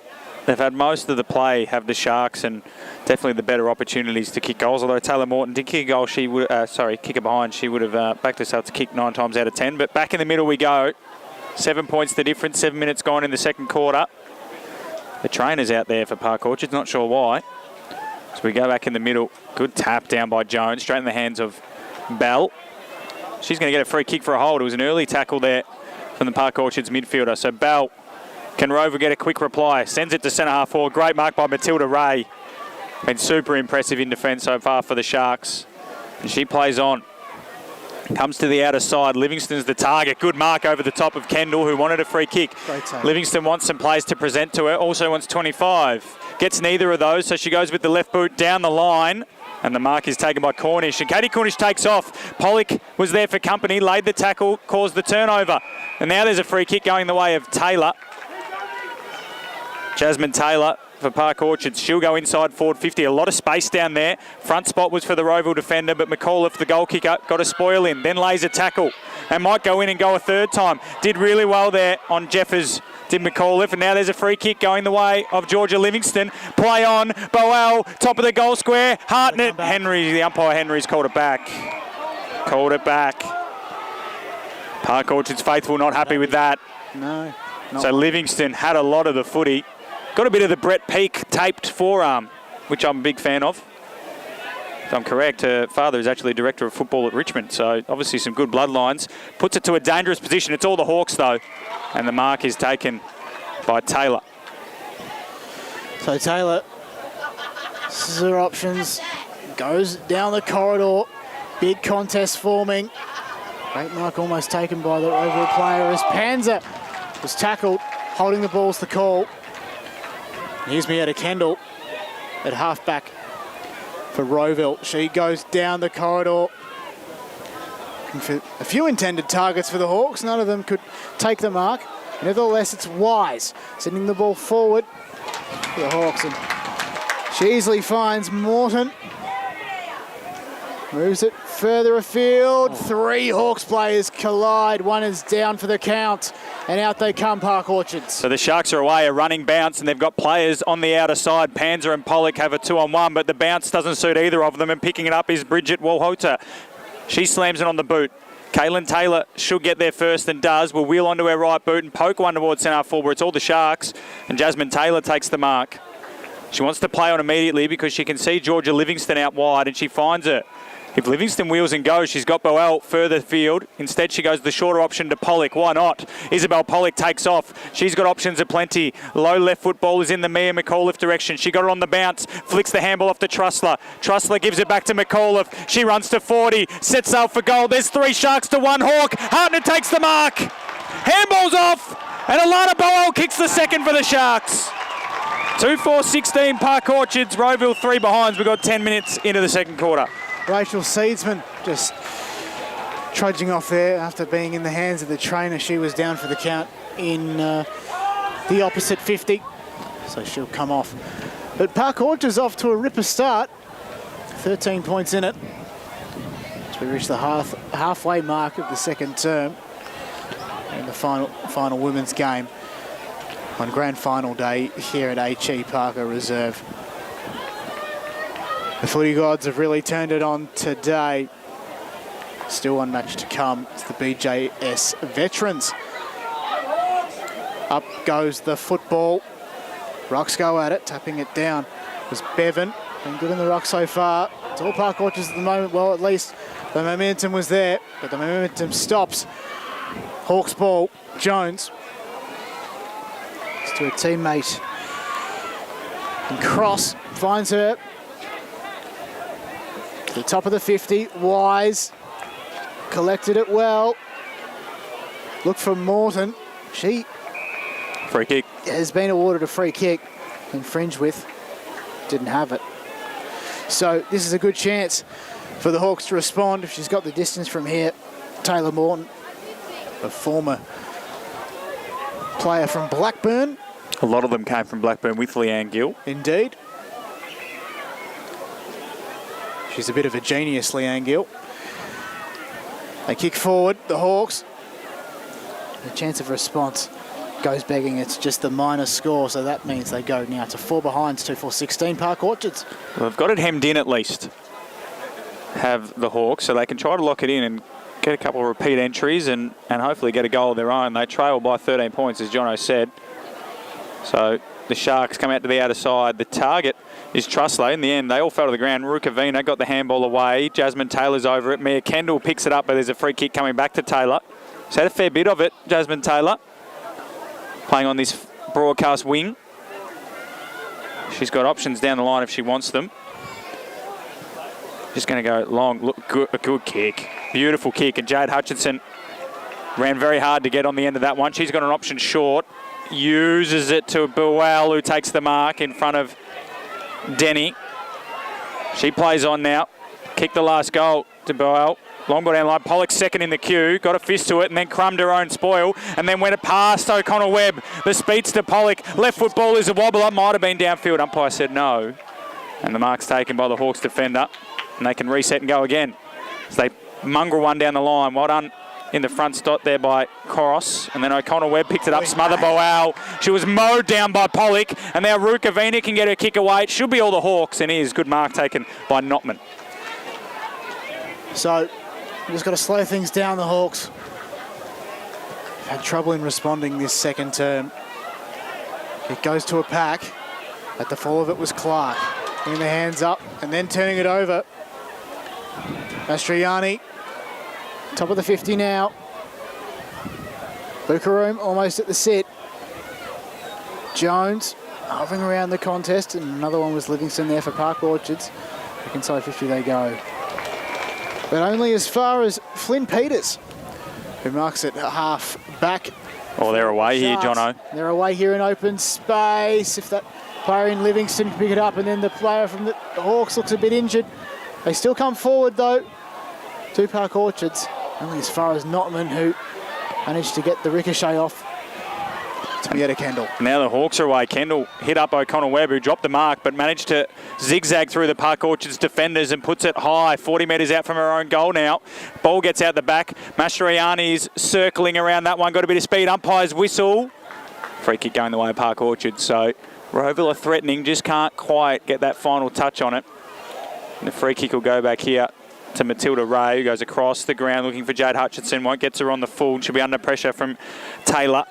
They've had most of the play, have the Sharks, and definitely the better opportunities to kick goals. Although Taylor Morton did kick a goal, kick a behind, she would have backed herself to kick 9 times out of 10. But back in the middle we go. 7 points the difference, 7 minutes gone in the second quarter. The trainer's out there for Park Orchards, not sure why. So we go back in the middle. Good tap down by Jones, straight in the hands of Bell. She's going to get a free kick for a hold. It was an early tackle there from the Park Orchards midfielder. So Bell, can Rover get a quick reply? Sends it to centre half forward. Great mark by Matilda Ray. Been super impressive in defence so far for the Sharks. And she plays on. Comes to the outer side. Livingston's the target. Good mark over the top of Kendall, who wanted a free kick. Livingston wants some plays to present to her. Also wants 25. Gets neither of those, so she goes with the left boot down the line. And the mark is taken by Cornish. And Katie Cornish takes off. Pollock was there for company, laid the tackle, caused the turnover. And now there's a free kick going the way of Taylor. Jasmine Taylor for Park Orchards. She'll go inside forward 50. A lot of space down there. Front spot was for the Rowville defender, but McAuliffe, the goal kicker, got a spoil in. Then lays a tackle and might go in and go a third time. Did really well there on Jeffers, did McAuliffe. And now there's a free kick going the way of Georgia Livingston. Play on. Boel, top of the goal square. Hartnett. Henry, the umpire Henry's called it back. Called it back. Park Orchards faithful not happy with that. No. So Livingston had a lot of the footy. Got a bit of the Brett Peake taped forearm, which I'm a big fan of. If I'm correct, her father is actually director of football at Richmond, so obviously some good bloodlines. Puts it to a dangerous position. It's all the Hawks, though, and the mark is taken by Taylor. So Taylor, this is her options. Goes down the corridor. Big contest forming. Great mark almost taken by the Rowville player as Panzer was tackled. Holding the ball's the call. Here's Mietta Kendall at halfback for Rowville. She goes down the corridor. For a few intended targets for the Hawks. None of them could take the mark. Nevertheless, it's Wise sending the ball forward for the Hawks. And she easily finds Morton. Moves it further afield. 3 Hawks players collide. One is down for the count. And out they come, Park Orchards. So the Sharks are away, a running bounce, and they've got players on the outer side. Panzer and Pollock have a 2-on-1, but the bounce doesn't suit either of them, and picking it up is Bridget Walhota. She slams it on the boot. Kaylin Taylor should get there first and does. Will wheel onto her right boot and poke one towards centre forward. It's all the Sharks, and Jasmine Taylor takes the mark. She wants to play on immediately because she can see Georgia Livingston out wide, and she finds her. If Livingston wheels and goes, she's got Boel further field. Instead, she goes the shorter option to Pollock. Why not? Isabel Pollock takes off. She's got options aplenty. Low left foot ball is in the Mia McAuliffe direction. She got it on the bounce. Flicks the handball off to Trussler. Trussler gives it back to McAuliffe. She runs to 40. Sets sail for goal. There's 3 Sharks to 1 Hawk. Hartnett takes the mark. Handball's off. And Alana Boel kicks the second for the Sharks. 2-4-16 Park Orchards. Rowville 3 behinds. We've got 10 minutes into the second quarter. Rachel Seedsman just trudging off there after being in the hands of the trainer. She was down for the count in the opposite 50, so she'll come off. But Park Orchards off to a ripper start. 13 points in it as we reach the halfway mark of the second term in the final women's game on grand final day here at H.E Parker Reserve. The footy gods have really turned it on today. Still one match to come. It's the BJS veterans. Up goes the football. Rocks go at it, tapping it down. It was Bevan. Been good in the rock so far. It's all Park Orchards at the moment. Well, at least the momentum was there, but the momentum stops. Hawks ball. Jones. It's to a teammate. And Cross finds her. To the top of the 50, Wise collected it well. Look for Morton. She Free kick. has been awarded a free kick, infringed with, didn't have it. So this is a good chance for the Hawks to respond if she's got the distance from here. Taylor Morton, a former player from Blackburn. A lot of them came from Blackburn with Leanne Gill. Indeed. She's a bit of a genius, Leanne Gill. They kick forward, the Hawks. The chance of response goes begging. It's just the minus score, so that means they go now to 4 behinds, 2-4-16 Park Orchards. Well, they've got it hemmed in at least, have the Hawks, so they can try to lock it in and get a couple of repeat entries and hopefully get a goal of their own. They trail by 13 points, as Jono said. So the Sharks come out to the outer side. The target is Trussler. In the end, they all fell to the ground. Rukavina got the handball away. Jasmine Taylor's over it. Mia Kendall picks it up, but there's a free kick coming back to Taylor. She's had a fair bit of it, Jasmine Taylor, playing on this broadcast wing. She's got options down the line if she wants them. Just going to go long. Look, a good kick. Beautiful kick. And Jade Hutchinson ran very hard to get on the end of that one. She's got an option short. Uses it to Boel, who takes the mark in front of Denny. She plays on now. Kick the last goal to Boel. Long ball down the line. Pollock second in the queue. Got a fist to it and then crumbed her own spoil. And then went past O'Connor Webb. The speedster Pollock. Left foot ball is a wobbler. Might have been downfield. Umpire said no. And the mark's taken by the Hawks defender. And they can reset and go again. So they mongrel one down the line. Well done in the front spot there by Koros. And then O'Connor Webb picked it up. Smother Boal. She was mowed down by Pollock. And now Rukavina can get her kick away. It should be all the Hawks. And here's good mark taken by Notman. So just got to slow things down, the Hawks. Had trouble in responding this second term. It goes to a pack. At the fall of it was Clark. Putting the hands up and then turning it over. Mastriani. Top of the 50 now. Bukaroom almost at the sit. Jones hovering around the contest, and another one was Livingston there for Park Orchards. Back inside 50 they go. But only as far as Flynn Peters, who marks it half back. Oh, they're away here, Jono. They're away here in open space. If that player in Livingston can pick it up, and then the player from the Hawks looks a bit injured. They still come forward, though, to Park Orchards. Only as far as Notman, who managed to get the ricochet off to Mietta Kendall. Now the Hawks are away. Kendall hit up O'Connor Webb, who dropped the mark, but managed to zigzag through the Park Orchards defenders and puts it high, 40 metres out from her own goal now. Ball gets out the back. Mastroianni's circling around that one. Got a bit of speed. Umpire's whistle. Free kick going the way of Park Orchards. So Rowville are threatening, just can't quite get that final touch on it. And the free kick will go back here to Matilda Ray, who goes across the ground looking for Jade Hutchinson. Won't get her on the full. She'll be under pressure from Taylor.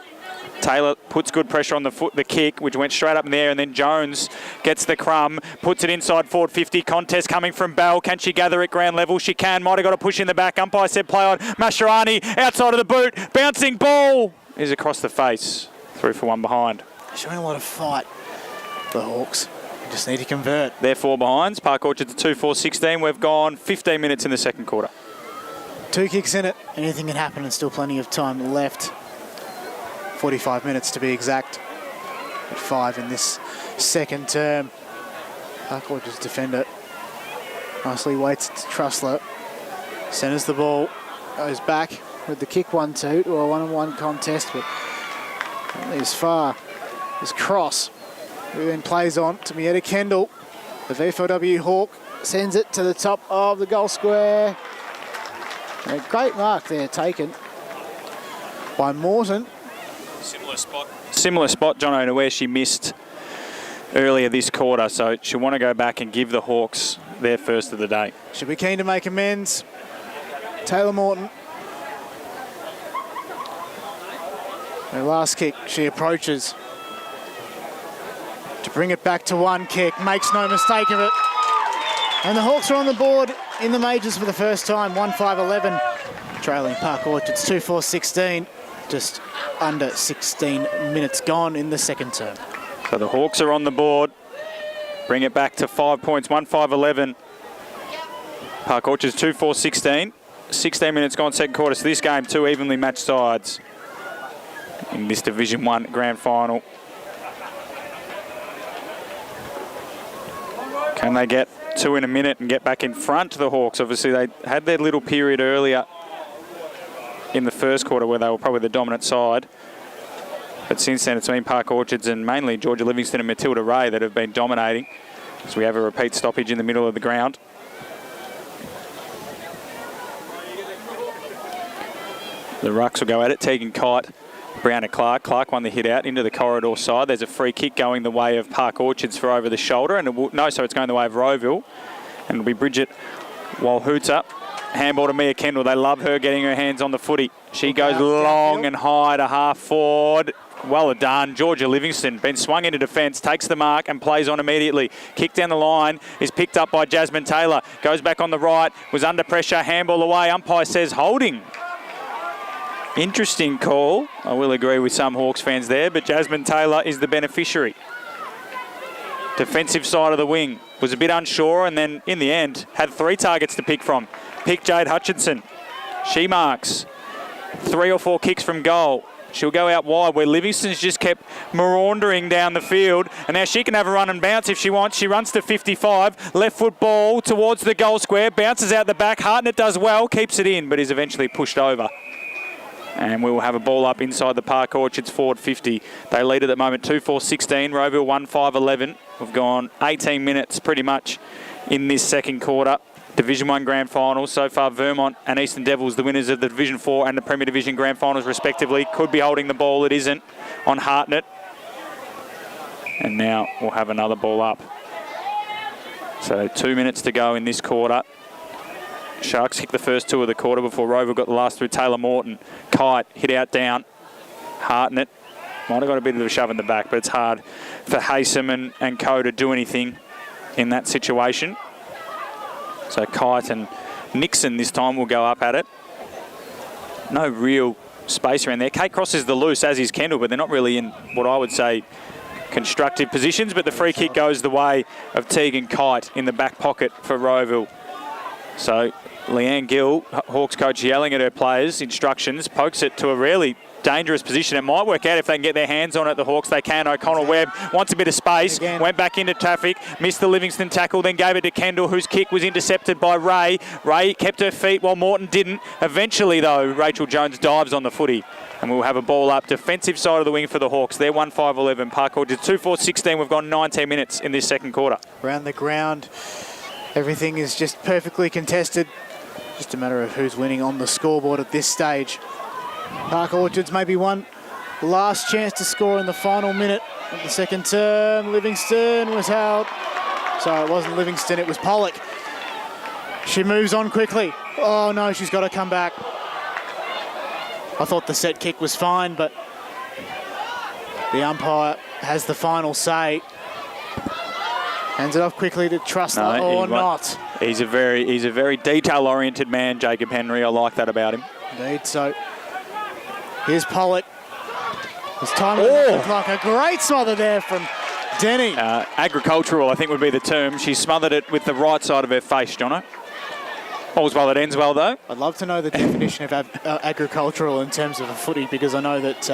Taylor puts good pressure on the kick, which went straight up in the air, and then Jones gets the crumb, puts it inside forward 50. Contest coming from Bell. Can she gather at ground level? She can. Might have got a push in the back. Umpire said play on. Mascherani outside of the boot. Bouncing ball is across the face. 3 for 1 behind. Showing a lot of fight, the Hawks. Just need to convert. They're 4 behinds. Park Orchard's 2-4-16. We've gone 15 minutes in the second quarter. 2 kicks in it. Anything can happen and still plenty of time left. 45 minutes to be exact. At 5 in this second term. Park Orchard's defender nicely waits to Trussler. Centres the ball. Goes back with the kick 1-2 to a 1-on-1 contest, but only as far as Cross, who then plays on to Mietta Kendall. The V4W Hawk sends it to the top of the goal square. And a great mark there taken by Morton. Similar spot, Jono, to where she missed earlier this quarter. So she'll want to go back and give the Hawks their first of the day. She'll be keen to make amends. Taylor Morton. Her last kick, she approaches to bring it back to 1 kick. Makes no mistake of it. And the Hawks are on the board in the majors for the first time. 1-5-11. Trailing Park Orchards 2-4-16. Just under 16 minutes gone in the second term. So the Hawks are on the board. Bring it back to 5 points. 1-5-11. Park Orchards 2-4-16. 16 minutes gone second quarter. So this game, 2 evenly matched sides in this Division 1 grand final. Can they get 2 in a minute and get back in front of the Hawks? Obviously, they had their little period earlier in the first quarter where they were probably the dominant side. But since then, it's been Park Orchards and mainly Georgia Livingston and Matilda Ray that have been dominating. So we have a repeat stoppage in the middle of the ground. The Rucks will go at it. Tegan Kite, Brown and Clark. Clark won the hit out into the corridor side. There's a free kick going the way of Park Orchards for over the shoulder. And it's going the way of Rowville. And it'll be Bridget Walhuta. Handball to Mia Kendall. They love her getting her hands on the footy. She goes long and high to half forward. Well done. Georgia Livingston been swung into defence, takes the mark and plays on immediately. Kick down the line is picked up by Jasmine Taylor. Goes back on the right, was under pressure, handball away. Umpire says holding. Interesting call. I will agree with some Hawks fans there, but Jasmine Taylor is the beneficiary. Defensive side of the wing. Was a bit unsure and then in the end had 3 targets to pick from. Pick Jade Hutchinson. She marks 3 or 4 kicks from goal. She'll go out wide where Livingston's just kept maundering down the field. And now she can have a run and bounce if she wants. She runs to 55. Left foot ball towards the goal square. Bounces out the back. Hartnett does well. Keeps it in but is eventually pushed over. And we will have a ball up inside the Park Orchards forward 50. They lead at the moment 2-4-16. Rowville 1-5-11. We've gone 18 minutes pretty much in this second quarter. Division 1 Grand Finals. So far, Vermont and Eastern Devils, the winners of the Division 4 and the Premier Division Grand Finals, respectively. Could be holding the ball. It isn't on Hartnett. And now we'll have another ball up. So 2 minutes to go in this quarter. Sharks kicked the first 2 of the quarter before Rowville got the last through. Taylor Morton. Kite hit out down. Hartnett might have got a bit of a shove in the back, but it's hard for Haysom and co to do anything in that situation. So Kite and Nixon this time will go up at it. No real space around there. Kate Cross is the loose, as is Kendall, but they're not really in what I would say constructive positions. But the free kick goes the way of Tegan Kite in the back pocket for Rowville. So Leanne Gill, Hawks coach, yelling at her players, instructions, pokes it to a really dangerous position. It might work out if they can get their hands on it, the Hawks. They can. O'Connell Webb wants a bit of space, went back into traffic, missed the Livingston tackle, then gave it to Kendall, whose kick was intercepted by Ray. Ray kept her feet while Morton didn't. Eventually, though, Rachel Jones dives on the footy. And we'll have a ball up. Defensive side of the wing for the Hawks. They're 1-5-11. Park Orchard 2-4-16. We've gone 19 minutes in this second quarter. Around the ground, everything is just perfectly contested. Just a matter of who's winning on the scoreboard at this stage. Park Orchards maybe one last chance to score in the final minute of the second term. Livingston was held. Sorry, it wasn't Livingston, it was Pollock. She moves on quickly. Oh no, she's got to come back. I thought the set kick was fine, but The umpire has the final say. Hands it off quickly to Trustler or not. He's a very detail-oriented man, Jacob Henry. I like that about him. Indeed. So here's Pollock. His timing looked like a great smother there from Denny. Agricultural, I think, would be the term. She smothered it with the right side of her face, Jono. All's well that ends well, though. I'd love to know the definition of agricultural in terms of a footy, because I know that.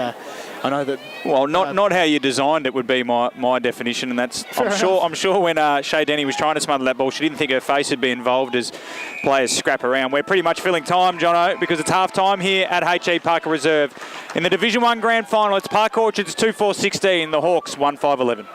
Well, not how you designed it would be my definition, and that's I'm sure when Shay Denny was trying to smother that ball, she didn't think her face would be involved as players scrap around. We're pretty much filling time, Jono, because it's half time here at H.E Parker Reserve in the Division 1 Grand Final. It's Park Orchards 2-4-16, the Hawks 1-5-11.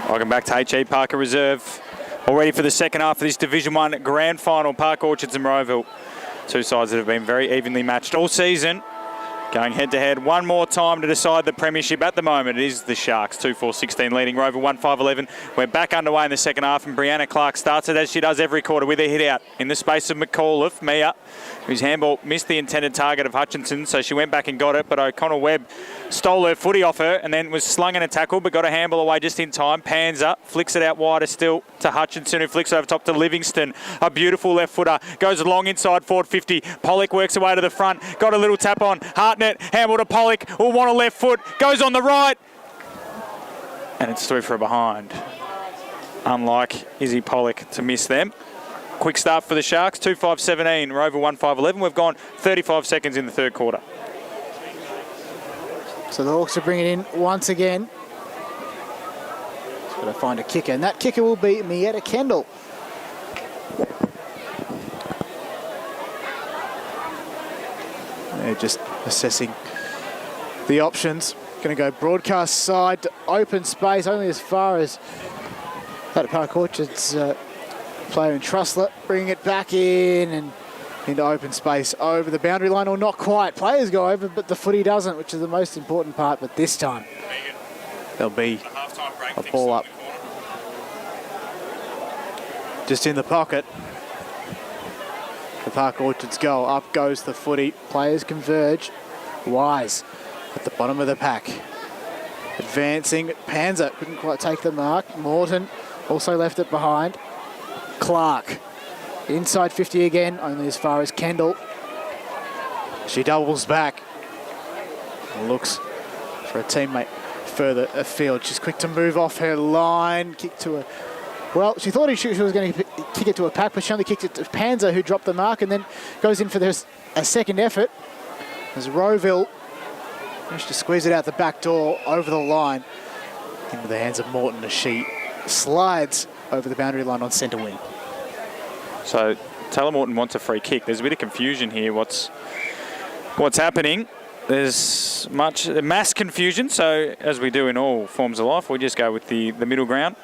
Welcome back to H.E Parker Reserve. All ready for the second half of this Division 1 Grand Final. Park Orchards and Rowville. Two sides that have been very evenly matched all season. Going head-to-head one more time to decide the premiership. At the moment, it is the Sharks, 2-4-16 leading Rowville 1-5-11. We're back underway in the second half, and Brianna Clark starts it as she does every quarter with a hit out in the space of McAuliffe. Mia, whose handball missed the intended target of Hutchinson, so she went back and got it, but O'Connell Webb stole her footy off her and then was slung in a tackle, but got a handball away just in time. Panzer flicks it out wider still to Hutchinson, who flicks over top to Livingston. A beautiful left footer, goes long inside forward 50. Pollock works away to the front, got a little tap on. Hartnett, handball to Pollock, will want a left foot, goes on the right. And it's through for a behind. Unlike Izzy Pollock to miss them. Quick start for the Sharks, 2-5-17, Rowville 1-5-11. We've gone 35 seconds in the third quarter. So the Hawks are bringing in once again. Just got to find a kicker, and that kicker will be Mietta Kendall. They're just assessing the options. Going to go broadcast side to open space, only as far as that Park Orchards player in Trussler, bringing it back in and into open space over the boundary line, or not quite. Players go over, but the footy doesn't, which is the most important part. But this time, there'll be a ball up. Just in the pocket. The Park Orchards go. Up goes the footy. Players converge. Wise at the bottom of the pack. Advancing. Panzer couldn't quite take the mark. Morton also left it behind. Clark. Inside 50 again, only as far as Kendall. She doubles back. And looks for a teammate further afield. She's quick to move off her line. Kick to a... Well, she thought she was going to kick it to a pack, but she only kicked it to Panzer, who dropped the mark and then goes in for a second effort. As Rowville managed to squeeze it out the back door over the line into the hands of Morton as she slides over the boundary line on centre wing. So Taylor Morton wants a free kick. There's a bit of confusion here. What's happening? There's mass confusion. So as we do in all forms of life, we just go with the middle ground.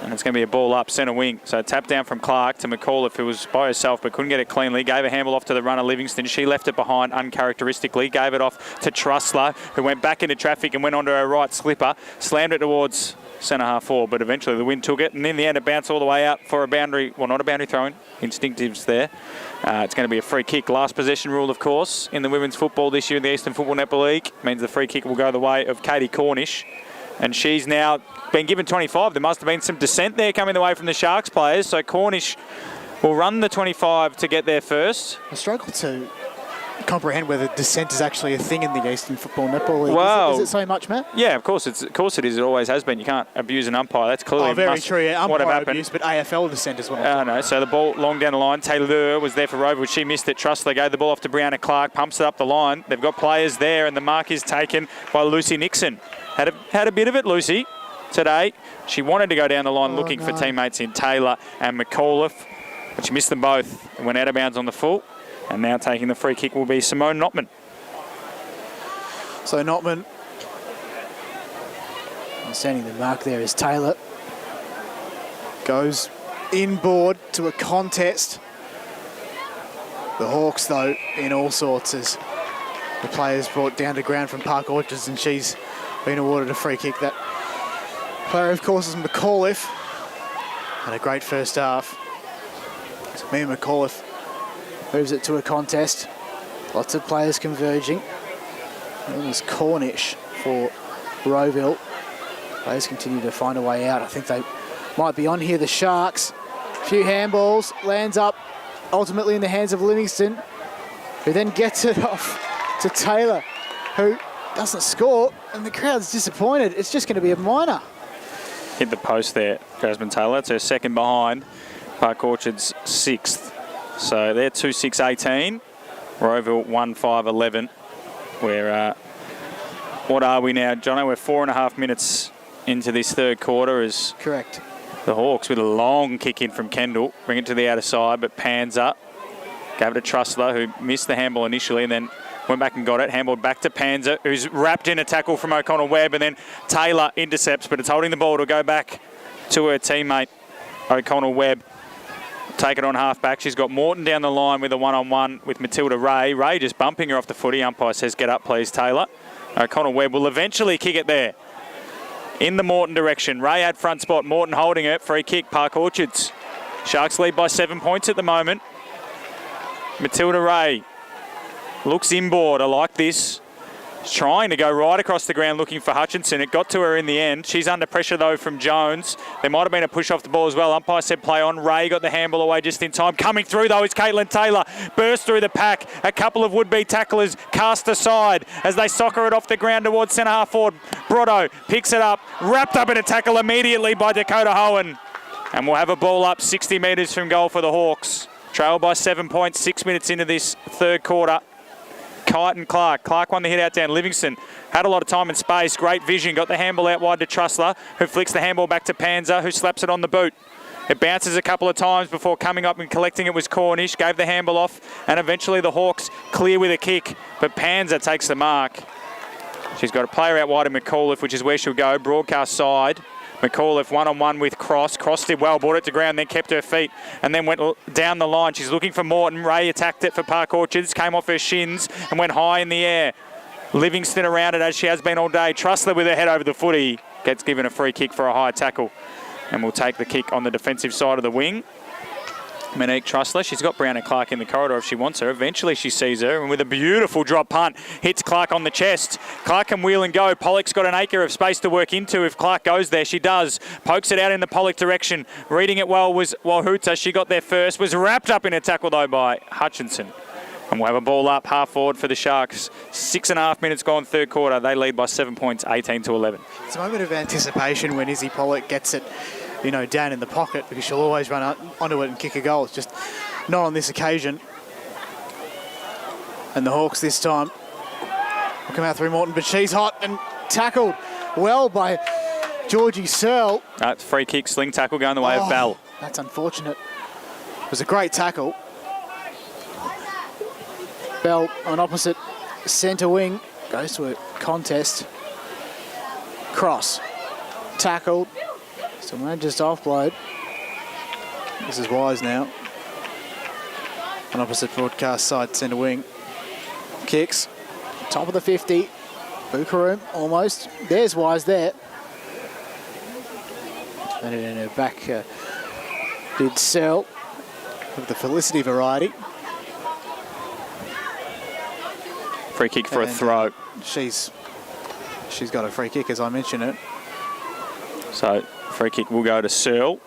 And it's going to be a ball up centre wing. So tap down from Clark to McAuliffe, who was by herself but couldn't get it cleanly. Gave a handball off to the runner, Livingston. She left it behind uncharacteristically. Gave it off to Trussler, who went back into traffic and went onto her right slipper. Slammed it towards centre half forward, but eventually the wind took it. And in the end, it bounced all the way out for a boundary. Well, not a boundary throw-in. Instinctives there. It's going to be a free kick. Last possession rule, of course, in the women's football this year in the Eastern Football Netball League. Means the free kick will go the way of Katie Cornish. And she's now been given 25. There must have been some dissent there coming the way from the Sharks players. So Cornish will run the 25 to get there first. I struggle to comprehend whether dissent is actually a thing in the Eastern Football Netball League. Well, is it so much, Matt? Yeah, of course it is. It always has been. You can't abuse an umpire. That's clearly very true. Yeah, what umpire happened. abuse, but AFL dissent is what I'm talking about. So the ball long down the line. Taylor was there for Rowville. She missed it. Trussler gave the ball off to Brianna Clark. Pumps it up the line. They've got players there, and the mark is taken by Lucy Nixon. Had a bit of it, Lucy, today. She wanted to go down the line looking for teammates in Taylor and McAuliffe, but she missed them both and went out of bounds on the full. And now taking the free kick will be Simone Notman. So Notman, standing the mark there is Taylor. Goes inboard to a contest. The Hawks, though, in all sorts as the players brought down to ground from Park Orchards, and she's been awarded a free kick. That player, of course, is McAuliffe. Had a great first half. So Mia McAuliffe moves it to a contest. Lots of players converging. And it's Cornish for Rowville. Players continue to find a way out. I think they might be on here, the Sharks. A few handballs, lands up ultimately in the hands of Livingston. who then gets it off to Taylor, who doesn't score, and the crowd's disappointed. It's just going to be a minor. Hit the post there, Jasmine Taylor. It's her second behind. Park Orchard's 6th. So they're 2-6-18. Rowville 1-5-11. We're, what are we now, Jono? We're 4.5 minutes into this third quarter as Correct. the Hawks with a long kick in from Kendall. Bring it to the outer side, but Panzer gave it to Trussler, who missed the handball initially and then went back and got it. Handballed back to Panzer, who's wrapped in a tackle from O'Connell-Webb, and then Taylor intercepts, but it's holding the ball to go back to her teammate, O'Connell-Webb. Take it on half-back. She's got Morton down the line with a one-on-one with Matilda Ray. Ray just bumping her off the footy. Umpire says, get up, please, Taylor. O'Connell-Webb will eventually kick it there. In the Morton direction. Ray had front spot. Morton holding it. Free kick, Park Orchards. Sharks lead by 7 points at the moment. Matilda Ray looks inboard. I like this. She's trying to go right across the ground looking for Hutchinson. It got to her in the end. She's under pressure, though, from Jones. There might have been a push off the ball as well. Umpire said play on. Ray got the handball away just in time. Coming through, though, is Caitlin Taylor. Burst through the pack. A couple of would-be tacklers cast aside as they soccer it off the ground towards centre-half forward. Brotto picks it up. Wrapped up in a tackle immediately by Dakota Hohen. And we'll have a ball up 60 metres from goal for the Hawks. Trail by 7 points, 6 minutes into this third quarter. Kite and Clark. Clark won the hit out down. Livingston had a lot of time and space. Great vision. Got the handball out wide to Trussler, who flicks the handball back to Panzer, who slaps it on the boot. It bounces a couple of times before coming up and collecting it was Cornish. Gave the handball off, and eventually the Hawks clear with a kick. But Panzer takes the mark. She's got a player out wide in McAuliffe, which is where she'll go. Broadcast side. McAuliffe one-on-one with Cross. Cross did well, brought it to ground, then kept her feet, and then went down the line. She's looking for Morton. Ray attacked it for Park Orchards, came off her shins and went high in the air. Livingston around it as she has been all day. Trussler with her head over the footy. Gets given a free kick for a high tackle. And will take the kick on the defensive side of the wing. Monique Trussler, she's got Brown and Clark in the corridor if she wants her. Eventually she sees her, and with a beautiful drop punt, hits Clark on the chest. Clark can wheel and go. Pollock's got an acre of space to work into if Clark goes there. She does. Pokes it out in the Pollock direction. Reading it well was Walhuta. She got there first. Was wrapped up in a tackle, though, by Hutchinson. And we'll have a ball up, half forward for the Sharks. 6.5 minutes gone, third quarter. They lead by 7 points, 18-11. It's a moment of anticipation when Izzy Pollock gets it, down in the pocket, because she'll always run onto it and kick a goal. It's just not on this occasion. And the Hawks this time will come out through Morton, but she's hot and tackled well by Georgie Searle. Free kick, sling tackle going the way of Bell. That's unfortunate. It was a great tackle. Bell on opposite centre wing goes to a contest. Cross. Tackled. So man just offload. This is Wise now. On opposite broadcast side, centre wing. Kicks. Top of the 50. Bukaroom almost. There's Wise there. And in her back did Searle of the Felicity variety. Free kick for a throw. She's got a free kick, as I mentioned it. So free kick will go to Searle.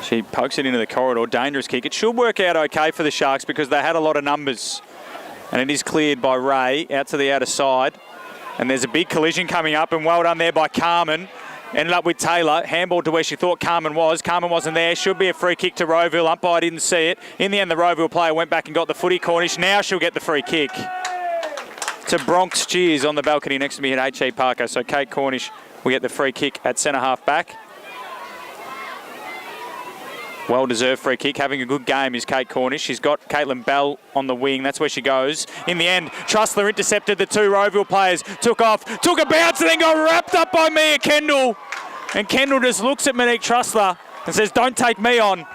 She pokes it into the corridor. Dangerous kick. It should work out okay for the Sharks because they had a lot of numbers. And it is cleared by Ray out to the outer side. And there's a big collision coming up, and well done there by Carmen. Ended up with Taylor. Handball to where she thought Carmen was. Carmen wasn't there. Should be a free kick to Rowville. Umpire didn't see it. In the end, the Rowville player went back and got the footy. Cornish. Now she'll get the free kick. To Bronx cheers on the balcony next to me at H.E Parker. So Kate Cornish will get the free kick at centre half back. Well-deserved free kick. Having a good game is Kate Cornish. She's got Caitlin Bell on the wing. That's where she goes. In the end, Trussler intercepted the two Rowville players. Took off, took a bounce, and then got wrapped up by Mia Kendall. And Kendall just looks at Monique Trussler and says, don't take me on.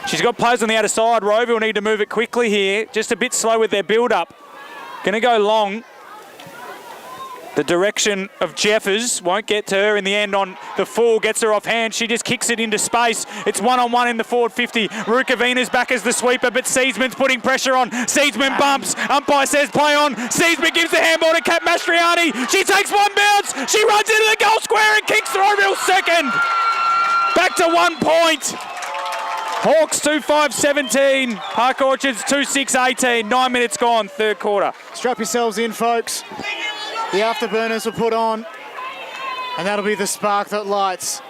She's got players on the outer side. Rowville need to move it quickly here. Just a bit slow with their build-up. Going to go long. The direction of Jeffers won't get to her in the end on the full. Gets her off hand. She just kicks it into space. It's one-on-one in the forward 50. Rukavina's back as the sweeper, but Seedsman's putting pressure on. Seedsman bumps. Umpire says play on. Seedsman gives the handball to Kat Mastriani. She takes one bounce. She runs into the goal square and kicks Rowville second. Back to 1 point. Hawks 2-5-17. Park Orchards 2-6-18. 9 minutes gone, third quarter. Strap yourselves in, folks. The afterburners will put on, and that'll be the spark that lights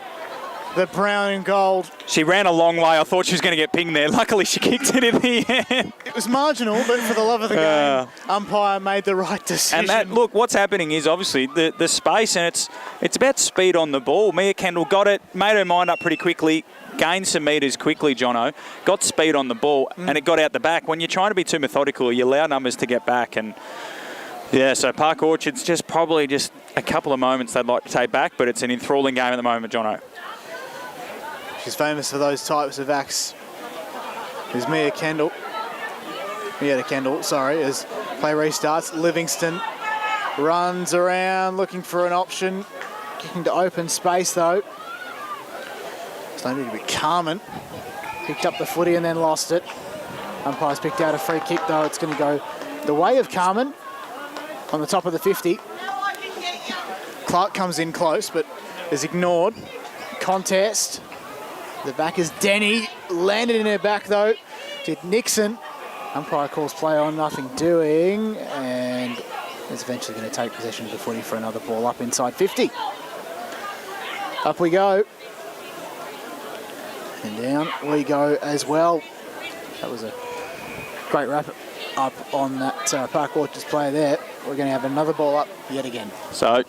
the brown and gold. She ran a long way. I thought she was going to get pinged there. Luckily, she kicked it in the end. It was marginal, but for the love of the game, umpire made the right decision. And look, what's happening is obviously the space, and it's about speed on the ball. Mia Kendall got it, made her mind up pretty quickly, gained some metres quickly, Jono, got speed on the ball, and it got out the back. When you're trying to be too methodical, you allow numbers to get back. And yeah, so Park Orchards probably just a couple of moments they'd like to take back, but it's an enthralling game at the moment, Jono. She's famous for those types of acts. There's Mietta Kendall, as play restarts. Livingston runs around looking for an option, kicking to open space though. It's going to be Carmen. Picked up the footy and then lost it. Umpire's picked out a free kick though. It's going to go the way of Carmen on the top of the 50. Clark comes in close but is ignored. Contest. The back is Denny. Landed in her back though. Did Nixon. Umpire calls play on, nothing doing. And is eventually going to take possession of the footy for another ball up inside 50. Up we go. And down we go as well. That was a great wrap up on that Park Orchards player there. We're going to have another ball up yet again. So,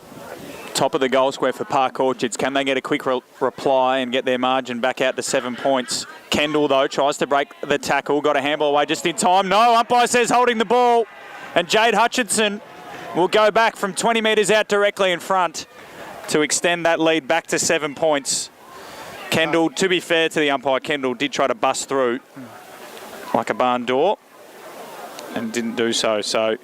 top of the goal square for Park Orchards. Can they get a quick reply and get their margin back out to 7 points? Kendall, though, tries to break the tackle. Got a handball away just in time. No, umpire says holding the ball. And Jade Hutchinson will go back from 20 metres out directly in front to extend that lead back to 7 points. Kendall, to be fair to the umpire, Kendall did try to bust through like a barn door and didn't do so. So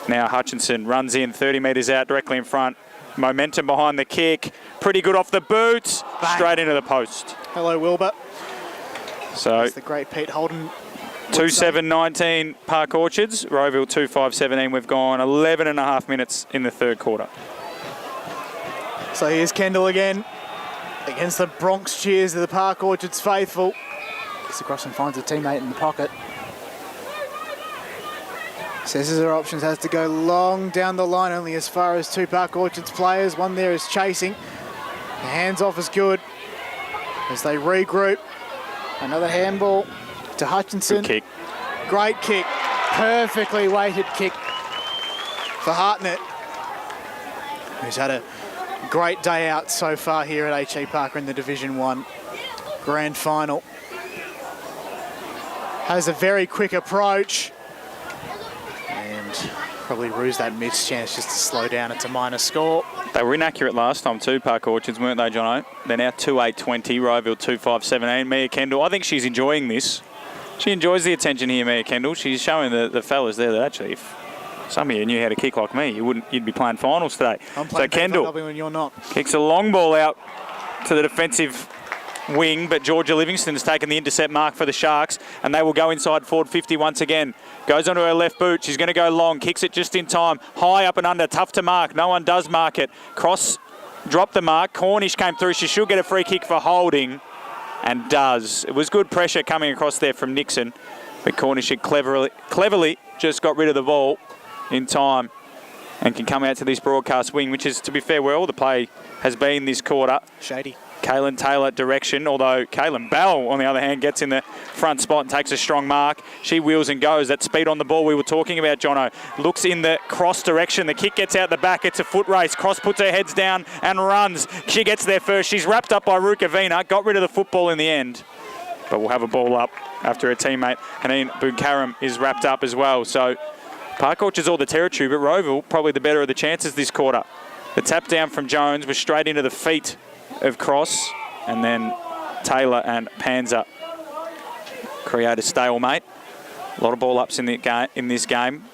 now Hutchinson runs in 30 metres out directly in front. Momentum behind the kick. Pretty good off the boots. Bang. Straight into the post. Hello, Wilbur. So that's the great Pete Holden. 2-7-19 Park Orchards. Rowville 2-5-17. We've gone 11 and a half minutes in the third quarter. So here's Kendall again. Against the Bronx cheers of the Park Orchards faithful. Gets across and finds a teammate in the pocket. Says her options, has to go long down the line, only as far as two Park Orchards players. One there is chasing. The hands off is good as they regroup. Another handball to Hutchinson. Good kick. Great kick. Perfectly weighted kick for Hartnett, who's had a great day out so far here at H.E Parker in the Division 1 Grand Final. Has a very quick approach and probably ruse that missed chance just to slow down. It's a minor score. They were inaccurate last time too, Park Orchards, weren't they, Jono? They're now 2-8-20, Rowville 2-5-17. Mia Kendall, I think she's enjoying this. She enjoys the attention here, Mia Kendall. She's showing the fellas there that actually, if some of you knew how to kick like me, you'd be playing finals today. I'm playing so Kendall when you're not. Kicks a long ball out to the defensive wing, but Georgia Livingston's taken the intercept mark for the Sharks, and they will go inside forward 50 once again. Goes onto her left boot. She's going to go long. Kicks it just in time. High up and under. Tough to mark. No one does mark it. Cross dropped the mark. Cornish came through. She should get a free kick for holding, and does. It was good pressure coming across there from Nixon, but Cornish had cleverly just got rid of the ball in time and can come out to this broadcast wing, which is, to be fair, where all the play has been this quarter. Shady. Kaylin Taylor direction, although Kaylin Bell, on the other hand, gets in the front spot and takes a strong mark. She wheels and goes. That speed on the ball we were talking about, Jono. Looks in the cross direction. The kick gets out the back. It's a foot race. Cross puts her heads down and runs. She gets there first. She's wrapped up by Rukavina. Got rid of the football in the end. But we'll have a ball up after her teammate, Haneen Bunkaram, is wrapped up as well. So Park Orchards all the territory, but Rowville probably the better of the chances this quarter. The tap down from Jones was straight into the feet of Cross, and then Taylor and Panzer create a stalemate. A lot of ball ups in this game.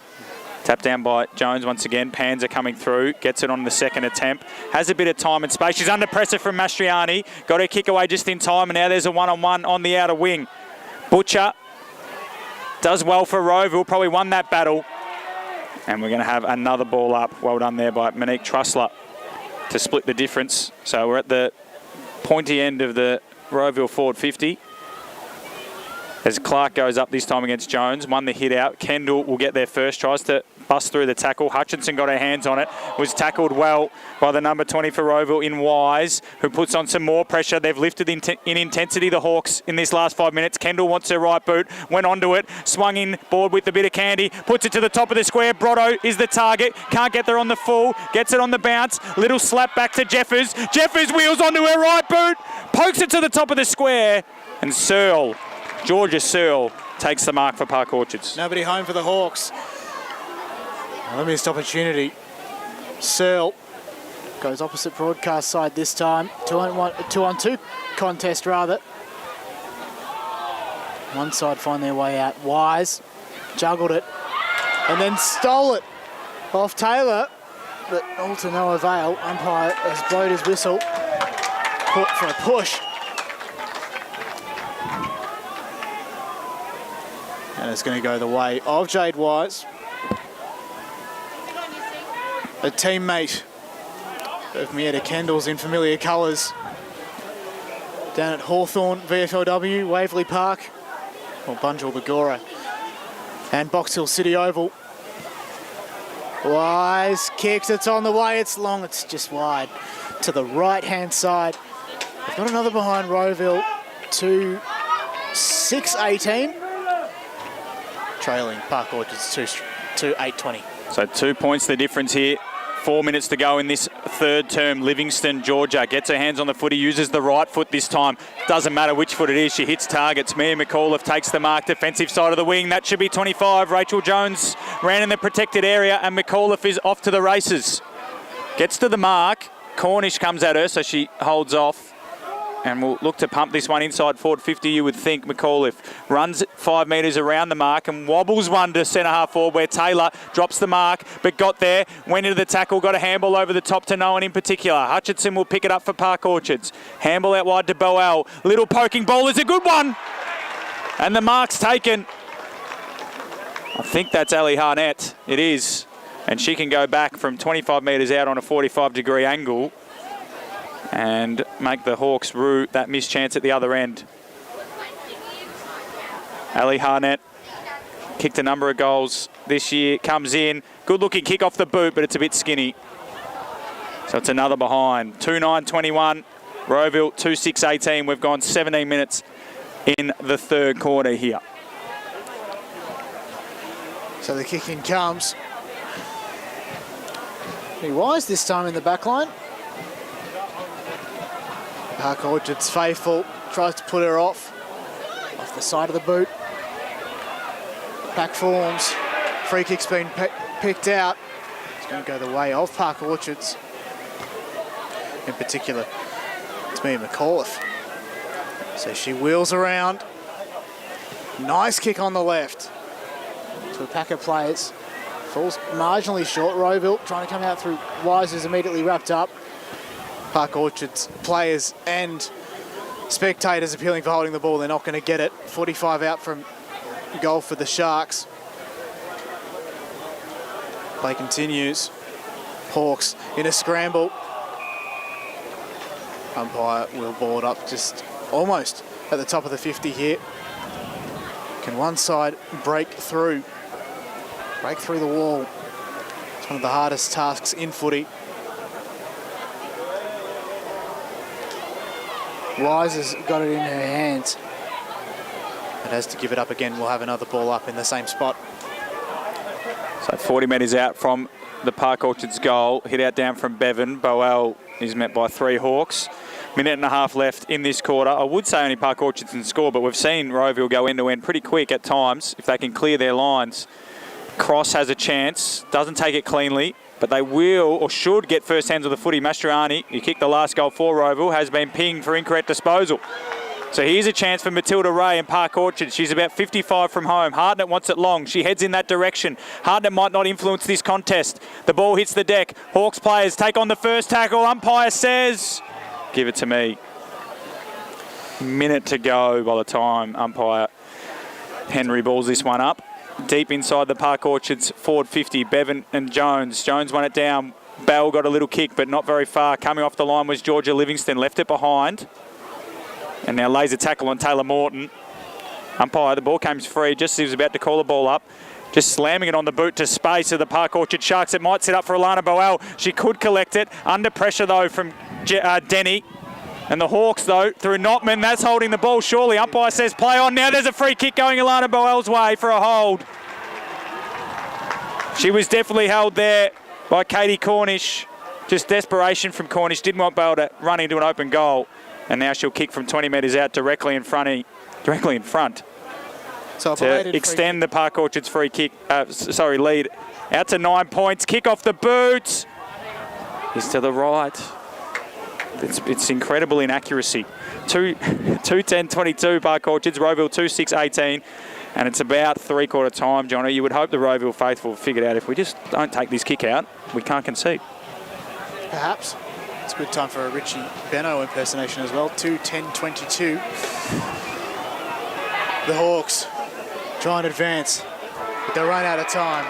Tap down by Jones once again. Panzer coming through, gets it on the second attempt. Has a bit of time and space. She's under pressure from Mastriani. Got her kick away just in time, and now there's a one-on-one on the outer wing. Butcher does well for Rowville, probably won that battle. And we're going to have another ball up. Well done there by Monique Trussler to split the difference. So we're at the pointy end of the Rowville forward 50. As Clark goes up this time against Jones, won the hit out. Kendall will get there first, tries to bust through the tackle. Hutchinson got her hands on it, was tackled well by the number 20 for Rowville in Wise, who puts on some more pressure. They've lifted in intensity, the Hawks, in this last 5 minutes. Kendall wants her right boot, went onto it, swung in board with a bit of candy, puts it to the top of the square. Brotto is the target, can't get there on the full, gets it on the bounce. Little slap back to Jeffers. Jeffers wheels onto her right boot, pokes it to the top of the square, and Georgia Searle takes the mark for Park Orchards. Nobody home for the Hawks. Well, missed opportunity. Searle goes opposite broadcast side this time. 2-on-2 contest rather. One side find their way out. Wise juggled it and then stole it off Taylor, but all to no avail. Umpire has blown his whistle. Put for a push. And it's going to go the way of Jade Wise. A teammate of Mietta Kendall's in familiar colours down at Hawthorn, VFLW, Waverley Park, or Bunjil the Gora, and Box Hill City Oval. Wise kicks, it's on the way, it's long, it's just wide to the right-hand side. They've got another behind Rowville to 6-18. Trailing Park Orchards to 8-20. So 2 points the difference here. 4 minutes to go in this third term. Livingston, Georgia, gets her hands on the footy, uses the right foot this time. Doesn't matter which foot it is, she hits targets. Mia McAuliffe takes the mark, defensive side of the wing. That should be 25. Rachel Jones ran in the protected area and McAuliffe is off to the races. Gets to the mark. Cornish comes at her, so she holds off. And we'll look to pump this one inside forward 50, you would think. McAuliffe runs 5 metres around the mark and wobbles one to centre half forward where Taylor drops the mark, but got there, went into the tackle, got a handball over the top to no one in particular. Hutchinson will pick it up for Park Orchards. Handball out wide to Boel. Little poking ball is a good one. And the mark's taken. I think that's Ali Harnett. It is. And she can go back from 25 metres out on a 45-degree angle and make the Hawks rue that missed chance at the other end. Ali Harnett kicked a number of goals this year, comes in. Good looking kick off the boot, but it's a bit skinny. So it's another behind. 2-9-21, Rowville 2-6-18. We've gone 17 minutes in the third quarter here. So the kick in comes. Wise this time in the back line. Park Orchards faithful, tries to put her off the side of the boot. Back forms, free kick's been picked out. It's going to go the way of Park Orchards. In particular, it's Mia McAuliffe. So she wheels around. Nice kick on the left to a pack of players. Falls marginally short. Rowville trying to come out through Wise, is immediately wrapped up. Park Orchards players and spectators appealing for holding the ball. They're not going to get it. 45 out from goal for the Sharks. Play continues. Hawks in a scramble. Umpire will board up just almost at the top of the 50 here. Can one side break through the wall? It's one of the hardest tasks in footy. Wise has got it in her hands. It has to give it up again. We'll have another ball up in the same spot. So 40 metres out from the Park Orchards goal. Hit out down from Bevan. Boel is met by 3 Hawks. Minute and a half left in this quarter. I would say only Park Orchards can score, but we've seen Rowville go end to end pretty quick at times if they can clear their lines. Cross has a chance. Doesn't take it cleanly. But they will or should get first hands of the footy. Mastriani, who kicked the last goal for Rowville, has been pinged for incorrect disposal. So here's a chance for Matilda Ray in Park Orchard. She's about 55 from home. Hardnett wants it long. She heads in that direction. Hardnett might not influence this contest. The ball hits the deck. Hawks players take on the first tackle. Umpire says, give it to me. Minute to go by the time umpire Henry balls this one up. Deep inside the Park Orchards forward 50, Bevan and Jones. Jones won it down. Bell got a little kick, but not very far. Coming off the line was Georgia Livingston. Left it behind. And now lays a tackle on Taylor Morton. Umpire, the ball comes free just as he was about to call the ball up. Just slamming it on the boot to space of the Park Orchard Sharks. It might set up for Alana Boel. She could collect it. Under pressure, though, from Denny. And the Hawks, though, through Notman. That's holding the ball, surely. Umpire says play on. Now there's a free kick going Alana Boel's way for a hold. She was definitely held there by Katie Cornish. Just desperation from Cornish. Didn't want Boel to run into an open goal. And now she'll kick from 20 metres out directly in front. So To extend the Park Orchards free kick, lead. Out to 9 points. Kick off the boot. Is to the right. It's incredible inaccuracy. 2:10:22 Park Orchards, Rowville 2:6:18, and it's about three-quarter time, Johnny. You would hope the Rowville faithful figured out if we just don't take this kick out, we can't concede. Perhaps. It's a good time for a Richie Benno impersonation as well. 2:10:22. The Hawks try and advance, but they'll run out of time.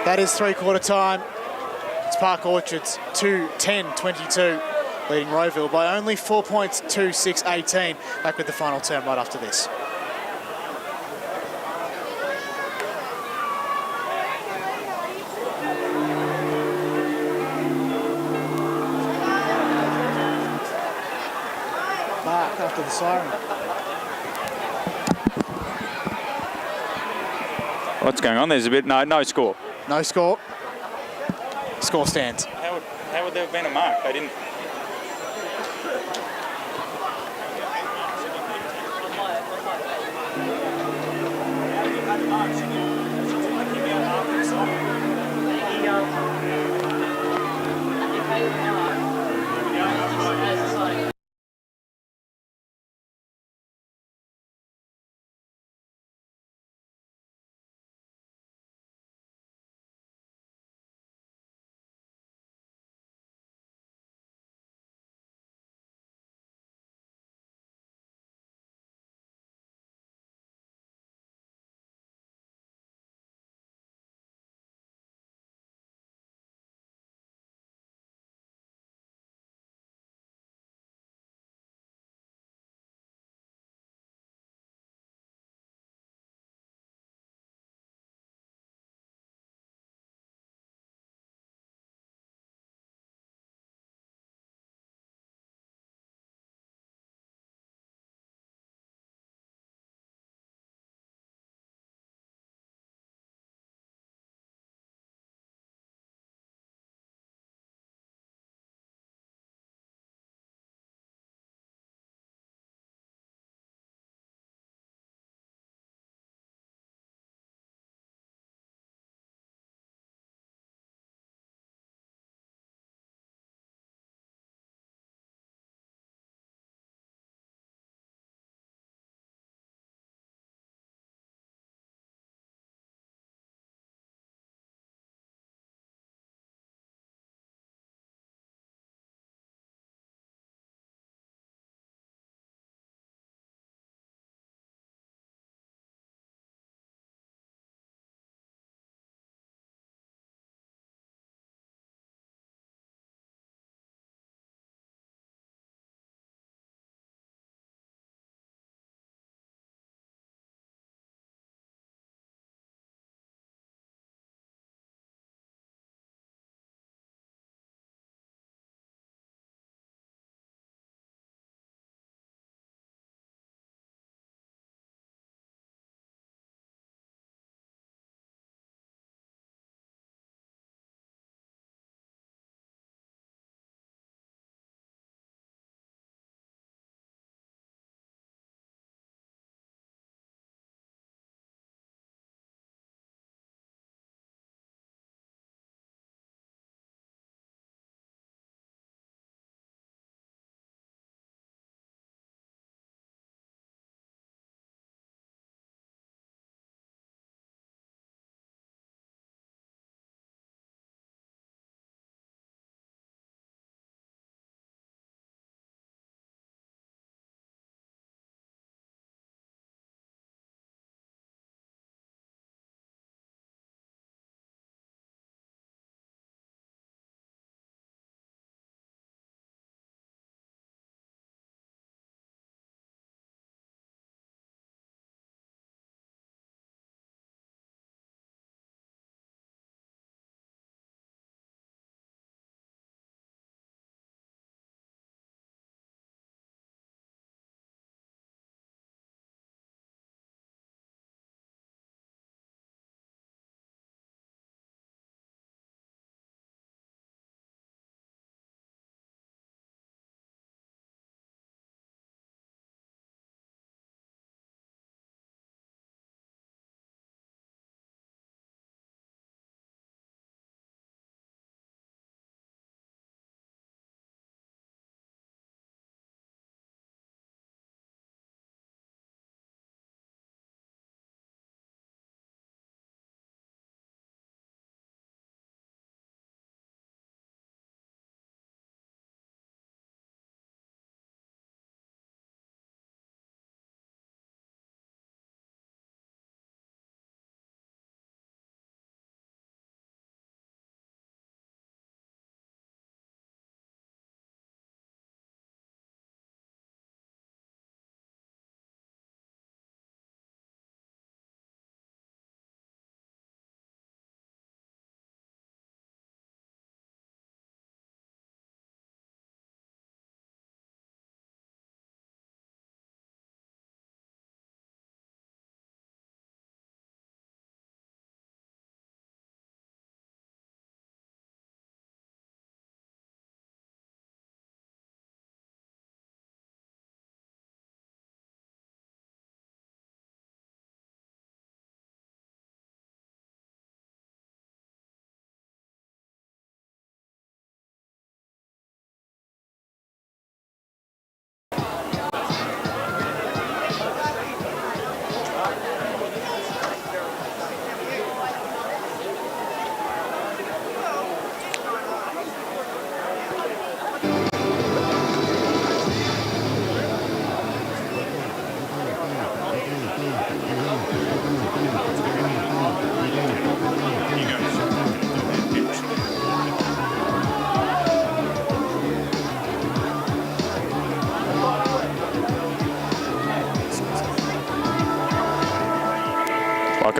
That is three-quarter time. It's Park Orchards 2:10:22, leading Rowville by only 4 points, 2:6:18. Back with the final term right after this. Back after the siren. What's going on? There's a bit, no score. No score. Score stands. How would there have been a mark? They didn't.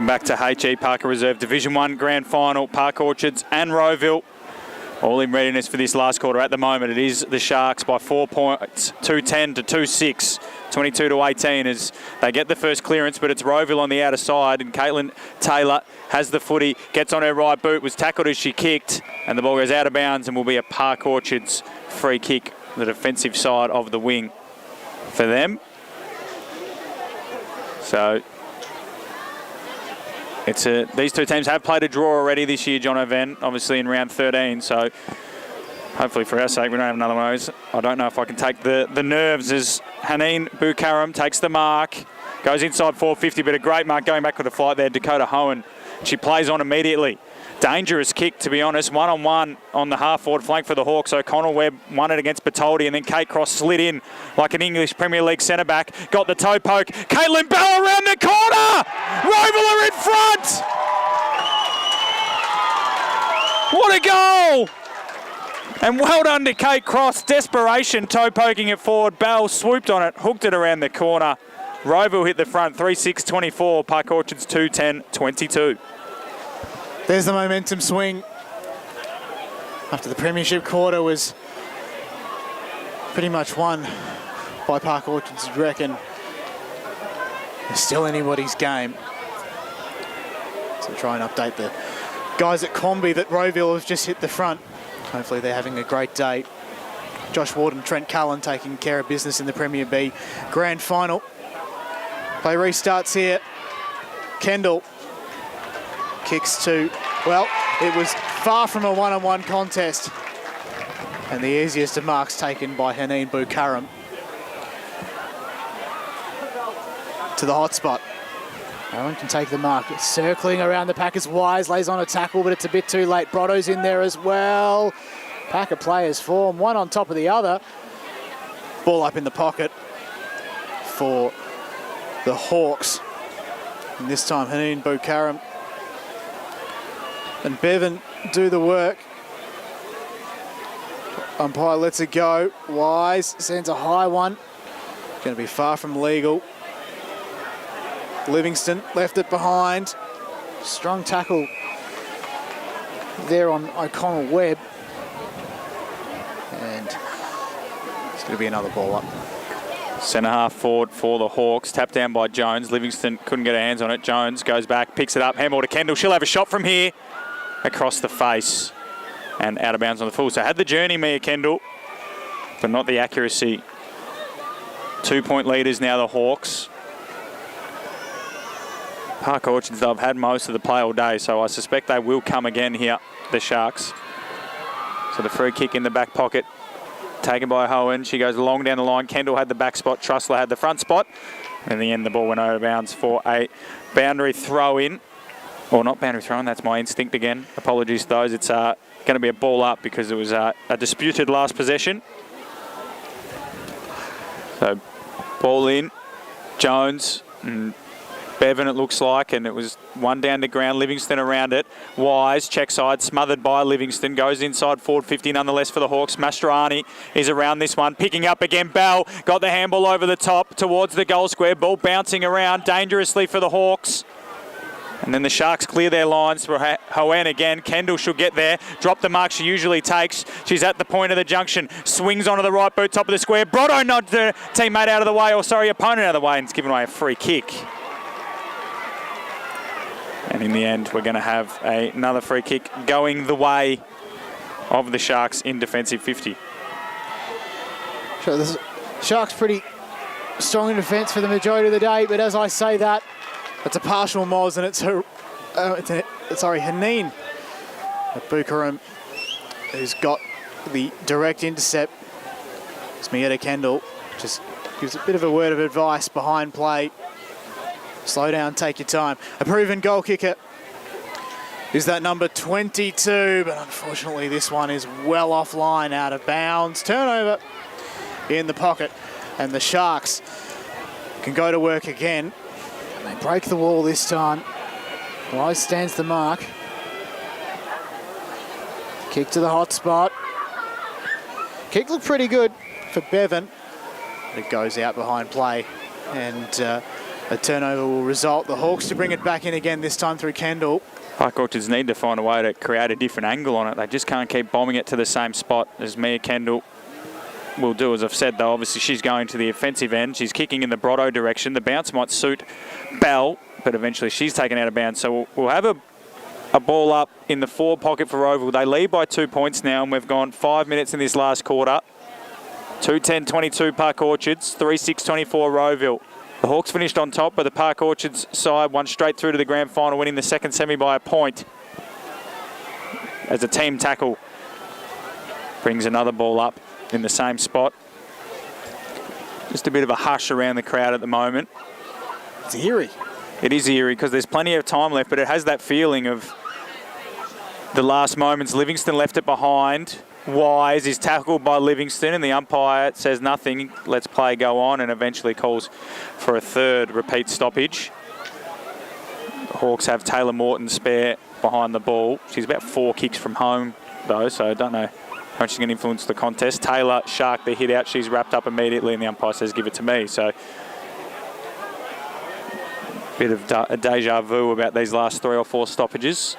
Welcome back to H.E Parker Reserve Division 1 Grand Final. Park Orchards and Rowville all in readiness for this last quarter. At the moment, it is the Sharks by 4 points, 2-10 to 2-6, 22 to 18 as they get the first clearance, but it's Rowville on the outer side, and Caitlin Taylor has the footy, gets on her right boot, was tackled as she kicked, and the ball goes out of bounds and will be a Park Orchards free kick, the defensive side of the wing for them. So these two teams have played a draw already this year, John O'Ven, obviously in round 13. So hopefully for our sake, we don't have another one of those. I don't know if I can take the nerves as Haneen Bukaram takes the mark, goes inside 450, but a great mark going back with a flight there. Dakota Hohen, she plays on immediately. Dangerous kick, to be honest. One-on-one on the half-forward flank for the Hawks. O'Connell Webb won it against Batoldi, and then Kate Cross slid in like an English Premier League centre-back. Got the toe poke. Caitlin Bell around the corner! Rowville are in front! What a goal! And well done to Kate Cross. Desperation, toe poking it forward. Bell swooped on it, hooked it around the corner. Rowville hit the front, 3-6-24. Park Orchards 2-10-22. There's the momentum swing. After the premiership quarter was pretty much won by Park Orchards, you reckon it's still anybody's game. So try and update the guys at Combi that Rowville have just hit the front. Hopefully they're having a great day. Josh Ward and Trent Cullen taking care of business in the Premier B Grand Final. Play restarts here. Kendall kicks to, well, it was far from a one-on-one contest. And the easiest of marks taken by Haneen Bukaram. To the hot spot. Owen can take the mark. It's circling around the Packers. Wise lays on a tackle, but it's a bit too late. Brotto's in there as well. Packer players form, one on top of the other. Ball up in the pocket for the Hawks. And this time Haneen Bukaram and Bevan do the work. Umpire lets it go. Wise sends a high one. Going to be far from legal. Livingston left it behind. Strong tackle there on O'Connell Webb. And it's going to be another ball up. Centre half forward for the Hawks. Tapped down by Jones. Livingston couldn't get her hands on it. Jones goes back, picks it up. Handball to Kendall. She'll have a shot from here. Across the face and out of bounds on the full. So had the journey, Mia Kendall, but not the accuracy. 2 point leaders now, the Hawks. Park Orchards, they've had most of the play all day, so I suspect they will come again here, the Sharks. So the free kick in the back pocket, taken by Hohen. She goes long down the line. Kendall had the back spot. Trussler had the front spot. In the end, the ball went out of bounds for a boundary throw-in. Or not boundary throw-in, that's my instinct again. Apologies to those. It's going to be a ball up because it was a disputed last possession. So ball in. Jones and Bevan, it looks like, and it was one down to ground. Livingston around it. Wise, check side, smothered by Livingston. Goes inside forward 50 nonetheless for the Hawks. Mastrani is around this one. Picking up again. Bell got the handball over the top towards the goal square. Ball bouncing around dangerously for the Hawks. And then the Sharks clear their lines for Hohen again. Kendall should get there. Drop the mark she usually takes. She's at the point of the junction. Swings onto the right boot, top of the square. Brotto nods her teammate out of the way, or sorry, opponent out of the way, and it's given away a free kick. And in the end, we're going to have another free kick going the way of the Sharks in defensive 50. Sure, the Sharks pretty strong in defence for the majority of the day, but as I say that, it's a partial Moz, and it's Haneen Bukaram who's got the direct intercept. It's Mietta Kendall, just gives a bit of a word of advice behind play. Slow down, take your time. A proven goal kicker is that number 22, but unfortunately this one is well offline, out of bounds. Turnover in the pocket, and the Sharks can go to work again. They break the wall this time. Wise stands the mark. Kick to the hot spot. Kick looked pretty good for Bevan. It goes out behind play, and A turnover will result. The Hawks to bring it back in again, this time through Kendall. Park Orchards need to find a way to create a different angle on it. They just can't keep bombing it to the same spot as Mia Kendall will do. As I've said, though, obviously she's going to the offensive end. She's kicking in the Brotto direction. The bounce might suit Bell, but eventually she's taken out of bounds. So we'll have a ball up in the forward pocket for Rowville. They lead by 2 points now, and we've gone 5 minutes in this last quarter. 2:10-22 Park Orchards, 3:6-24 Rowville. The Hawks finished on top, but the Park Orchards side won straight through to the grand final, winning the second semi by a point. As a team tackle brings another ball up in the same spot. Just a bit of a hush around the crowd at the moment. It's eerie. It is eerie because there's plenty of time left, but it has that feeling of the last moments. Livingston left it behind. Wise is tackled by Livingston, and the umpire says nothing, lets play go on, and eventually calls for a third repeat stoppage. The Hawks have Taylor Morton spare behind the ball. She's about 4 kicks from home, though, so I don't know how much she's going to influence the contest. Taylor sharked the hit out. She's wrapped up immediately, and the umpire says, give it to me. So bit of a deja vu about these last 3 or 4 stoppages.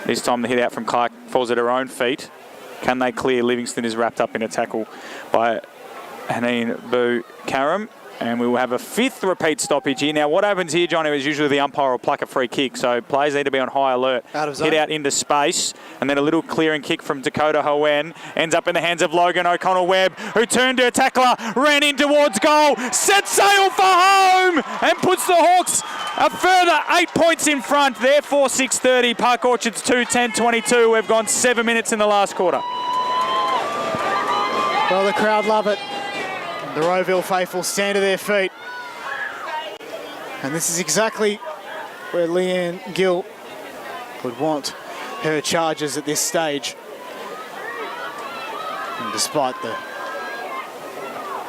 This time the hit out from Clark falls at her own feet. Can they clear? Livingston is wrapped up in a tackle by Haneen Boo Karam. And we will have a 5th repeat stoppage here. Now, what happens here, Johnny, is usually the umpire will pluck a free kick. So players need to be on high alert. Out of zone. Hit out into space. And then a little clearing kick from Dakota Hoen. Ends up in the hands of Logan O'Connell-Webb, who turned her tackler, ran in towards goal, set sail for home, and puts the Hawks a further 8 points in front. Therefore, 6:30. Park Orchards 2:10-22. We've gone 7 minutes in the last quarter. Well, the crowd love it. The Rowville faithful stand to their feet. And this is exactly where Leanne Gill would want her charges at this stage. And despite the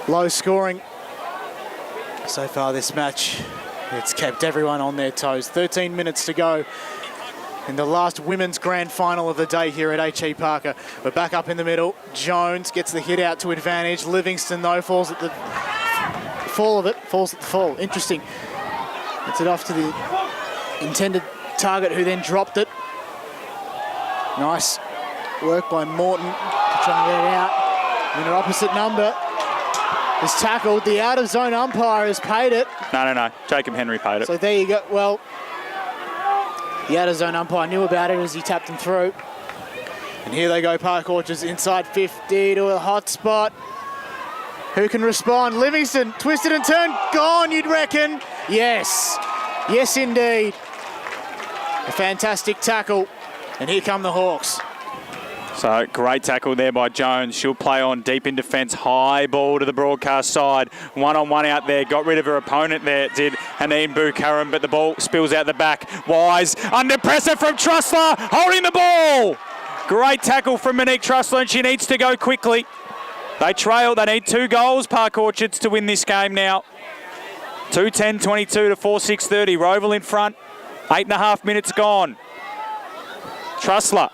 low scoring so far this match, it's kept everyone on their toes. 13 minutes to go in the last women's grand final of the day here at H.E Parker. We're back up in the middle. Jones gets the hit out to advantage. Livingston, though, falls at the fall. Interesting. Gets it off to the intended target, who then dropped it. Nice work by Morton to try and get it out. And her opposite number is tackled. The out-of-zone umpire has paid it. No. Jacob Henry paid it. So there you go. Well, the out-of-zone umpire knew about it as he tapped them through. And here they go, Park Orchards inside 50 to a hot spot. Who can respond? Livingston, twisted and turned, gone, you'd reckon. Yes. Yes, indeed. A fantastic tackle. And here come the Hawks. So great tackle there by Jones. She'll play on deep in defence. High ball to the broadcast side. 1-on-1 out there. Got rid of her opponent there, did Haneen Boo-Karam, but the ball spills out the back. Wise under pressure from Trussler, holding the ball. Great tackle from Monique Trussler, and she needs to go quickly. They trail. They need 2 goals, Park Orchards, to win this game now. 2:10-22 to 4:6:30. Rowville in front. 8.5 minutes gone. Trussler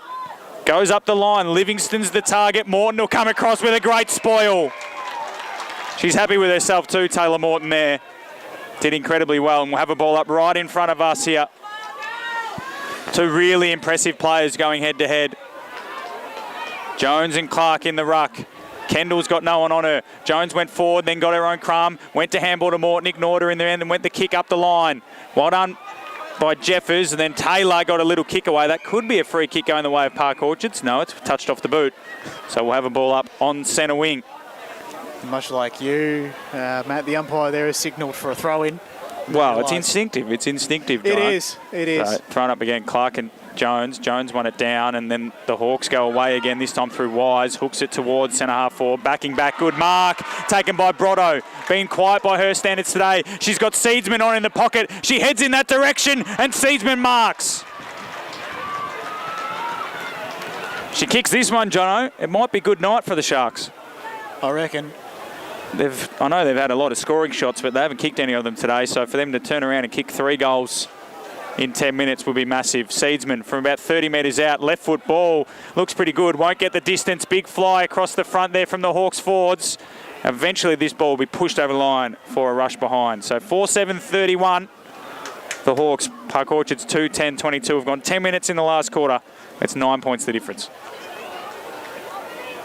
goes up the line. Livingston's the target. Morton will come across with a great spoil. She's happy with herself too, Taylor Morton there. Did incredibly well, and we'll have a ball up right in front of us here. 2 really impressive players going head to head. Jones and Clark in the ruck. Kendall's got no one on her. Jones went forward, then got her own crumb. Went to handball to Morton, ignored her in the end, and went the kick up the line. Well done by Jeffers, and then Taylor got a little kick away. That could be a free kick going the way of Park Orchards. No, it's touched off the boot. So we'll have a ball up on centre wing. Much like you, Matt, the umpire there has signalled for a throw-in. Well, it's instinctive. It's instinctive, It Guy. is. It is. So, thrown up again, Clark and Jones. Jones won it down, and then the Hawks go away again, this time through Wise. Hooks it towards centre half forward. Backing back, good mark. Taken by Brotto. Being quiet by her standards today. She's got Seedsman on in the pocket. She heads in that direction, and Seedsman marks. She kicks this one, Jono. It might be good night for the Sharks. I reckon. I know they've had a lot of scoring shots, but they haven't kicked any of them today. So for them to turn around and kick 3 goals in 10 minutes will be massive. Seedsman from about 30 metres out. Left foot ball. Looks pretty good. Won't get the distance. Big fly across the front there from the Hawks forwards. Eventually this ball will be pushed over the line for a rush behind. So 4-7-31. The Hawks, Park Orchards 2-10-22. We've gone 10 minutes in the last quarter. It's 9 points the difference.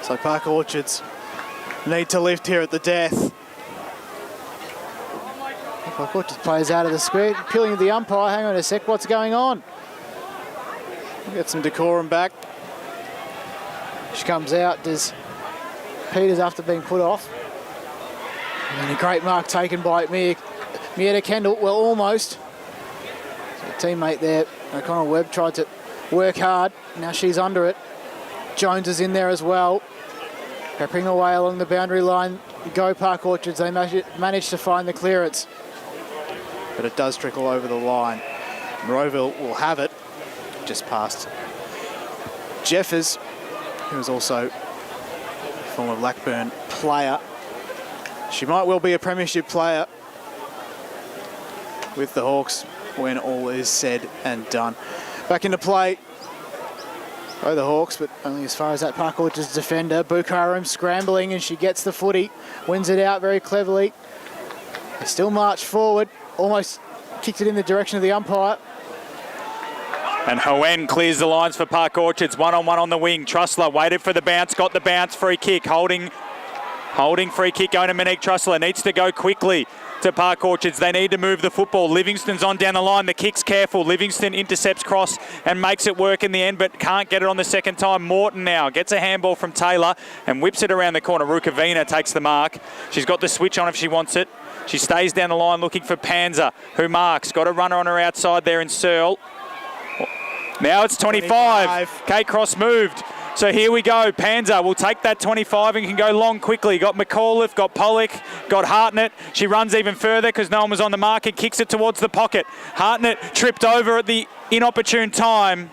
So Park Orchards need to lift here at the death. Park Orchards players out of the square, appealing to the umpire. Hang on a sec, what's going on? Get some decorum back. She comes out, does Peters after being put off. And a great mark taken by Mietta Kendall, well, almost. So teammate there, O'Connell Webb, tried to work hard. Now she's under it. Jones is in there as well. Peppering away along the boundary line. Go Park Orchards, they managed to find the clearance. But it does trickle over the line. Rowville will have it just past Jeffers, who is also a former Blackburn player. She might well be a premiership player with the Hawks when all is said and done. Back into play by the Hawks, but only as far as that Park Orchards defender. Bukaram scrambling, and she gets the footy, wins it out very cleverly. They still march forward, almost kicked it in the direction of the umpire. And Hoen clears the lines for Park Orchards. One-on-one on the wing. Trussler waited for the bounce, got the bounce, free kick. Holding free kick going to Monique Trussler. Needs to go quickly to Park Orchards. They need to move the football. Livingston's on down the line. The kick's careful. Livingston intercepts cross and makes it work in the end, but can't get it on the second time. Morton now gets a handball from Taylor and whips it around the corner. Rukavina takes the mark. She's got the switch on if she wants it. She stays down the line looking for Panzer, who marks. Got a runner on her outside there in Searle. Now it's 25. Kate Cross moved. So here we go. Panzer will take that 25 and can go long quickly. Got McAuliffe, got Pollock, got Hartnett. She runs even further because no one was on the mark and kicks it towards the pocket. Hartnett tripped over at the inopportune time.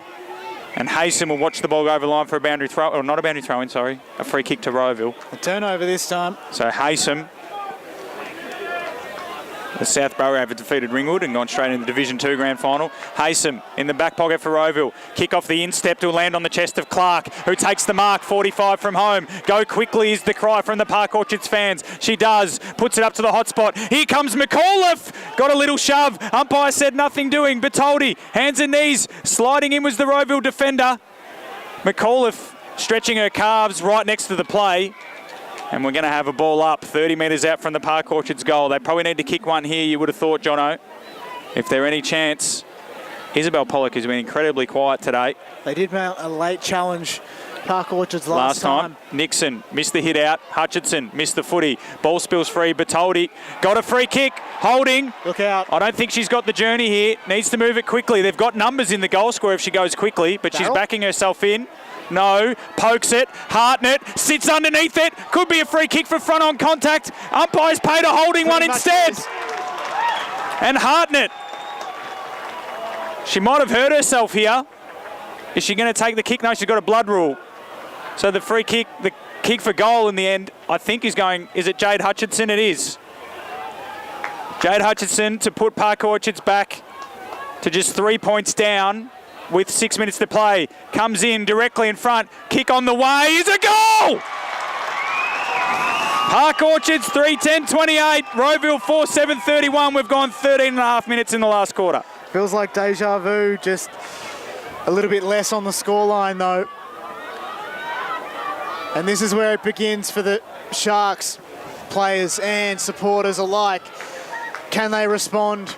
And Haysom will watch the ball go over the line for a boundary throw, or not a boundary throw in, sorry. A free kick to Rowville. A turnover this time. So Haysom. The South Borough have defeated Ringwood and gone straight into the Division 2 Grand Final. Haysom in the back pocket for Rowville. Kick off the instep to land on the chest of Clark, who takes the mark, 45 from home. Go quickly is the cry from the Park Orchards fans. She does. Puts it up to the hot spot. Here comes McAuliffe. Got a little shove. Umpire said nothing doing. Bertoldi, hands and knees. Sliding in was the Rowville defender. McAuliffe stretching her calves right next to the play. And we're going to have a ball up 30 metres out from the Park Orchards goal. They probably need to kick one here, you would have thought, Jono, if there any chance. Isabel Pollock has been incredibly quiet today. They did mount a late challenge, Park Orchards last time. Nixon missed the hit out. Hutchinson missed the footy. Ball spills free. Bertoldi got a free kick. Holding. Look out. I don't think she's got the journey here. Needs to move it quickly. They've got numbers in the goal square if she goes quickly, but she's backing herself in. No, pokes it. Hartnett sits underneath it. Could be a free kick for front on contact. Umpire's paid a holding one instead. And Hartnett. She might have hurt herself here. Is she going to take the kick? No, she's got a blood rule. So the free kick, the kick for goal in the end, I think is going, is it Jade Hutchinson? It is. Jade Hutchinson to put Park Orchards back to just 3 points down. With 6 minutes to play, comes in directly in front, kick on the way, is a goal! Park Orchards 3-10-28, Rowville 4-7-31. We've gone 13 and a half minutes in the last quarter. Feels like deja vu, just a little bit less on the scoreline though. And this is where it begins for the Sharks, players and supporters alike. Can they respond?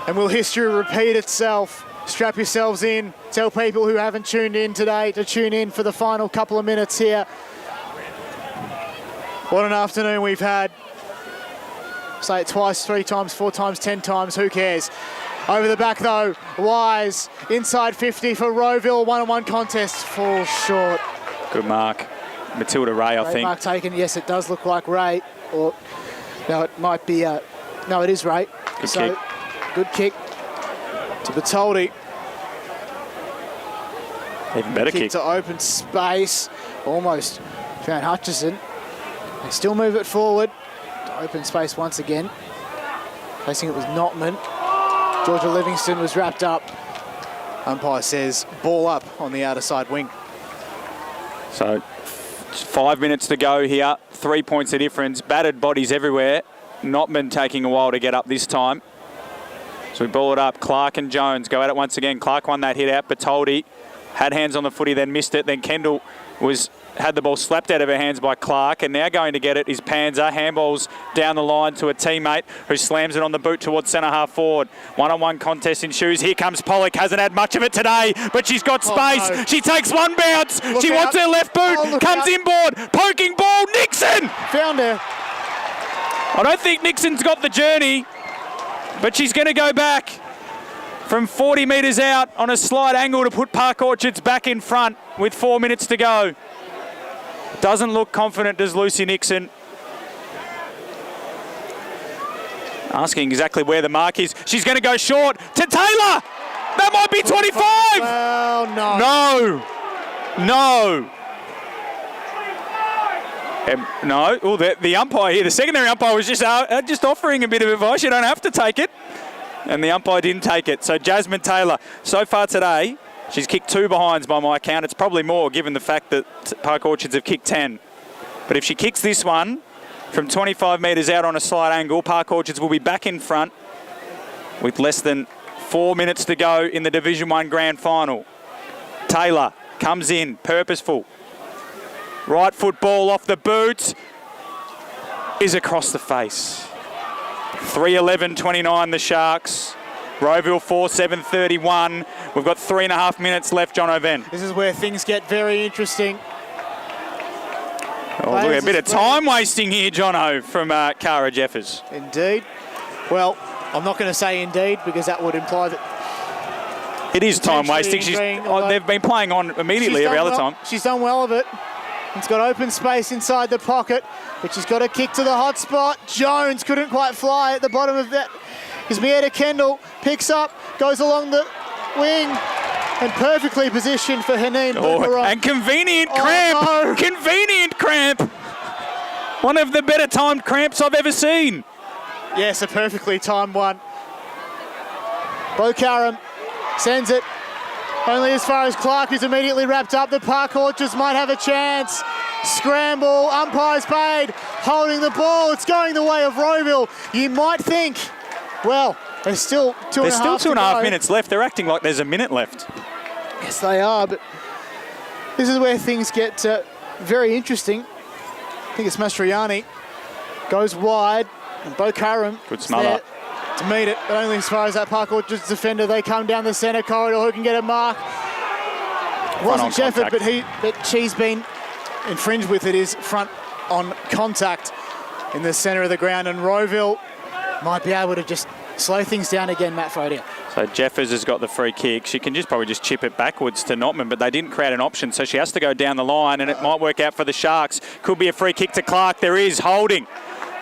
And will history repeat itself? Strap yourselves in. Tell people who haven't tuned in today to tune in for the final couple of minutes here. What an afternoon we've had. Say it twice, 3 times, 4 times, 10 times, who cares? Over the back though, Wise, inside 50 for Rowville, one-on-one contest, falls short. Good mark. Matilda Ray, I think. Mark taken, yes, it does look like Ray. Or, no, it might be, no, it is Ray. Good kick. Good kick. To Bertoldi. Even better kick. To open space. Almost found Hutchison. They still move it forward. To open space once again. Facing it was Notman. Georgia Livingston was wrapped up. Umpire says ball up on the outer side wing. So 5 minutes to go here. 3 points of difference. Battered bodies everywhere. Notman taking a while to get up this time. So we ball it up. Clark and Jones go at it once again. Clark won that hit out. Bertoldi had hands on the footy, then missed it. Then Kendall had the ball slapped out of her hands by Clark, and now going to get it is Panzer. Handballs down the line to a teammate who slams it on the boot towards centre half forward. One-on-one contest ensues. Here comes Pollock. Hasn't had much of it today, but she's got space. No. She takes one bounce. She wants her left boot. Comes inboard. Poking ball. Nixon! Found her. I don't think Nixon's got the journey, but she's going to go back from 40 metres out on a slight angle to put Park Orchards back in front with 4 minutes to go. Doesn't look confident, does Lucy Nixon. Asking exactly where the mark is. She's going to go short to Taylor. That might be 25. Well, no. No. No. Oh, the umpire here, the secondary umpire was just offering a bit of advice. You don't have to take it. And the umpire didn't take it. So Jasmine Taylor, so far today, she's kicked 2 behinds by my account. It's probably more given the fact that Park Orchards have kicked 10. But if she kicks this one from 25 metres out on a slight angle, Park Orchards will be back in front with less than 4 minutes to go in the Division 1 Grand Final. Taylor comes in, purposeful. Right foot ball off the boot is across the face. 3:11:29 the Sharks. Rowville 4:7:31. We've got 3.5 minutes left, John O'Ven. This is where things get very interesting. Oh, look, a bit of time wasting here, Jono, from Cara Jeffers. Indeed. Well, I'm not going to say indeed because that would imply that it is time wasting. They've been playing on immediately every other time. She's done well of it. It's got open space inside the pocket, but she's got a kick to the hot spot. Jones couldn't quite fly at the bottom of that. Mieta Kendall picks up, goes along the wing, and perfectly positioned for Haneen. And convenient cramp. No. Convenient cramp. One of the better timed cramps I've ever seen. Yes, a perfectly timed one. Bo Karam sends it only as far as Clark, who's immediately wrapped up. The Park Orchards might have a chance. Scramble, umpires paid, holding the ball. It's going the way of Rowville. You might think, well, there's still two and a half minutes left. They're acting like there's a minute left. Yes, they are, but this is where things get very interesting. I think it's Mastroianni. Goes wide, and Bo Karam good smother to meet it, but only as far as that Park Orchards defender. They come down the centre corridor. Who can get a mark? Wasn't Shefford, but she's been infringed with. It is front on contact in the centre of the ground, and Rowville might be able to just slow things down again, Matt Fodier. So Jeffers has got the free kick. She can probably just chip it backwards to Notman, but they didn't create an option, so she has to go down the line, and it might work out for the Sharks. Could be a free kick to Clark. There is holding.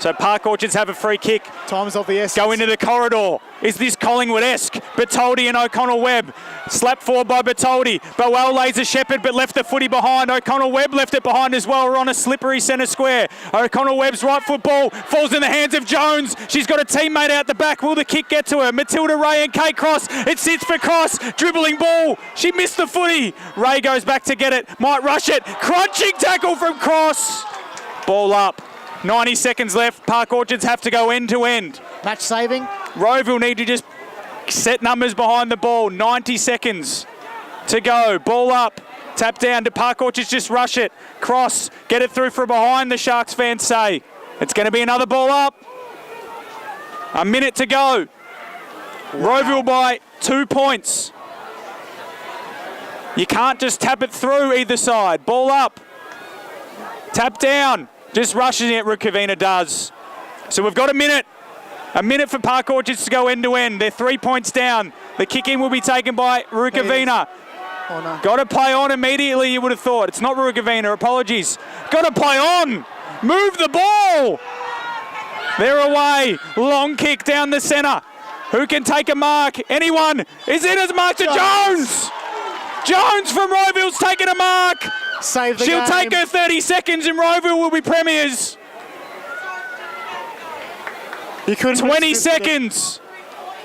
So Park Orchards have a free kick. Time's of the essence. Go into the corridor. Is this Collingwood-esque? Bertoldi and O'Connell-Webb. Slap forward by Bertoldi. Boel lays a Shepherd but left the footy behind. O'Connell-Webb left it behind as well. We're on a slippery centre square. O'Connell-Webb's right foot ball falls in the hands of Jones. She's got a teammate out the back. Will the kick get to her? Matilda Ray and Kate Cross. It sits for Cross. Dribbling ball. She missed the footy. Ray goes back to get it. Might rush it. Crunching tackle from Cross. Ball up. 90 seconds left. Park Orchards have to go end to end. Match saving. Rowville need to just set numbers behind the ball. 90 seconds to go. Ball up. Tap down to Park Orchards. Just rush it. Cross. Get it through from behind, the Sharks fans say. It's going to be another ball up. A minute to go. Wow. Rowville by 2 points. You can't just tap it through either side. Ball up. Tap down. Just rushing it, Rukavina does. So we've got a minute. A minute for Park Orchards to go end to end. They're 3 points down. The kick-in will be taken by Rukavina. Oh, no. Got to play on immediately, you would have thought. It's not Rukavina, apologies. Got to play on. Move the ball. They're away. Long kick down the centre. Who can take a mark? Anyone? Is it as much as Jones? Jones from Rowville's taking a mark. Save the She'll game. take her 30 seconds and Rowville will be premiers. 20 seconds.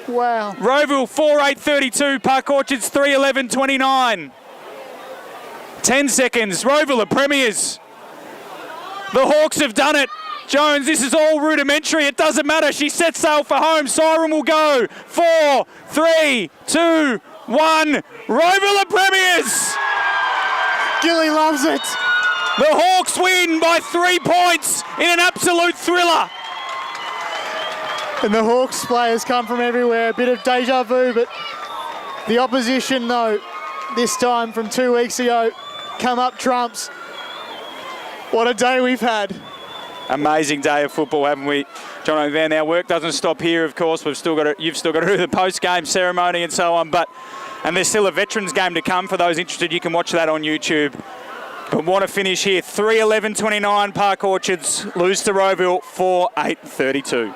Wow. Rowville 4:8:32. Park Orchards 3:11:29. 10 seconds. Rowville are premiers. The Hawks have done it. Jones, this is all rudimentary. It doesn't matter. She sets sail for home. Siren will go. 4, 3, 2, 1. Rowville are premiers. Gilly loves it. The Hawks win by 3 points in an absolute thriller. And the Hawks players come from everywhere. A bit of deja vu, but the opposition, though, this time from 2 weeks ago, come up trumps. What a day we've had. Amazing day of football, haven't we, John O'Van? Our work doesn't stop here, of course. You've still got to do the post-game ceremony and so on. And there's still a veterans game to come. For those interested, you can watch that on YouTube. But want to finish here. 3-11-29, Park Orchards lose to Rowville 4-8-32.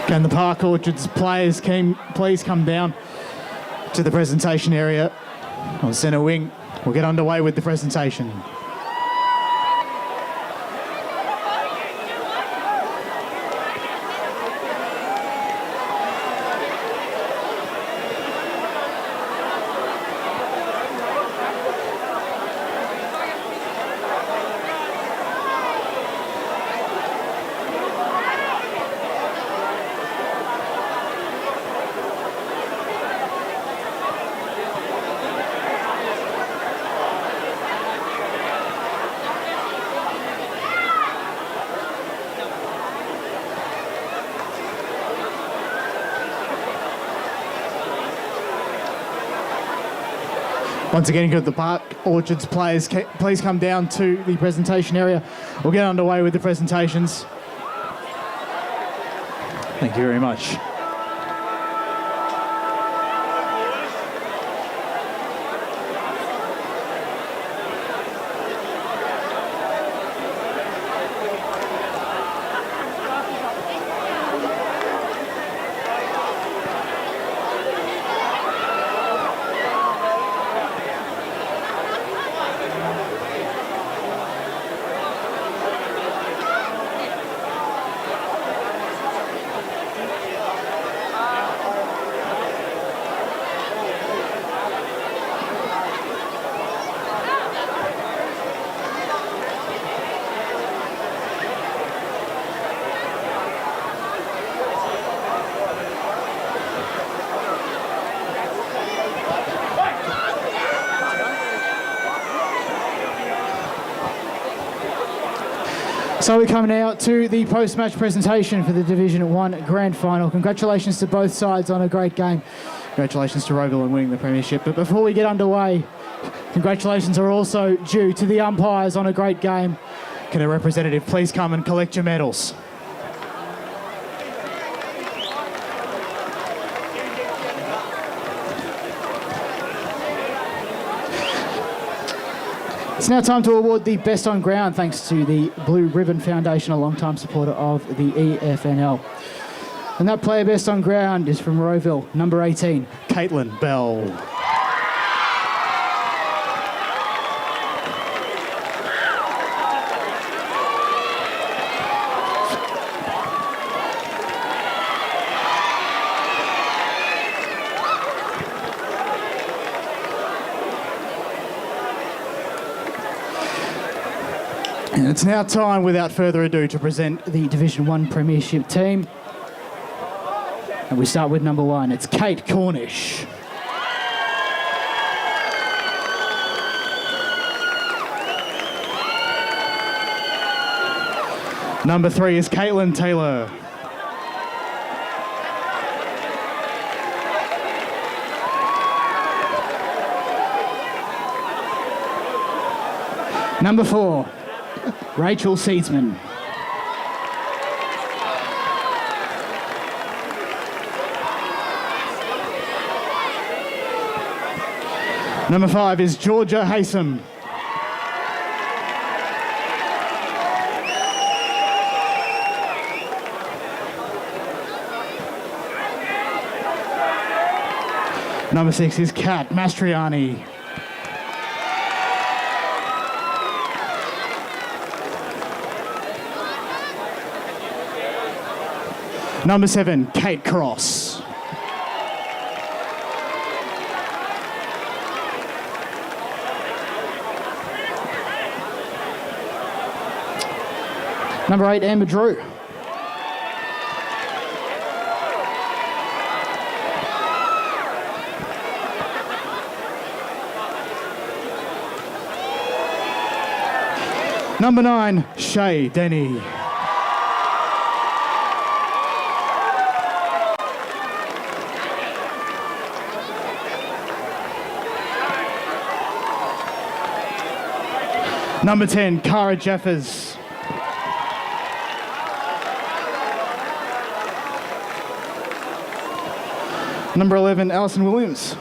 Can the Park Orchards players please come down to the presentation area on centre wing? We'll get underway with the presentation. Once again, could the Park Orchards players please come down to the presentation area? We'll get underway with the presentations. Thank you very much. So we're coming out to the post-match presentation for the Division 1 Grand Final. Congratulations to both sides on a great game. Congratulations to Rowville on winning the premiership. But before we get underway, congratulations are also due to the umpires on a great game. Can a representative please come and collect your medals? It's now time to award the Best on Ground, thanks to the Blue Ribbon Foundation, a long-time supporter of the EFNL. And that player Best on Ground is from Rowville, number 18, Caitlin Bell. And it's now time, without further ado, to present the Division 1 Premiership team. And we start with number 1. It's Kate Cornish. Number 3 is Caitlin Taylor. Number 4, Rachel Seedsman. Number 5 is Georgia Haysom. Number 6 is Kat Mastriani. Number 7, Kate Cross. Number 8, Amber Drew. Number 9, Shay Denny. Number 10, Cara Jeffers. Number 11, Alison Williams.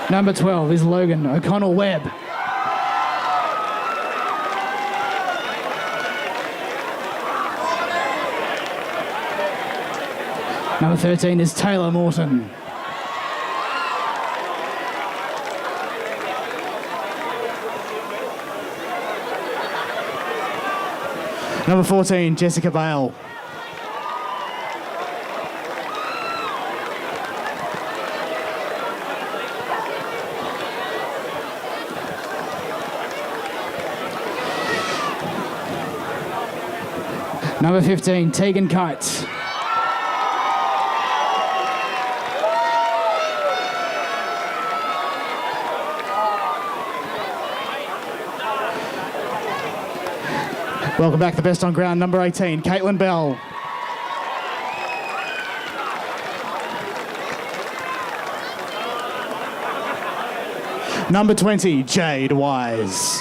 Number 12 is Logan O'Connell-Webb. Number 13 is Taylor Morton. Number 14, Jessica Bale. Number 15, Tegan Kites. Welcome back, the best on ground, number 18, Caitlin Bell. Number 20, Jade Wise.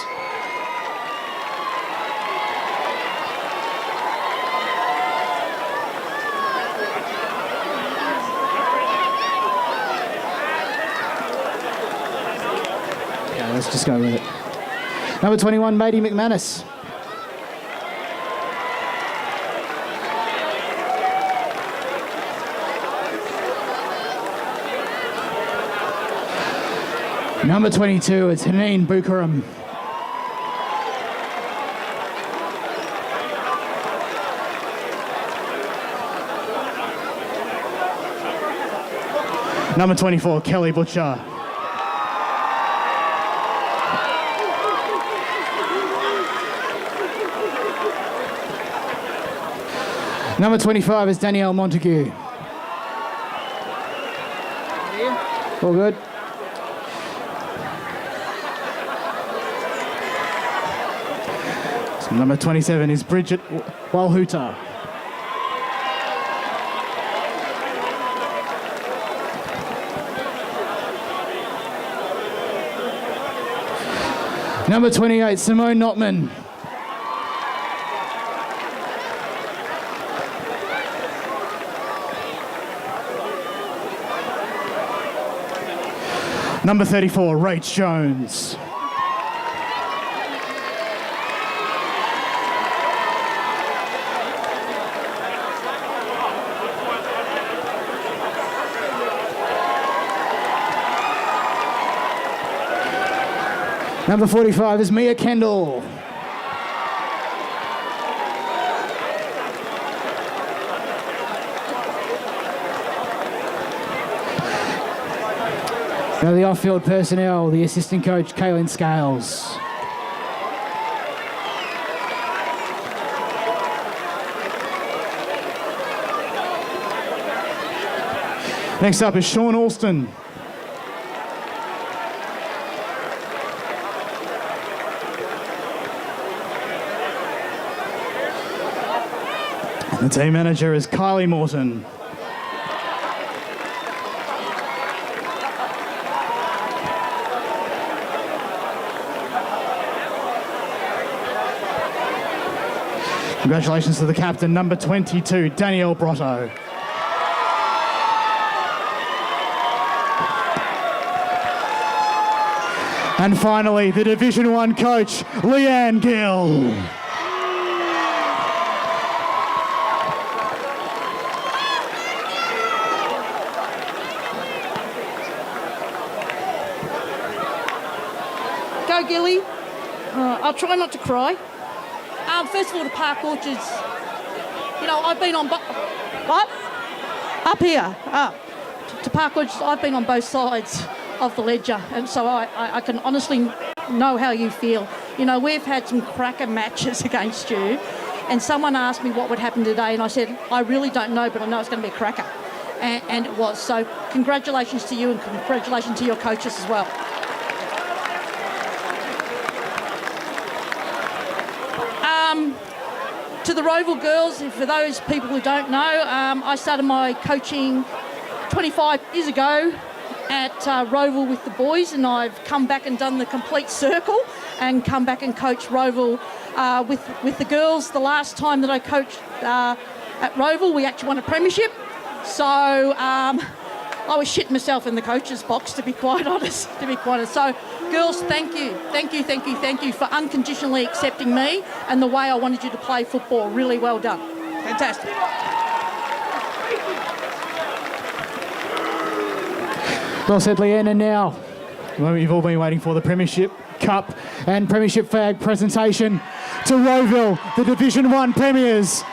Yeah, let's just go with it. Number 21, Maddie McManus. Number 22, it's Haneen Bukaram. Number 24, Kelly Butcher. Number 25 is Danielle Montague. All good. So number 27 is Bridget Walhuta. Number 28, Simone Notman. Number 34, Rach Jones. Number 45 is Mia Kendall. Now the off-field personnel, the assistant coach, Kaylin Scales. Next up is Sean Alston. The team manager is Kylie Morton. Congratulations to the captain, number 22, Danielle Brotto. And finally, the Division 1 coach, Leanne Gill. Go, Gilly. I'll try not to cry. First of all, to Park Orchards, you know, I've been on... What? Up here. To Park Orchards, I've been on both sides of the ledger, and so I can honestly know how you feel. You know, we've had some cracker matches against you, and someone asked me what would happen today, and I said, I really don't know, but I know it's going to be a cracker. And it was. So congratulations to you, and congratulations to your coaches as well. To the Rowville girls, for those people who don't know, I started my coaching 25 years ago at Rowville with the boys, and I've come back and done the complete circle and come back and coached Rowville with the girls. The last time that I coached at Rowville, we actually won a premiership. So I was shitting myself in the coach's box, to be quite honest. So, girls, thank you for unconditionally accepting me and the way I wanted you to play football. Really well done. Fantastic. Well said, Leanne. And now, the moment you've all been waiting for, the Premiership Cup and Premiership flag presentation to Rowville, the Division 1 Premiers.